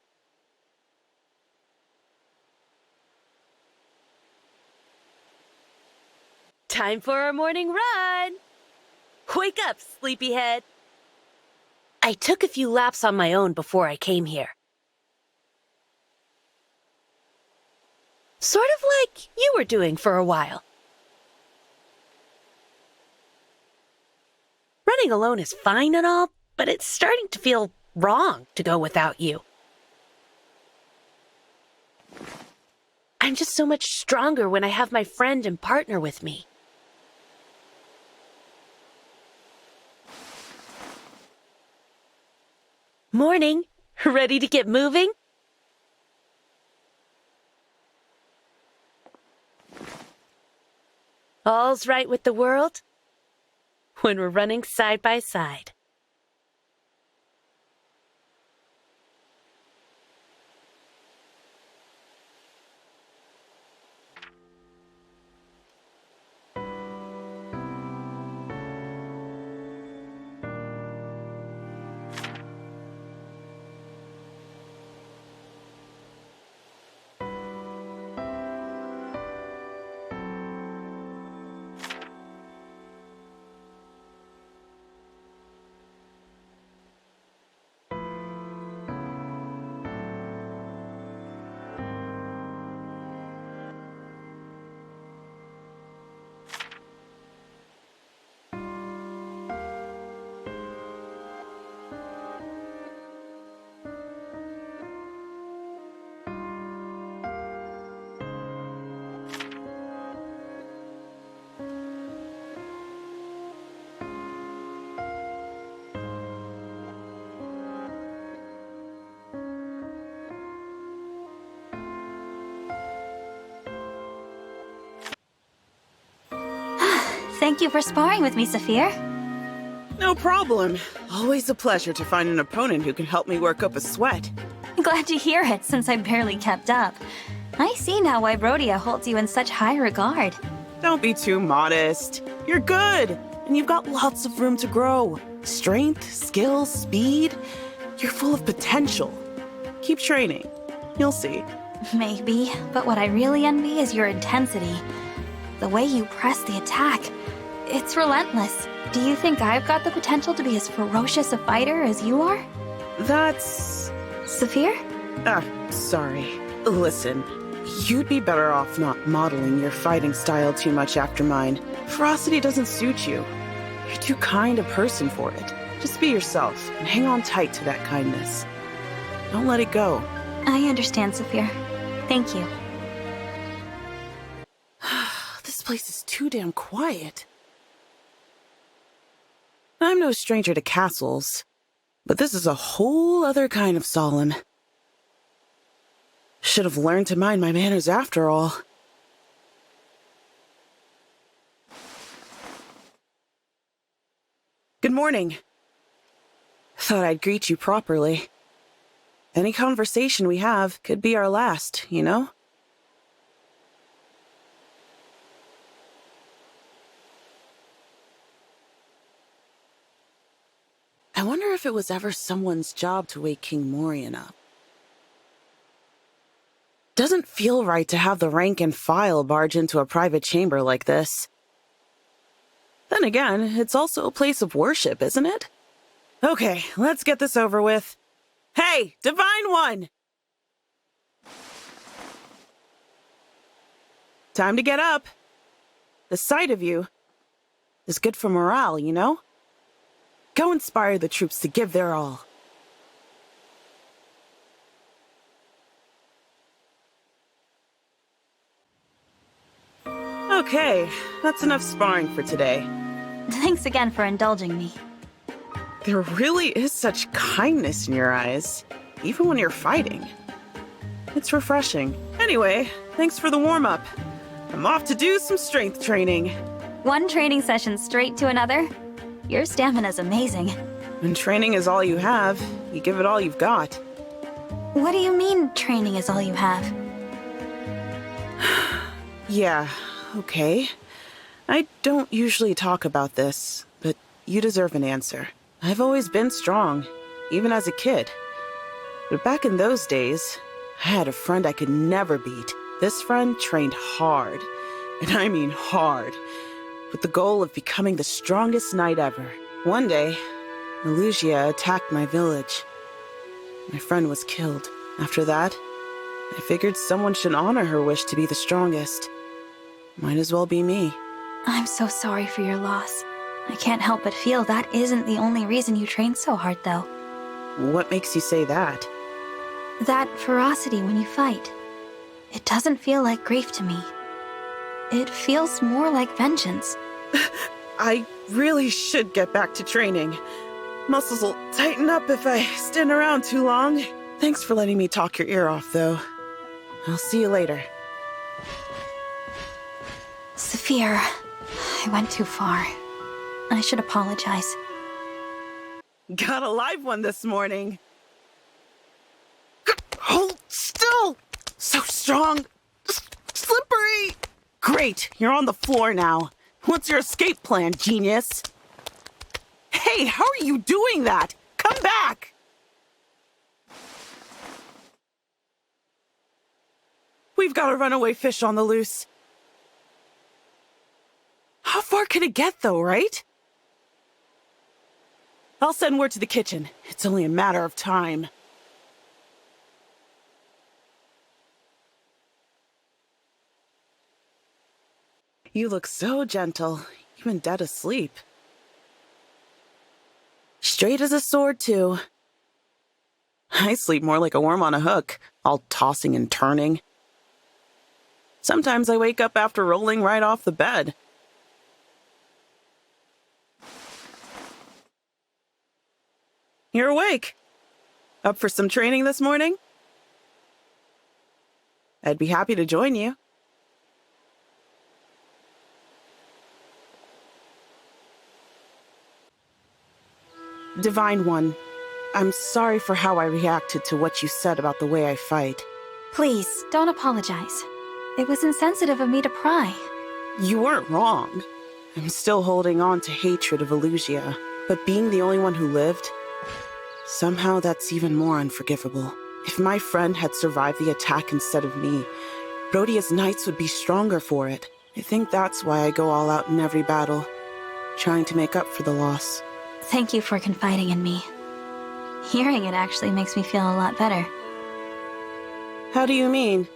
Time for our morning run. Wake up, sleepyhead. I took a few laps on my own before I came here. Sort of like you were doing for a while. Running alone is fine and all, but it's starting to feel wrong to go without you. I'm just so much stronger when I have my friend and partner with me. Morning. Ready to get moving? All's right with the world? when we're running side by side. Thank you for sparring with me, Saphir. No problem. Always a pleasure to find an opponent who can help me work up a sweat. Glad to hear it, since I barely kept up. I see now why Brodia holds you in such high regard. Don't be too modest. You're good, and you've got lots of room to grow. Strength, skill, speed. You're full of potential. Keep training. You'll see. Maybe, but what I really envy is your intensity. The way you press the attack. It's relentless. Do you think I've got the potential to be as ferocious a fighter as you are? That's... Saphir? Sorry. Listen, you'd be better off not modeling your fighting style too much after mine. Ferocity doesn't suit you. You're too kind a person for it. Just be yourself and hang on tight to that kindness. Don't let it go. I understand, Saphir. Thank you. This place is too damn quiet. I'm no stranger to castles, but this is a whole other kind of solemn. Should have learned to mind my manners after all. Good morning. Thought I'd greet you properly. Any conversation we have could be our last, you know? I wonder if it was ever someone's job to wake King Morian up. Doesn't feel right to have the rank and file barge into a private chamber like this. Then again, it's also a place of worship, isn't it? Okay, let's get this over with. Hey, Divine One! Time to get up. The sight of you is good for morale, you know? Go inspire the troops to give their all. Okay, that's enough sparring for today. Thanks again for indulging me. There really is such kindness in your eyes, even when you're fighting. It's refreshing. Anyway, thanks for the warm-up. I'm off to do some strength training. One training session straight to another? Your stamina's amazing. When training is all you have, you give it all you've got. What do you mean, training is all you have? Yeah, okay. I don't usually talk about this, but you deserve an answer. I've always been strong, even as a kid. But back in those days, I had a friend I could never beat. This friend trained hard, and I mean hard, with the goal of becoming the strongest knight ever. One day, Elusia attacked my village. My friend was killed. After that, I figured someone should honor her wish to be the strongest. Might as well be me. I'm so sorry for your loss. I can't help but feel that isn't the only reason you train so hard, though. What makes you say that? That ferocity when you fight. It doesn't feel like grief to me. It feels more like vengeance. I really should get back to training. Muscles will tighten up if I stand around too long. Thanks for letting me talk your ear off, though. I'll see you later. Saphir, I went too far. I should apologize. Got a live one this morning. Hold still! So strong! Slippery! Great, you're on the floor now. What's your escape plan, genius? Hey, how are you doing that? Come back! We've got a runaway fish on the loose. How far could it get, though, right? I'll send word to the kitchen. It's only a matter of time. You look so gentle, even dead asleep. Straight as a sword, too. I sleep more like a worm on a hook, all tossing and turning. Sometimes I wake up after rolling right off the bed. You're awake. Up for some training this morning? I'd be happy to join you. Divine One, I'm sorry for how I reacted to what you said about the way I fight. Please, don't apologize. It was insensitive of me to pry. You weren't wrong. I'm still holding on to hatred of Elusia, but being the only one who lived, somehow that's even more unforgivable. If my friend had survived the attack instead of me, Rhodia's knights would be stronger for it. I think that's why I go all out in every battle, trying to make up for the loss. Thank you for confiding in me. Hearing it actually makes me feel a lot better. How do you mean?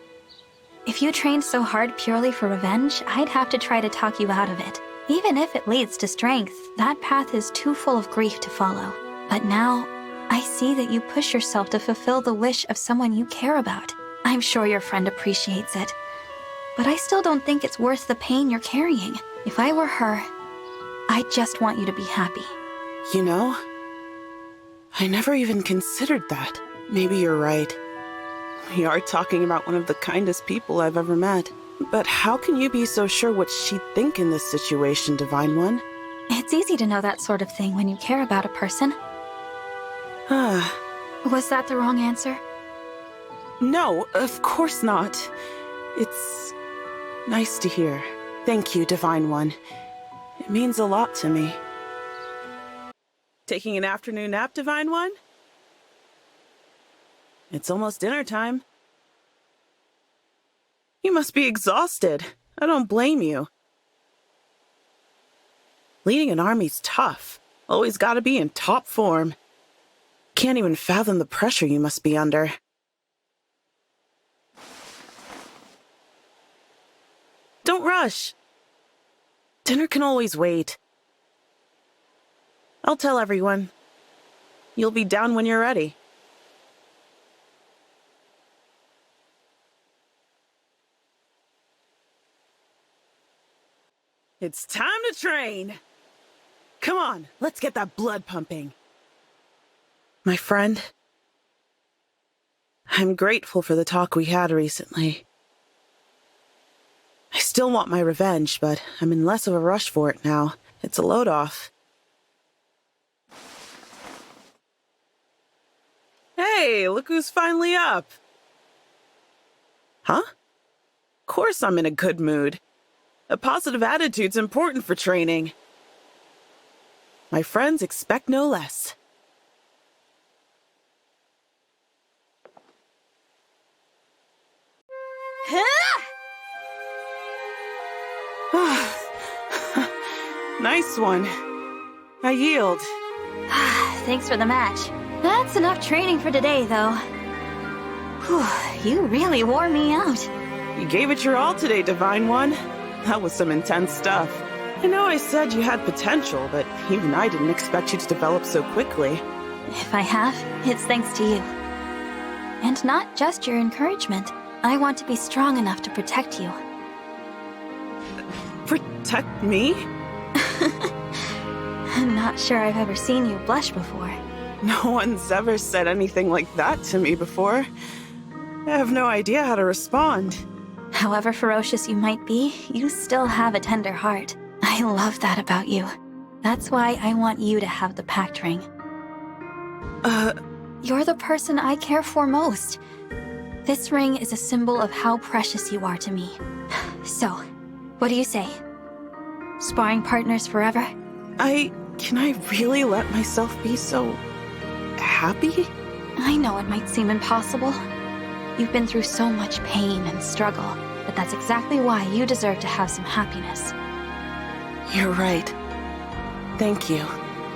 If you trained so hard purely for revenge, I'd have to try to talk you out of it. Even if it leads to strength, that path is too full of grief to follow. But now, I see that you push yourself to fulfill the wish of someone you care about. I'm sure your friend appreciates it. But I still don't think it's worth the pain you're carrying. If I were her, I just want you to be happy. You know, I never even considered that. Maybe you're right. We are talking about one of the kindest people I've ever met. But how can you be so sure what she'd think in this situation, Divine One? It's easy to know that sort of thing when you care about a person. Was that the wrong answer? No, of course not. It's nice to hear. Thank you, Divine One. It means a lot to me. Taking an afternoon nap, Divine One? It's almost dinner time. You must be exhausted. I don't blame you. Leading an army's tough. Always gotta be in top form. Can't even fathom the pressure you must be under. Don't rush. Dinner can always wait. I'll tell everyone. You'll be down when you're ready. It's time to train. Come on, let's get that blood pumping. My friend, I'm grateful for the talk we had recently. I still want my revenge, but I'm in less of a rush for it now. It's a load off. Hey, look who's finally up. Huh? Of course I'm in a good mood. A positive attitude's important for training. My friends expect no less. Nice one. I yield. Thanks for the match. That's enough training for today, though. Whew, you really wore me out. You gave it your all today, Divine One. That was some intense stuff. I know I said you had potential, but even I didn't expect you to develop so quickly. If I have, it's thanks to you. And not just your encouragement. I want to be strong enough to protect you. Protect me? I'm not sure I've ever seen you blush before. No one's ever said anything like that to me before. I have no idea how to respond. However ferocious you might be, you still have a tender heart. I love that about you. That's why I want you to have the pact ring. You're the person I care for most. This ring is a symbol of how precious you are to me. So, what do you say? Sparring partners forever? Can I really let myself be so happy? I know it might seem impossible. You've been through so much pain and struggle, but that's exactly why you deserve to have some happiness. You're right. Thank you.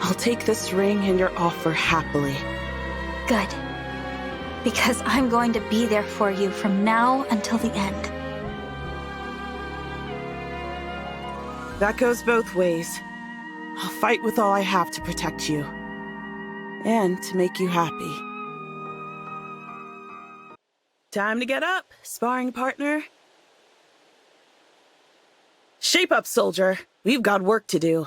I'll take this ring and your offer happily. Good. Because I'm going to be there for you from now until the end. That goes both ways. I'll fight with all I have to protect you. And to make you happy. Time to get up, sparring partner. Shape up, soldier. We've got work to do.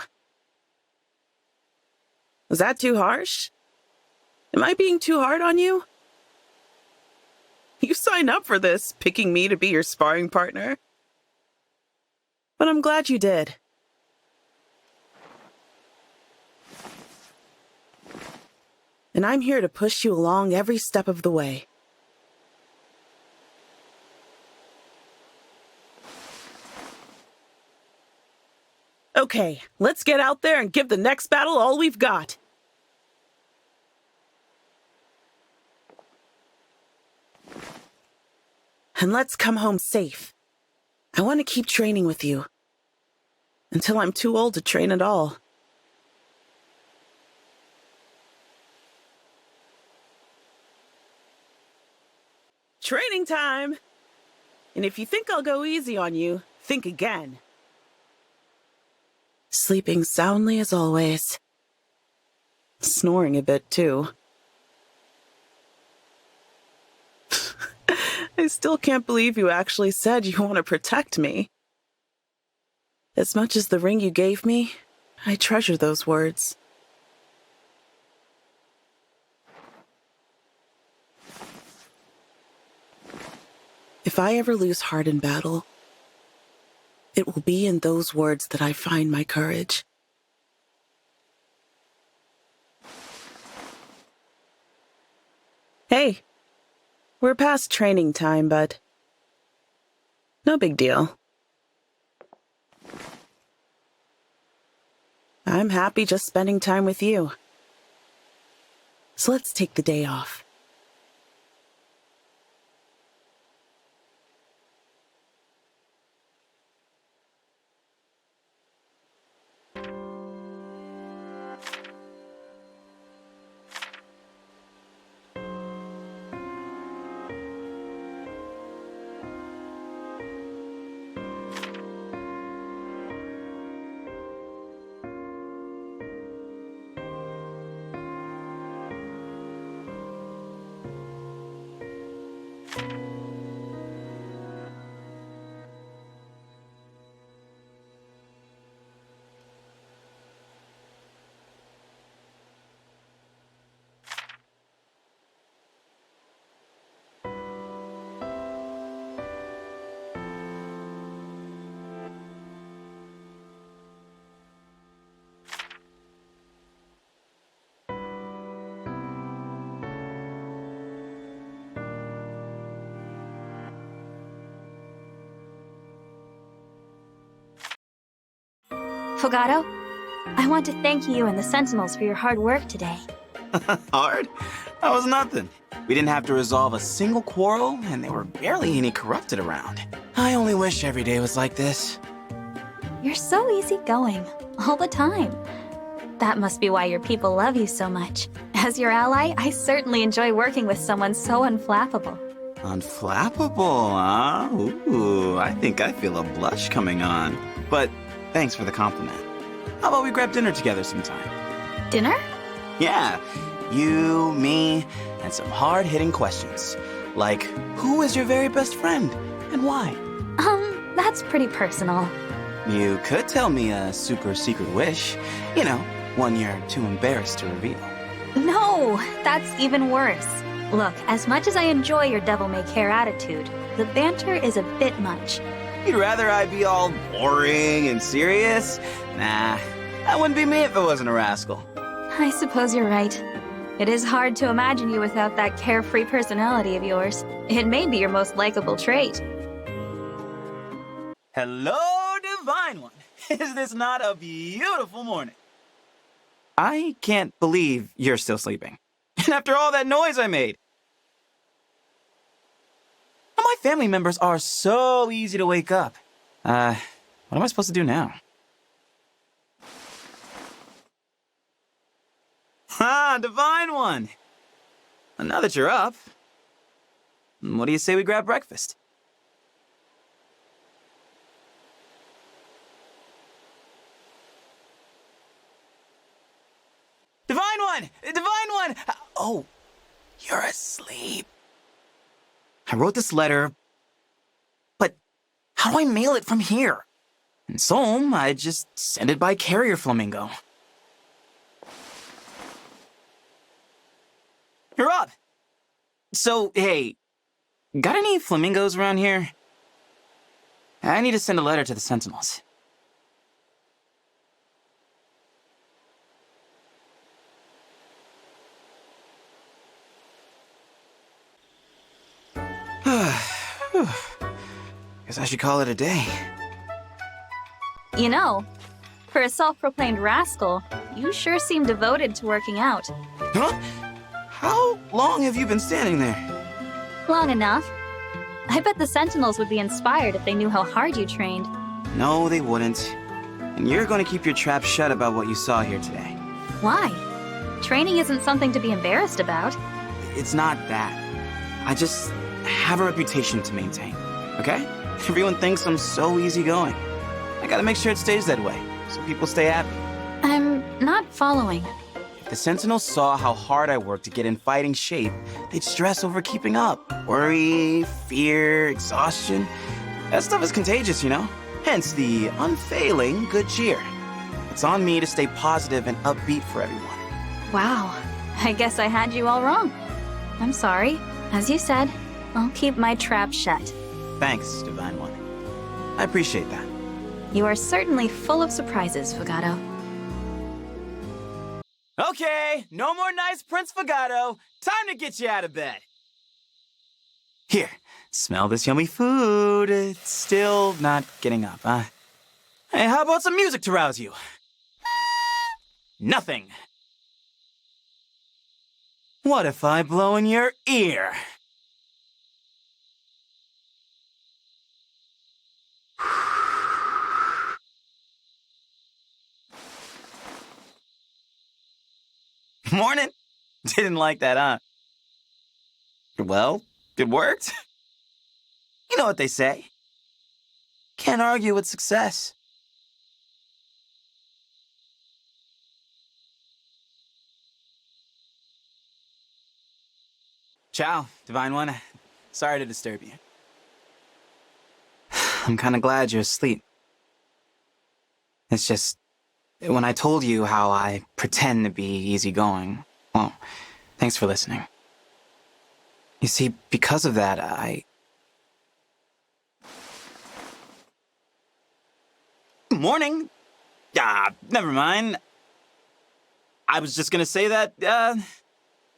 Was that too harsh? Am I being too hard on you? You signed up for this, picking me to be your sparring partner. But I'm glad you did. And I'm here to push you along every step of the way. Okay, let's get out there and give the next battle all we've got. And let's come home safe. I want to keep training with you. Until I'm too old to train at all. Training time! And if you think I'll go easy on you, think again. Sleeping soundly as always. Snoring a bit, too. I still can't believe you actually said you want to protect me. As much as the ring you gave me, I treasure those words. If I ever lose heart in battle, it will be in those words that I find my courage. Hey, we're past training time, but no big deal. I'm happy just spending time with you. So let's take the day off. Fogado, I want to thank you and the Sentinels for your hard work today. Hard? That was nothing. We didn't have to resolve a single quarrel, and there were barely any corrupted around. I only wish every day was like this. You're so easygoing, all the time. That must be why your people love you so much. As your ally, I certainly enjoy working with someone so unflappable. Unflappable, huh? Ooh, I think I feel a blush coming on. But thanks for the compliment. How about we grab dinner together sometime? Dinner? Yeah, you, me, and some hard-hitting questions. Like, who is your very best friend, and why? That's pretty personal. You could tell me a super secret wish. You know, one you're too embarrassed to reveal. No, that's even worse. Look, as much as I enjoy your devil-may-care attitude, the banter is a bit much. You'd rather I be all boring and serious? Nah, That wouldn't be me if it wasn't a rascal. I suppose you're right. It is hard to imagine you without that carefree personality of yours. It may be your most likable trait. Hello, Divine One. Is this not a beautiful morning? I can't believe you're still sleeping. And after all that noise I made. My family members are so easy to wake up. What am I supposed to do now? Ah, Divine One! Well, now that you're up, what do you say we grab breakfast? Divine One! Divine One! Oh, you're asleep. I wrote this letter, but how do I mail it from here? And so I just send it by carrier flamingo. You're up! So, hey, got any flamingos around here? I need to send a letter to the Sentinels. Guess I should call it a day. You know, for a self-proclaimed rascal, you sure seem devoted to working out. Huh? How long have you been standing there? Long enough. I bet the Sentinels would be inspired if they knew how hard you trained. No, they wouldn't. And you're going to keep your trap shut about what you saw here today. Why? Training isn't something to be embarrassed about. It's not that. I just have a reputation to maintain, okay? Everyone thinks I'm so easygoing. I gotta make sure it stays that way, so people stay happy. I'm not following. If the Sentinels saw how hard I work to get in fighting shape, they'd stress over keeping up. Worry, fear, exhaustion. That stuff is contagious, you know? Hence the unfailing good cheer. It's on me to stay positive and upbeat for everyone. Wow. I guess I had you all wrong. I'm sorry. As you said, I'll keep my trap shut. Thanks, Divine One. I appreciate that. You are certainly full of surprises, Fugato. Okay, no more nice Prince Fugato. Time to get you out of bed. Here, smell this yummy food. It's still not getting up, huh? Hey, how about some music to rouse you? Nothing. What if I blow in your ear? Morning. Didn't like that, huh? Well, it worked. You know what they say. Can't argue with success. Ciao, Divine One. Sorry to disturb you. I'm kind of glad you're asleep. It's just, when I told you how I pretend to be easygoing, well, thanks for listening. You see, because of that, Morning! Never mind. I was just gonna say that,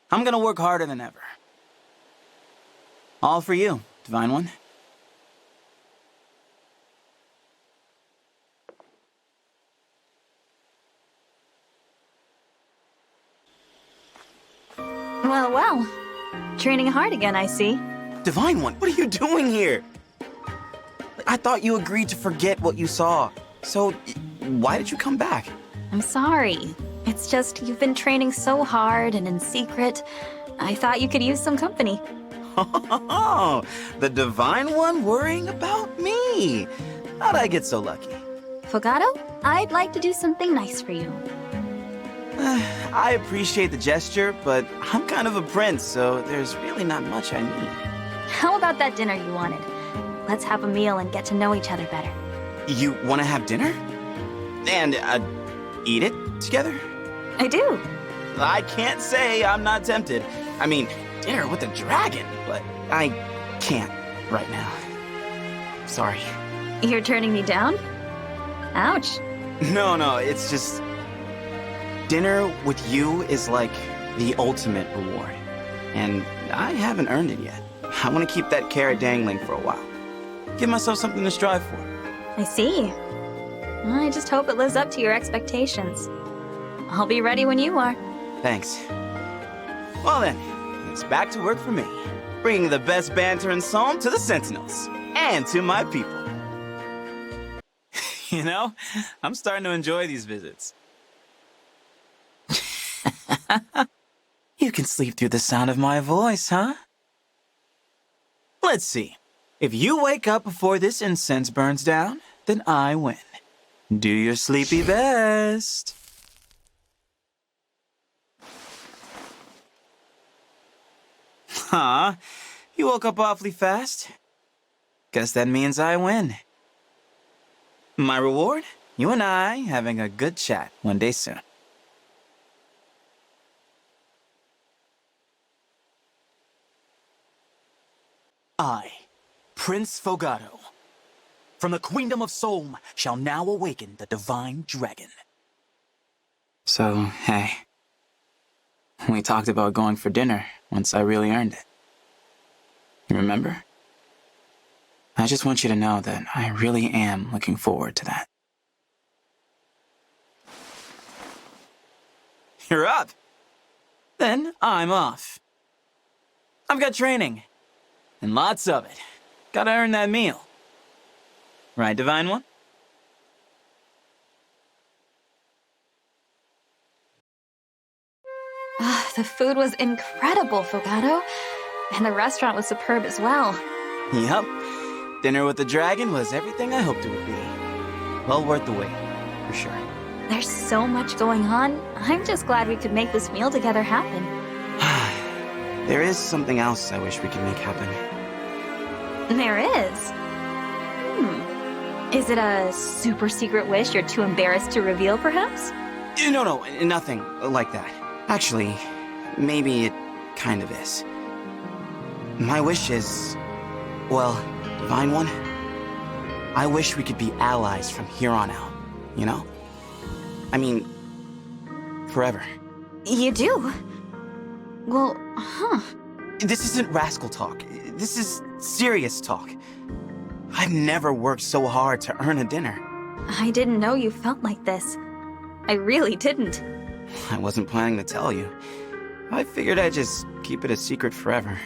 I'm gonna work harder than ever. All for you, Divine One. Well, well. Training hard again, I see. Divine One, what are you doing here? I thought you agreed to forget what you saw. So, why did you come back? I'm sorry. It's just you've been training so hard and in secret. I thought you could use some company. Oh, the Divine One worrying about me. How'd I get so lucky? Fugato, I'd like to do something nice for you. I appreciate the gesture, but I'm kind of a prince, so there's really not much I need. How about that dinner you wanted? Let's have a meal and get to know each other better. You want to have dinner? And, eat it together? I do. I can't say I'm not tempted. I mean, dinner with a dragon, but I can't right now. Sorry. You're turning me down? Ouch. No, it's just, Dinner with you is like the ultimate reward. And I haven't earned it yet. I want to keep that carrot dangling for a while. Give myself something to strive for. I see. I just hope it lives up to your expectations. I'll be ready when you are. Thanks. Well then, it's back to work for me. Bringing the best banter and song to the Sentinels. And to my people. You know, I'm starting to enjoy these visits. You can sleep through the sound of my voice, huh? Let's see. If you wake up before this incense burns down, then I win. Do your sleepy best. Huh? You woke up awfully fast. Guess that means I win. My reward? You and I having a good chat one day soon. I, Prince Fogado, from the Queendom of Solm, shall now awaken the Divine Dragon. So, hey, we talked about going for dinner once I really earned it. You remember? I just want you to know that I really am looking forward to that. You're up. Then I'm off. I've got training. And lots of it. Gotta earn that meal. Right, Divine One? The food was incredible, Fogado. And the restaurant was superb as well. Yup. Dinner with the dragon was everything I hoped it would be. Well worth the wait, for sure. There's so much going on. I'm just glad we could make this meal together happen. There is something else I wish we could make happen. There is? Is it a super secret wish you're too embarrassed to reveal, perhaps? No, nothing like that. Actually, maybe it kind of is. My wish is... well, Divine One, I wish we could be allies from here on out, you know? I mean, forever. You do? Well, huh. This isn't rascal talk. This is serious talk. I've never worked so hard to earn a dinner. I didn't know you felt like this. I really didn't. I wasn't planning to tell you. I figured I'd just keep it a secret forever.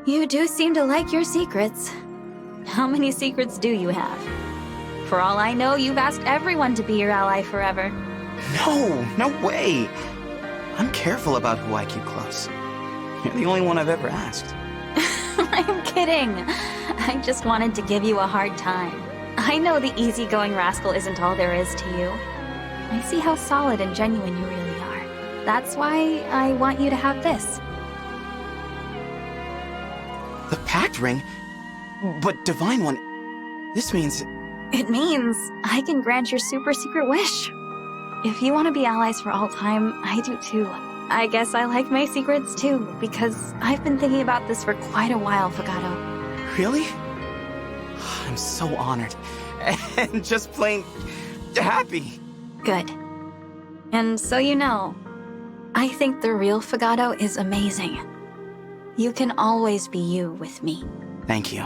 You do seem to like your secrets. How many secrets do you have? For all I know, you've asked everyone to be your ally forever. No way. I'm careful about who I keep close. You're the only one I've ever asked. I'm kidding. I just wanted to give you a hard time. I know the easygoing rascal isn't all there is to you. I see how solid and genuine you really are. That's why I want you to have this. The pact ring? But Divine One, this means... It means I can grant your super secret wish. If you want to be allies for all time, I do too. I guess I like my secrets too, because I've been thinking about this for quite a while, Fogado. Really? I'm so honored. And just plain... happy. Good. And so you know, I think the real Fogado is amazing. You can always be you with me. Thank you.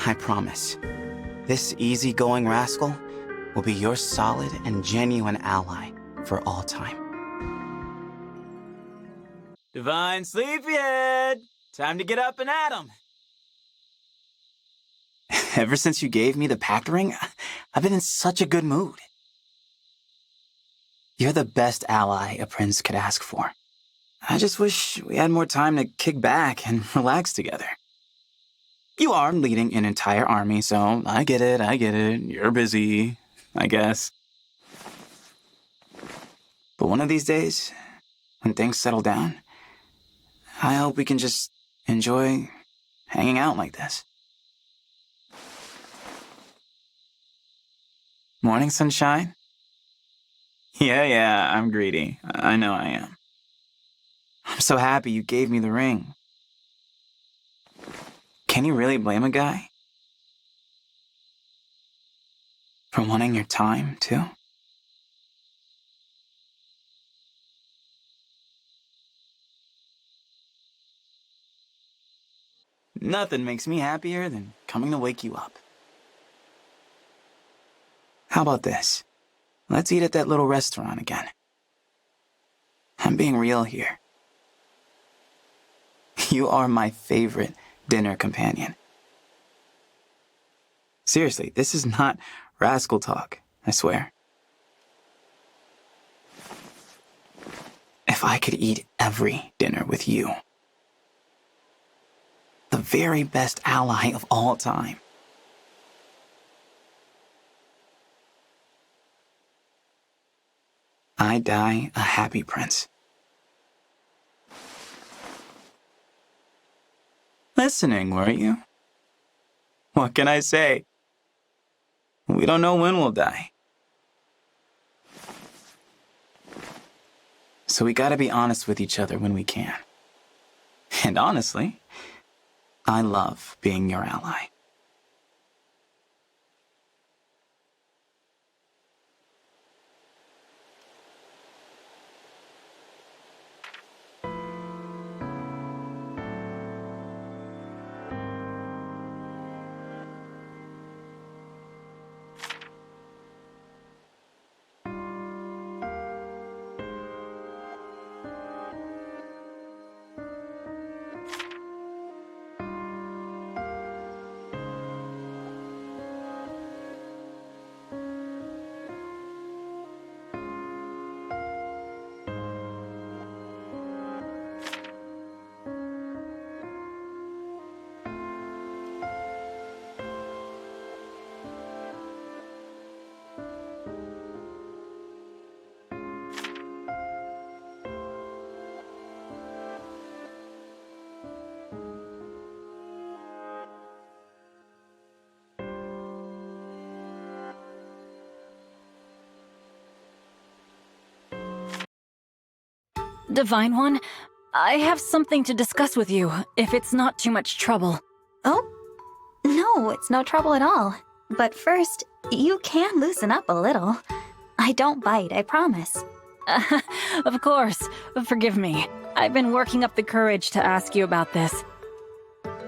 I promise, this easygoing rascal will be your solid and genuine ally for all time. Divine Sleepyhead! Time to get up and at 'em! Ever since you gave me the pact ring, I've been in such a good mood. You're the best ally a prince could ask for. I just wish we had more time to kick back and relax together. You are leading an entire army, so I get it. You're busy, I guess. But one of these days, when things settle down, I hope we can just enjoy hanging out like this. Morning, sunshine? Yeah, I'm greedy. I know I am. I'm so happy you gave me the ring. Can you really blame a guy? For wanting your time, too? Nothing makes me happier than coming to wake you up. How about this? Let's eat at that little restaurant again. I'm being real here. You are my favorite dinner companion. Seriously, this is not rascal talk, I swear. If I could eat every dinner with you, the very best ally of all time, I die a happy prince. Listening, weren't you? What can I say? We don't know when we'll die. So we gotta be honest with each other when we can. And honestly, I love being your ally. Divine One, I have something to discuss with you, if it's not too much trouble. Oh, no, it's no trouble at all. But first, you can loosen up a little. I don't bite, I promise. Of course. Forgive me. I've been working up the courage to ask you about this.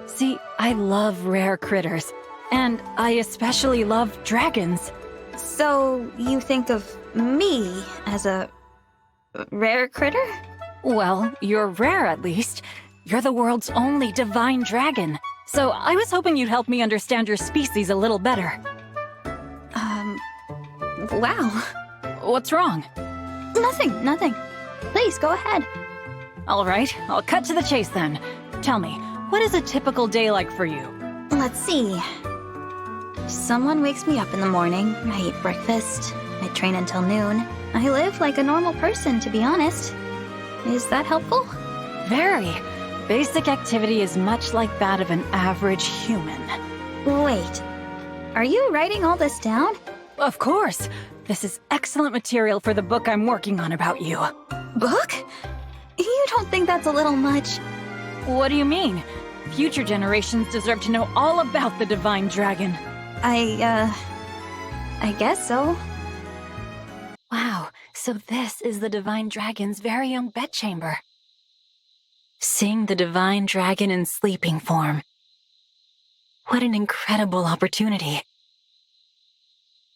See, I love rare critters, and I especially love dragons. So, you think of me as a rare critter? Well, you're rare at least. You're the world's only divine dragon. So I was hoping you'd help me understand your species a little better. Wow. What's wrong? Nothing. Please, go ahead. All right, I'll cut to the chase then. Tell me, what is a typical day like for you? Let's see. Someone wakes me up in the morning, I eat breakfast, I train until noon. I live like a normal person, to be honest. Is that helpful? Very. Basic activity is much like that of an average human. Wait, are you writing all this down? Of course. This is excellent material for the book I'm working on about you. Book? You don't think that's a little much? What do you mean? Future generations deserve to know all about the Divine Dragon. I guess so. Wow, so this is the Divine Dragon's very own bedchamber. Seeing the Divine Dragon in sleeping form. What an incredible opportunity.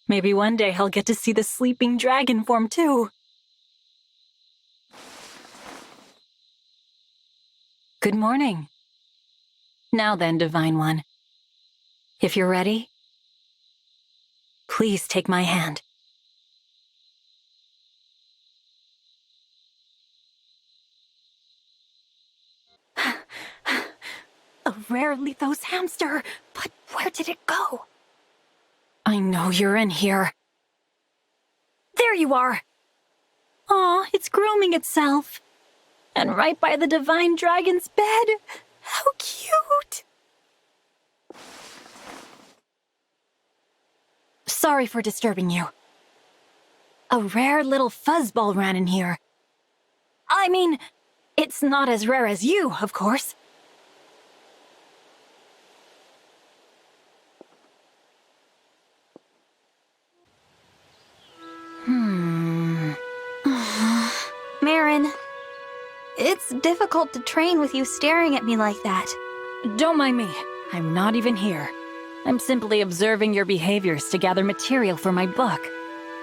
Maybe one day I'll get to see the sleeping dragon form too. Good morning. Now then, Divine One. If you're ready, please take my hand. A rare Lithos hamster, but where did it go? I know you're in here. There you are! Aw, it's grooming itself. And right by the Divine Dragon's bed. How cute! Sorry for disturbing you. A rare little fuzzball ran in here. I mean, it's not as rare as you, of course. It's difficult to train with you staring at me like that. Don't mind me. I'm not even here. I'm simply observing your behaviors to gather material for my book.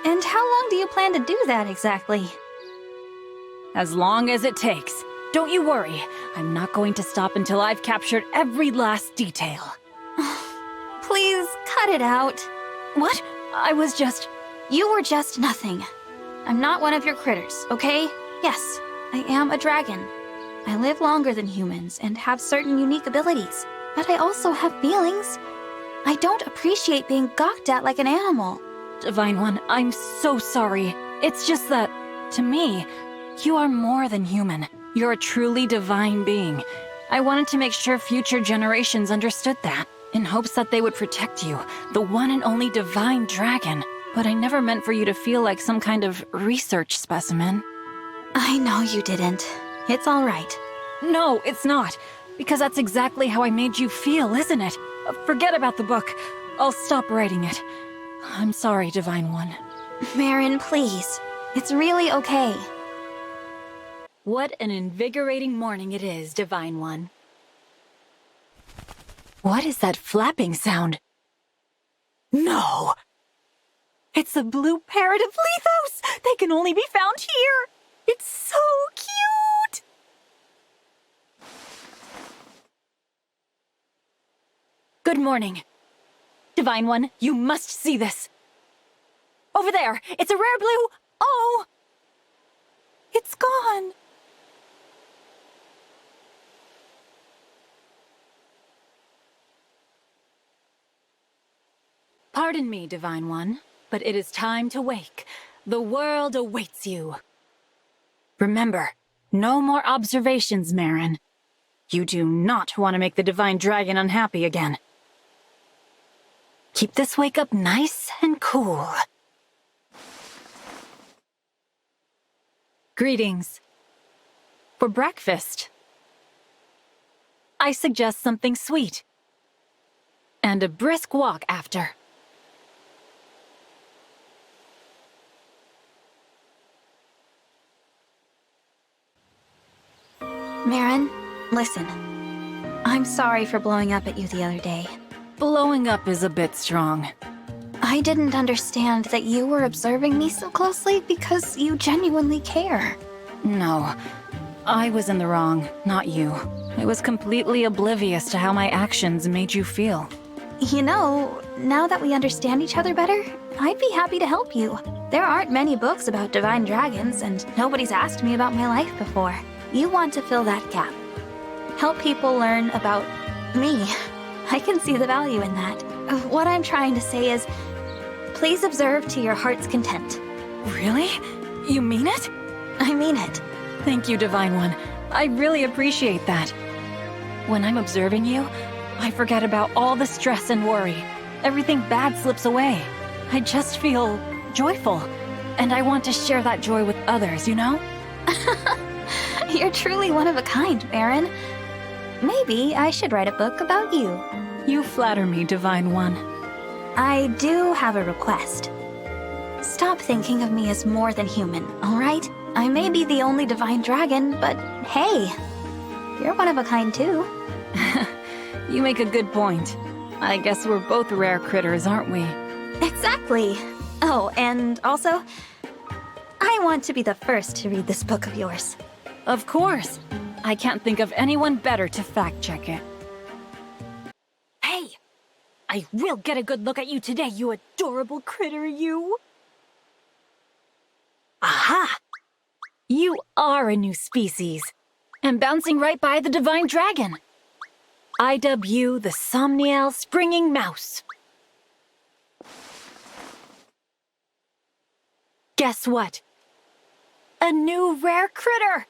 And how long do you plan to do that exactly? As long as it takes. Don't you worry. I'm not going to stop until I've captured every last detail. Please, cut it out. What? You were just nothing. I'm not one of your critters, okay? Yes, I am a dragon. I live longer than humans and have certain unique abilities, but I also have feelings. I don't appreciate being gawked at like an animal. Divine One, I'm so sorry. It's just that, to me, you are more than human. You're a truly divine being. I wanted to make sure future generations understood that, in hopes that they would protect you, the one and only divine dragon. But I never meant for you to feel like some kind of research specimen. I know you didn't. It's all right. No, it's not. Because that's exactly how I made you feel, isn't it? Forget about the book. I'll stop writing it. I'm sorry, Divine One. Marin, please. It's really okay. What an invigorating morning it is, Divine One. What is that flapping sound? No! It's the blue parrot of Lethos! They can only be found here! It's so cute! Good morning. Divine One, you must see this. Over there! It's a rare blue... Oh! It's gone! Pardon me, Divine One, but it is time to wake. The world awaits you. Remember, no more observations, Marin. You do not want to make the Divine Dragon unhappy again. Keep this wake up nice and cool. Greetings. For breakfast, I suggest something sweet. And a brisk walk after. Marin, listen. I'm sorry for blowing up at you the other day. Blowing up is a bit strong. I didn't understand that you were observing me so closely because you genuinely care. No, I was in the wrong, not you. I was completely oblivious to how my actions made you feel. You know, now that we understand each other better, I'd be happy to help you. There aren't many books about divine dragons, and nobody's asked me about my life before. You want to fill that gap. Help people learn about me. I can see the value in that. What I'm trying to say is, please observe to your heart's content. Really? You mean it? I mean it. Thank you, Divine One. I really appreciate that. When I'm observing you, I forget about all the stress and worry. Everything bad slips away. I just feel joyful. And I want to share that joy with others, you know? You're truly one of a kind, Marin. Maybe I should write a book about you. You flatter me, Divine One. I do have a request. Stop thinking of me as more than human, alright? I may be the only divine dragon, but hey, you're one of a kind too. You make a good point. I guess we're both rare critters, aren't we? Exactly. Oh, and also, I want to be the first to read this book of yours. Of course. I can't think of anyone better to fact-check it. Hey! I will get a good look at you today, you adorable critter, you! Aha! You are a new species. And bouncing right by the Divine Dragon. I dub you the Somnial Springing Mouse. Guess what? A new rare critter!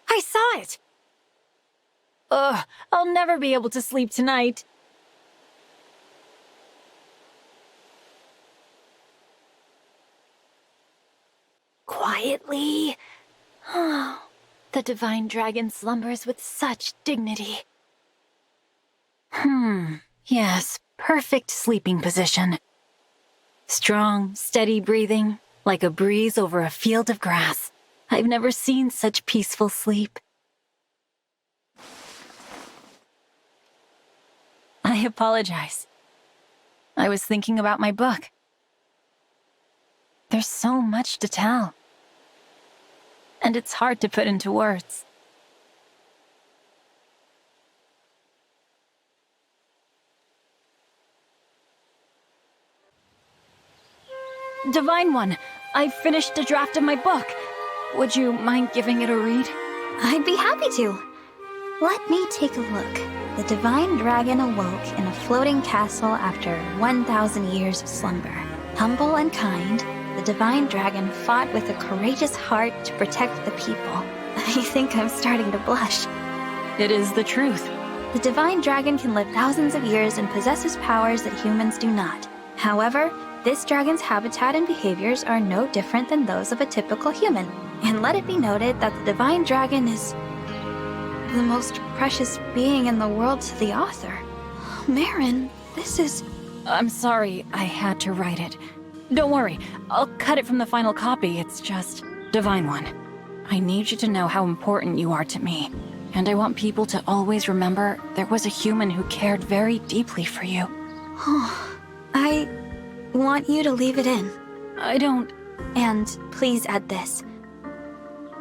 I saw it! Ugh, I'll never be able to sleep tonight. Quietly. Oh, the Divine Dragon slumbers with such dignity. Yes, perfect sleeping position. Strong, steady breathing, like a breeze over a field of grass. I've never seen such peaceful sleep. I apologize. I was thinking about my book. There's so much to tell. And it's hard to put into words. Divine One, I finished a draft of my book. Would you mind giving it a read? I'd be happy to. Let me take a look. The divine dragon awoke in a floating castle after 1,000 years of slumber. Humble and kind, the divine dragon fought with a courageous heart to protect the people. I think I'm starting to blush. It is the truth. The divine dragon can live thousands of years and possesses powers that humans do not. However, this dragon's habitat and behaviors are no different than those of a typical human. And let it be noted that the divine dragon is the most precious being in the world to the author. Marin, this is... I'm sorry I had to write it. Don't worry, I'll cut it from the final copy. It's just... Divine One, I need you to know how important you are to me. And I want people to always remember there was a human who cared very deeply for you. I want you to leave it in. I don't... And please add this.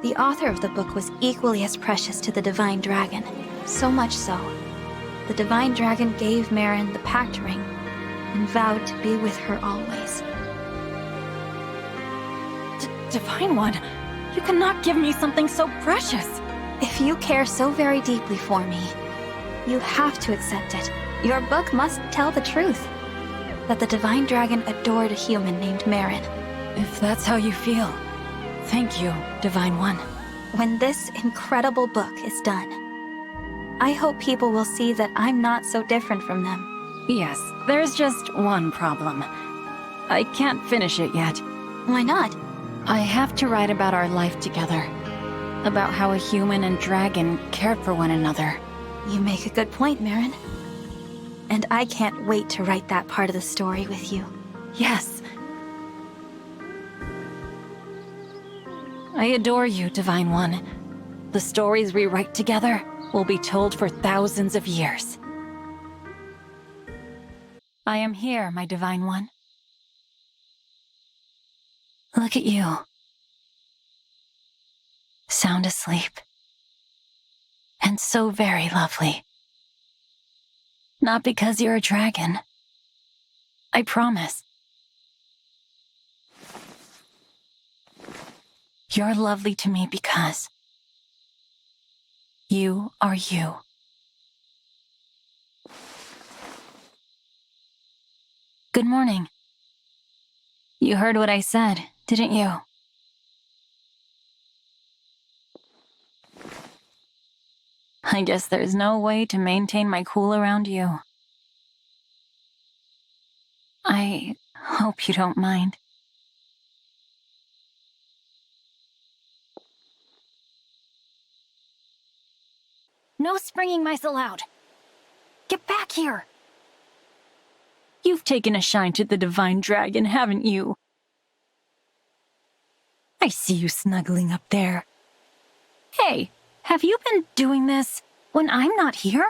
The author of the book was equally as precious to the Divine Dragon. So much so, the Divine Dragon gave Marin the Pact Ring and vowed to be with her always. Divine One, you cannot give me something so precious. If you care so very deeply for me, you have to accept it. Your book must tell the truth. That the Divine Dragon adored a human named Marin. If that's how you feel, thank you, Divine One. When this incredible book is done, I hope people will see that I'm not so different from them. Yes, there's just one problem. I can't finish it yet. Why not? I have to write about our life together. About how a human and dragon cared for one another. You make a good point, Marin. And I can't wait to write that part of the story with you. Yes. I adore you, Divine One. The stories we write together will be told for thousands of years. I am here, my Divine One. Look at you. Sound asleep. And so very lovely. Not because you're a dragon. I promise. You're lovely to me because you are you. Good morning. You heard what I said, didn't you? I guess there's no way to maintain my cool around you. I hope you don't mind. No springing mice allowed. Get back here. You've taken a shine to the Divine Dragon, haven't you? I see you snuggling up there. Hey, have you been doing this when I'm not here?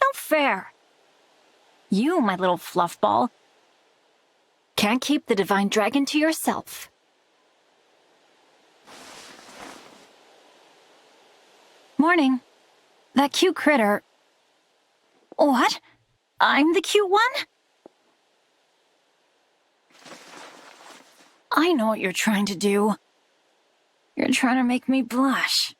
No fair. You, my little fluffball, can't keep the Divine Dragon to yourself. Morning. That cute critter... What? I'm the cute one? I know what you're trying to do. You're trying to make me blush.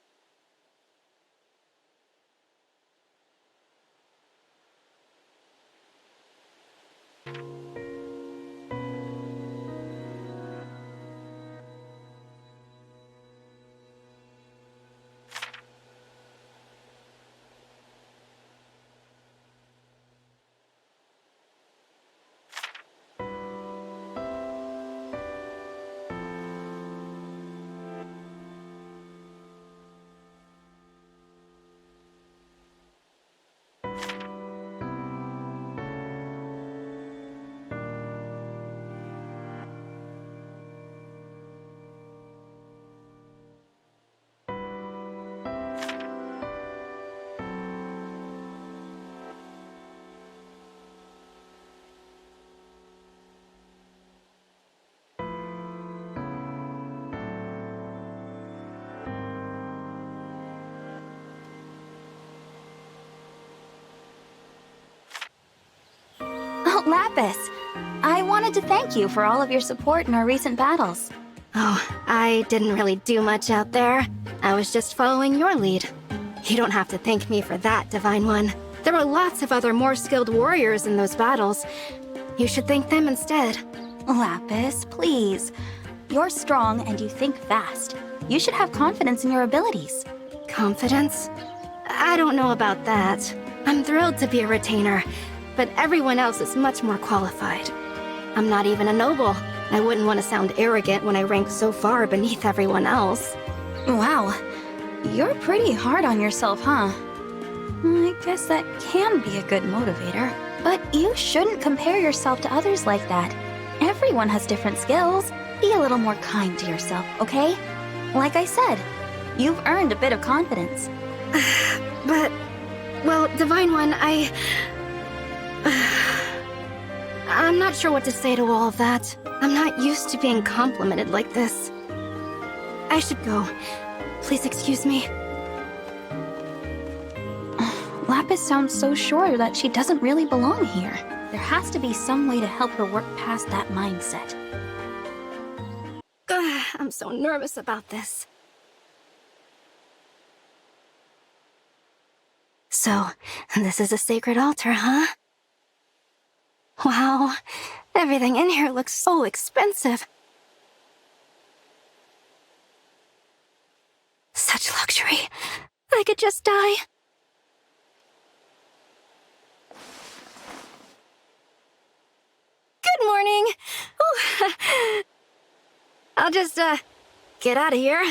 Lapis, I wanted to thank you for all of your support in our recent battles. Oh, I didn't really do much out there. I was just following your lead. You don't have to thank me for that, Divine One. There were lots of other more skilled warriors in those battles. You should thank them instead. Lapis, please. You're strong and you think fast. You should have confidence in your abilities. Confidence? I don't know about that. I'm thrilled to be a retainer, but everyone else is much more qualified. I'm not even a noble. I wouldn't want to sound arrogant when I rank so far beneath everyone else. Wow, you're pretty hard on yourself, huh? I guess that can be a good motivator. But you shouldn't compare yourself to others like that. Everyone has different skills. Be a little more kind to yourself, okay? Like I said, you've earned a bit of confidence. But, well, Divine One, I'm not sure what to say to all of that. I'm not used to being complimented like this. I should go. Please excuse me. Lapis sounds so sure that she doesn't really belong here. There has to be some way to help her work past that mindset. I'm so nervous about this. So, this is a sacred altar, huh? Wow, everything in here looks so expensive. Such luxury. I could just die. Good morning. Oh, I'll just, get out of here.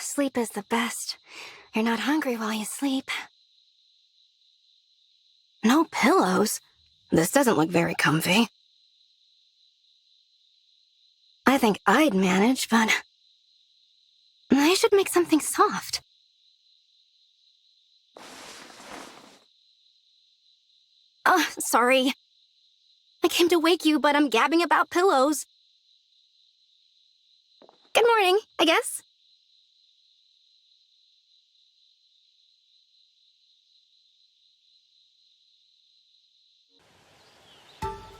Sleep is the best. You're not hungry while you sleep. No pillows? This doesn't look very comfy. I think I'd manage, but I should make something soft. Oh, sorry. I came to wake you, but I'm gabbing about pillows. Good morning, I guess.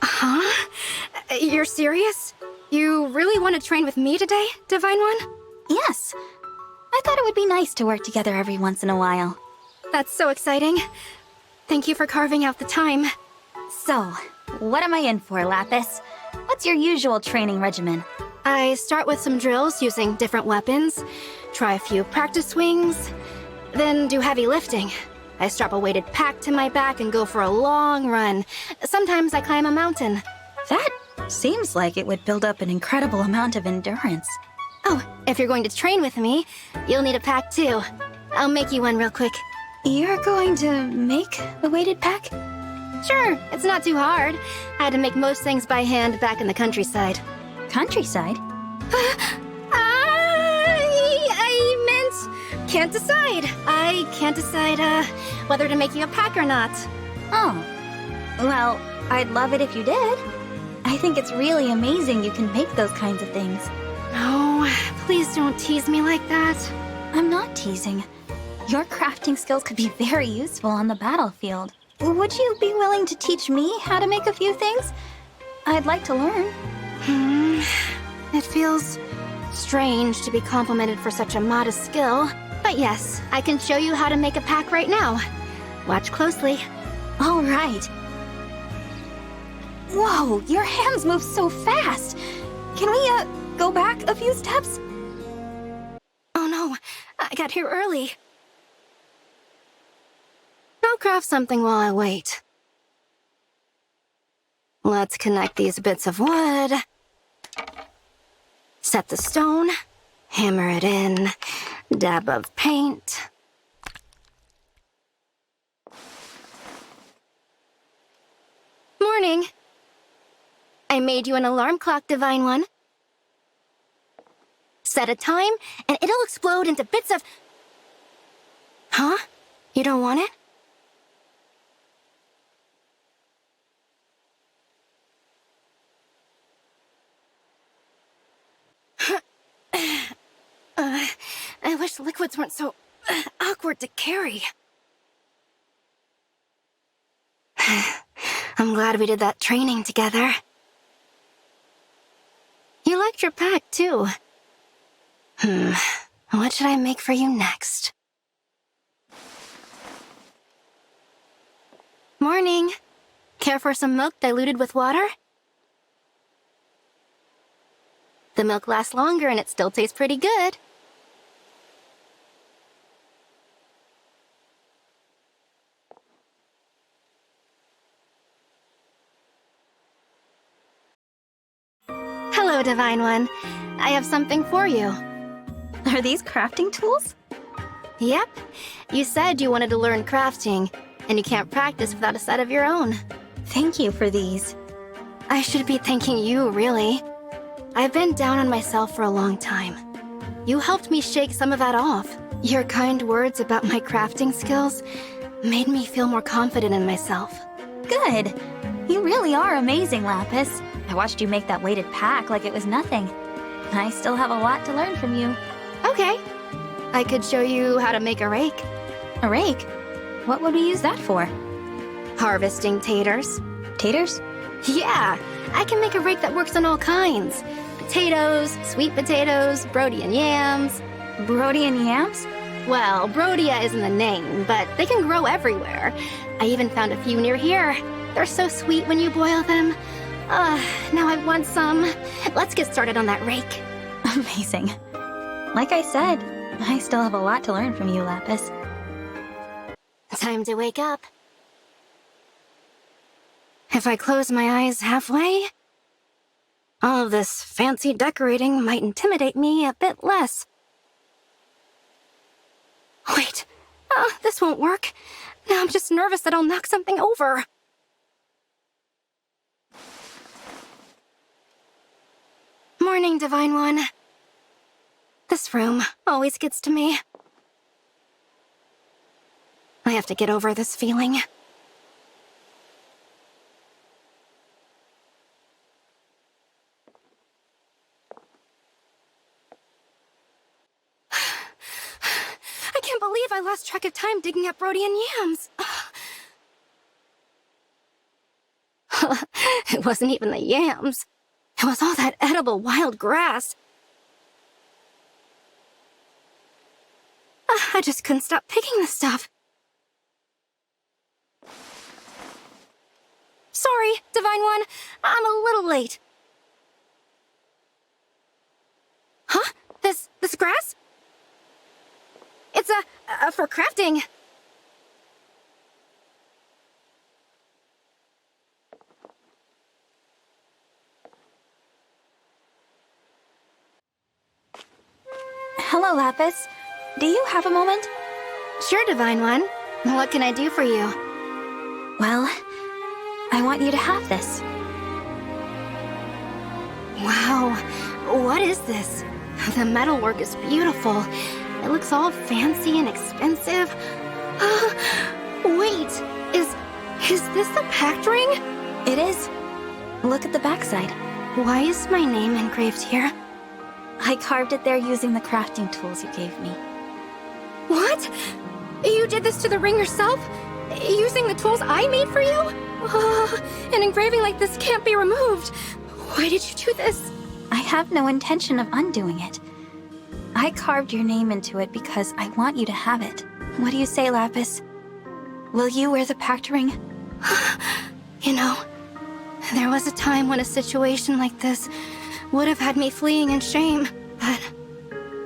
Huh? You're serious? You really want to train with me today, Divine One? Yes. I thought it would be nice to work together every once in a while. That's so exciting. Thank you for carving out the time. So, what am I in for, Lapis? What's your usual training regimen? I start with some drills using different weapons, try a few practice swings, then do heavy lifting. I strap a weighted pack to my back and go for a long run. Sometimes I climb a mountain. That seems like it would build up an incredible amount of endurance. Oh, if you're going to train with me, you'll need a pack too. I'll make you one real quick. You're going to make a weighted pack? Sure, it's not too hard. I had to make most things by hand back in the countryside. Countryside? I meant... can't decide. I can't decide, whether to make you a pack or not. Oh. Well, I'd love it if you did. I think it's really amazing you can make those kinds of things. No, please don't tease me like that. I'm not teasing. Your crafting skills could be very useful on the battlefield. Would you be willing to teach me how to make a few things? I'd like to learn. It feels strange to be complimented for such a modest skill. But yes, I can show you how to make a pack right now. Watch closely. All right. Whoa, your hands move so fast. Can we, go back a few steps? Oh no, I got here early. I'll craft something while I wait. Let's connect these bits of wood. Set the stone. Hammer it in. Dab of paint. Morning. I made you an alarm clock, Divine One. Set a time, and it'll explode into bits of... Huh? You don't want it? I wish liquids weren't so awkward to carry. I'm glad we did that training together. You liked your pack, too. What should I make for you next? Morning. Care for some milk diluted with water? The milk lasts longer and it still tastes pretty good. Hello, Divine One. I have something for you. Are these crafting tools? Yep. You said you wanted to learn crafting, and you can't practice without a set of your own. Thank you for these. I should be thanking you, really. I've been down on myself for a long time. You helped me shake some of that off. Your kind words about my crafting skills made me feel more confident in myself. Good. You really are amazing, Lapis. I watched you make that weighted pack like it was nothing. I still have a lot to learn from you. Okay. I could show you how to make a rake. A rake? What would we use that for? Harvesting taters. Taters? Yeah, I can make a rake that works on all kinds. Potatoes, sweet potatoes, Brodian yams. Brodian yams? Well, Brodia isn't the name, but they can grow everywhere. I even found a few near here. They're so sweet when you boil them. Now I want some. Let's get started on that rake. Amazing. Like I said, I still have a lot to learn from you, Lapis. Time to wake up. If I close my eyes halfway, all of this fancy decorating might intimidate me a bit less. Wait, this won't work. Now I'm just nervous that I'll knock something over. Morning, Divine One. This room always gets to me. I have to get over this feeling. I can't believe I lost track of time digging up Brodian yams. It wasn't even the yams. It was all that edible wild grass. I just couldn't stop picking the stuff. Sorry, Divine One. I'm a little late. Huh? This grass? It's for crafting. Hello, Lapis. Do you have a moment? Sure, Divine One. What can I do for you? Well, I want you to have this. Wow, what is this? The metalwork is beautiful. It looks all fancy and expensive. Wait, is this the pact ring? It is. Look at the backside. Why is my name engraved here? I carved it there using the crafting tools you gave me. What? You did this to the ring yourself? Using the tools I made for you? An engraving like this can't be removed. Why did you do this? I have no intention of undoing it. I carved your name into it because I want you to have it. What do you say, Lapis? Will you wear the pact ring? You know, there was a time when a situation like this would have had me fleeing in shame, but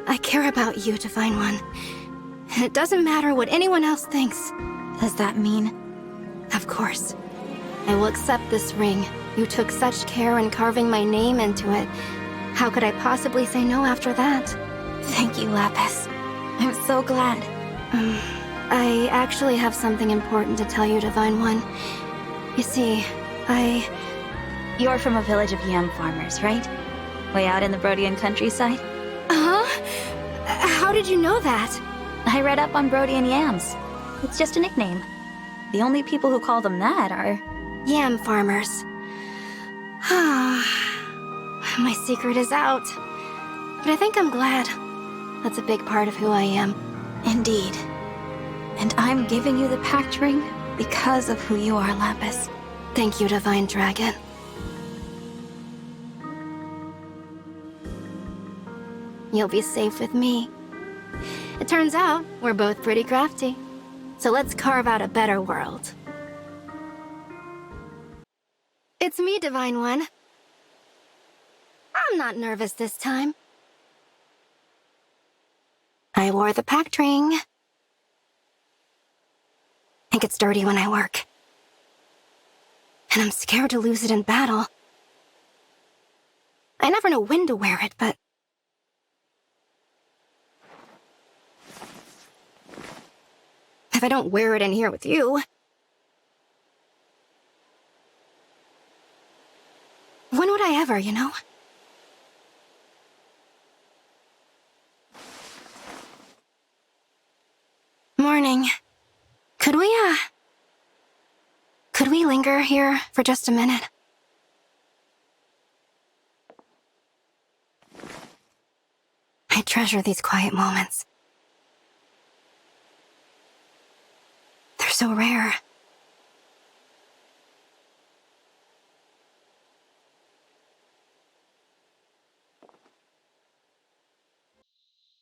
I care about you, Divine One. And it doesn't matter what anyone else thinks. Does that mean? Of course. I will accept this ring. You took such care in carving my name into it. How could I possibly say no after that? Thank you, Lapis. I'm so glad. I actually have something important to tell you, Divine One. You see, You're from a village of yam farmers, right? Way out in the Brodian countryside? Huh? How did you know that? I read up on Brodian yams. It's just a nickname. The only people who call them that are... yam farmers. My secret is out. But I think I'm glad. That's a big part of who I am. Indeed. And I'm giving you the pact ring because of who you are, Lapis. Thank you, Divine Dragon. You'll be safe with me. It turns out we're both pretty crafty. So let's carve out a better world. It's me, Divine One. I'm not nervous this time. I wore the pact ring. It gets dirty when I work. And I'm scared to lose it in battle. I never know when to wear it, but... if I don't wear it in here with you... when would I ever, you know? Morning. Could we linger here for just a minute? I treasure these quiet moments. They're so rare.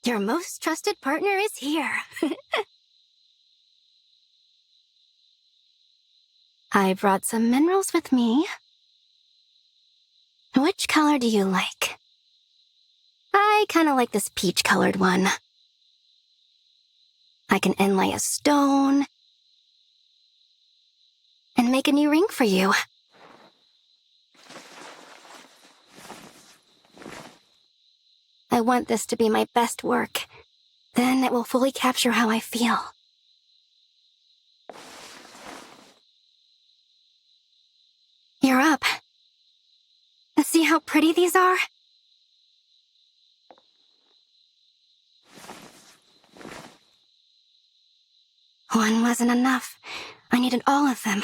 Your most trusted partner is here. I brought some minerals with me. Which color do you like? I kinda like this peach-colored one. I can inlay a stone and make a new ring for you. I want this to be my best work. Then it will fully capture how I feel. You're up. See how pretty these are? One wasn't enough. I needed all of them.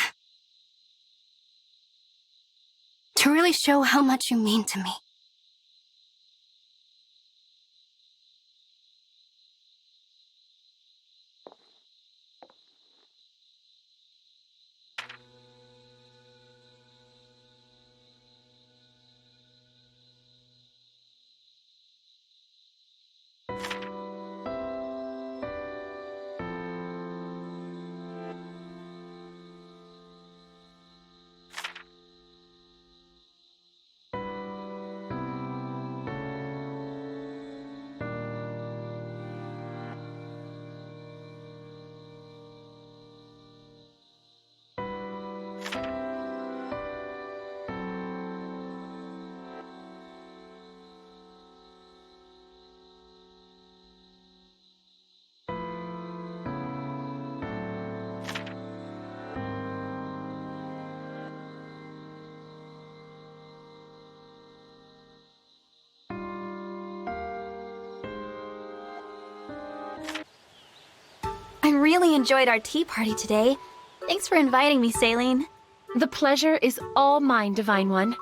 To really show how much you mean to me. I really enjoyed our tea party today. Thanks for inviting me, Saline. The pleasure is all mine, Divine One.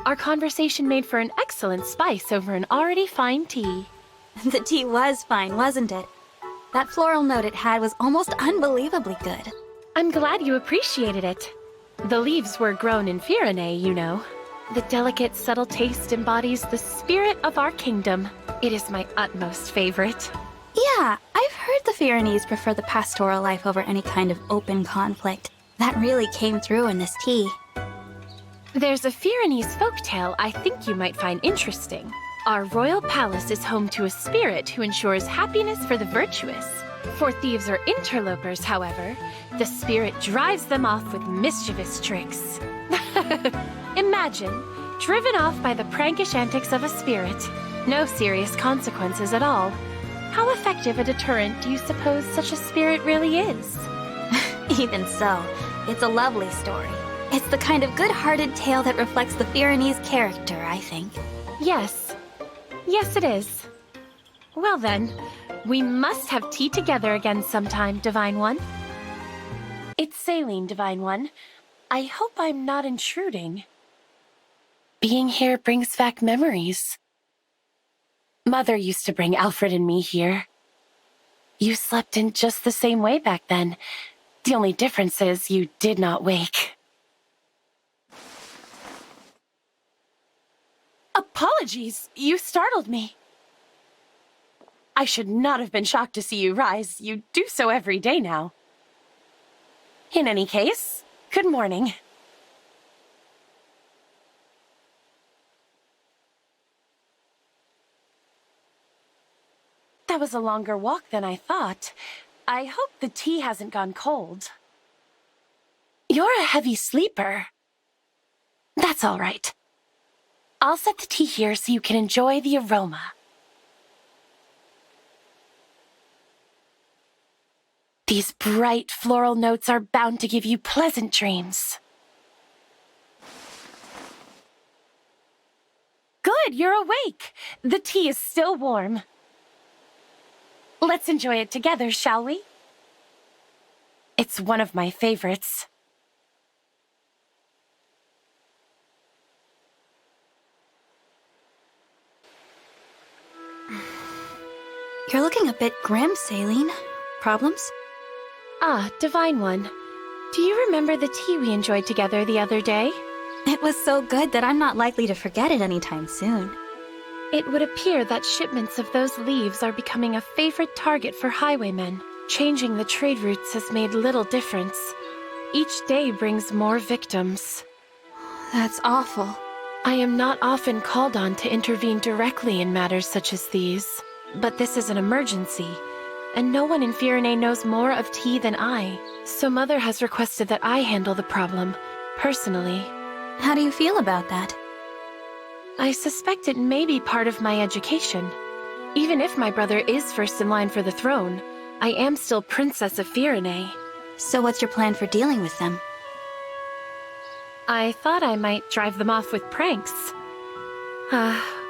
Our conversation made for an excellent spice over an already fine tea. The tea was fine, wasn't it? That floral note it had was almost unbelievably good. I'm glad you appreciated it. The leaves were grown in Firene, you know. The delicate, subtle taste embodies the spirit of our kingdom. It is my utmost favorite. Yeah, I've heard the Firenese prefer the pastoral life over any kind of open conflict. That really came through in this tea. There's a Firenese folktale I think you might find interesting. Our royal palace is home to a spirit who ensures happiness for the virtuous. For thieves or interlopers, however, the spirit drives them off with mischievous tricks. Imagine, driven off by the prankish antics of a spirit. No serious consequences at all. How effective a deterrent do you suppose such a spirit really is? Even so, it's a lovely story. It's the kind of good-hearted tale that reflects the Firenese character, I think. Yes. Yes, it is. Well then, we must have tea together again sometime, Divine One. It's Saline, Divine One. I hope I'm not intruding. Being here brings back memories. Mother used to bring Alfred and me here. You slept in just the same way back then. The only difference is you did not wake. Apologies, you startled me. I should not have been shocked to see you rise. You do so every day now. In any case, good morning. That was a longer walk than I thought. I hope the tea hasn't gone cold. You're a heavy sleeper. That's all right. I'll set the tea here so you can enjoy the aroma. These bright floral notes are bound to give you pleasant dreams. Good, you're awake. The tea is still warm. Let's enjoy it together, shall we? It's one of my favorites. You're looking a bit grim, Saline. Problems? Ah, Divine One. Do you remember the tea we enjoyed together the other day? It was so good that I'm not likely to forget it anytime soon. It would appear that shipments of those leaves are becoming a favorite target for highwaymen. Changing the trade routes has made little difference. Each day brings more victims. That's awful. I am not often called on to intervene directly in matters such as these. But this is an emergency, and no one in Firene knows more of tea than I. So Mother has requested that I handle the problem, personally. How do you feel about that? I suspect it may be part of my education. Even if my brother is first in line for the throne, I am still Princess of Firene. So what's your plan for dealing with them? I thought I might drive them off with pranks.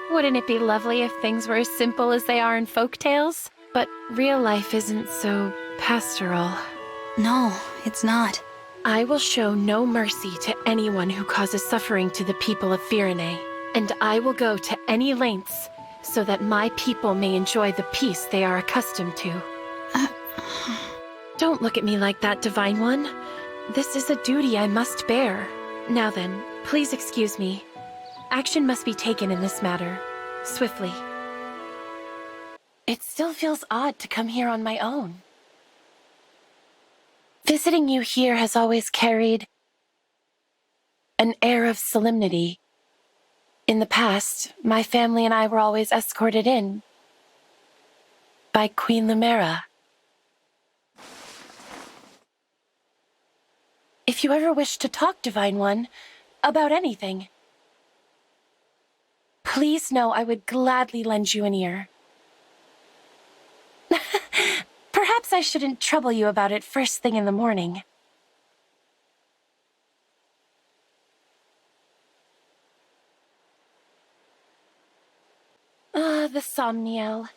Wouldn't it be lovely if things were as simple as they are in folktales? But real life isn't so pastoral. No, it's not. I will show no mercy to anyone who causes suffering to the people of Firene, and I will go to any lengths so that my people may enjoy the peace they are accustomed to. Don't look at me like that, Divine One. This is a duty I must bear. Now then, please excuse me. Action must be taken in this matter, swiftly. It still feels odd to come here on my own. Visiting you here has always carried an air of solemnity. In the past, my family and I were always escorted in by Queen Lumera. If you ever wish to talk, Divine One, about anything, please know I would gladly lend you an ear. Perhaps I shouldn't trouble you about it first thing in the morning. The Somniel.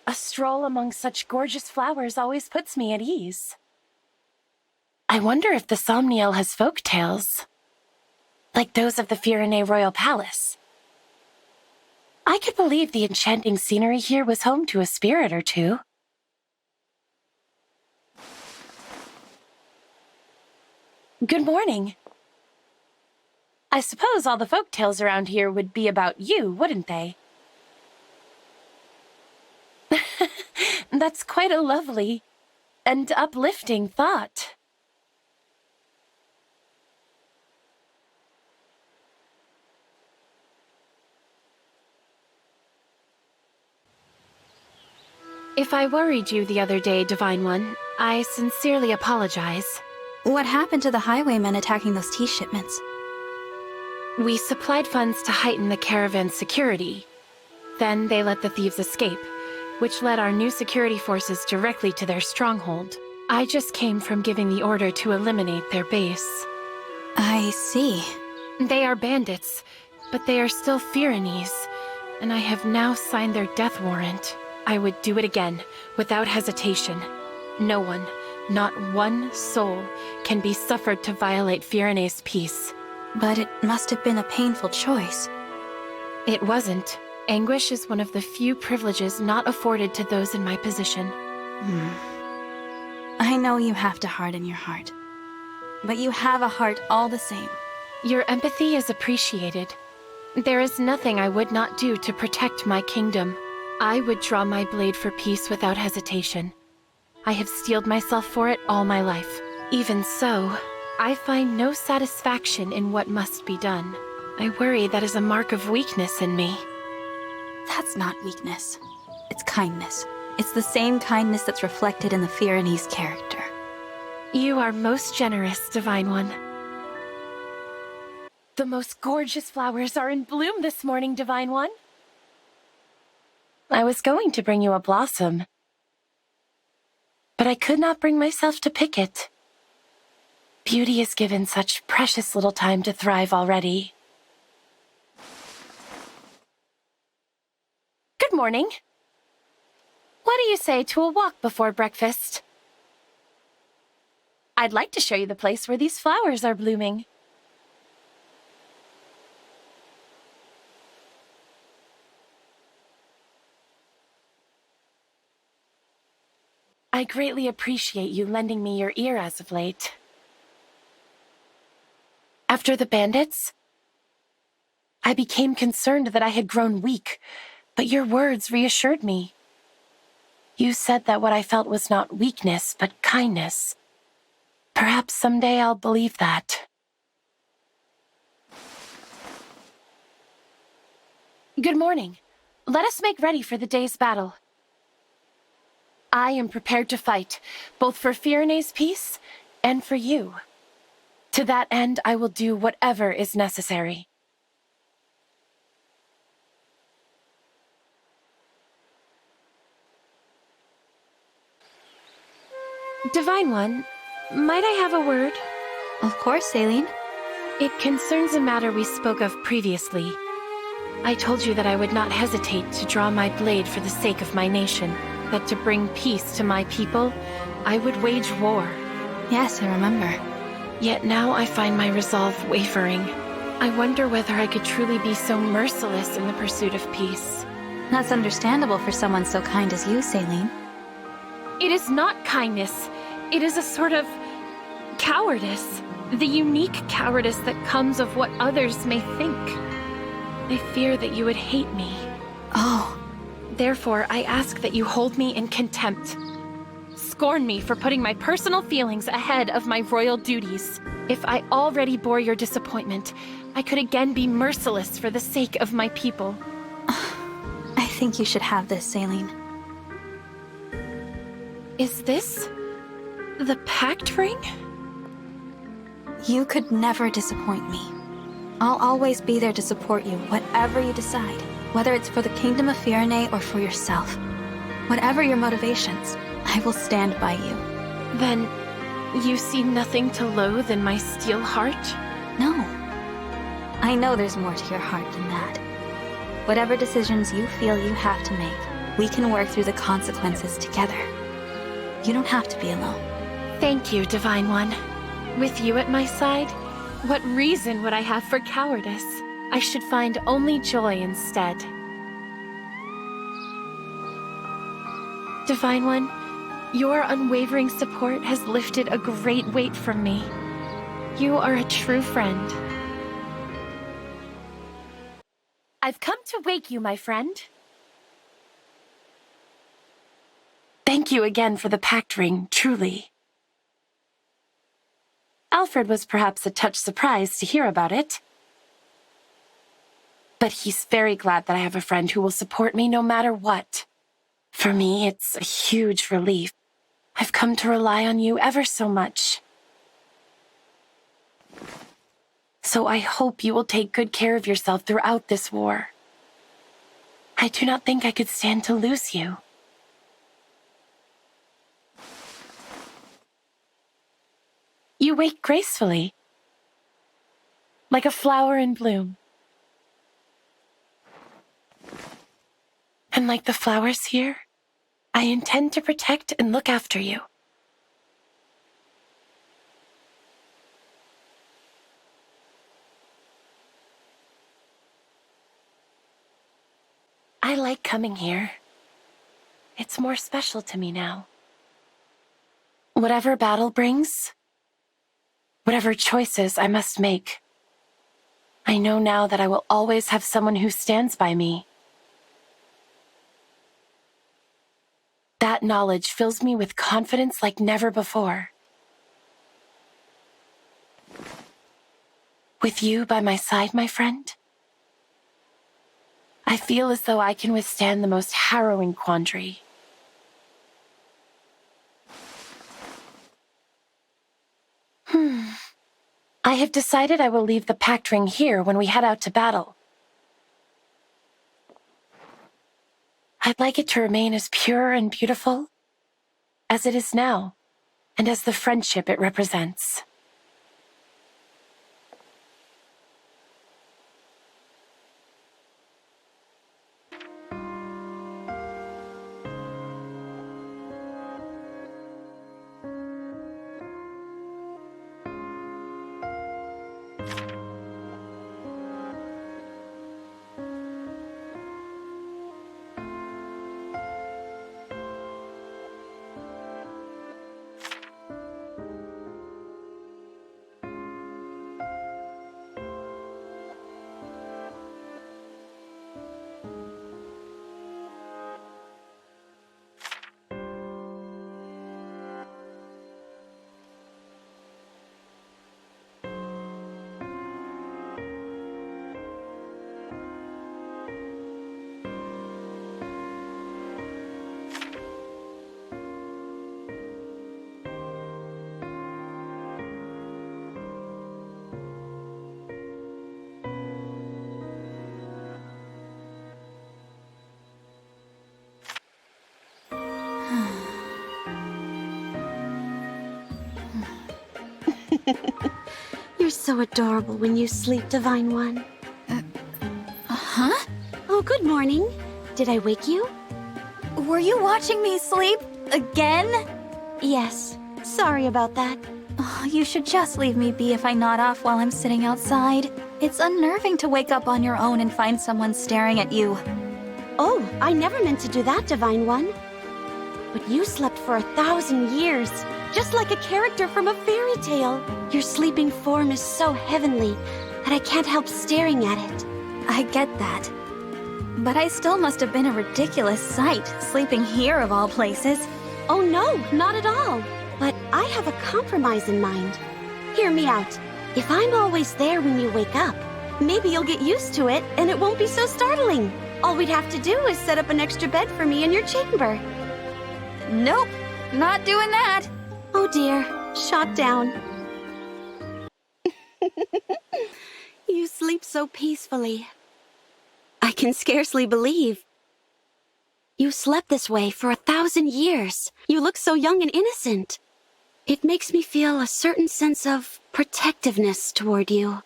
A stroll among such gorgeous flowers always puts me at ease. I wonder if the Somniel has folk tales, like those of the Firene Royal Palace. I could believe the enchanting scenery here was home to a spirit or two. Good morning. I suppose all the folk tales around here would be about you, wouldn't they? That's quite a lovely and uplifting thought. If I worried you the other day, Divine One, I sincerely apologize. What happened to the highwaymen attacking those tea shipments? We supplied funds to heighten the caravan's security. Then they let the thieves escape, which led our new security forces directly to their stronghold. I just came from giving the order to eliminate their base. I see. They are bandits, but they are still Firenese, and I have now signed their death warrant. I would do it again, without hesitation. No one, not one soul, can be suffered to violate Firene's peace. But it must have been a painful choice. It wasn't. Anguish is one of the few privileges not afforded to those in my position. I know you have to harden your heart, but you have a heart all the same. Your empathy is appreciated. There is nothing I would not do to protect my kingdom. I would draw my blade for peace without hesitation. I have steeled myself for it all my life. Even so, I find no satisfaction in what must be done. I worry that is a mark of weakness in me. That's not weakness. It's kindness. It's the same kindness that's reflected in the Firenese character. You are most generous, Divine One. The most gorgeous flowers are in bloom this morning, Divine One. I was going to bring you a blossom, but I could not bring myself to pick it. Beauty is given such precious little time to thrive already. Good morning. What do you say to a walk before breakfast? I'd like to show you the place where these flowers are blooming. I greatly appreciate you lending me your ear as of late. After the bandits, I became concerned that I had grown weak, but your words reassured me. You said that what I felt was not weakness, but kindness. Perhaps someday I'll believe that. Good morning. Let us make ready for the day's battle. I am prepared to fight, both for Firene's peace and for you. To that end, I will do whatever is necessary. Divine One, might I have a word? Of course, Aileen. It concerns a matter we spoke of previously. I told you that I would not hesitate to draw my blade for the sake of my nation, that to bring peace to my people, I would wage war. Yes, I remember. Yet now I find my resolve wavering. I wonder whether I could truly be so merciless in the pursuit of peace. That's understandable for someone so kind as you, Aileen. It is not kindness. It is a sort of cowardice. The unique cowardice that comes of what others may think. I fear that you would hate me. Oh. Therefore, I ask that you hold me in contempt. Scorn me for putting my personal feelings ahead of my royal duties. If I already bore your disappointment, I could again be merciless for the sake of my people. I think you should have this, Aileen. Is this the pact ring? You could never disappoint me. I'll always be there to support you, whatever you decide. Whether it's for the Kingdom of Firene or for yourself. Whatever your motivations, I will stand by you. Then, you see nothing to loathe in my steel heart? No. I know there's more to your heart than that. Whatever decisions you feel you have to make, we can work through the consequences together. You don't have to be alone. Thank you, Divine One. With you at my side, what reason would I have for cowardice? I should find only joy instead. Divine One, your unwavering support has lifted a great weight from me. You are a true friend. I've come to wake you, my friend. Thank you again for the pact ring, truly. Alfred was perhaps a touch surprised to hear about it. But he's very glad that I have a friend who will support me no matter what. For me, it's a huge relief. I've come to rely on you ever so much. So I hope you will take good care of yourself throughout this war. I do not think I could stand to lose you. You wake gracefully, like a flower in bloom. And like the flowers here, I intend to protect and look after you. I like coming here. It's more special to me now. Whatever battle brings, whatever choices I must make, I know now that I will always have someone who stands by me. That knowledge fills me with confidence like never before. With you by my side, my friend, I feel as though I can withstand the most harrowing quandary. I have decided I will leave the pact ring here when we head out to battle. I'd like it to remain as pure and beautiful as it is now, and as the friendship it represents. You're so adorable when you sleep, Divine One. Huh? Oh, good morning. Did I wake you? Were you watching me sleep? Again? Yes. Sorry about that. Oh, you should just leave me be if I nod off while I'm sitting outside. It's unnerving to wake up on your own and find someone staring at you. Oh, I never meant to do that, Divine One. But you slept for 1,000 years, just like a character from a fairy tale. Your sleeping form is so heavenly that I can't help staring at it. I get that. But I still must have been a ridiculous sight, sleeping here of all places. Oh no, not at all. But I have a compromise in mind. Hear me out. If I'm always there when you wake up, maybe you'll get used to it and it won't be so startling. All we'd have to do is set up an extra bed for me in your chamber. Nope, not doing that. Oh dear, shot down. You sleep so peacefully. I can scarcely believe. You slept this way for 1,000 years. You look so young and innocent. It makes me feel a certain sense of protectiveness toward you.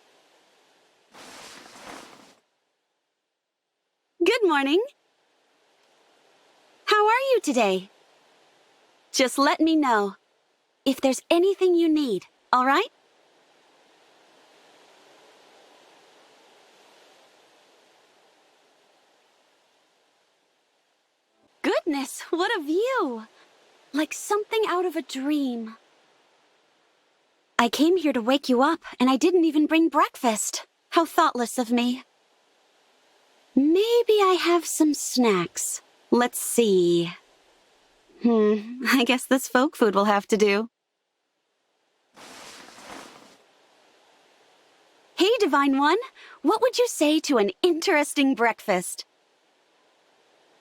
Good morning. How are you today? Just let me know if there's anything you need, all right? Goodness, what a view! Like something out of a dream. I came here to wake you up, and I didn't even bring breakfast. How thoughtless of me. Maybe I have some snacks. Let's see. I guess this folk food will have to do. Hey, Divine One, what would you say to an interesting breakfast?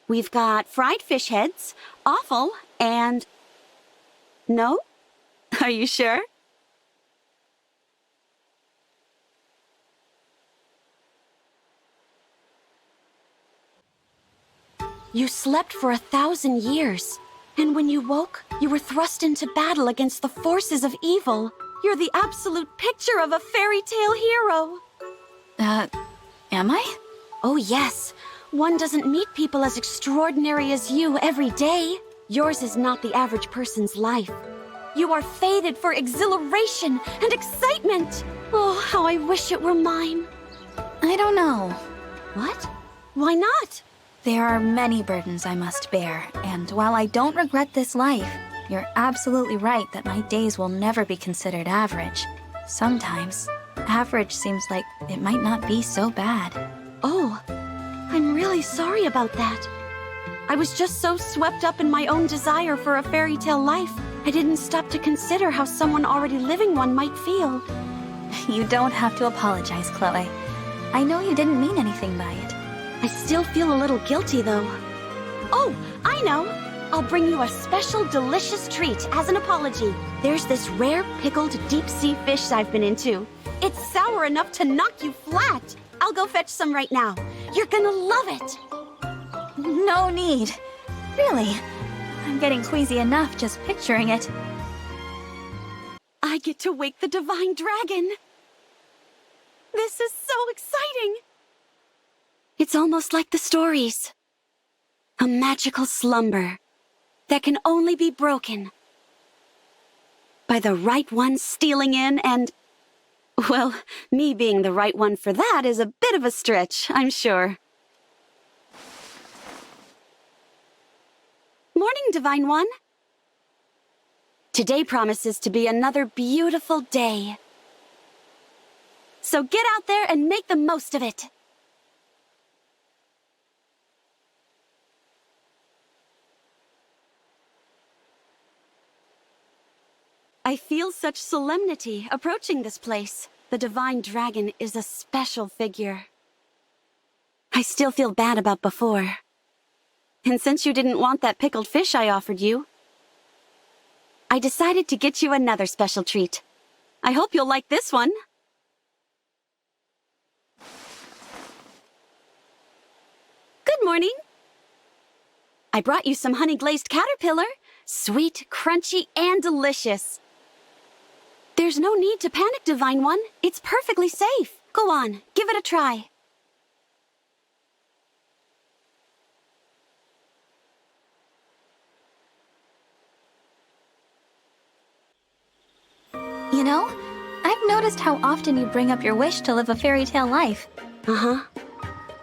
We've got fried fish heads, offal, and... No? Are you sure? You slept for 1,000 years, and when you woke, you were thrust into battle against the forces of evil. You're the absolute picture of a fairy tale hero. Am I? Oh yes. One doesn't meet people as extraordinary as you every day. Yours is not the average person's life. You are fated for exhilaration and excitement. Oh, how I wish it were mine. I don't know. What? Why not? There are many burdens I must bear, and while I don't regret this life, You're absolutely right that my days will never be considered average. Sometimes, average seems like it might not be so bad. Oh, I'm really sorry about that. I was just so swept up in my own desire for a fairy tale life, I didn't stop to consider how someone already living one might feel. You don't have to apologize, Chloe. I know you didn't mean anything by it. I still feel a little guilty, though. Oh, I know! I'll bring you a special delicious treat as an apology. There's this rare pickled deep-sea fish I've been into. It's sour enough to knock you flat. I'll go fetch some right now. You're gonna love it. No need. Really. I'm getting queasy enough just picturing it. I get to wake the divine dragon. This is so exciting. It's almost like the stories. A magical slumber that can only be broken by the right one stealing in and... Well, me being the right one for that is a bit of a stretch, I'm sure. Morning, Divine One. Today promises to be another beautiful day. So get out there and make the most of it. I feel such solemnity approaching this place. The divine dragon is a special figure. I still feel bad about before. And since you didn't want that pickled fish I offered you, I decided to get you another special treat. I hope you'll like this one. Good morning. I brought you some honey-glazed caterpillar. Sweet, crunchy, and delicious. There's no need to panic, Divine One. It's perfectly safe. Go on, give it a try. You know, I've noticed how often you bring up your wish to live a fairy tale life. Uh-huh.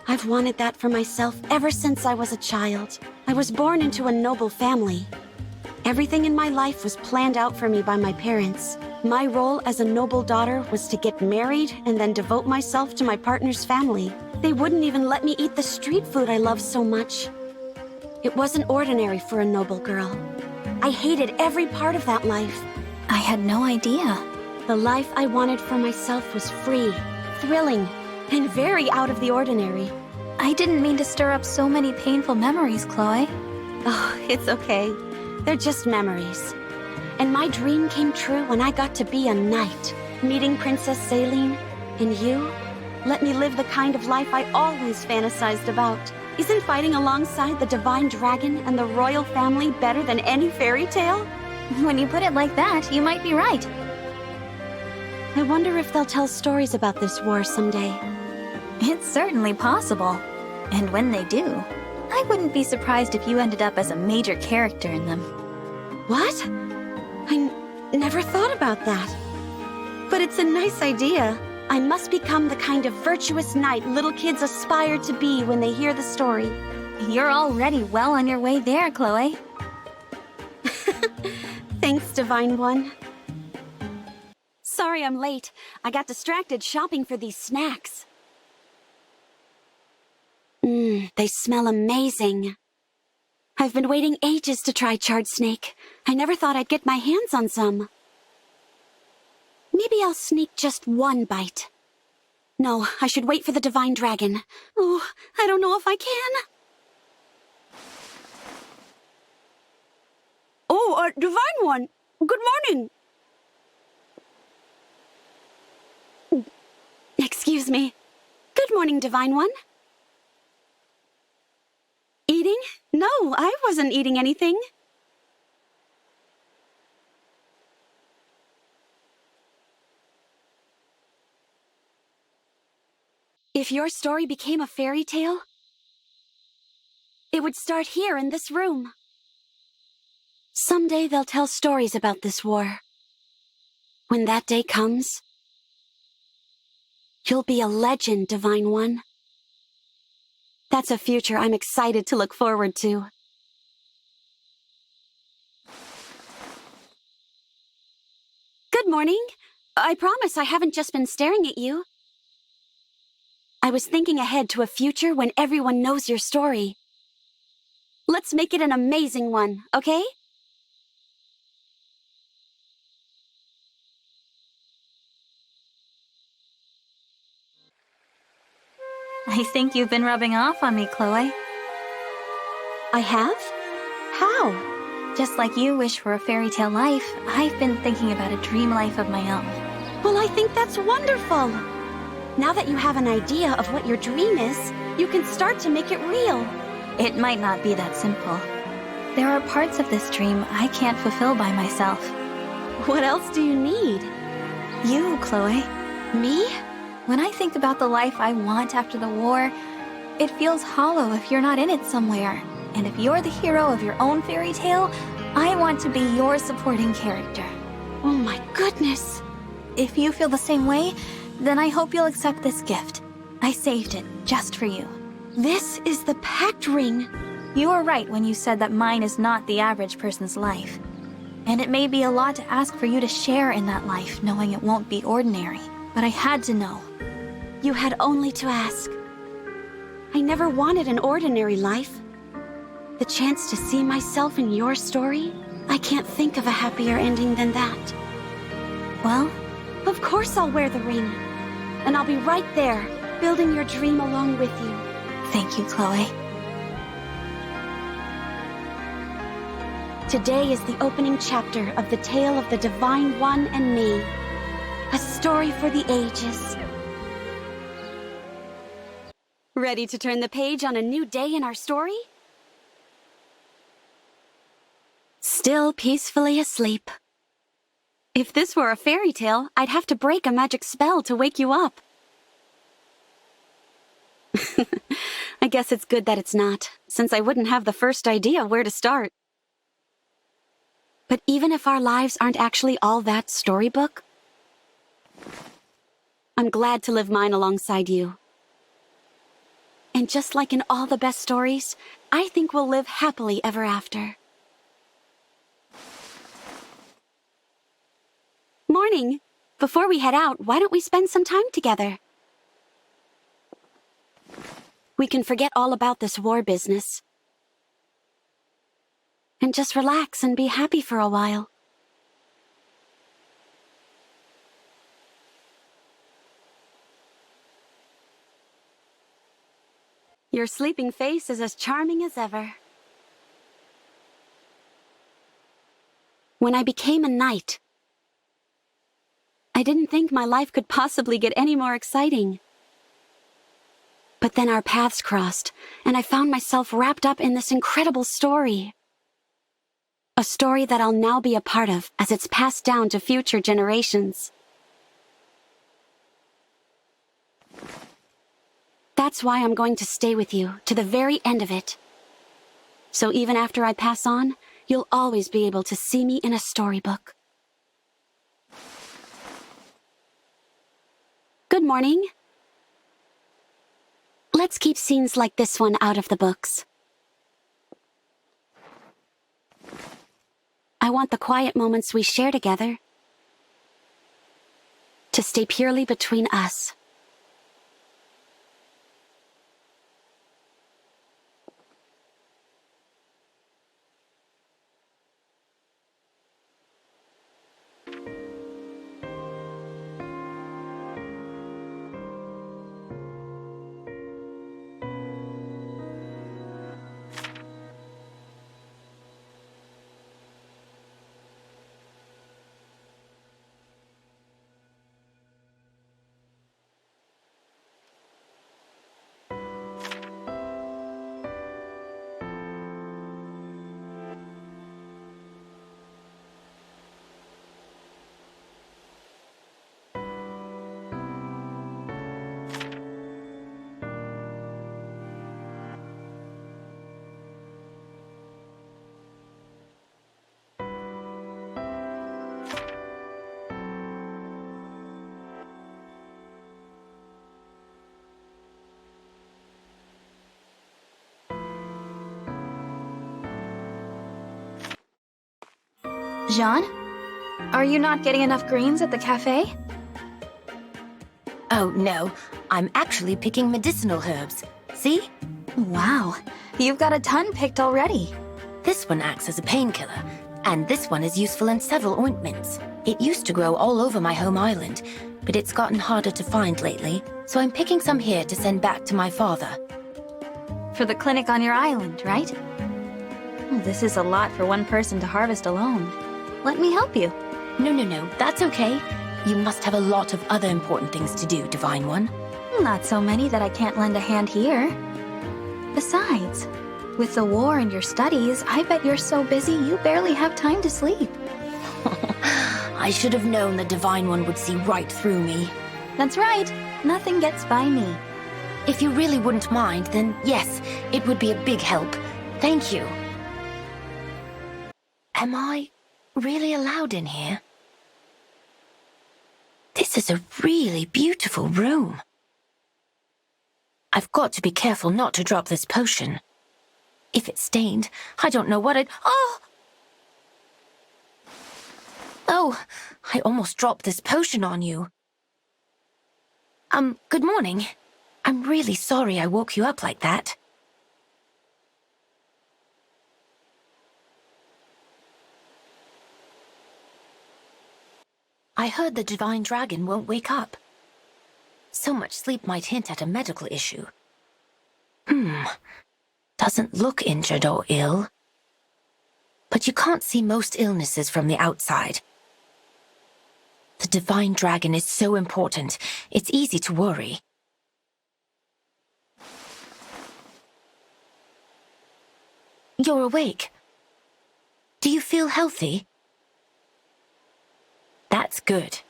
I've wanted that for myself ever since I was a child. I was born into a noble family. Everything in my life was planned out for me by my parents. My role as a noble daughter was to get married and then devote myself to my partner's family. They wouldn't even let me eat the street food I love so much. It wasn't ordinary for a noble girl. I hated every part of that life. I had no idea. The life I wanted for myself was free, thrilling, and very out of the ordinary. I didn't mean to stir up so many painful memories, Chloe. Oh, it's okay. They're just memories. And my dream came true when I got to be a knight, meeting Princess Saline. And you let me live the kind of life I always fantasized about. Isn't fighting alongside the divine dragon and the royal family better than any fairy tale? When you put it like that, you might be right. I wonder if they'll tell stories about this war someday. It's certainly possible. And when they do, I wouldn't be surprised if you ended up as a major character in them. What? I never thought about that. But it's a nice idea. I must become the kind of virtuous knight little kids aspire to be when they hear the story. You're already well on your way there, Chloe. Thanks, Divine One. Sorry I'm late. I got distracted shopping for these snacks. They smell amazing. I've been waiting ages to try charred snake. I never thought I'd get my hands on some. Maybe I'll sneak just one bite. No, I should wait for the divine dragon. Oh, I don't know if I can. Oh, Divine One, good morning. Excuse me. Good morning, Divine One. Eating? No, I wasn't eating anything. If your story became a fairy tale, it would start here in this room. Someday they'll tell stories about this war. When that day comes, you'll be a legend, Divine One. That's a future I'm excited to look forward to. Good morning. I promise I haven't just been staring at you. I was thinking ahead to a future when everyone knows your story. Let's make it an amazing one, okay? I think you've been rubbing off on me, Chloe. I have? How? Just like you wish for a fairy tale life, I've been thinking about a dream life of my own. Well, I think that's wonderful. Now that you have an idea of what your dream is, you can start to make it real. It might not be that simple. There are parts of this dream I can't fulfill by myself. What else do you need? You, Chloe. Me? When I think about the life I want after the war, it feels hollow if you're not in it somewhere. And if you're the hero of your own fairy tale, I want to be your supporting character. Oh my goodness! If you feel the same way, then I hope you'll accept this gift. I saved it just for you. This is the pact ring. You were right when you said that mine is not the average person's life. And it may be a lot to ask for you to share in that life, knowing it won't be ordinary. But I had to know. You had only to ask. I never wanted an ordinary life. The chance to see myself in your story? I can't think of a happier ending than that. Well, of course I'll wear the ring. And I'll be right there, building your dream along with you. Thank you, Chloe. Today is the opening chapter of the tale of the Divine One and me. A story for the ages. Ready to turn the page on a new day in our story? Still peacefully asleep. If this were a fairy tale, I'd have to break a magic spell to wake you up. I guess it's good that it's not, since I wouldn't have the first idea where to start. But even if our lives aren't actually all that storybook, I'm glad to live mine alongside you. And just like in all the best stories, I think we'll live happily ever after. Morning. Before we head out, why don't we spend some time together? We can forget all about this war business. And just relax and be happy for a while. Your sleeping face is as charming as ever. When I became a knight, I didn't think my life could possibly get any more exciting. But then our paths crossed, and I found myself wrapped up in this incredible story. A story that I'll now be a part of as it's passed down to future generations. That's why I'm going to stay with you to the very end of it. So even after I pass on, you'll always be able to see me in a storybook. Good morning. Let's keep scenes like this one out of the books. I want the quiet moments we share together to stay purely between us. Jean? Are you not getting enough greens at the cafe? Oh, no. I'm actually picking medicinal herbs. See? Wow, you've got a ton picked already. This one acts as a painkiller, and this one is useful in several ointments. It used to grow all over my home island, but it's gotten harder to find lately, so I'm picking some here to send back to my father. For the clinic on your island, right? This is a lot for one person to harvest alone. Let me help you. No, that's okay. You must have a lot of other important things to do, Divine One. Not so many that I can't lend a hand here. Besides, with the war and your studies, I bet you're so busy you barely have time to sleep. I should have known the Divine One would see right through me. That's right. Nothing gets by me. If you really wouldn't mind, then yes, it would be a big help. Thank you. Am I really allowed in here? This is a really beautiful room. I've got to be careful not to drop this potion. If it's stained, I don't know what I'd... Oh, I almost dropped this potion on you. Good morning. I'm really sorry I woke you up like that. I heard the Divine Dragon won't wake up. So much sleep might hint at a medical issue. Doesn't look injured or ill. But you can't see most illnesses from the outside. The Divine Dragon is so important, it's easy to worry. You're awake. Do you feel healthy? That's good.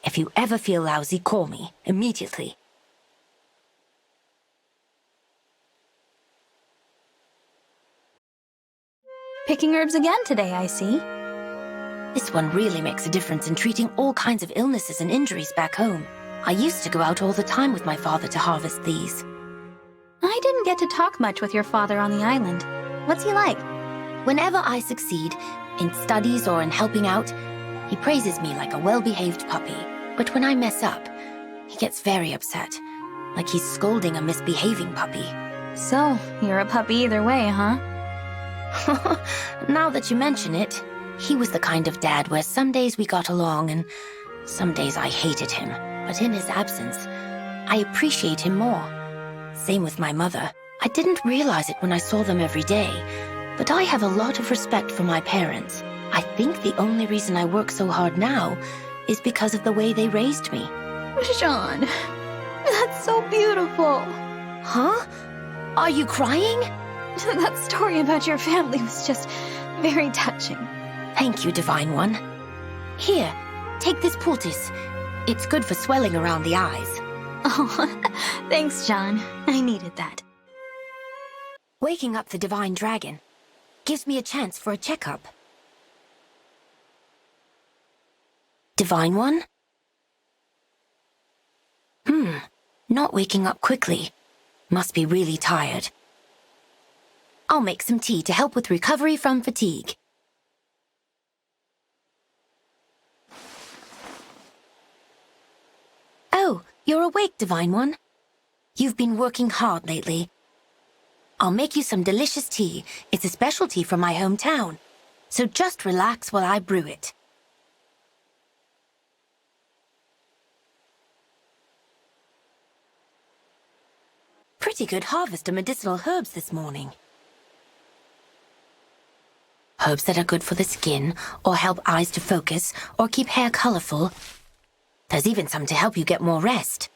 If you ever feel lousy, call me, immediately. Picking herbs again today, I see. This one really makes a difference in treating all kinds of illnesses and injuries back home. I used to go out all the time with my father to harvest these. I didn't get to talk much with your father on the island. What's he like? Whenever I succeed, in studies or in helping out, he praises me like a well-behaved puppy. But when I mess up, he gets very upset, like he's scolding a misbehaving puppy. So, you're a puppy either way, huh? Now that you mention it, he was the kind of dad where some days we got along and some days I hated him. But in his absence, I appreciate him more. Same with my mother. I didn't realize it when I saw them every day, but I have a lot of respect for my parents. I think the only reason I work so hard now is because of the way they raised me. Jean, that's so beautiful. Huh? Are you crying? That story about your family was just very touching. Thank you, Divine One. Here, take this poultice. It's good for swelling around the eyes. Oh, thanks, John. I needed that. Waking up the Divine Dragon gives me a chance for a checkup. Divine One? Not waking up quickly. Must be really tired. I'll make some tea to help with recovery from fatigue. Oh, you're awake, Divine One. You've been working hard lately. I'll make you some delicious tea. It's a specialty from my hometown. So just relax while I brew it. Pretty good harvest of medicinal herbs this morning. Herbs that are good for the skin, or help eyes to focus, or keep hair colorful. There's even some to help you get more rest.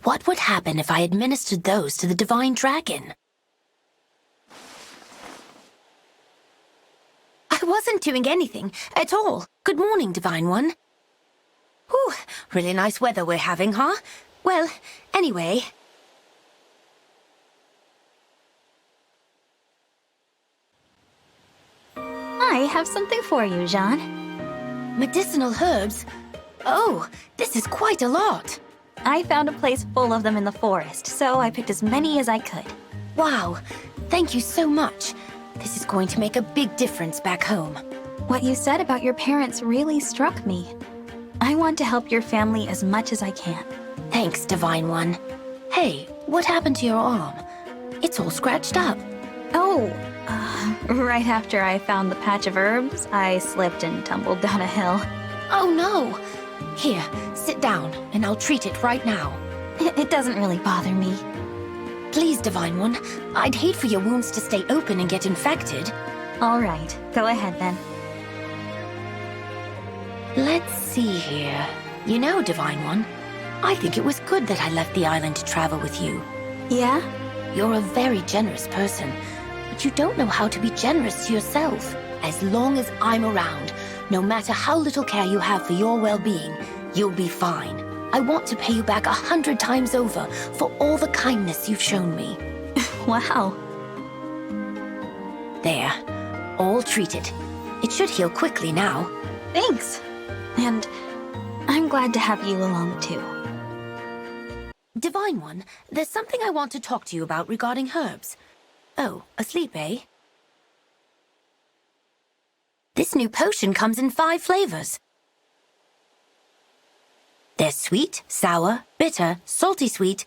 What would happen if I administered those to the Divine Dragon? I wasn't doing anything at all. Good morning, Divine One. Whew, really nice weather we're having, huh? Well, anyway... I have something for you, Jean. Medicinal herbs? Oh, this is quite a lot. I found a place full of them in the forest, so I picked as many as I could. Wow, Thank you so much. This is going to make a big difference back home. What you said about your parents really struck me. I want to help your family as much as I can. Thanks, Divine One. Hey, what happened to your arm? It's all scratched up. Oh, right after I found the patch of herbs, I slipped and tumbled down a hill. Oh no! Here, sit down, and I'll treat it right now. It doesn't really bother me. Please, Divine One, I'd hate for your wounds to stay open and get infected. All right, go ahead then. Let's see here. You know, Divine One, I think it was good that I left the island to travel with you. Yeah? You're a very generous person, but you don't know how to be generous to yourself. As long as I'm around, no matter how little care you have for your well-being, you'll be fine. I want to pay you back 100 times over for all the kindness you've shown me. Wow. There. All treated. It should heal quickly now. Thanks. And I'm glad to have you along too. Divine One, there's something I want to talk to you about regarding herbs. Oh, asleep, eh? This new potion comes in 5 flavors. There's sweet, sour, bitter, salty sweet.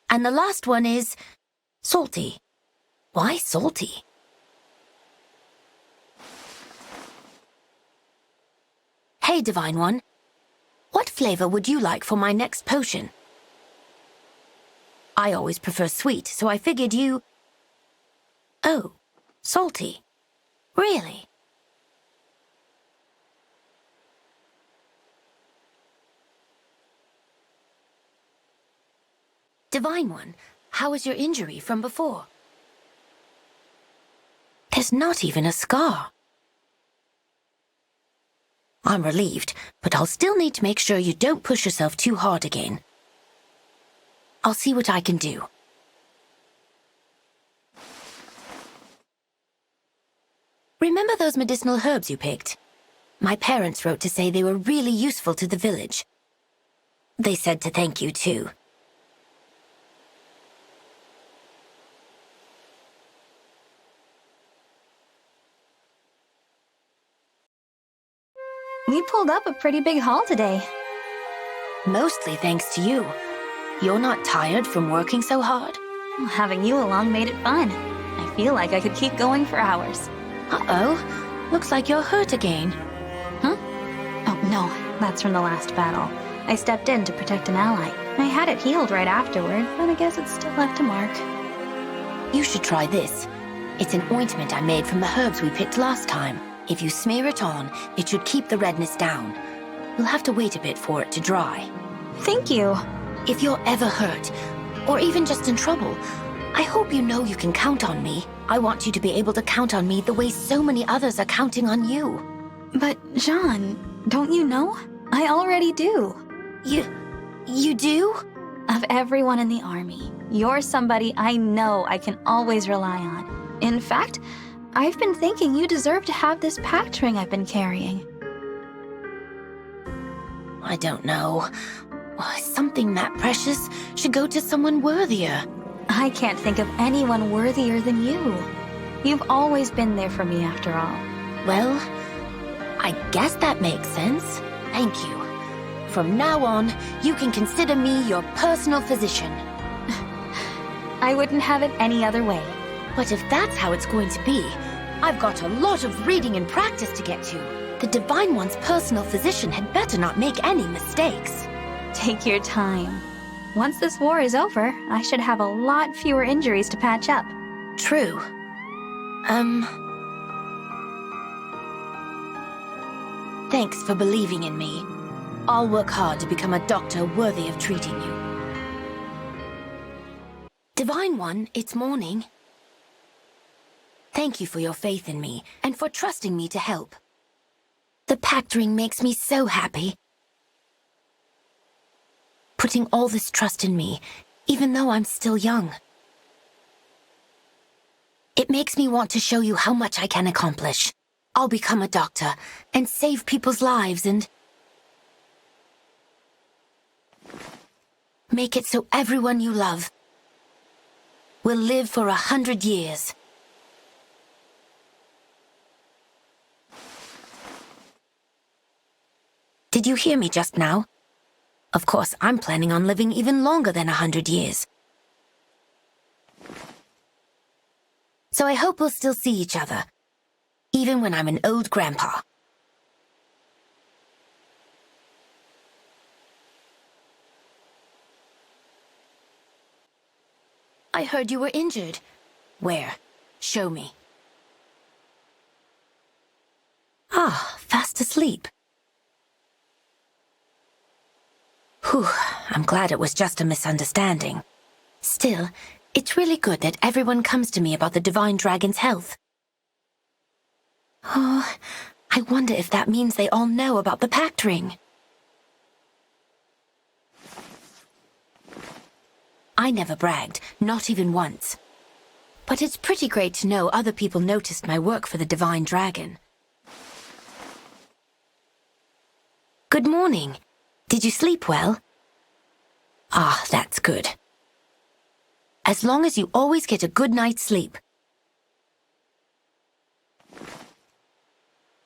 And the last one is salty. Why salty? Hey, Divine One. What flavor would you like for my next potion? I always prefer sweet, so I figured you... Oh, salty. Really? Divine One, how is your injury from before? There's not even a scar. I'm relieved, but I'll still need to make sure you don't push yourself too hard again. I'll see what I can do. Remember those medicinal herbs you picked? My parents wrote to say they were really useful to the village. They said to thank you too. We pulled up a pretty big haul today. Mostly thanks to you. You're not tired from working so hard? Well, having you along made it fun. I feel like I could keep going for hours. Uh-oh. Looks like you're hurt again. Huh? Oh, no. That's from the last battle. I stepped in to protect an ally. I had it healed right afterward, but I guess it's still left a mark. You should try this. It's an ointment I made from the herbs we picked last time. If you smear it on, it should keep the redness down. You'll have to wait a bit for it to dry. Thank you. If you're ever hurt, or even just in trouble, I hope you know you can count on me. I want you to be able to count on me the way so many others are counting on you. But, Jean, don't you know? I already do. You do? Of everyone in the army, you're somebody I know I can always rely on. In fact, I've been thinking you deserve to have this pact ring I've been carrying. I don't know. Something that precious should go to someone worthier. I can't think of anyone worthier than you. You've always been there for me after all. Well, I guess that makes sense. Thank you. From now on, you can consider me your personal physician. I wouldn't have it any other way. But if that's how it's going to be, I've got a lot of reading and practice to get to. The Divine One's personal physician had better not make any mistakes. Take your time. Once this war is over, I should have a lot fewer injuries to patch up. True. Thanks for believing in me. I'll work hard to become a doctor worthy of treating you. Divine One, it's morning. Thank you for your faith in me, and for trusting me to help. The pact ring makes me so happy. Putting all this trust in me, even though I'm still young. It makes me want to show you how much I can accomplish. I'll become a doctor, and save people's lives, and make it so everyone you love will live for 100 years. Did you hear me just now? Of course, I'm planning on living even longer than 100 years. So I hope we'll still see each other, even when I'm an old grandpa. I heard you were injured. Where? Show me. Ah, fast asleep. Whew, I'm glad it was just a misunderstanding. Still, it's really good that everyone comes to me about the Divine Dragon's health. Oh, I wonder if that means they all know about the Pact Ring. I never bragged, not even once. But it's pretty great to know other people noticed my work for the Divine Dragon. Good morning. Did you sleep well? Ah, that's good. As long as you always get a good night's sleep.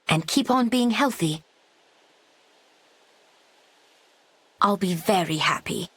And keep on being healthy, I'll be very happy.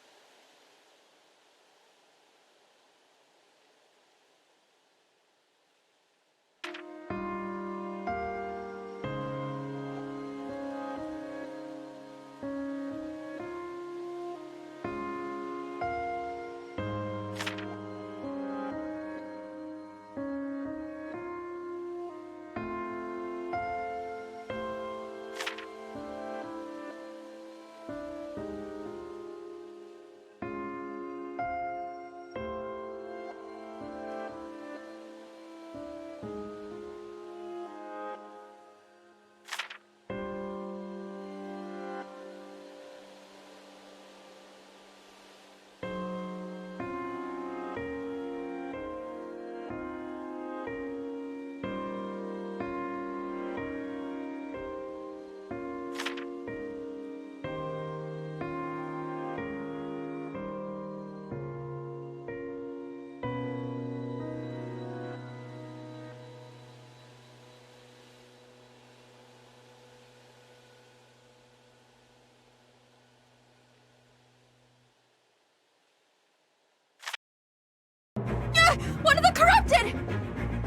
One of the corrupted!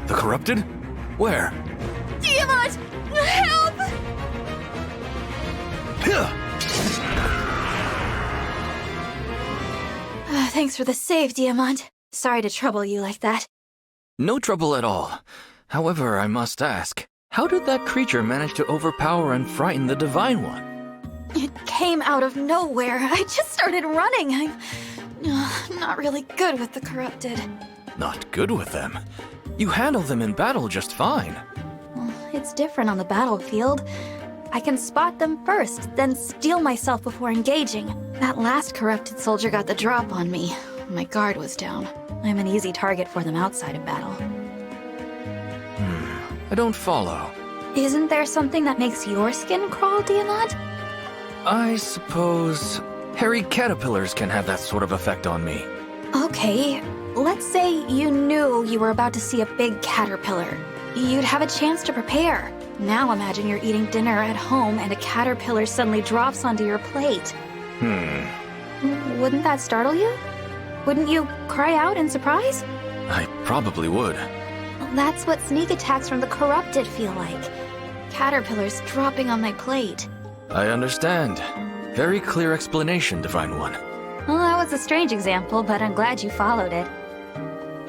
The corrupted? Where? Tiamat! Help! Thanks for the save, Diamant. Sorry to trouble you like that. No trouble at all. However, I must ask, how did that creature manage to overpower and frighten the Divine One? It came out of nowhere. I just started running. I'm not really good with the corrupted. Not good with them. You handle them in battle just fine. Well, it's different on the battlefield. I can spot them first, then steal myself before engaging. That last corrupted soldier got the drop on me. My guard was down. I'm an easy target for them outside of battle. I don't follow. Isn't there something that makes your skin crawl, Diamant? I suppose hairy caterpillars can have that sort of effect on me. Okay, let's say you knew you were about to see a big caterpillar. You'd have a chance to prepare. Now imagine you're eating dinner at home and a caterpillar suddenly drops onto your plate. Wouldn't that startle you? Wouldn't you cry out in surprise? I probably would. That's what sneak attacks from the corrupted feel like. Caterpillars dropping on my plate. I understand. Very clear explanation, Divine One. Well, that was a strange example, but I'm glad you followed it.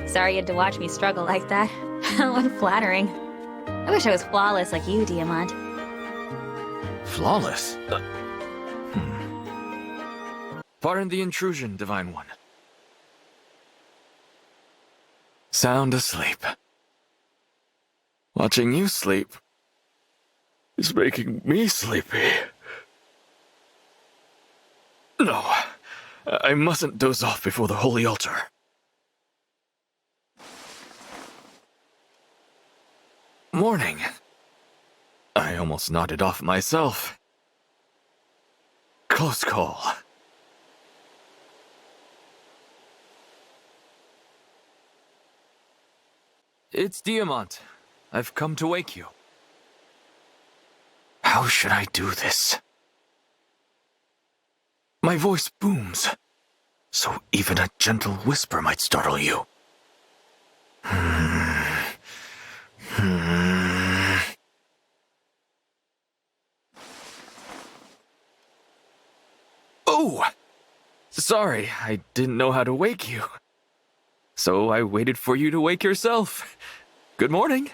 Sorry you had to watch me struggle like that. How unflattering. I wish I was flawless like you, Diamant. Flawless? Pardon the intrusion, Divine One. Sound asleep. Watching you sleep is making me sleepy. No, I mustn't doze off before the holy altar. Morning. I almost nodded off myself. Close call. It's Diamant. I've come to wake you. How should I do this? My voice booms, so even a gentle whisper might startle you. Oh! Sorry, I didn't know how to wake you. So I waited for you to wake yourself. Good morning.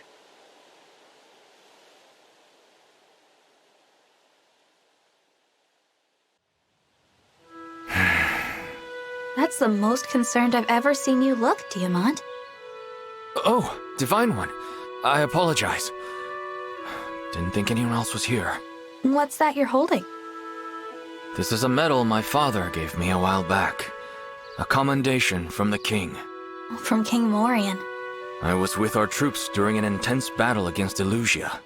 That's the most concerned I've ever seen you look, Diamant. Oh, Divine One. I apologize. Didn't think anyone else was here. What's that you're holding? This is a medal my father gave me a while back. A commendation from the king. From King Morian. I was with our troops during an intense battle against Elusia.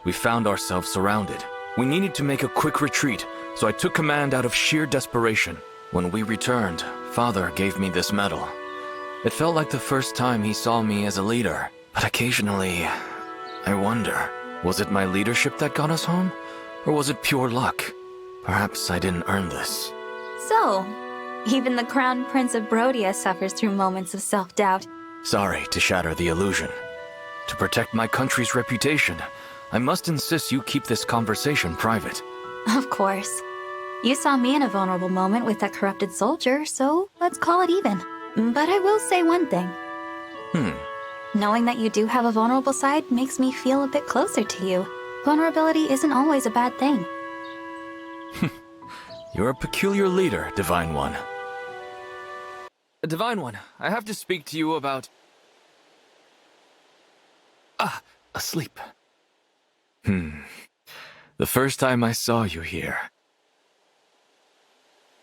We found ourselves surrounded. We needed to make a quick retreat, so I took command out of sheer desperation. When we returned, Father gave me this medal. It felt like the first time he saw me as a leader, but occasionally, I wonder, was it my leadership that got us home? Or was it pure luck? Perhaps I didn't earn this. So, even the Crown Prince of Brodia suffers through moments of self-doubt. Sorry to shatter the illusion. To protect my country's reputation, I must insist you keep this conversation private. Of course. You saw me in a vulnerable moment with that corrupted soldier, so let's call it even. But I will say one thing. Knowing that you do have a vulnerable side makes me feel a bit closer to you. Vulnerability isn't always a bad thing. You're a peculiar leader, Divine One. Divine One, I have to speak to you about... asleep. The first time I saw you here,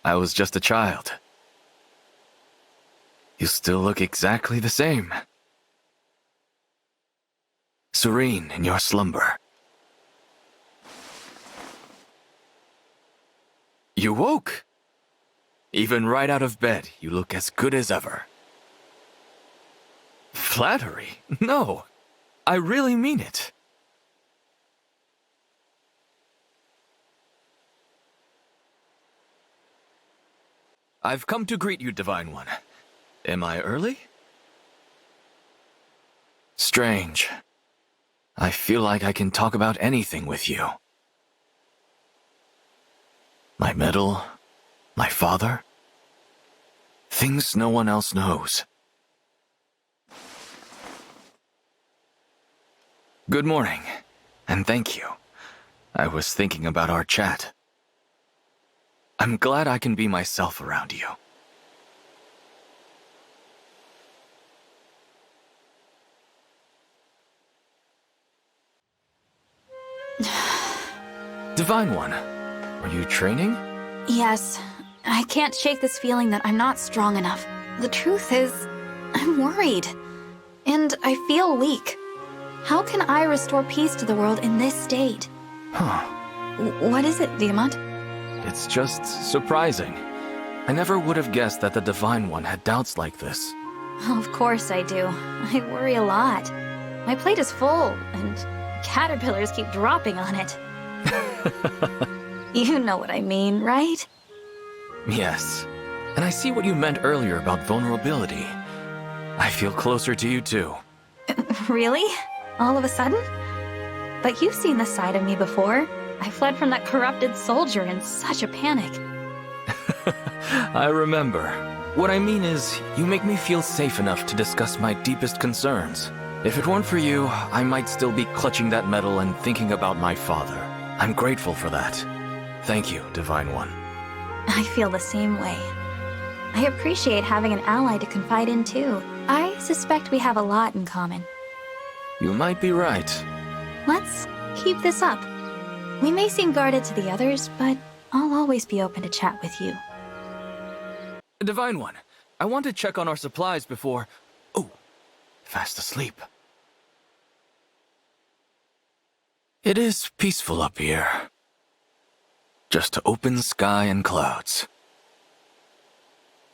I was just a child. You still look exactly the same. Serene in your slumber. You woke! Even right out of bed, you look as good as ever. Flattery? No. I really mean it. I've come to greet you, Divine One. Am I early? Strange. I feel like I can talk about anything with you. My medal, my father, things no one else knows. Good morning, and thank you. I was thinking about our chat. I'm glad I can be myself around you. Divine One, are you training? Yes, I can't shake this feeling that I'm not strong enough. The truth is, I'm worried. And I feel weak. How can I restore peace to the world in this state? What is it, Diamant? It's just surprising. I never would have guessed that the Divine One had doubts like this. Of course I do. I worry a lot. My plate is full, and caterpillars keep dropping on it. You know what I mean, right? Yes. And I see what you meant earlier about vulnerability. I feel closer to you too. Really? All of a sudden? But you've seen this side of me before. I fled from that corrupted soldier in such a panic. I remember. What I mean is, you make me feel safe enough to discuss my deepest concerns. If it weren't for you, I might still be clutching that medal and thinking about my father. I'm grateful for that. Thank you, Divine One. I feel the same way. I appreciate having an ally to confide in too. I suspect we have a lot in common. You might be right. Let's keep this up. We may seem guarded to the others, but I'll always be open to chat with you. Divine One, I want to check on our supplies before... Oh, fast asleep. It is peaceful up here. Just open sky and clouds.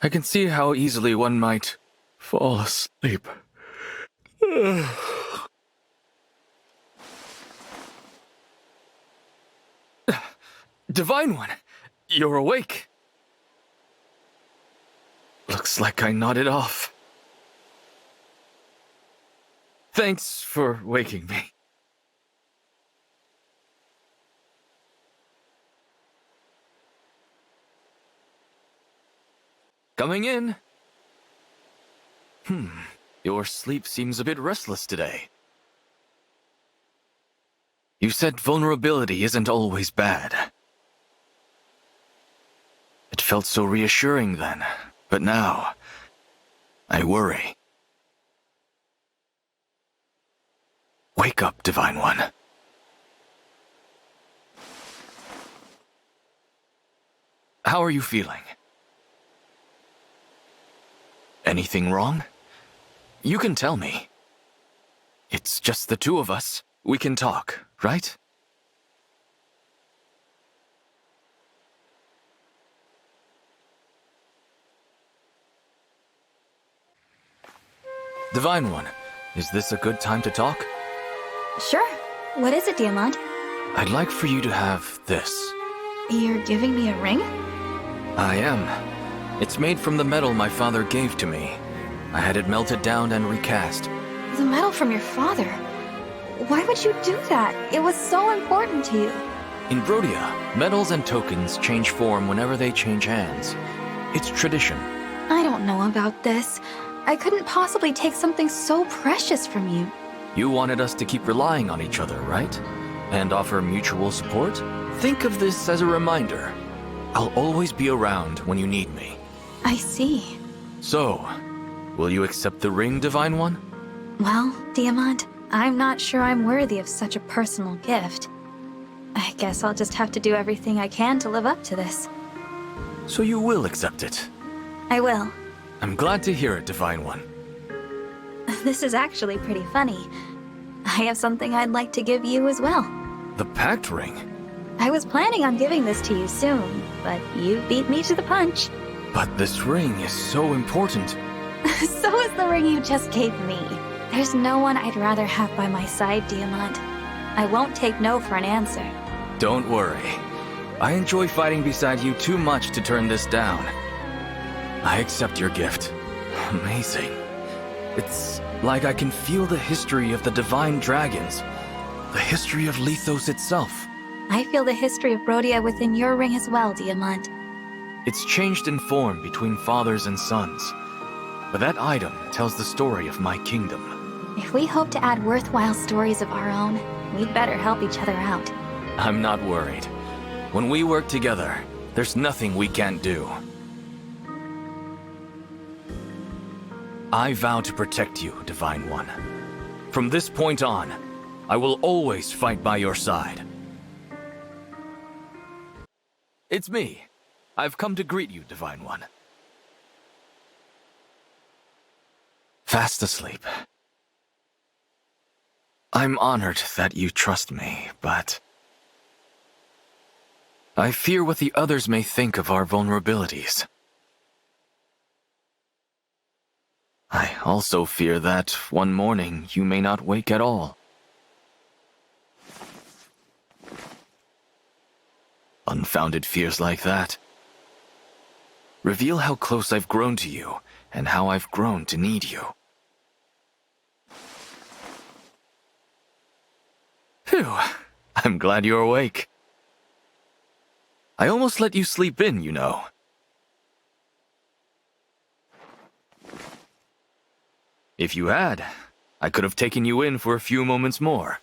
I can see how easily one might fall asleep. Divine One, you're awake. Looks like I nodded off. Thanks for waking me. Coming in. Your sleep seems a bit restless today. You said vulnerability isn't always bad. It felt so reassuring then, but now, I worry. Wake up, Divine One. How are you feeling? Anything wrong? You can tell me. It's just the two of us. We can talk, right? Divine One, is this a good time to talk? Sure. What is it, Diamant? I'd like for you to have this. You're giving me a ring? I am. It's made from the metal my father gave to me. I had it melted down and recast. The metal from your father? Why would you do that? It was so important to you. In Brodia, metals and tokens change form whenever they change hands. It's tradition. I don't know about this. I couldn't possibly take something so precious from you. You wanted us to keep relying on each other, right? And offer mutual support? Think of this as a reminder. I'll always be around when you need me. I see. So, will you accept the ring, Divine One? Well, Diamant, I'm not sure I'm worthy of such a personal gift. I guess I'll just have to do everything I can to live up to this. So you will accept it? I will. I'm glad to hear it, Divine One. This is actually pretty funny. I have something I'd like to give you as well. The Pact Ring? I was planning on giving this to you soon, but you beat me to the punch. But this ring is so important. So is the ring you just gave me. There's no one I'd rather have by my side, Diamant. I won't take no for an answer. Don't worry. I enjoy fighting beside you too much to turn this down. I accept your gift. Amazing. It's like I can feel the history of the Divine Dragons. The history of Lethos itself. I feel the history of Brodia within your ring as well, Diamant. It's changed in form between fathers and sons. But that item tells the story of my kingdom. If we hope to add worthwhile stories of our own, we'd better help each other out. I'm not worried. When we work together, there's nothing we can't do. I vow to protect you, Divine One. From this point on, I will always fight by your side. It's me. I've come to greet you, Divine One. Fast asleep. I'm honored that you trust me, but I fear what the others may think of our vulnerabilities. I also fear that one morning you may not wake at all. Unfounded fears like that reveal how close I've grown to you and how I've grown to need you. Phew, I'm glad you're awake. I almost let you sleep in, you know. If you had, I could have taken you in for a few moments more.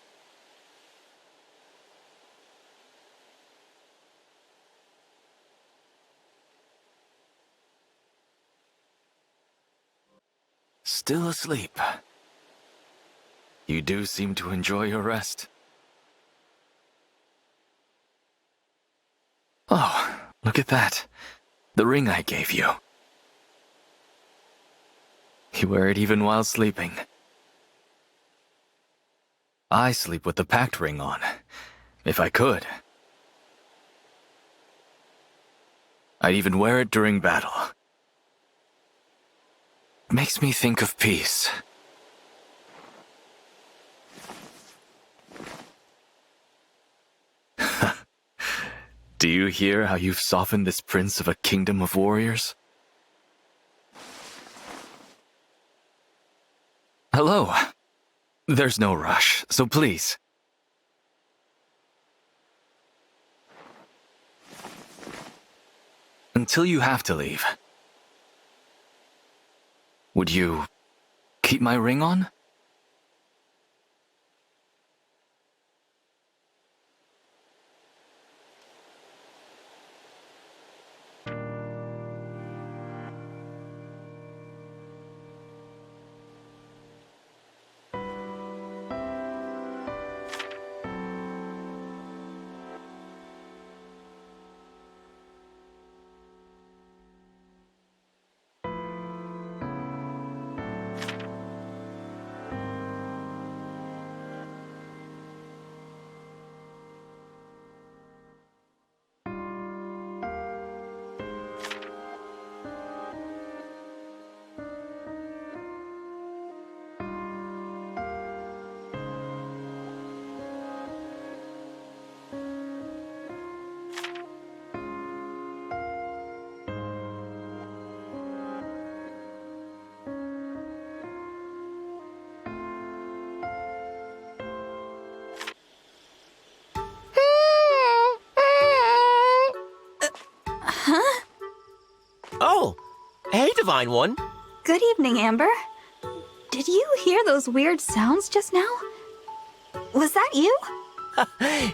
Still asleep. You do seem to enjoy your rest. Oh, look at that. The ring I gave you. You wear it even while sleeping. I sleep with the pact ring on, if I could. I'd even wear it during battle. Makes me think of peace. you hear how you've softened this prince of a kingdom of warriors? Hello. There's no rush, so please. Until you have to leave. Would you keep my ring on? Oh, hey, Divine One. Good evening, Amber. Did you hear those weird sounds just now? Was that you?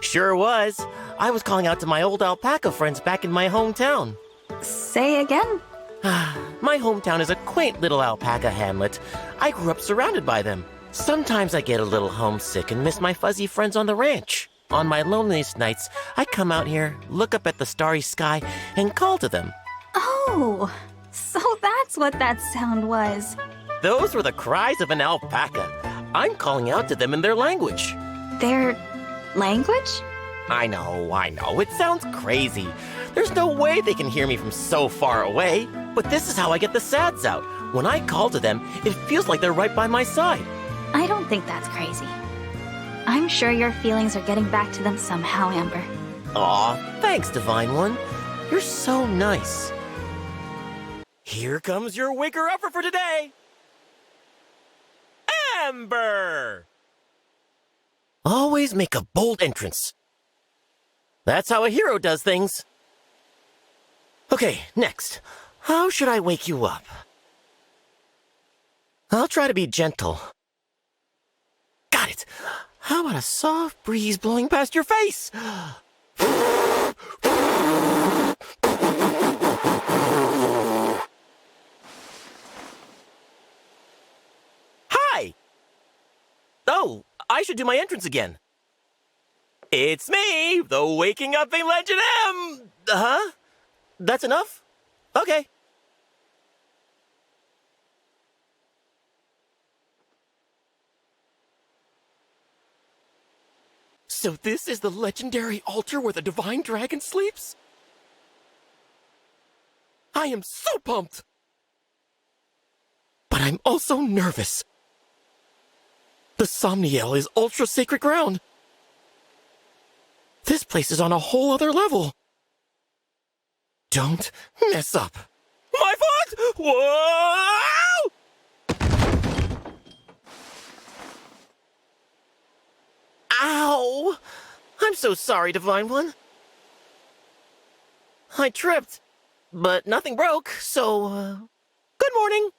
Sure was. I was calling out to my old alpaca friends back in my hometown. Say again. My hometown is a quaint little alpaca hamlet. I grew up surrounded by them. Sometimes I get a little homesick and miss my fuzzy friends on the ranch. On my loneliest nights, I come out here, look up at the starry sky, and call to them. Oh, so that's what that sound was. Those were the cries of an alpaca. I'm calling out to them in their language. Their language? I know. It sounds crazy. There's no way they can hear me from so far away. But this is how I get the sads out. When I call to them, it feels like they're right by my side. I don't think that's crazy. I'm sure your feelings are getting back to them somehow, Amber. Aw, thanks, Divine One. You're so nice. Here comes your waker-upper for today. Amber! Always make a bold entrance. That's how a hero does things. Okay, next. How should I wake you up? I'll try to be gentle. Got it. How about a soft breeze blowing past your face? Hi! Oh, I should do my entrance again. It's me, the Waking Upping Legend M! Huh? That's enough? Okay. So this is the legendary altar where the divine dragon sleeps? I am so pumped! But I'm also nervous. The Somniel is ultra-sacred ground. This place is on a whole other level. Don't mess up. My foot! Whoa! Ow! I'm so sorry, Divine One. I tripped, but nothing broke, so, good morning.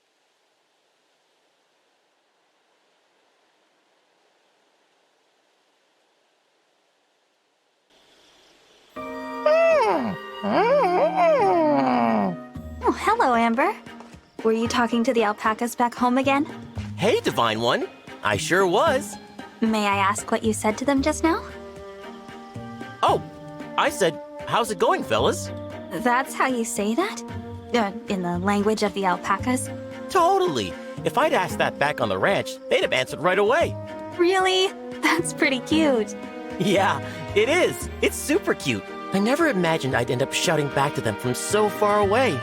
Oh, hello, Amber. Were you talking to the alpacas back home again? Hey, Divine One. I sure was. May I ask what you said to them just now? Oh, I said, how's it going, fellas? That's how you say that? In the language of the alpacas? Totally. If I'd asked that back on the ranch, they'd have answered right away. Really? That's pretty cute. Yeah, it is. It's super cute. I never imagined I'd end up shouting back to them from so far away.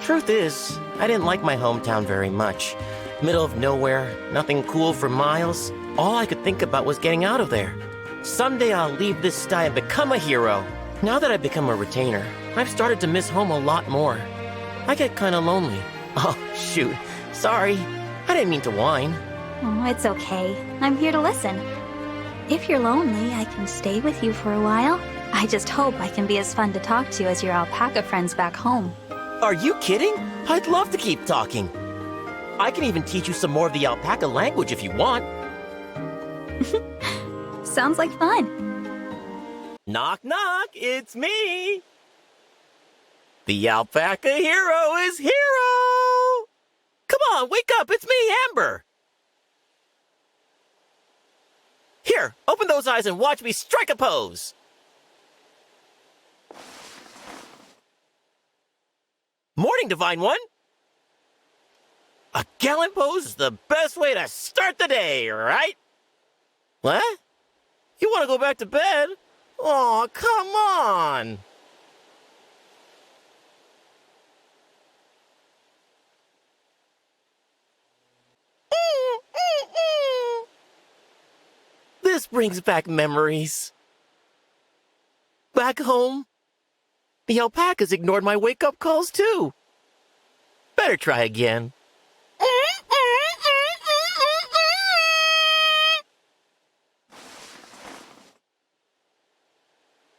Truth is, I didn't like my hometown very much. Middle of nowhere, nothing cool for miles. All I could think about was getting out of there. Someday I'll leave this sty and become a hero. Now that I've become a retainer, I've started to miss home a lot more. I get kinda lonely. Oh, shoot. Sorry. I didn't mean to whine. Oh, it's okay. I'm here to listen. If you're lonely, I can stay with you for a while. I just hope I can be as fun to talk to as your alpaca friends back home. Are you kidding? I'd love to keep talking. I can even teach you some more of the alpaca language if you want. Sounds like fun. Knock, knock, it's me. The alpaca hero is Hero. Come on, wake up, it's me, Amber. Here, open those eyes and watch me strike a pose. Morning, Divine One. A gallant pose is the best way to start the day, right? What? You want to go back to bed? Aw, come on! This brings back memories. Back home, the alpacas ignored my wake-up calls too. Better try again.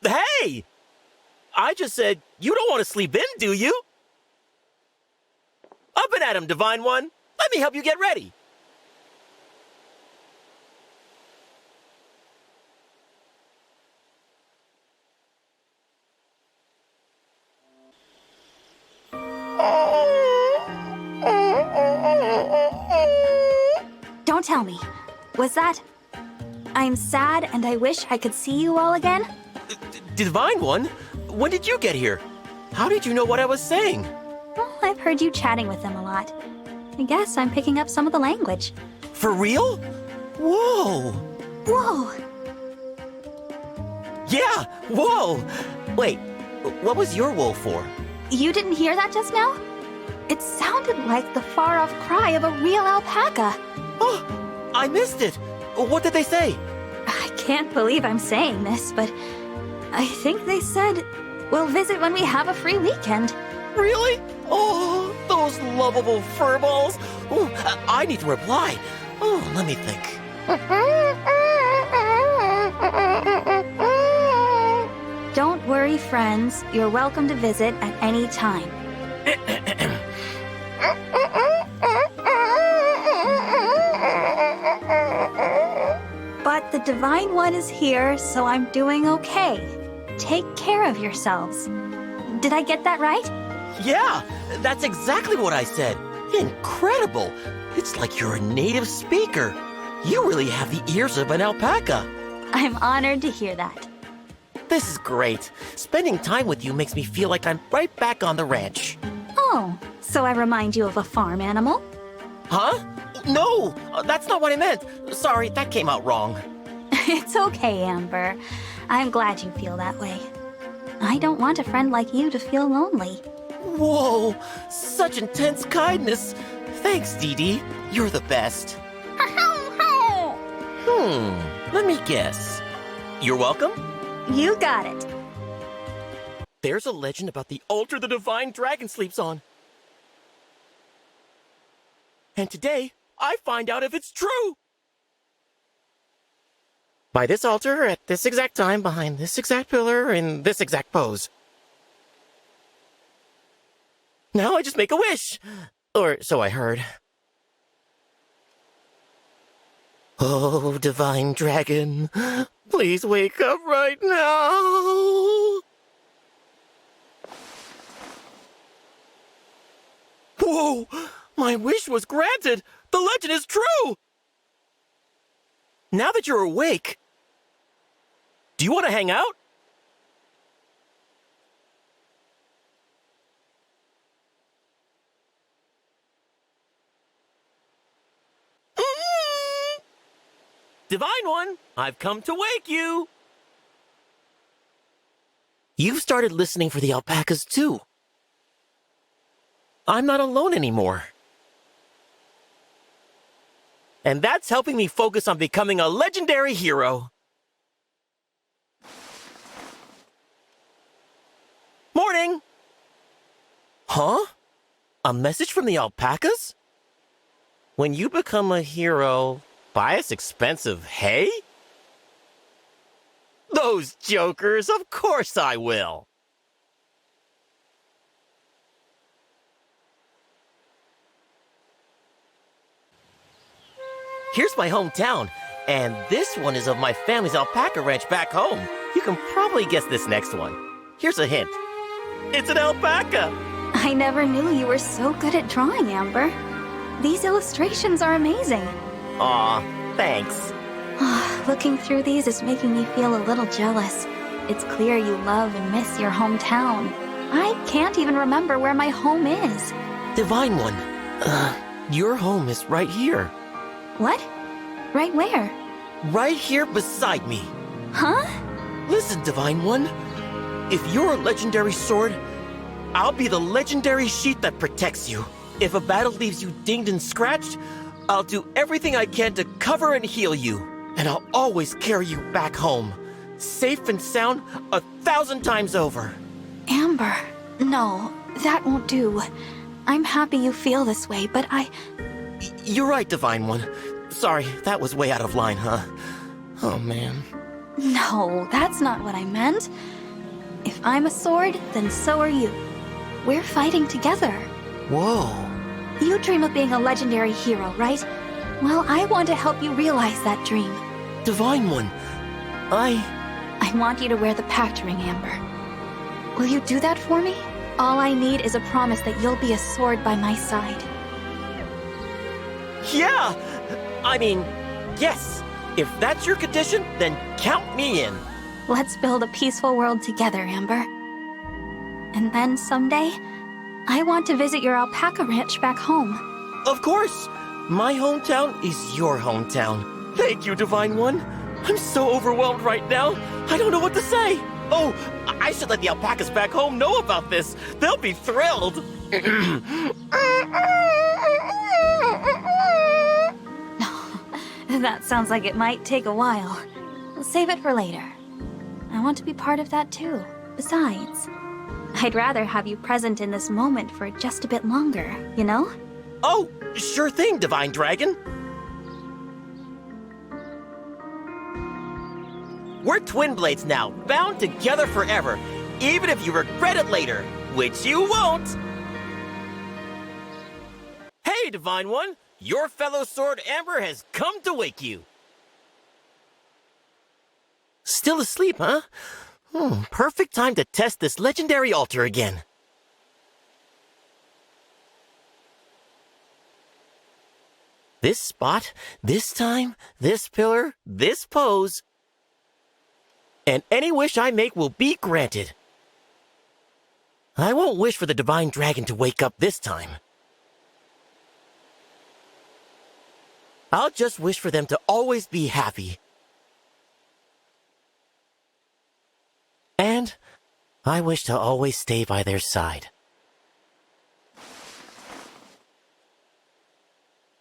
Hey! I just said, you don't want to sleep in, do you? Up and at 'em, Divine One. Let me help you get ready. Don't tell me. Was that... I'm sad and I wish I could see you all again? Divine One? When did you get here? How did you know what I was saying? Well, I've heard you chatting with them a lot. I guess I'm picking up some of the language. For real? Whoa! Whoa! Yeah, whoa! Wait, what was your whoa for? You didn't hear that just now? It sounded like the far-off cry of a real alpaca. Oh, I missed it! What did they say? I can't believe I'm saying this, but I think they said we'll visit when we have a free weekend. Really? Oh, those lovable furballs! Oh, I need to reply. Oh, let me think. Don't worry, friends. You're welcome to visit at any time. But the Divine One is here, so I'm doing okay. Take care of yourselves. Did I get that right? Yeah, that's exactly what I said. Incredible! It's like you're a native speaker. You really have the ears of an alpaca. I'm honored to hear that. This is great. Spending time with you makes me feel like I'm right back on the ranch. Oh, so I remind you of a farm animal? Huh? No, that's not what I meant. Sorry, that came out wrong. It's okay, Amber. I'm glad you feel that way. I don't want a friend like you to feel lonely. Whoa, such intense kindness. Thanks, Dee Dee. You're the best. Let me guess. You're welcome? You got it. There's a legend about the altar the divine dragon sleeps on. And today, I find out if it's true. By this altar, at this exact time, behind this exact pillar, in this exact pose. Now I just make a wish. Or so I heard. Oh, divine dragon, please wake up right now. Whoa, my wish was granted. The legend is true. Now that you're awake, do you want to hang out? Divine One, I've come to wake you. You've started listening for the alpacas too. I'm not alone anymore. And that's helping me focus on becoming a legendary hero. Morning! Huh? A message from the alpacas? When you become a hero, buy us expensive hay? Those jokers, of course I will! Here's my hometown, and this one is of my family's alpaca ranch back home. You can probably guess this next one. Here's a hint. It's an alpaca! I never knew you were so good at drawing, Amber. These illustrations are amazing. Aw, thanks. Looking through these is making me feel a little jealous. It's clear you love and miss your hometown. I can't even remember where my home is. Divine One, your home is right here. What? Right where? Right here beside me. Huh? Listen, Divine One. If you're a legendary sword, I'll be the legendary sheet that protects you. If a battle leaves you dinged and scratched, I'll do everything I can to cover and heal you. And I'll always carry you back home, safe and sound 1,000 times over. Amber, no, that won't do. I'm happy you feel this way, but You're right, Divine One. Sorry, that was way out of line, huh? Oh, man. No, that's not what I meant. If I'm a sword, then so are you. We're fighting together. Whoa. You dream of being a legendary hero, right? Well, I want to help you realize that dream. Divine One, I want you to wear the pact ring, Amber. Will you do that for me? All I need is a promise that you'll be a sword by my side. Yeah! I mean, yes. If that's your condition, then count me in. Let's build a peaceful world together, Amber. And then someday, I want to visit your alpaca ranch back home. Of course! My hometown is your hometown. Thank you, Divine One. I'm so overwhelmed right now. I don't know what to say. Oh, I should let the alpacas back home know about this. They'll be thrilled. That sounds like it might take a while. We'll save it for later. I want to be part of that too. Besides, I'd rather have you present in this moment for just a bit longer, you know? Oh, sure thing, Divine Dragon. We're twin blades now, bound together forever, even if you regret it later, which you won't. Hey, Divine One, your fellow sword Amber has come to wake you. Still asleep, huh? Perfect time to test this legendary altar again. This spot, this time, this pillar, this pose. And any wish I make will be granted. I won't wish for the Divine Dragon to wake up this time. I'll just wish for them to always be happy. And I wish to always stay by their side.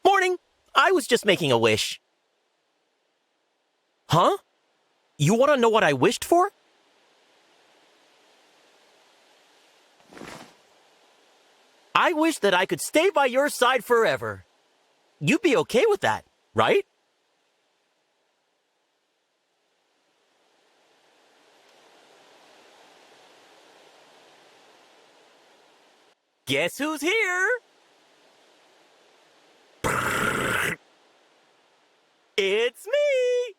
Morning! I was just making a wish. Huh? You want to know what I wished for? I wish that I could stay by your side forever. You'd be okay with that, right? Guess who's here? It's me!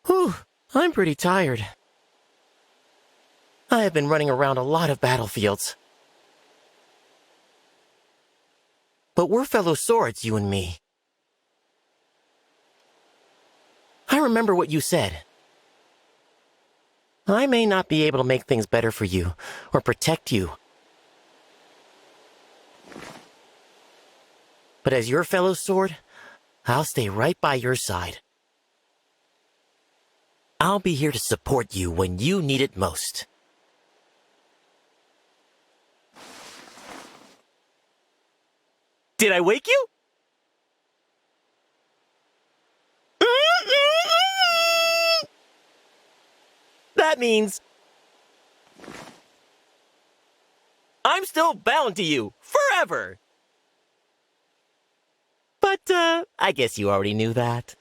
Whew, I'm pretty tired. I have been running around a lot of battlefields. But we're fellow swords, you and me. I remember what you said. I may not be able to make things better for you, or protect you. But as your fellow sword, I'll stay right by your side. I'll be here to support you when you need it most. Did I wake you? That means I'm still bound to you, forever! But, I guess you already knew that.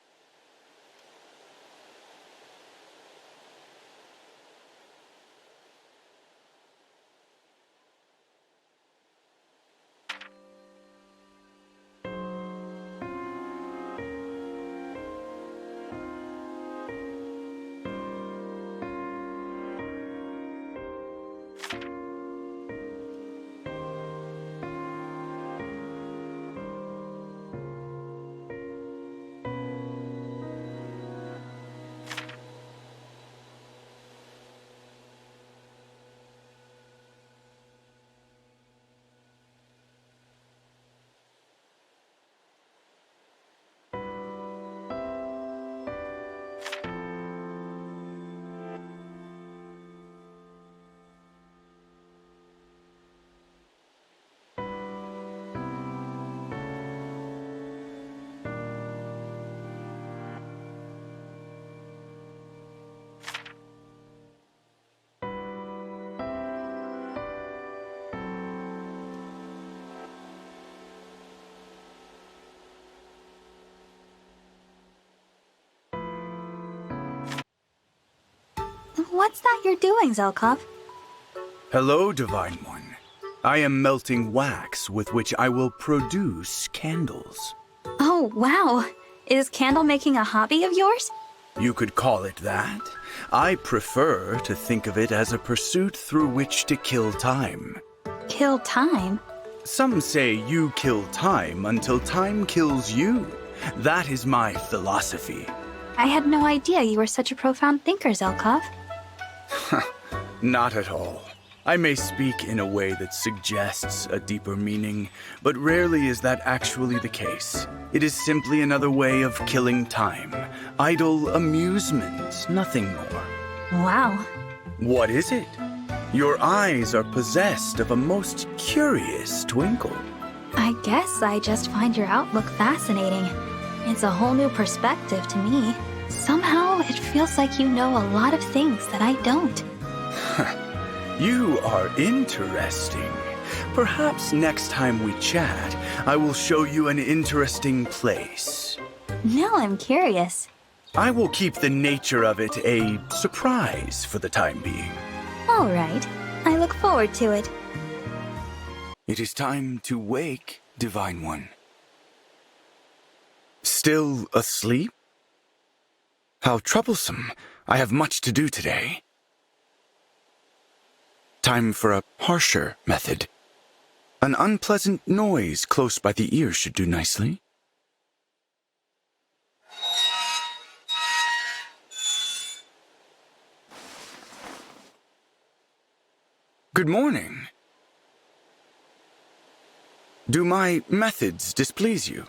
What's that you're doing, Zelkov? Hello, Divine One. I am melting wax with which I will produce candles. Oh, wow. Is candle making a hobby of yours? You could call it that. I prefer to think of it as a pursuit through which to kill time. Kill time? Some say you kill time until time kills you. That is my philosophy. I had no idea you were such a profound thinker, Zelkov. Not at all. I may speak in a way that suggests a deeper meaning, but rarely is that actually the case. It is simply another way of killing time. Idle amusement, nothing more. Wow. What is it? Your eyes are possessed of a most curious twinkle. I guess I just find your outlook fascinating. It's a whole new perspective to me. Somehow, it feels like you know a lot of things that I don't. You are interesting. Perhaps next time we chat, I will show you an interesting place. Now I'm curious. I will keep the nature of it a surprise for the time being. All right. I look forward to it. It is time to wake, Divine One. Still asleep? How troublesome. I have much to do today. Time for a harsher method. An unpleasant noise close by the ear should do nicely. Good morning. Do my methods displease you?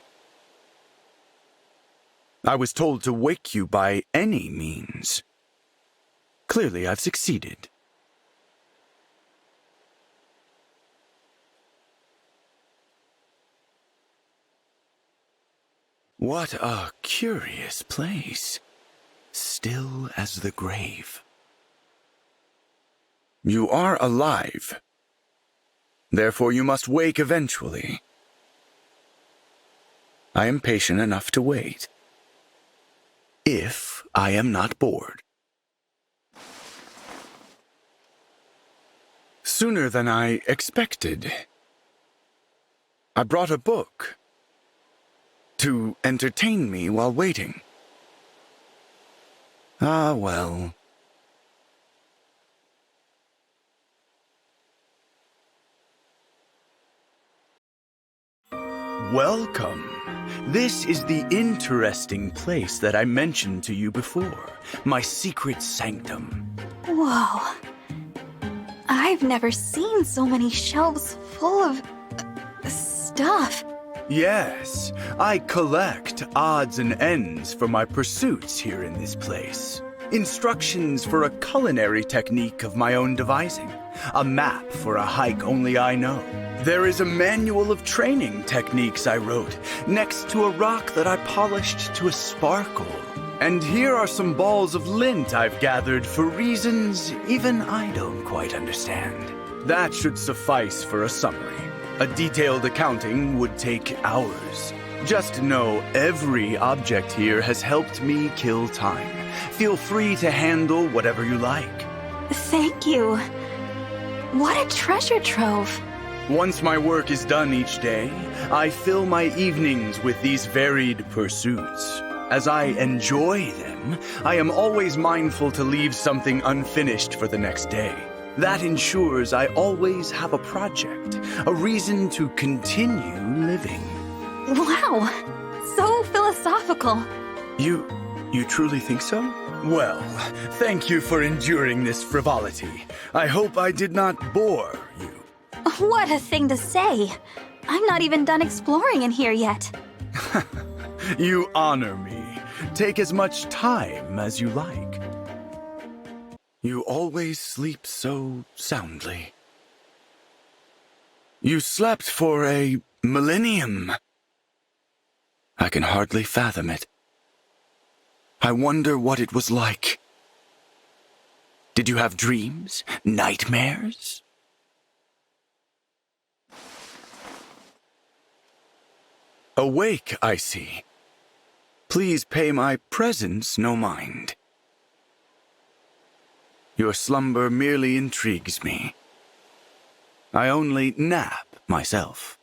I was told to wake you by any means. Clearly, I've succeeded. What a curious place. Still as the grave. You are alive. Therefore, you must wake eventually. I am patient enough to wait. If I am not bored. Sooner than I expected. I brought a book to entertain me while waiting. Ah, well. Welcome. This is the interesting place that I mentioned to you before. My secret sanctum. Whoa. I've never seen so many shelves full of stuff. Yes, I collect odds and ends for my pursuits here in this place. Instructions for a culinary technique of my own devising. A map for a hike only I know. There is a manual of training techniques I wrote, next to a rock that I polished to a sparkle. And here are some balls of lint I've gathered for reasons even I don't quite understand. That should suffice for a summary. A detailed accounting would take hours. Just know every object here has helped me kill time. Feel free to handle whatever you like. Thank you. What a treasure trove. Once my work is done each day, I fill my evenings with these varied pursuits. As I enjoy them, I am always mindful to leave something unfinished for the next day. That ensures I always have a project, a reason to continue living. Wow, so philosophical. You truly think so? Well, thank you for enduring this frivolity. I hope I did not bore you. What a thing to say. I'm not even done exploring in here yet. You honor me. Take as much time as you like. You always sleep so soundly. You slept for a millennium. I can hardly fathom it. I wonder what it was like. Did you have dreams? Nightmares? Awake, I see. Please pay my presence no mind. Your slumber merely intrigues me. I only nap myself.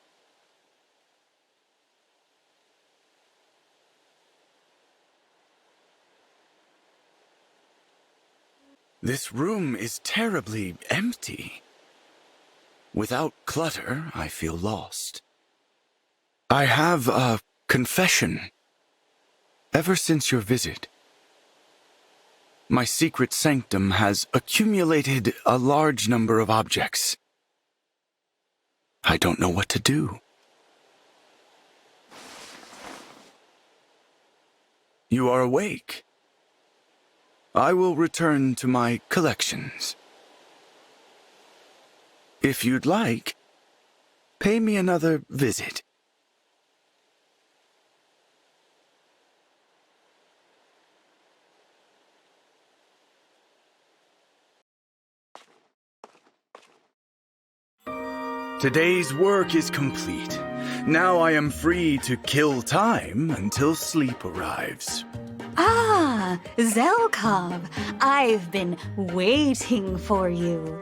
This room is terribly empty. Without clutter, I feel lost. I have a confession. Ever since your visit, my secret sanctum has accumulated a large number of objects. I don't know what to do. You are awake. I will return to my collections. If you'd like, pay me another visit. Today's work is complete. Now I am free to kill time until sleep arrives. Ah, Zelkov, I've been waiting for you.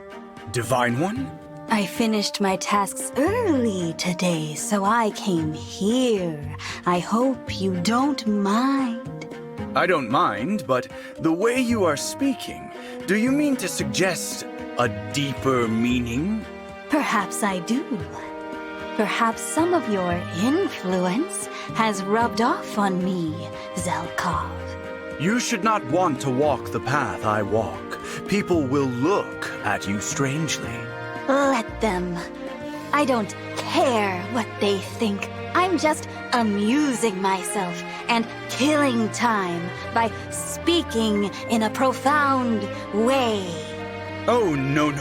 Divine One? I finished my tasks early today, so I came here. I hope you don't mind. I don't mind, but the way you are speaking, do you mean to suggest a deeper meaning? Perhaps I do. Perhaps some of your influence has rubbed off on me, Zelkov. You should not want to walk the path I walk. People will look at you strangely. Let them. I don't care what they think. I'm just amusing myself and killing time by speaking in a profound way. Oh, no.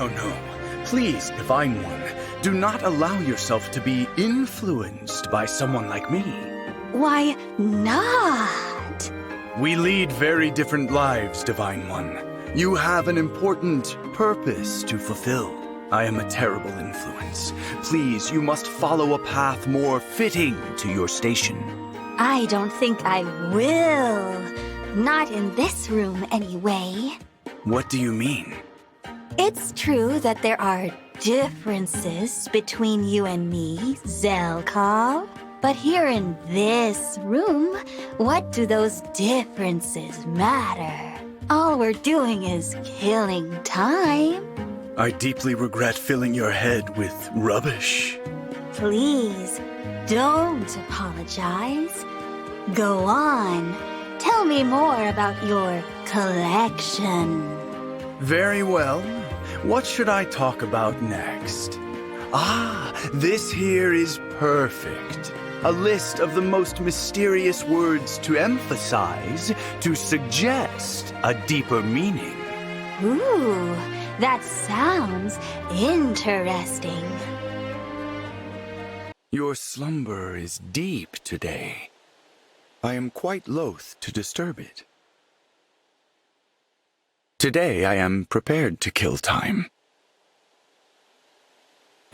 Please, Divine One, do not allow yourself to be influenced by someone like me. Why not? We lead very different lives, Divine One. You have an important purpose to fulfill. I am a terrible influence. Please, you must follow a path more fitting to your station. I don't think I will. Not in this room, anyway. What do you mean? It's true that there are differences between you and me, Zelkov. But here in this room, what do those differences matter? All we're doing is killing time. I deeply regret filling your head with rubbish. Please, don't apologize. Go on. Tell me more about your collection. Very well. What should I talk about next? Ah, this here is perfect. A list of the most mysterious words to emphasize, to suggest a deeper meaning. Ooh, that sounds interesting. Your slumber is deep today. I am quite loath to disturb it. Today I am prepared to kill time.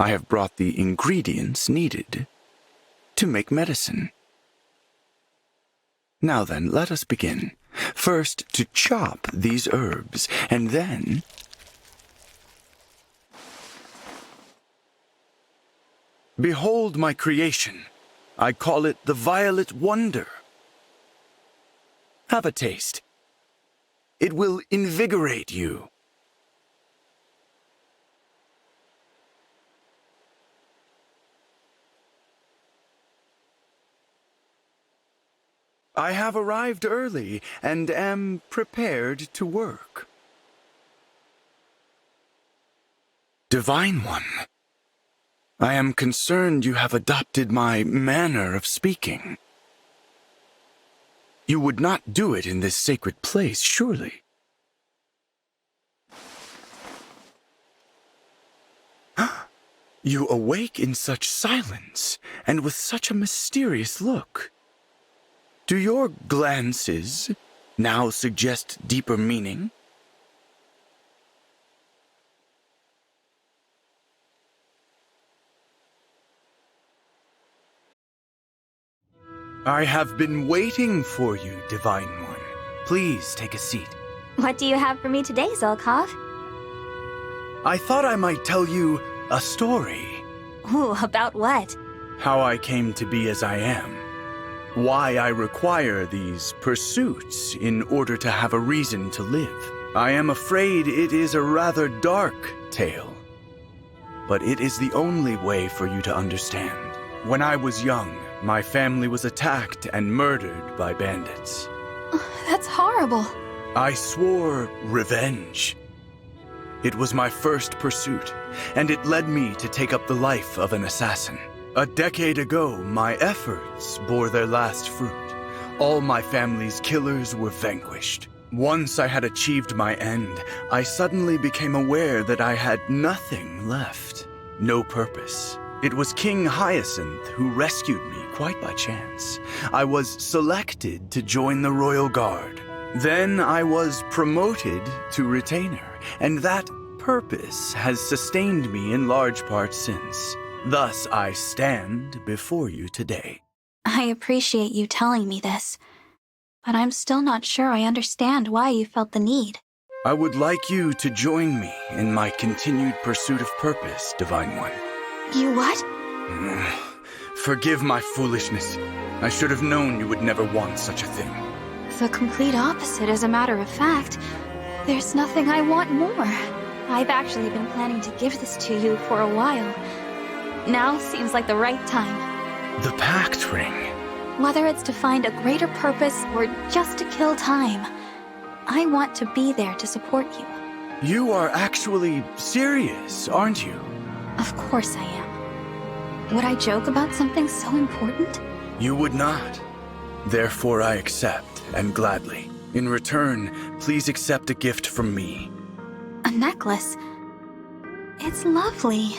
I have brought the ingredients needed to make medicine. Now then, let us begin. First, to chop these herbs, and then... Behold my creation. I call it the Violet Wonder. Have a taste. It will invigorate you. I have arrived early and am prepared to work. Divine One, I am concerned you have adopted my manner of speaking. You would not do it in this sacred place, surely. You awake in such silence, and with such a mysterious look. Do your glances now suggest deeper meaning? I have been waiting for you, Divine One. Please take a seat. What do you have for me today, Zelkov? I thought I might tell you a story. Ooh, about what? How I came to be as I am. Why I require these pursuits in order to have a reason to live. I am afraid it is a rather dark tale. But it is the only way for you to understand. When I was young, my family was attacked and murdered by bandits. That's horrible. I swore revenge. It was my first pursuit, and it led me to take up the life of an assassin. A decade ago, my efforts bore their last fruit. All my family's killers were vanquished. Once I had achieved my end, I suddenly became aware that I had nothing left. No purpose. It was King Hyacinth who rescued me quite by chance. I was selected to join the Royal Guard. Then I was promoted to retainer, and that purpose has sustained me in large part since. Thus I stand before you today. I appreciate you telling me this, but I'm still not sure I understand why you felt the need. I would like you to join me in my continued pursuit of purpose, Divine One. You what? Forgive my foolishness. I should have known you would never want such a thing. The complete opposite, as a matter of fact. There's nothing I want more. I've actually been planning to give this to you for a while. Now seems like the right time. The Pact Ring. Whether it's to find a greater purpose or just to kill time, I want to be there to support you. You are actually serious, aren't you? Of course I am. Would I joke about something so important? You would not. Therefore I accept, and gladly. In return, please accept a gift from me. A necklace. It's lovely.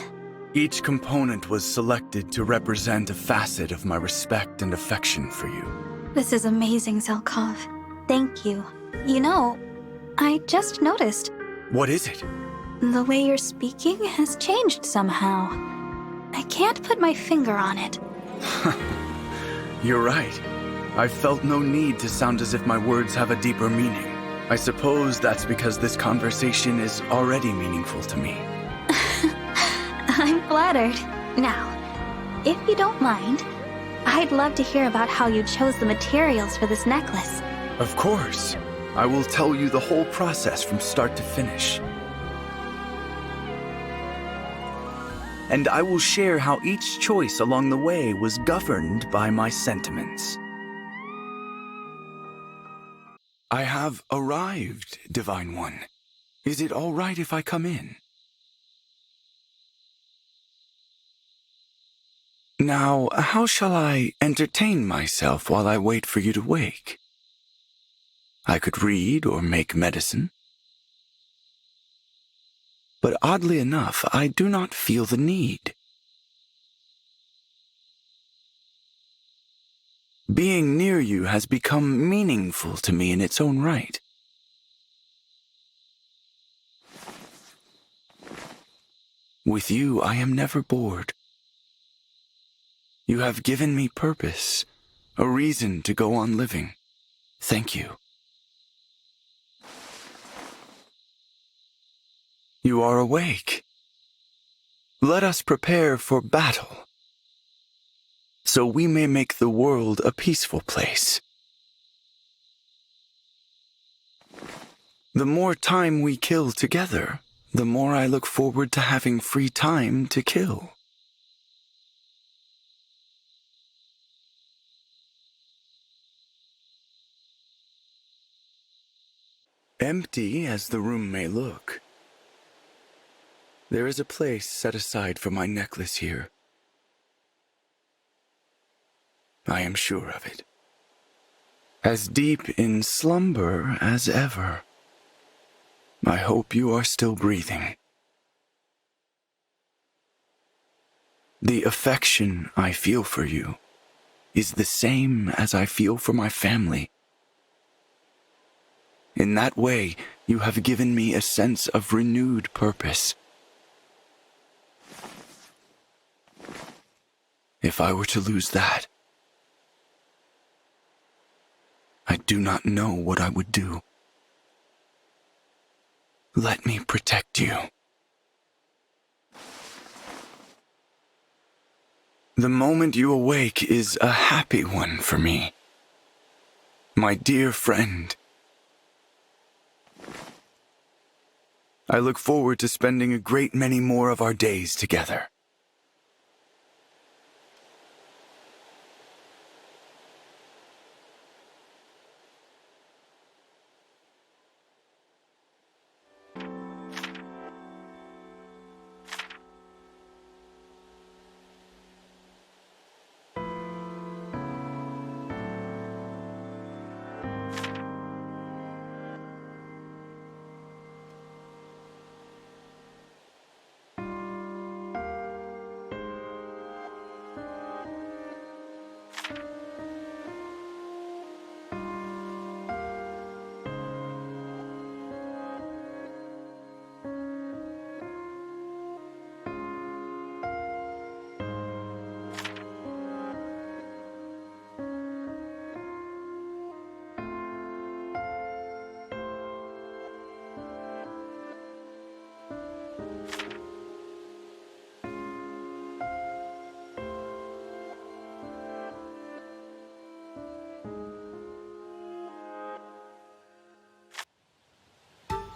Each component was selected to represent a facet of my respect and affection for you. This is amazing, Zelkov. Thank you. You know, I just noticed. What is it? The way you're speaking has changed somehow. I can't put my finger on it. You're right. I felt no need to sound as if my words have a deeper meaning. I suppose that's because this conversation is already meaningful to me. I'm flattered. Now, if you don't mind, I'd love to hear about how you chose the materials for this necklace. Of course. I will tell you the whole process from start to finish. And I will share how each choice along the way was governed by my sentiments. I have arrived, Divine One. Is it all right if I come in? Now, how shall I entertain myself while I wait for you to wake? I could read or make medicine. But oddly enough, I do not feel the need. Being near you has become meaningful to me in its own right. With you, I am never bored. You have given me purpose, a reason to go on living. Thank you. You are awake. Let us prepare for battle, so we may make the world a peaceful place. The more time we kill together, the more I look forward to having free time to kill. Empty as the room may look, there is a place set aside for my necklace here. I am sure of it. As deep in slumber as ever. I hope you are still breathing. The affection I feel for you is the same as I feel for my family. In that way, you have given me a sense of renewed purpose. If I were to lose that, I do not know what I would do. Let me protect you. The moment you awake is a happy one for me. My dear friend. I look forward to spending a great many more of our days together.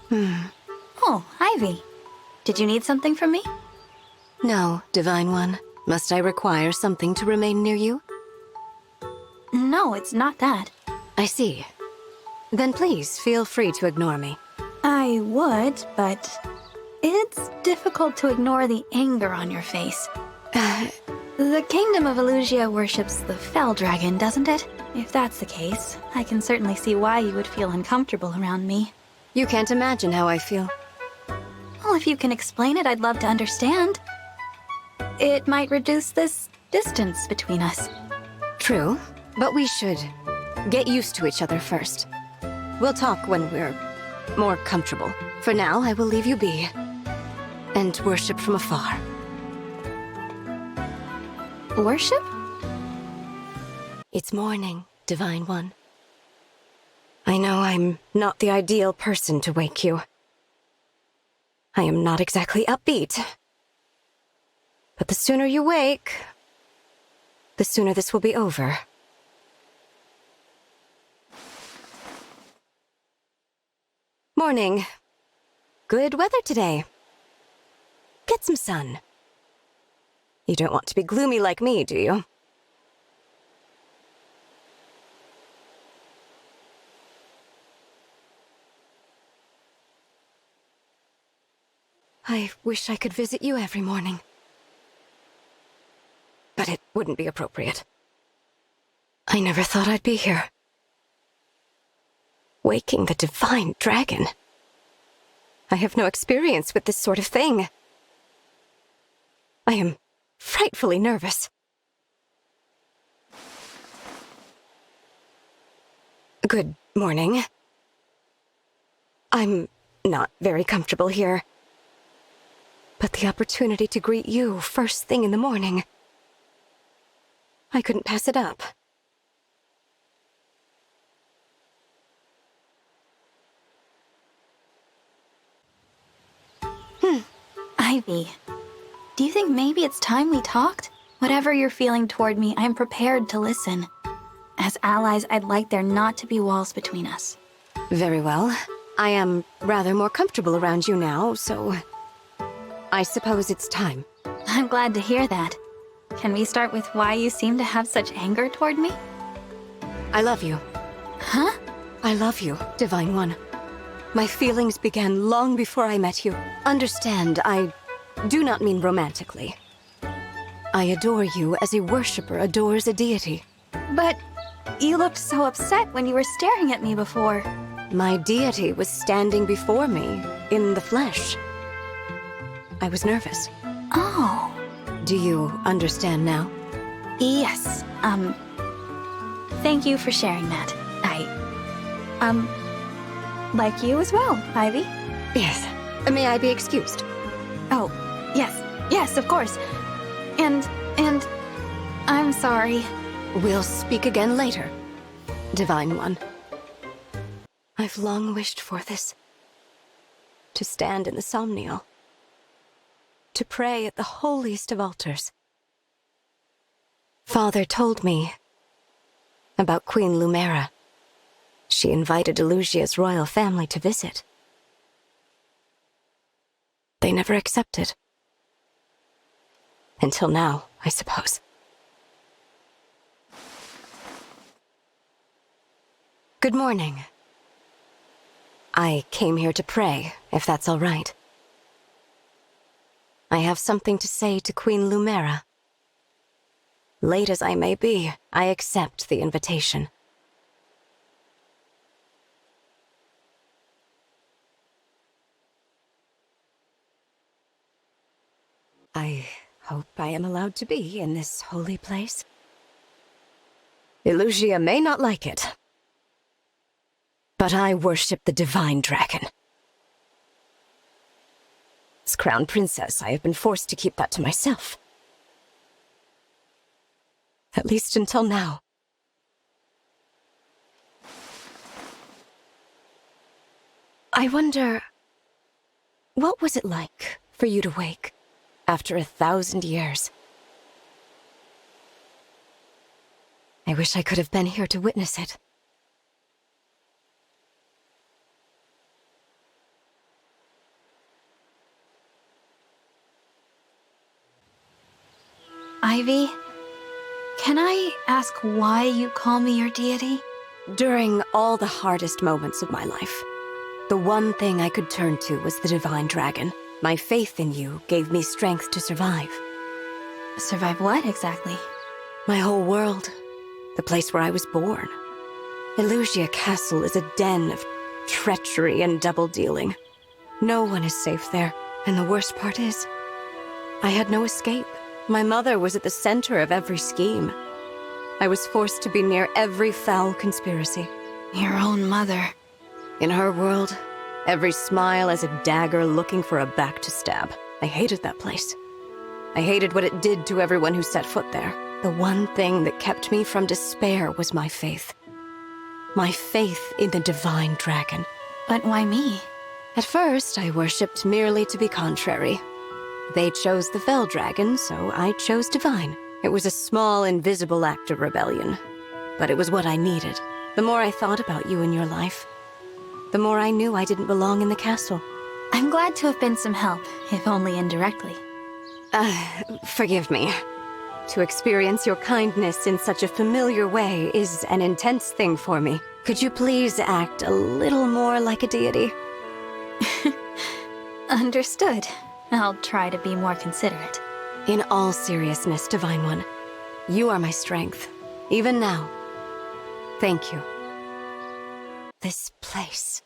Oh, Ivy. Did you need something from me? No, Divine One. Must I require something to remain near you? No, it's not that. I see. Then please feel free to ignore me. I would, but it's difficult to ignore the anger on your face. The Kingdom of Elusia worships the Fell Dragon, doesn't it? If that's the case, I can certainly see why you would feel uncomfortable around me. You can't imagine how I feel. Well, if you can explain it, I'd love to understand. It might reduce this distance between us. True, but we should get used to each other first. We'll talk when we're more comfortable. For now, I will leave you be and worship from afar. Worship? It's morning, Divine One. I know I'm not the ideal person to wake you. I am not exactly upbeat. But the sooner you wake, the sooner this will be over. Morning. Good weather today. Get some sun. You don't want to be gloomy like me, do you? I wish I could visit you every morning. But it wouldn't be appropriate. I never thought I'd be here. Waking the Divine Dragon. I have no experience with this sort of thing. I am frightfully nervous. Good morning. I'm not very comfortable here. But the opportunity to greet you first thing in the morning, I couldn't pass it up. Ivy, do you think maybe it's time we talked? Whatever you're feeling toward me, I'm prepared to listen. As allies, I'd like there not to be walls between us. Very well. I am rather more comfortable around you now, so I suppose it's time. I'm glad to hear that. Can we start with why you seem to have such anger toward me? I love you. Huh? I love you, Divine One. My feelings began long before I met you. Understand, I do not mean romantically. I adore you as a worshipper adores a deity. But you looked so upset when you were staring at me before. My deity was standing before me, in the flesh. I was nervous. Oh. Do you understand now? Yes. Thank you for sharing that. Like you as well, Ivy. Yes. May I be excused? Oh, yes. Yes, of course. And, I'm sorry. We'll speak again later, Divine One. I've long wished for this. To stand in the Somnial. To pray at the holiest of altars. Father told me about Queen Lumera. She invited Elusia's royal family to visit. They never accepted. Until now, I suppose. Good morning. I came here to pray, if that's all right. I have something to say to Queen Lumera. Late as I may be, I accept the invitation. I hope I am allowed to be in this holy place. Elusia may not like it, but I worship the divine dragon. As crown princess, I have been forced to keep that to myself. At least until now. I wonder, what was it like for you to wake after 1,000 years? I wish I could have been here to witness it. Ivy, can I ask why you call me your deity? During all the hardest moments of my life, the one thing I could turn to was the divine dragon. My faith in you gave me strength to survive. Survive what, exactly? My whole world. The place where I was born. Elusia Castle is a den of treachery and double-dealing. No one is safe there, and the worst part is, I had no escape. My mother was at the center of every scheme. I was forced to be near every foul conspiracy. Your own mother. In her world, every smile is a dagger looking for a back to stab. I hated that place. I hated what it did to everyone who set foot there. The one thing that kept me from despair was my faith. My faith in the divine dragon. But why me? At first, I worshipped merely to be contrary. They chose the fell dragon, so I chose divine. It was a small, invisible act of rebellion. But it was what I needed. The more I thought about you and your life, the more I knew I didn't belong in the castle. I'm glad to have been some help, if only indirectly. Forgive me. To experience your kindness in such a familiar way is an intense thing for me. Could you please act a little more like a deity? Understood. I'll try to be more considerate. In all seriousness, Divine One, you are my strength, even now. Thank you. This place.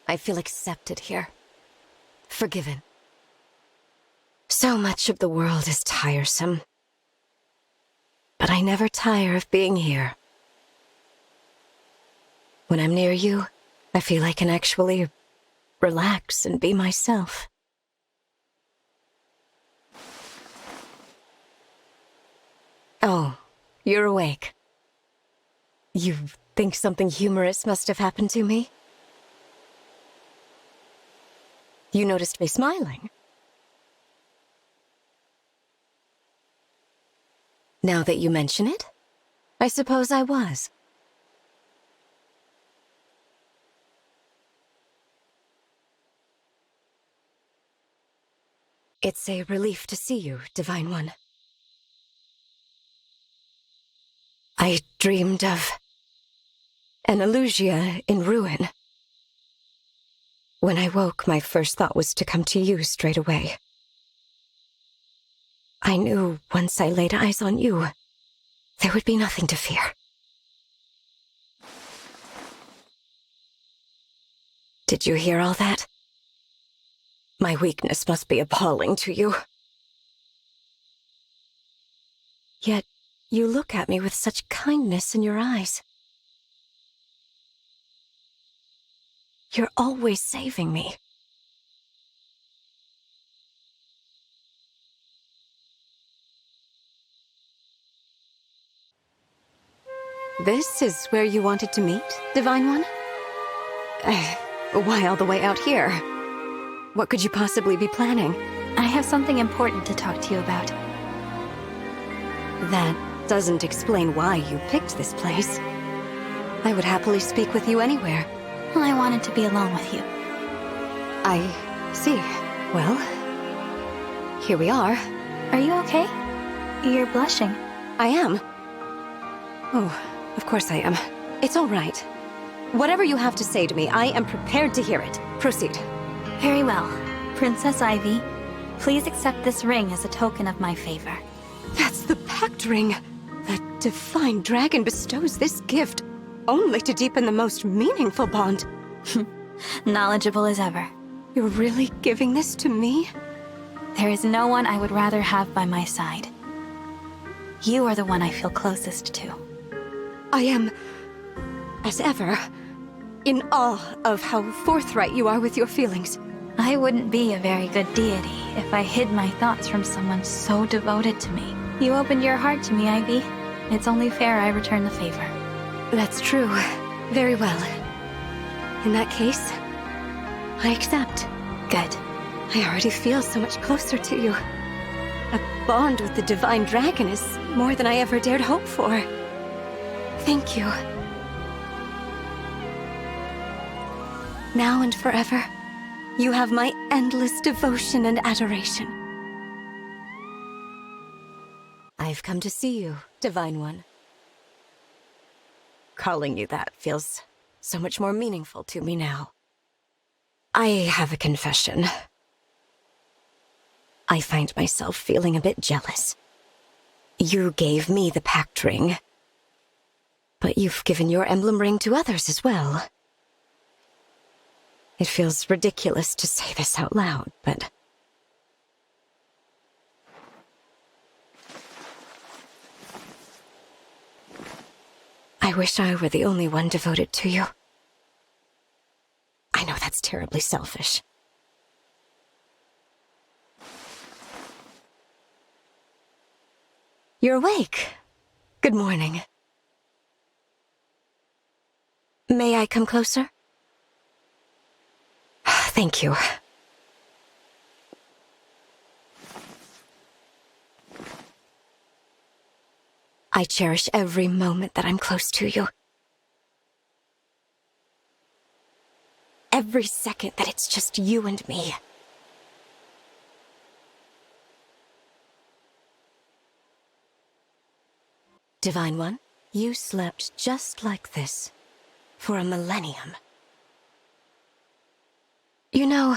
I feel accepted here. Forgiven. So much of the world is tiresome. But I never tire of being here. When I'm near you, I feel I can actually relax and be myself. Oh, you're awake. You think something humorous must have happened to me? You noticed me smiling. Now that you mention it, I suppose I was. It's a relief to see you, Divine One. I dreamed of an Elusia in ruin. When I woke, my first thought was to come to you straight away. I knew once I laid eyes on you, there would be nothing to fear. Did you hear all that? My weakness must be appalling to you. Yet, you look at me with such kindness in your eyes. You're always saving me. This is where you wanted to meet, Divine One? Why all the way out here? What could you possibly be planning? I have something important to talk to you about. That doesn't explain why you picked this place. I would happily speak with you anywhere. Well, I wanted to be alone with you. I see. Well, here we are. Are you okay? You're blushing. I am. Oh, of course I am. It's all right. Whatever you have to say to me, I am prepared to hear it. Proceed. Very well. Princess Ivy, please accept this ring as a token of my favor. That's the pact ring. The divine dragon bestows this gift only to deepen the most meaningful bond. Knowledgeable as ever. You're really giving this to me? There is no one I would rather have by my side. You are the one I feel closest to. I am, as ever, in awe of how forthright you are with your feelings. I wouldn't be a very good deity if I hid my thoughts from someone so devoted to me. You opened your heart to me, Ivy. It's only fair I return the favor. That's true. Very well. In that case, I accept. Good. I already feel so much closer to you. A bond with the divine dragon is more than I ever dared hope for. Thank you. Now and forever, you have my endless devotion and adoration. I've come to see you, Divine One. Calling you that feels so much more meaningful to me now. I have a confession. I find myself feeling a bit jealous. You gave me the pact ring, but you've given your emblem ring to others as well. It feels ridiculous to say this out loud, but... I wish I were the only one devoted to you. I know that's terribly selfish. You're awake. Good morning. May I come closer? Thank you. I cherish every moment that I'm close to you. Every second that it's just you and me. Divine One, you slept just like this for a millennium. You know,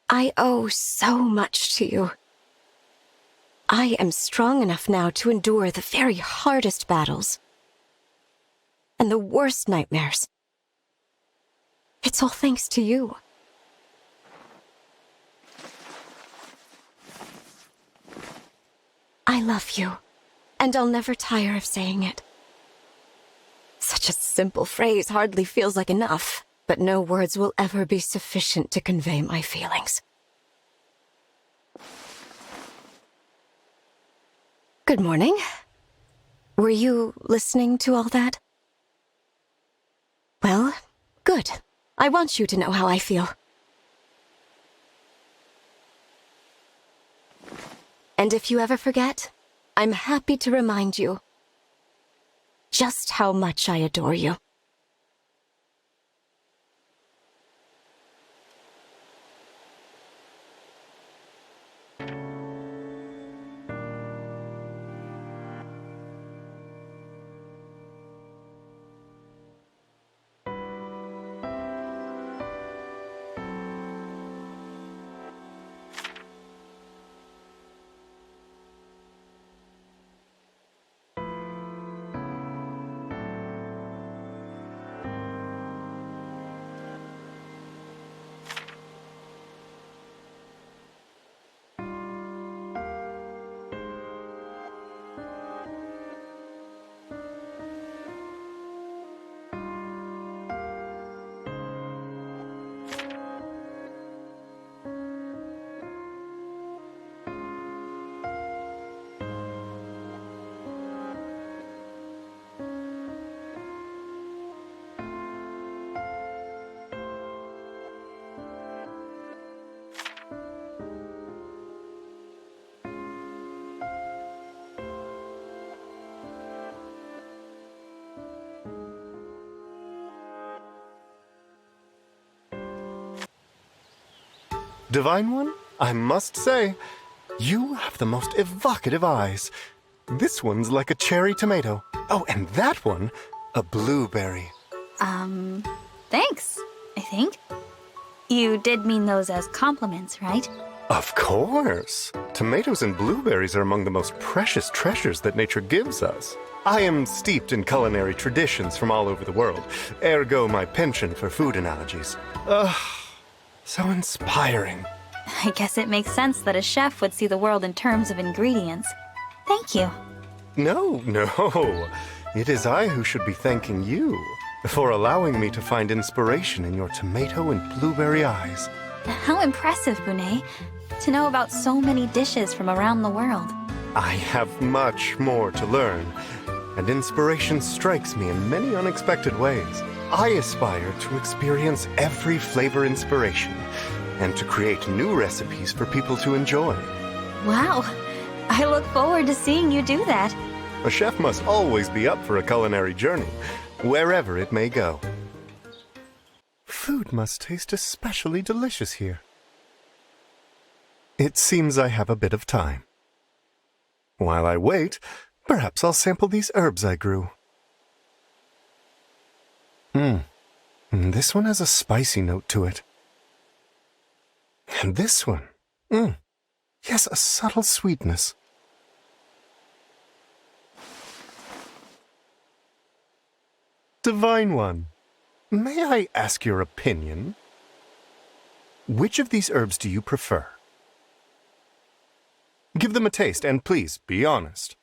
I owe so much to you. I am strong enough now to endure the very hardest battles and the worst nightmares. It's all thanks to you. I love you, and I'll never tire of saying it. Such a simple phrase hardly feels like enough, but no words will ever be sufficient to convey my feelings. Good morning. Were you listening to all that? Well, good. I want you to know how I feel. And if you ever forget, I'm happy to remind you just how much I adore you. Divine One, I must say, you have the most evocative eyes. This one's like a cherry tomato. Oh, and that one, a blueberry. Thanks, I think. You did mean those as compliments, right? Of course. Tomatoes and blueberries are among the most precious treasures that nature gives us. I am steeped in culinary traditions from all over the world, ergo my penchant for food analogies. So inspiring. I guess it makes sense that a chef would see the world in terms of ingredients. Thank you. No. It is I who should be thanking you for allowing me to find inspiration in your tomato and blueberry eyes. How impressive, Bonet, to know about so many dishes from around the world. I have much more to learn, and inspiration strikes me in many unexpected ways. I aspire to experience every flavor inspiration and to create new recipes for people to enjoy. Wow. I look forward to seeing you do that. A chef must always be up for a culinary journey, wherever it may go. Food must taste especially delicious here. It seems I have a bit of time. While I wait, perhaps I'll sample these herbs I grew. This one has a spicy note to it. And this one, yes, a subtle sweetness. Divine One, may I ask your opinion? Which of these herbs do you prefer? Give them a taste, and please, be honest.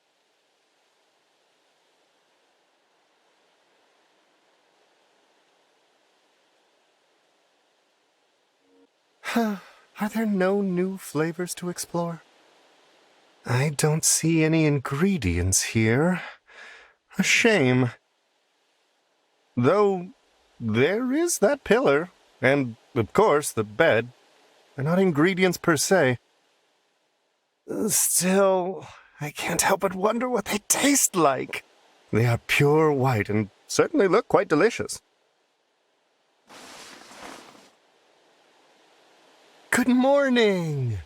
Are there no new flavors to explore? I don't see any ingredients here. A shame. Though, there is that pillar, and, of course, the bed. They're not ingredients per se. Still, I can't help but wonder what they taste like. They are pure white and certainly look quite delicious. Good morning!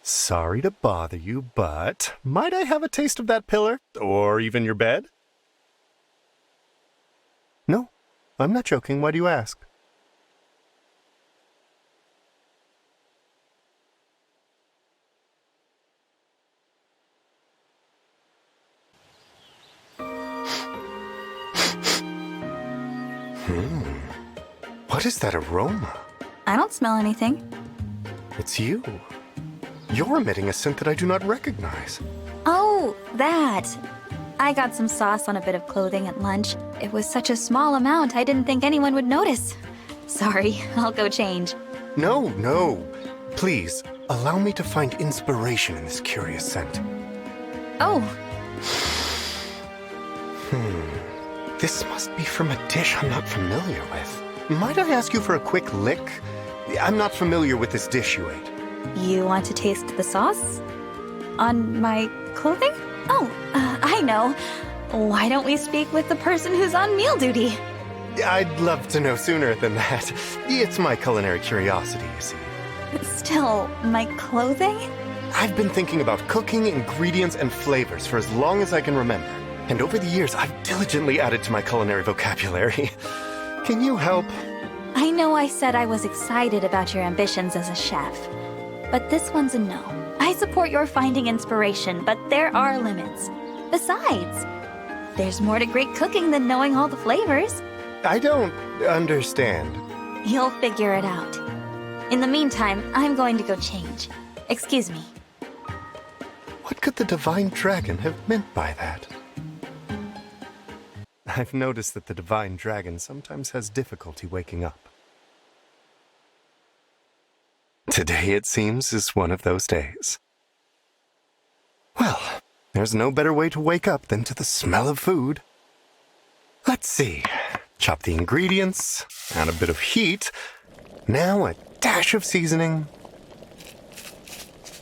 Sorry to bother you, but might I have a taste of that pillar? Or even your bed? No, I'm not joking. Why do you ask? What is that aroma? I don't smell anything. It's you. You're emitting a scent that I do not recognize. Oh, that. I got some sauce on a bit of clothing at lunch. It was such a small amount, I didn't think anyone would notice. Sorry, I'll go change. No. Please, allow me to find inspiration in this curious scent. Oh. This must be from a dish I'm not familiar with. Might I ask you for a quick lick? I'm not familiar with this dish you ate. You want to taste the sauce? On my clothing? Oh, I know. Why don't we speak with the person who's on meal duty? I'd love to know sooner than that. It's my culinary curiosity, you see. Still, my clothing? I've been thinking about cooking, ingredients, and flavors for as long as I can remember. And over the years, I've diligently added to my culinary vocabulary. Can you help? I know I said I was excited about your ambitions as a chef, but this one's a no. I support your finding inspiration, but there are limits. Besides, there's more to great cooking than knowing all the flavors. I don't understand. You'll figure it out. In the meantime, I'm going to go change. Excuse me. What could the Divine Dragon have meant by that? I've noticed that the Divine Dragon sometimes has difficulty waking up. Today, it seems, is one of those days. Well, there's no better way to wake up than to the smell of food. Let's see. Chop the ingredients, add a bit of heat, now a dash of seasoning,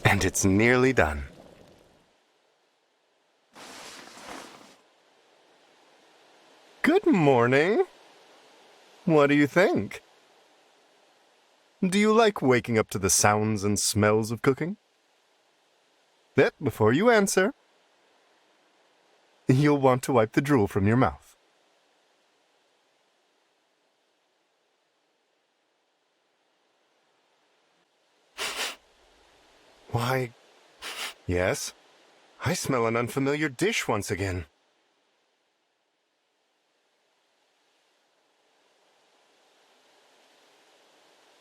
and it's nearly done. Good morning. What do you think? Do you like waking up to the sounds and smells of cooking? Yet, before you answer, you'll want to wipe the drool from your mouth. Why, yes, I smell an unfamiliar dish once again.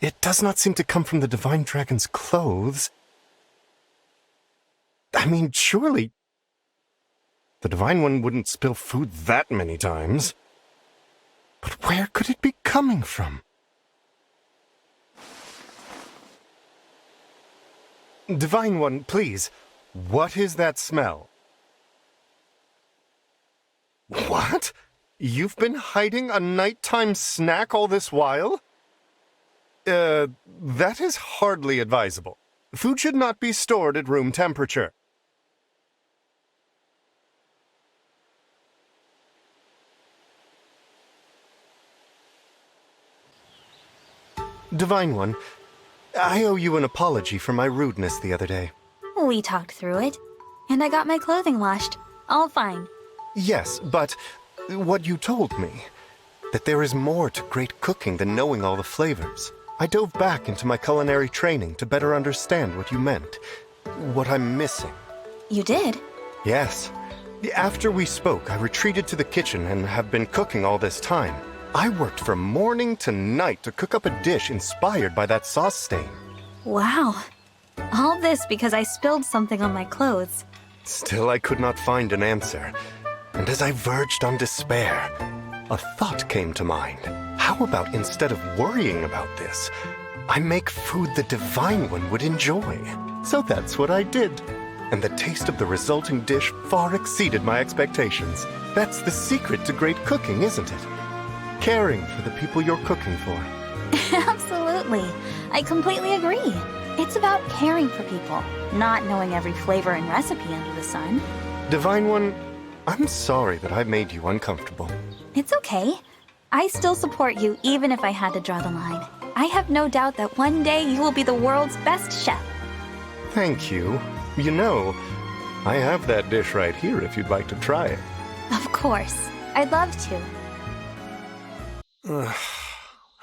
It does not seem to come from the Divine Dragon's clothes. I mean, surely the Divine One wouldn't spill food that many times. But where could it be coming from? Divine One, please, what is that smell? What? You've been hiding a nighttime snack all this while? That is hardly advisable. Food should not be stored at room temperature. Divine One, I owe you an apology for my rudeness the other day. We talked through it, and I got my clothing washed. All fine. Yes, but what you told me, that there is more to great cooking than knowing all the flavors. I dove back into my culinary training to better understand what you meant, what I'm missing. You did? Yes. After we spoke, I retreated to the kitchen and have been cooking all this time. I worked from morning to night to cook up a dish inspired by that sauce stain. Wow. All this because I spilled something on my clothes. Still, I could not find an answer. And as I verged on despair, a thought came to mind. How about instead of worrying about this, I make food the Divine One would enjoy? So that's what I did. And the taste of the resulting dish far exceeded my expectations. That's the secret to great cooking, isn't it? Caring for the people you're cooking for. Absolutely. I completely agree. It's about caring for people, not knowing every flavor and recipe under the sun. Divine One, I'm sorry that I made you uncomfortable. It's okay. I still support you even if I had to draw the line. I have no doubt that one day you will be the world's best chef. Thank you. You know, I have that dish right here if you'd like to try it. Of course. I'd love to.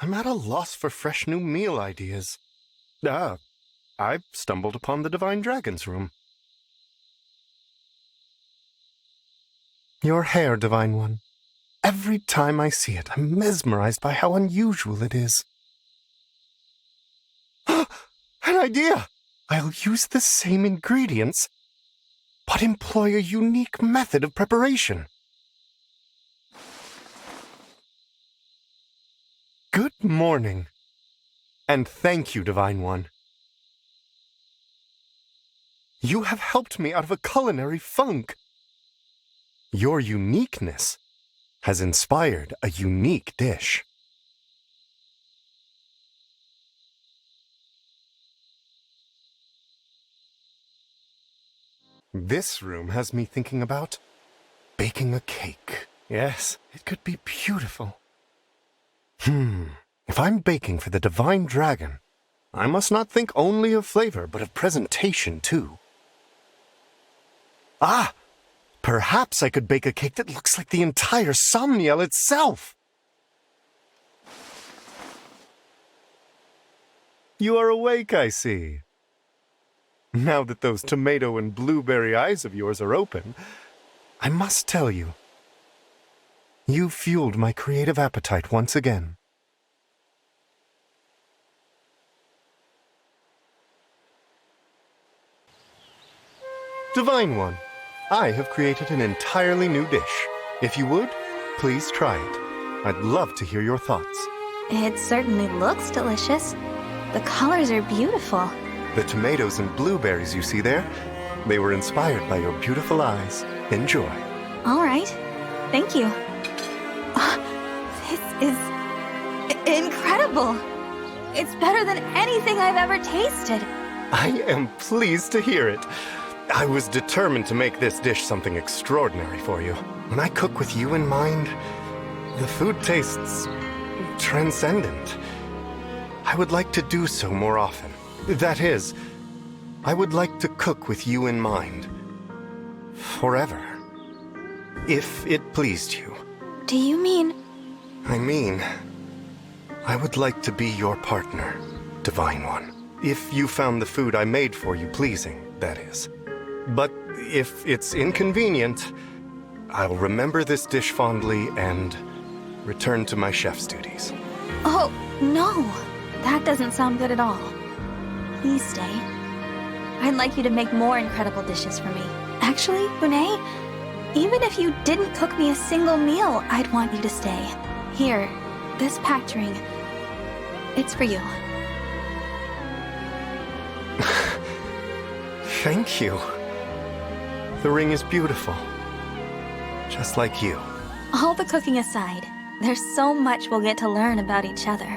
I'm at a loss for fresh new meal ideas. I stumbled upon the Divine Dragon's room. Your hair, Divine One. Every time I see it, I'm mesmerized by how unusual it is. An idea! I'll use the same ingredients, but employ a unique method of preparation. Good morning, and thank you, Divine One. You have helped me out of a culinary funk. Your uniqueness has inspired a unique dish. This room has me thinking about baking a cake. Yes, it could be beautiful. If I'm baking for the Divine Dragon, I must not think only of flavor, but of presentation, too. Ah! Perhaps I could bake a cake that looks like the entire Somniel itself! You are awake, I see. Now that those tomato and blueberry eyes of yours are open, I must tell you, you fueled my creative appetite once again. Divine One, I have created an entirely new dish. If you would, please try it. I'd love to hear your thoughts. It certainly looks delicious. The colors are beautiful. The tomatoes and blueberries you see there, they were inspired by your beautiful eyes. Enjoy. All right. Thank you. This is incredible. It's better than anything I've ever tasted. I am pleased to hear it. I was determined to make this dish something extraordinary for you. When I cook with you in mind, the food tastes transcendent. I would like to do so more often. That is, I would like to cook with you in mind. Forever. If it pleased you. Do you mean... I mean, I would like to be your partner, Divine One. If you found the food I made for you pleasing, that is. But if it's inconvenient, I'll remember this dish fondly and return to my chef's duties. Oh, no. That doesn't sound good at all. Please stay. I'd like you to make more incredible dishes for me. Actually, Renee, even if you didn't cook me a single meal, I'd want you to stay. Here, this packed ring. It's for you. Thank you. The ring is beautiful. Just like you. All the cooking aside, there's so much we'll get to learn about each other.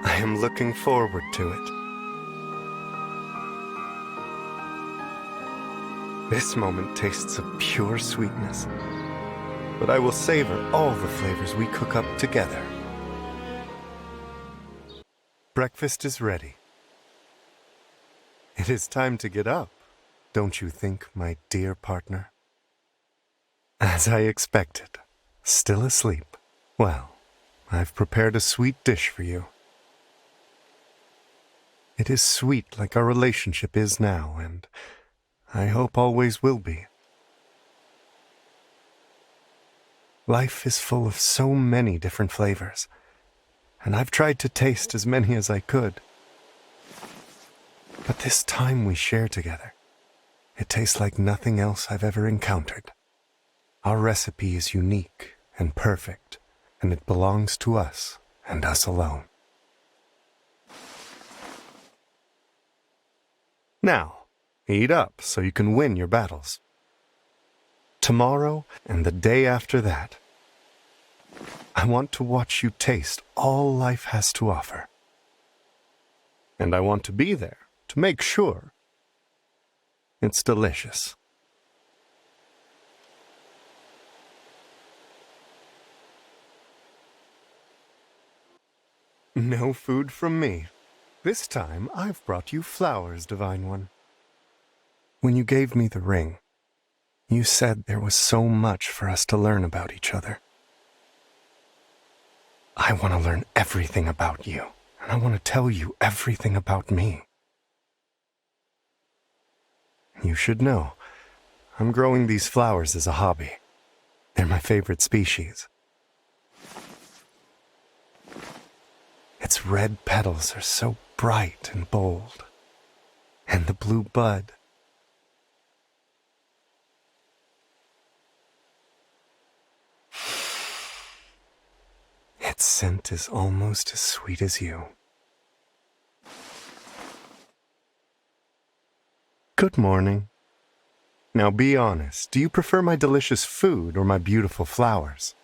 I am looking forward to it. This moment tastes of pure sweetness. But I will savor all the flavors we cook up together. Breakfast is ready. It is time to get up, don't you think, my dear partner? As I expected, still asleep. Well, I've prepared a sweet dish for you. It is sweet like our relationship is now, and I hope always will be. Life is full of so many different flavors, and I've tried to taste as many as I could. But this time we share together, it tastes like nothing else I've ever encountered. Our recipe is unique and perfect, and it belongs to us and us alone. Now, eat up so you can win your battles. Tomorrow and the day after that, I want to watch you taste all life has to offer. And I want to be there to make sure it's delicious. No food from me. This time I've brought you flowers, Divine One. When you gave me the ring, you said there was so much for us to learn about each other. I want to learn everything about you, and I want to tell you everything about me. You should know, I'm growing these flowers as a hobby. They're my favorite species. Its red petals are so bright and bold, and the blue bud. Its scent is almost as sweet as you. Good morning. Now be honest, do you prefer my delicious food or my beautiful flowers?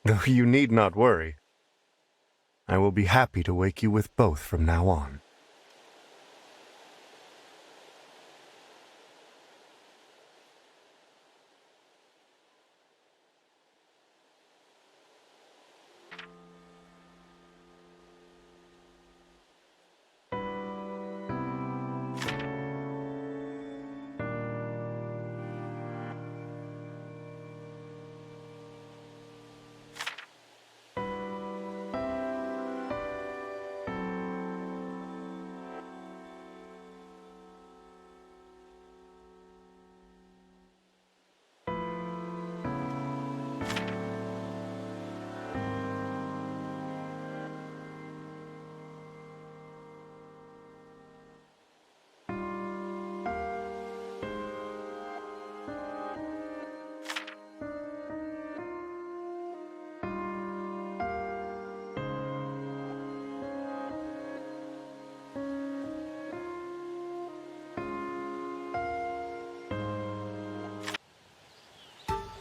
Though you need not worry. I will be happy to wake you with both from now on.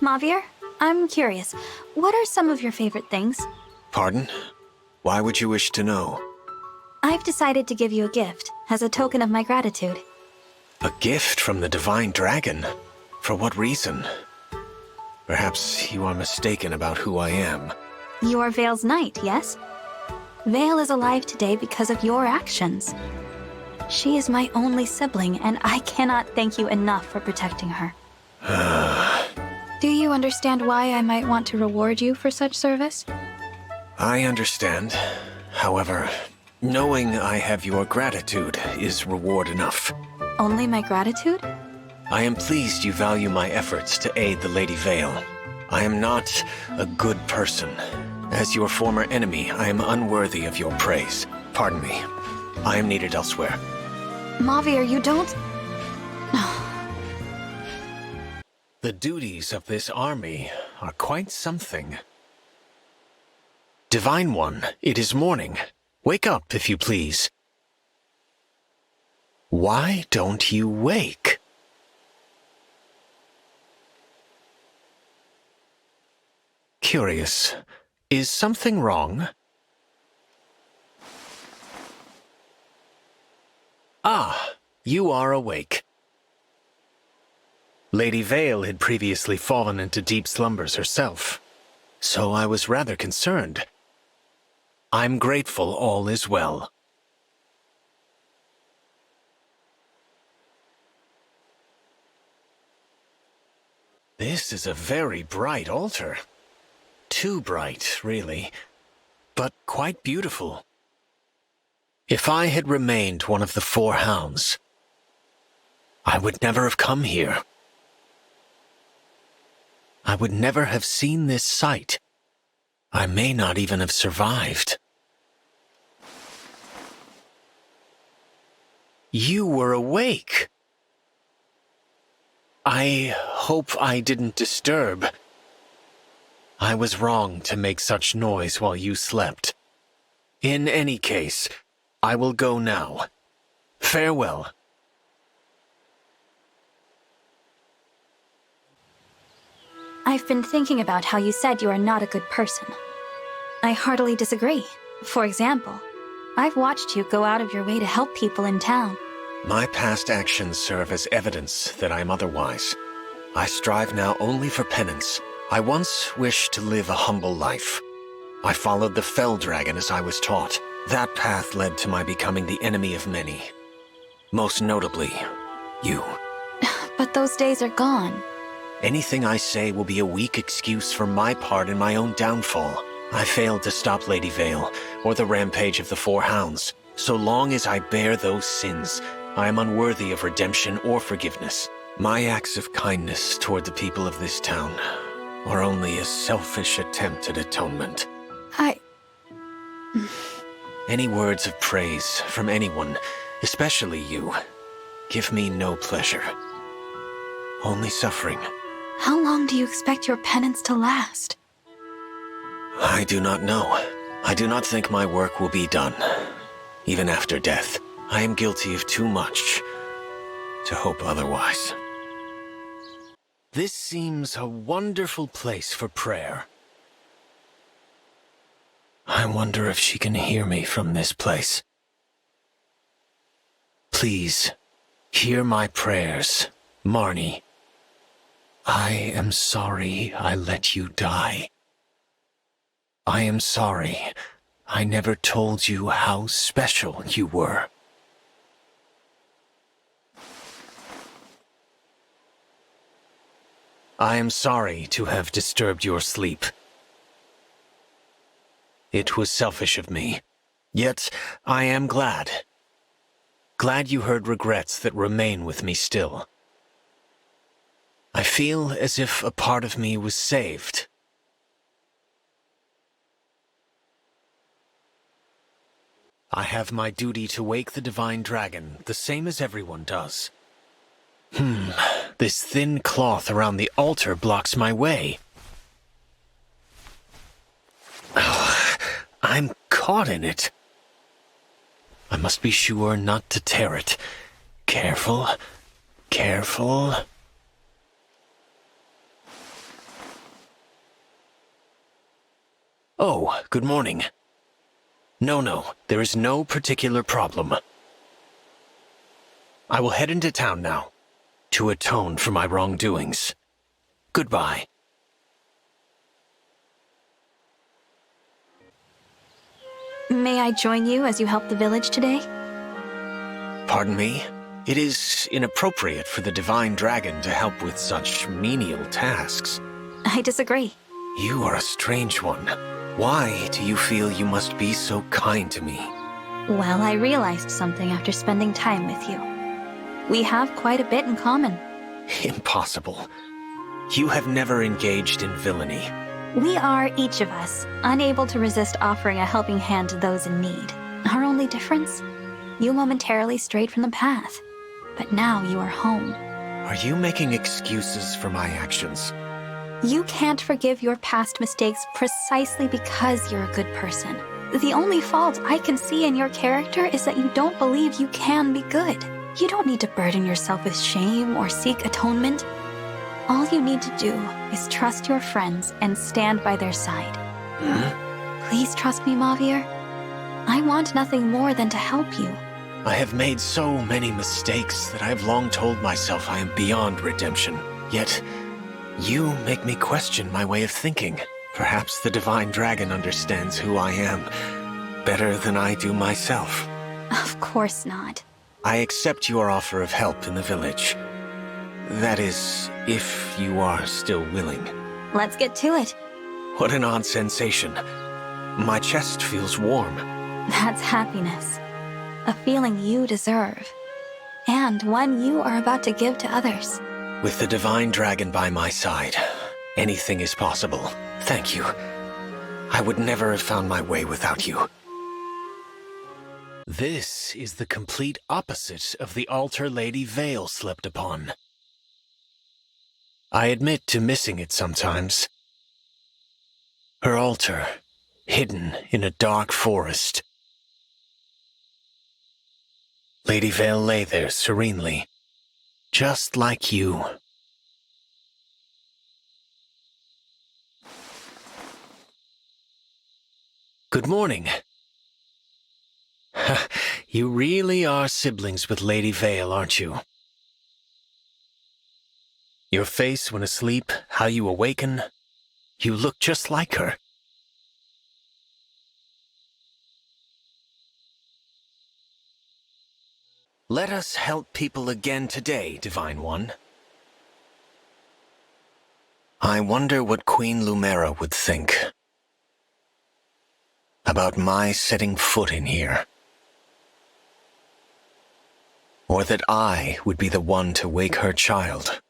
Mavier, I'm curious. What are some of your favorite things? Pardon? Why would you wish to know? I've decided to give you a gift as a token of my gratitude. A gift from the Divine Dragon? For what reason? Perhaps you are mistaken about who I am. You are Vale's knight, yes? Vale is alive today because of your actions. She is my only sibling, and I cannot thank you enough for protecting her. Do you understand why I might want to reward you for such service? I understand. However, knowing I have your gratitude is reward enough. Only my gratitude? I am pleased you value my efforts to aid the Lady Vale. I am not a good person. As your former enemy, I am unworthy of your praise. Pardon me. I am needed elsewhere. Mavier, you don't... The duties of this army are quite something. Divine One, it is morning. Wake up, if you please. Why don't you wake? Curious. Is something wrong? Ah, you are awake. Lady Vale had previously fallen into deep slumbers herself, so I was rather concerned. I'm grateful all is well. This is a very bright altar. Too bright, really, but quite beautiful. If I had remained one of the four hounds, I would never have come here. I would never have seen this sight. I may not even have survived. You were awake. I hope I didn't disturb. I was wrong to make such noise while you slept. In any case, I will go now. Farewell. I've been thinking about how you said you are not a good person. I heartily disagree. For example, I've watched you go out of your way to help people in town. My past actions serve as evidence that I am otherwise. I strive now only for penance. I once wished to live a humble life. I followed the Fell Dragon as I was taught. That path led to my becoming the enemy of many. Most notably, you. But those days are gone. Anything I say will be a weak excuse for my part in my own downfall. I failed to stop Lady Vale, or the rampage of the Four Hounds. So long as I bear those sins, I am unworthy of redemption or forgiveness. My acts of kindness toward the people of this town are only a selfish attempt at atonement. Any words of praise from anyone, especially you, give me no pleasure. Only suffering. How long do you expect your penance to last? I do not know. I do not think my work will be done, even after death. I am guilty of too much to hope otherwise. This seems a wonderful place for prayer. I wonder if she can hear me from this place. Please, hear my prayers, Marnie. I am sorry I let you die. I am sorry I never told you how special you were. I am sorry to have disturbed your sleep. It was selfish of me, yet I am glad. Glad you heard regrets that remain with me still. I feel as if a part of me was saved. I have my duty to wake the Divine Dragon, the same as everyone does. This thin cloth around the altar blocks my way. Oh, I'm caught in it. I must be sure not to tear it. Careful, careful. Oh, good morning. No, there is no particular problem. I will head into town now, to atone for my wrongdoings. Goodbye. May I join you as you help the village today? Pardon me? It is inappropriate for the Divine Dragon to help with such menial tasks. I disagree. You are a strange one. Why do you feel you must be so kind to me? Well, I realized something after spending time with you. We have quite a bit in common. Impossible. You have never engaged in villainy. We are, each of us, unable to resist offering a helping hand to those in need. Our only difference? You momentarily strayed from the path, but now you are home. Are you making excuses for my actions? You can't forgive your past mistakes precisely because you're a good person. The only fault I can see in your character is that you don't believe you can be good. You don't need to burden yourself with shame or seek atonement. All you need to do is trust your friends and stand by their side. Please trust me, Mavier. I want nothing more than to help you. I have made so many mistakes that I have long told myself I am beyond redemption. Yet, you make me question my way of thinking. Perhaps the Divine Dragon understands who I am better than I do myself. Of course not. I accept your offer of help in the village. That is, if you are still willing. Let's get to it. What an odd sensation. My chest feels warm. That's happiness. A feeling you deserve. And one you are about to give to others. With the Divine Dragon by my side, anything is possible. Thank you. I would never have found my way without you. This is the complete opposite of the altar Lady Vale slept upon. I admit to missing it sometimes. Her altar, hidden in a dark forest. Lady Vale lay there serenely, just like you. Good morning. You really are siblings with Lady Vale, aren't you? Your face when asleep, how you awaken, you look just like her. Let us help people again today, Divine One. I wonder what Queen Lumera would think about my setting foot in here. Or that I would be the one to wake her child.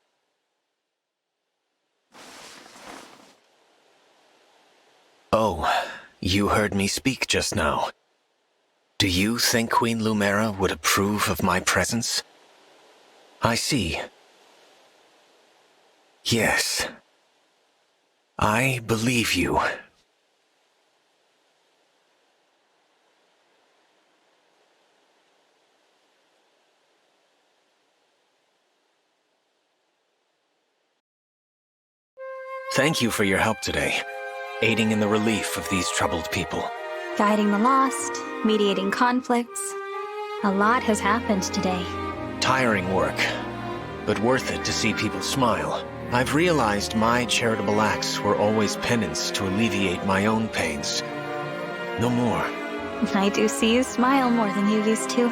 Oh, you heard me speak just now. Do you think Queen Lumera would approve of my presence? I see. Yes. I believe you. Thank you for your help today, aiding in the relief of these troubled people. Guiding the lost, mediating conflicts. A lot has happened today. Tiring work, but worth it to see people smile. I've realized my charitable acts were always penance to alleviate my own pains. No more. I do see you smile more than you used to.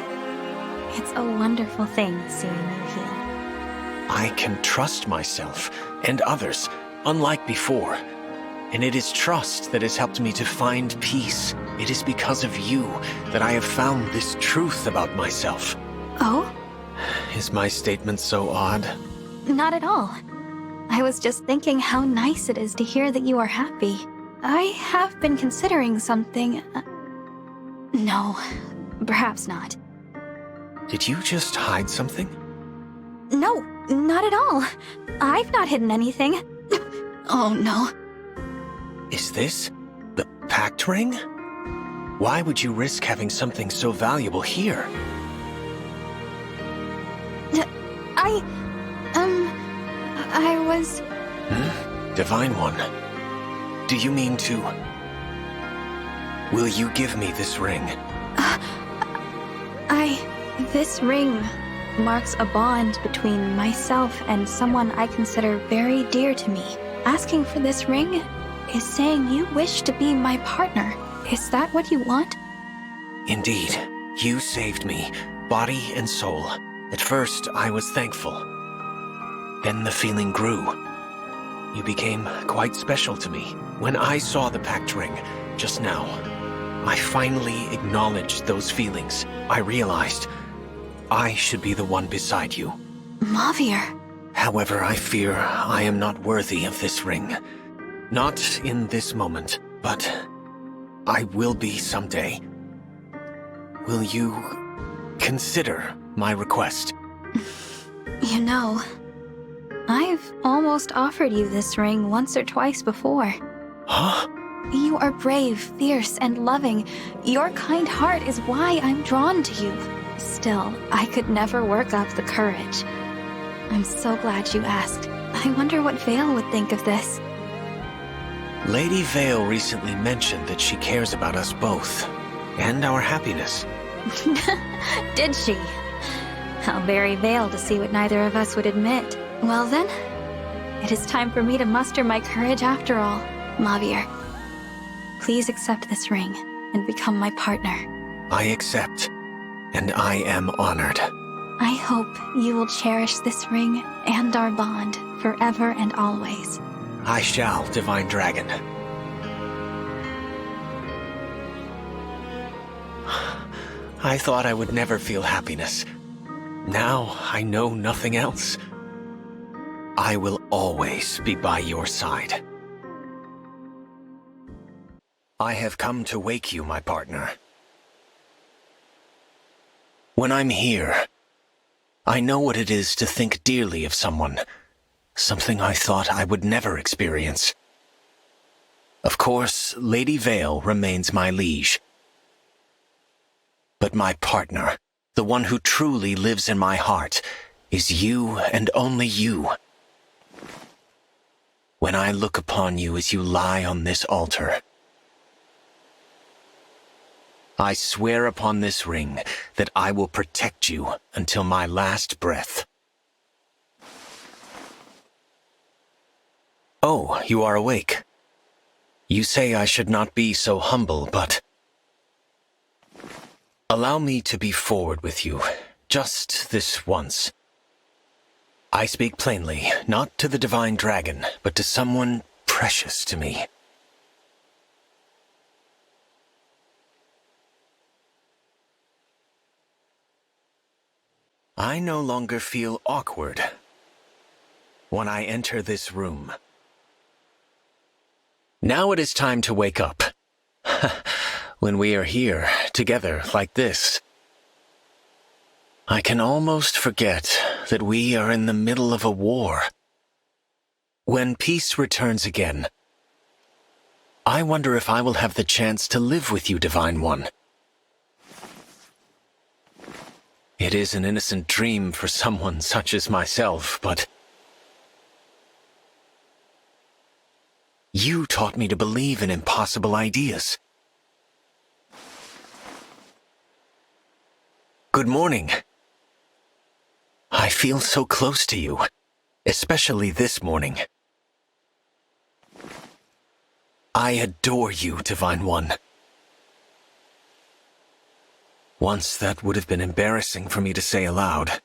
It's a wonderful thing seeing you heal. I can trust myself and others, unlike before. And it is trust that has helped me to find peace. It is because of you that I have found this truth about myself. Oh? Is my statement so odd? Not at all. I was just thinking how nice it is to hear that you are happy. I have been considering something. No, perhaps not. Did you just hide something? No, not at all. I've not hidden anything. Oh no. Is this the pact ring? Why would you risk having something so valuable here? I was... Divine One, do you mean to... Will you give me this ring? This ring marks a bond between myself and someone I consider very dear to me. Asking for this ring is saying you wish to be my partner. Is that what you want? Indeed. You saved me, body and soul. At first, I was thankful. Then the feeling grew. You became quite special to me. When I saw the pact ring, just now, I finally acknowledged those feelings. I realized I should be the one beside you. Mavier. However, I fear I am not worthy of this ring. Not in this moment, but I will be someday. Will you consider my request? You know, I've almost offered you this ring once or twice before. Huh? You are brave, fierce, and loving. Your kind heart is why I'm drawn to you. Still, I could never work up the courage. I'm so glad you asked. I wonder what Vale would think of this. Lady Vale recently mentioned that she cares about us both, and our happiness. Did she? I'll bury Vale to see what neither of us would admit. Well then, it is time for me to muster my courage after all. Mavier, please accept this ring and become my partner. I accept, and I am honored. I hope you will cherish this ring and our bond forever and always. I shall, Divine Dragon. I thought I would never feel happiness. Now I know nothing else. I will always be by your side. I have come to wake you, my partner. When I'm here, I know what it is to think dearly of someone, something I thought I would never experience. Of course, Lady Vale remains my liege. But my partner, the one who truly lives in my heart, is you and only you. When I look upon you as you lie on this altar, I swear upon this ring that I will protect you until my last breath. Oh, you are awake. You say I should not be so humble, but... Allow me to be forward with you, just this once. I speak plainly, not to the Divine Dragon, but to someone precious to me. I no longer feel awkward when I enter this room. Now it is time to wake up. When we are here, together, like this, I can almost forget that we are in the middle of a war. When peace returns again, I wonder if I will have the chance to live with you, Divine One. It is an innocent dream for someone such as myself, but... You taught me to believe in impossible ideas. Good morning. I feel so close to you, especially this morning. I adore you, Divine One. Once that would have been embarrassing for me to say aloud.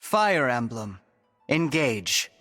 Fire Emblem. Engage.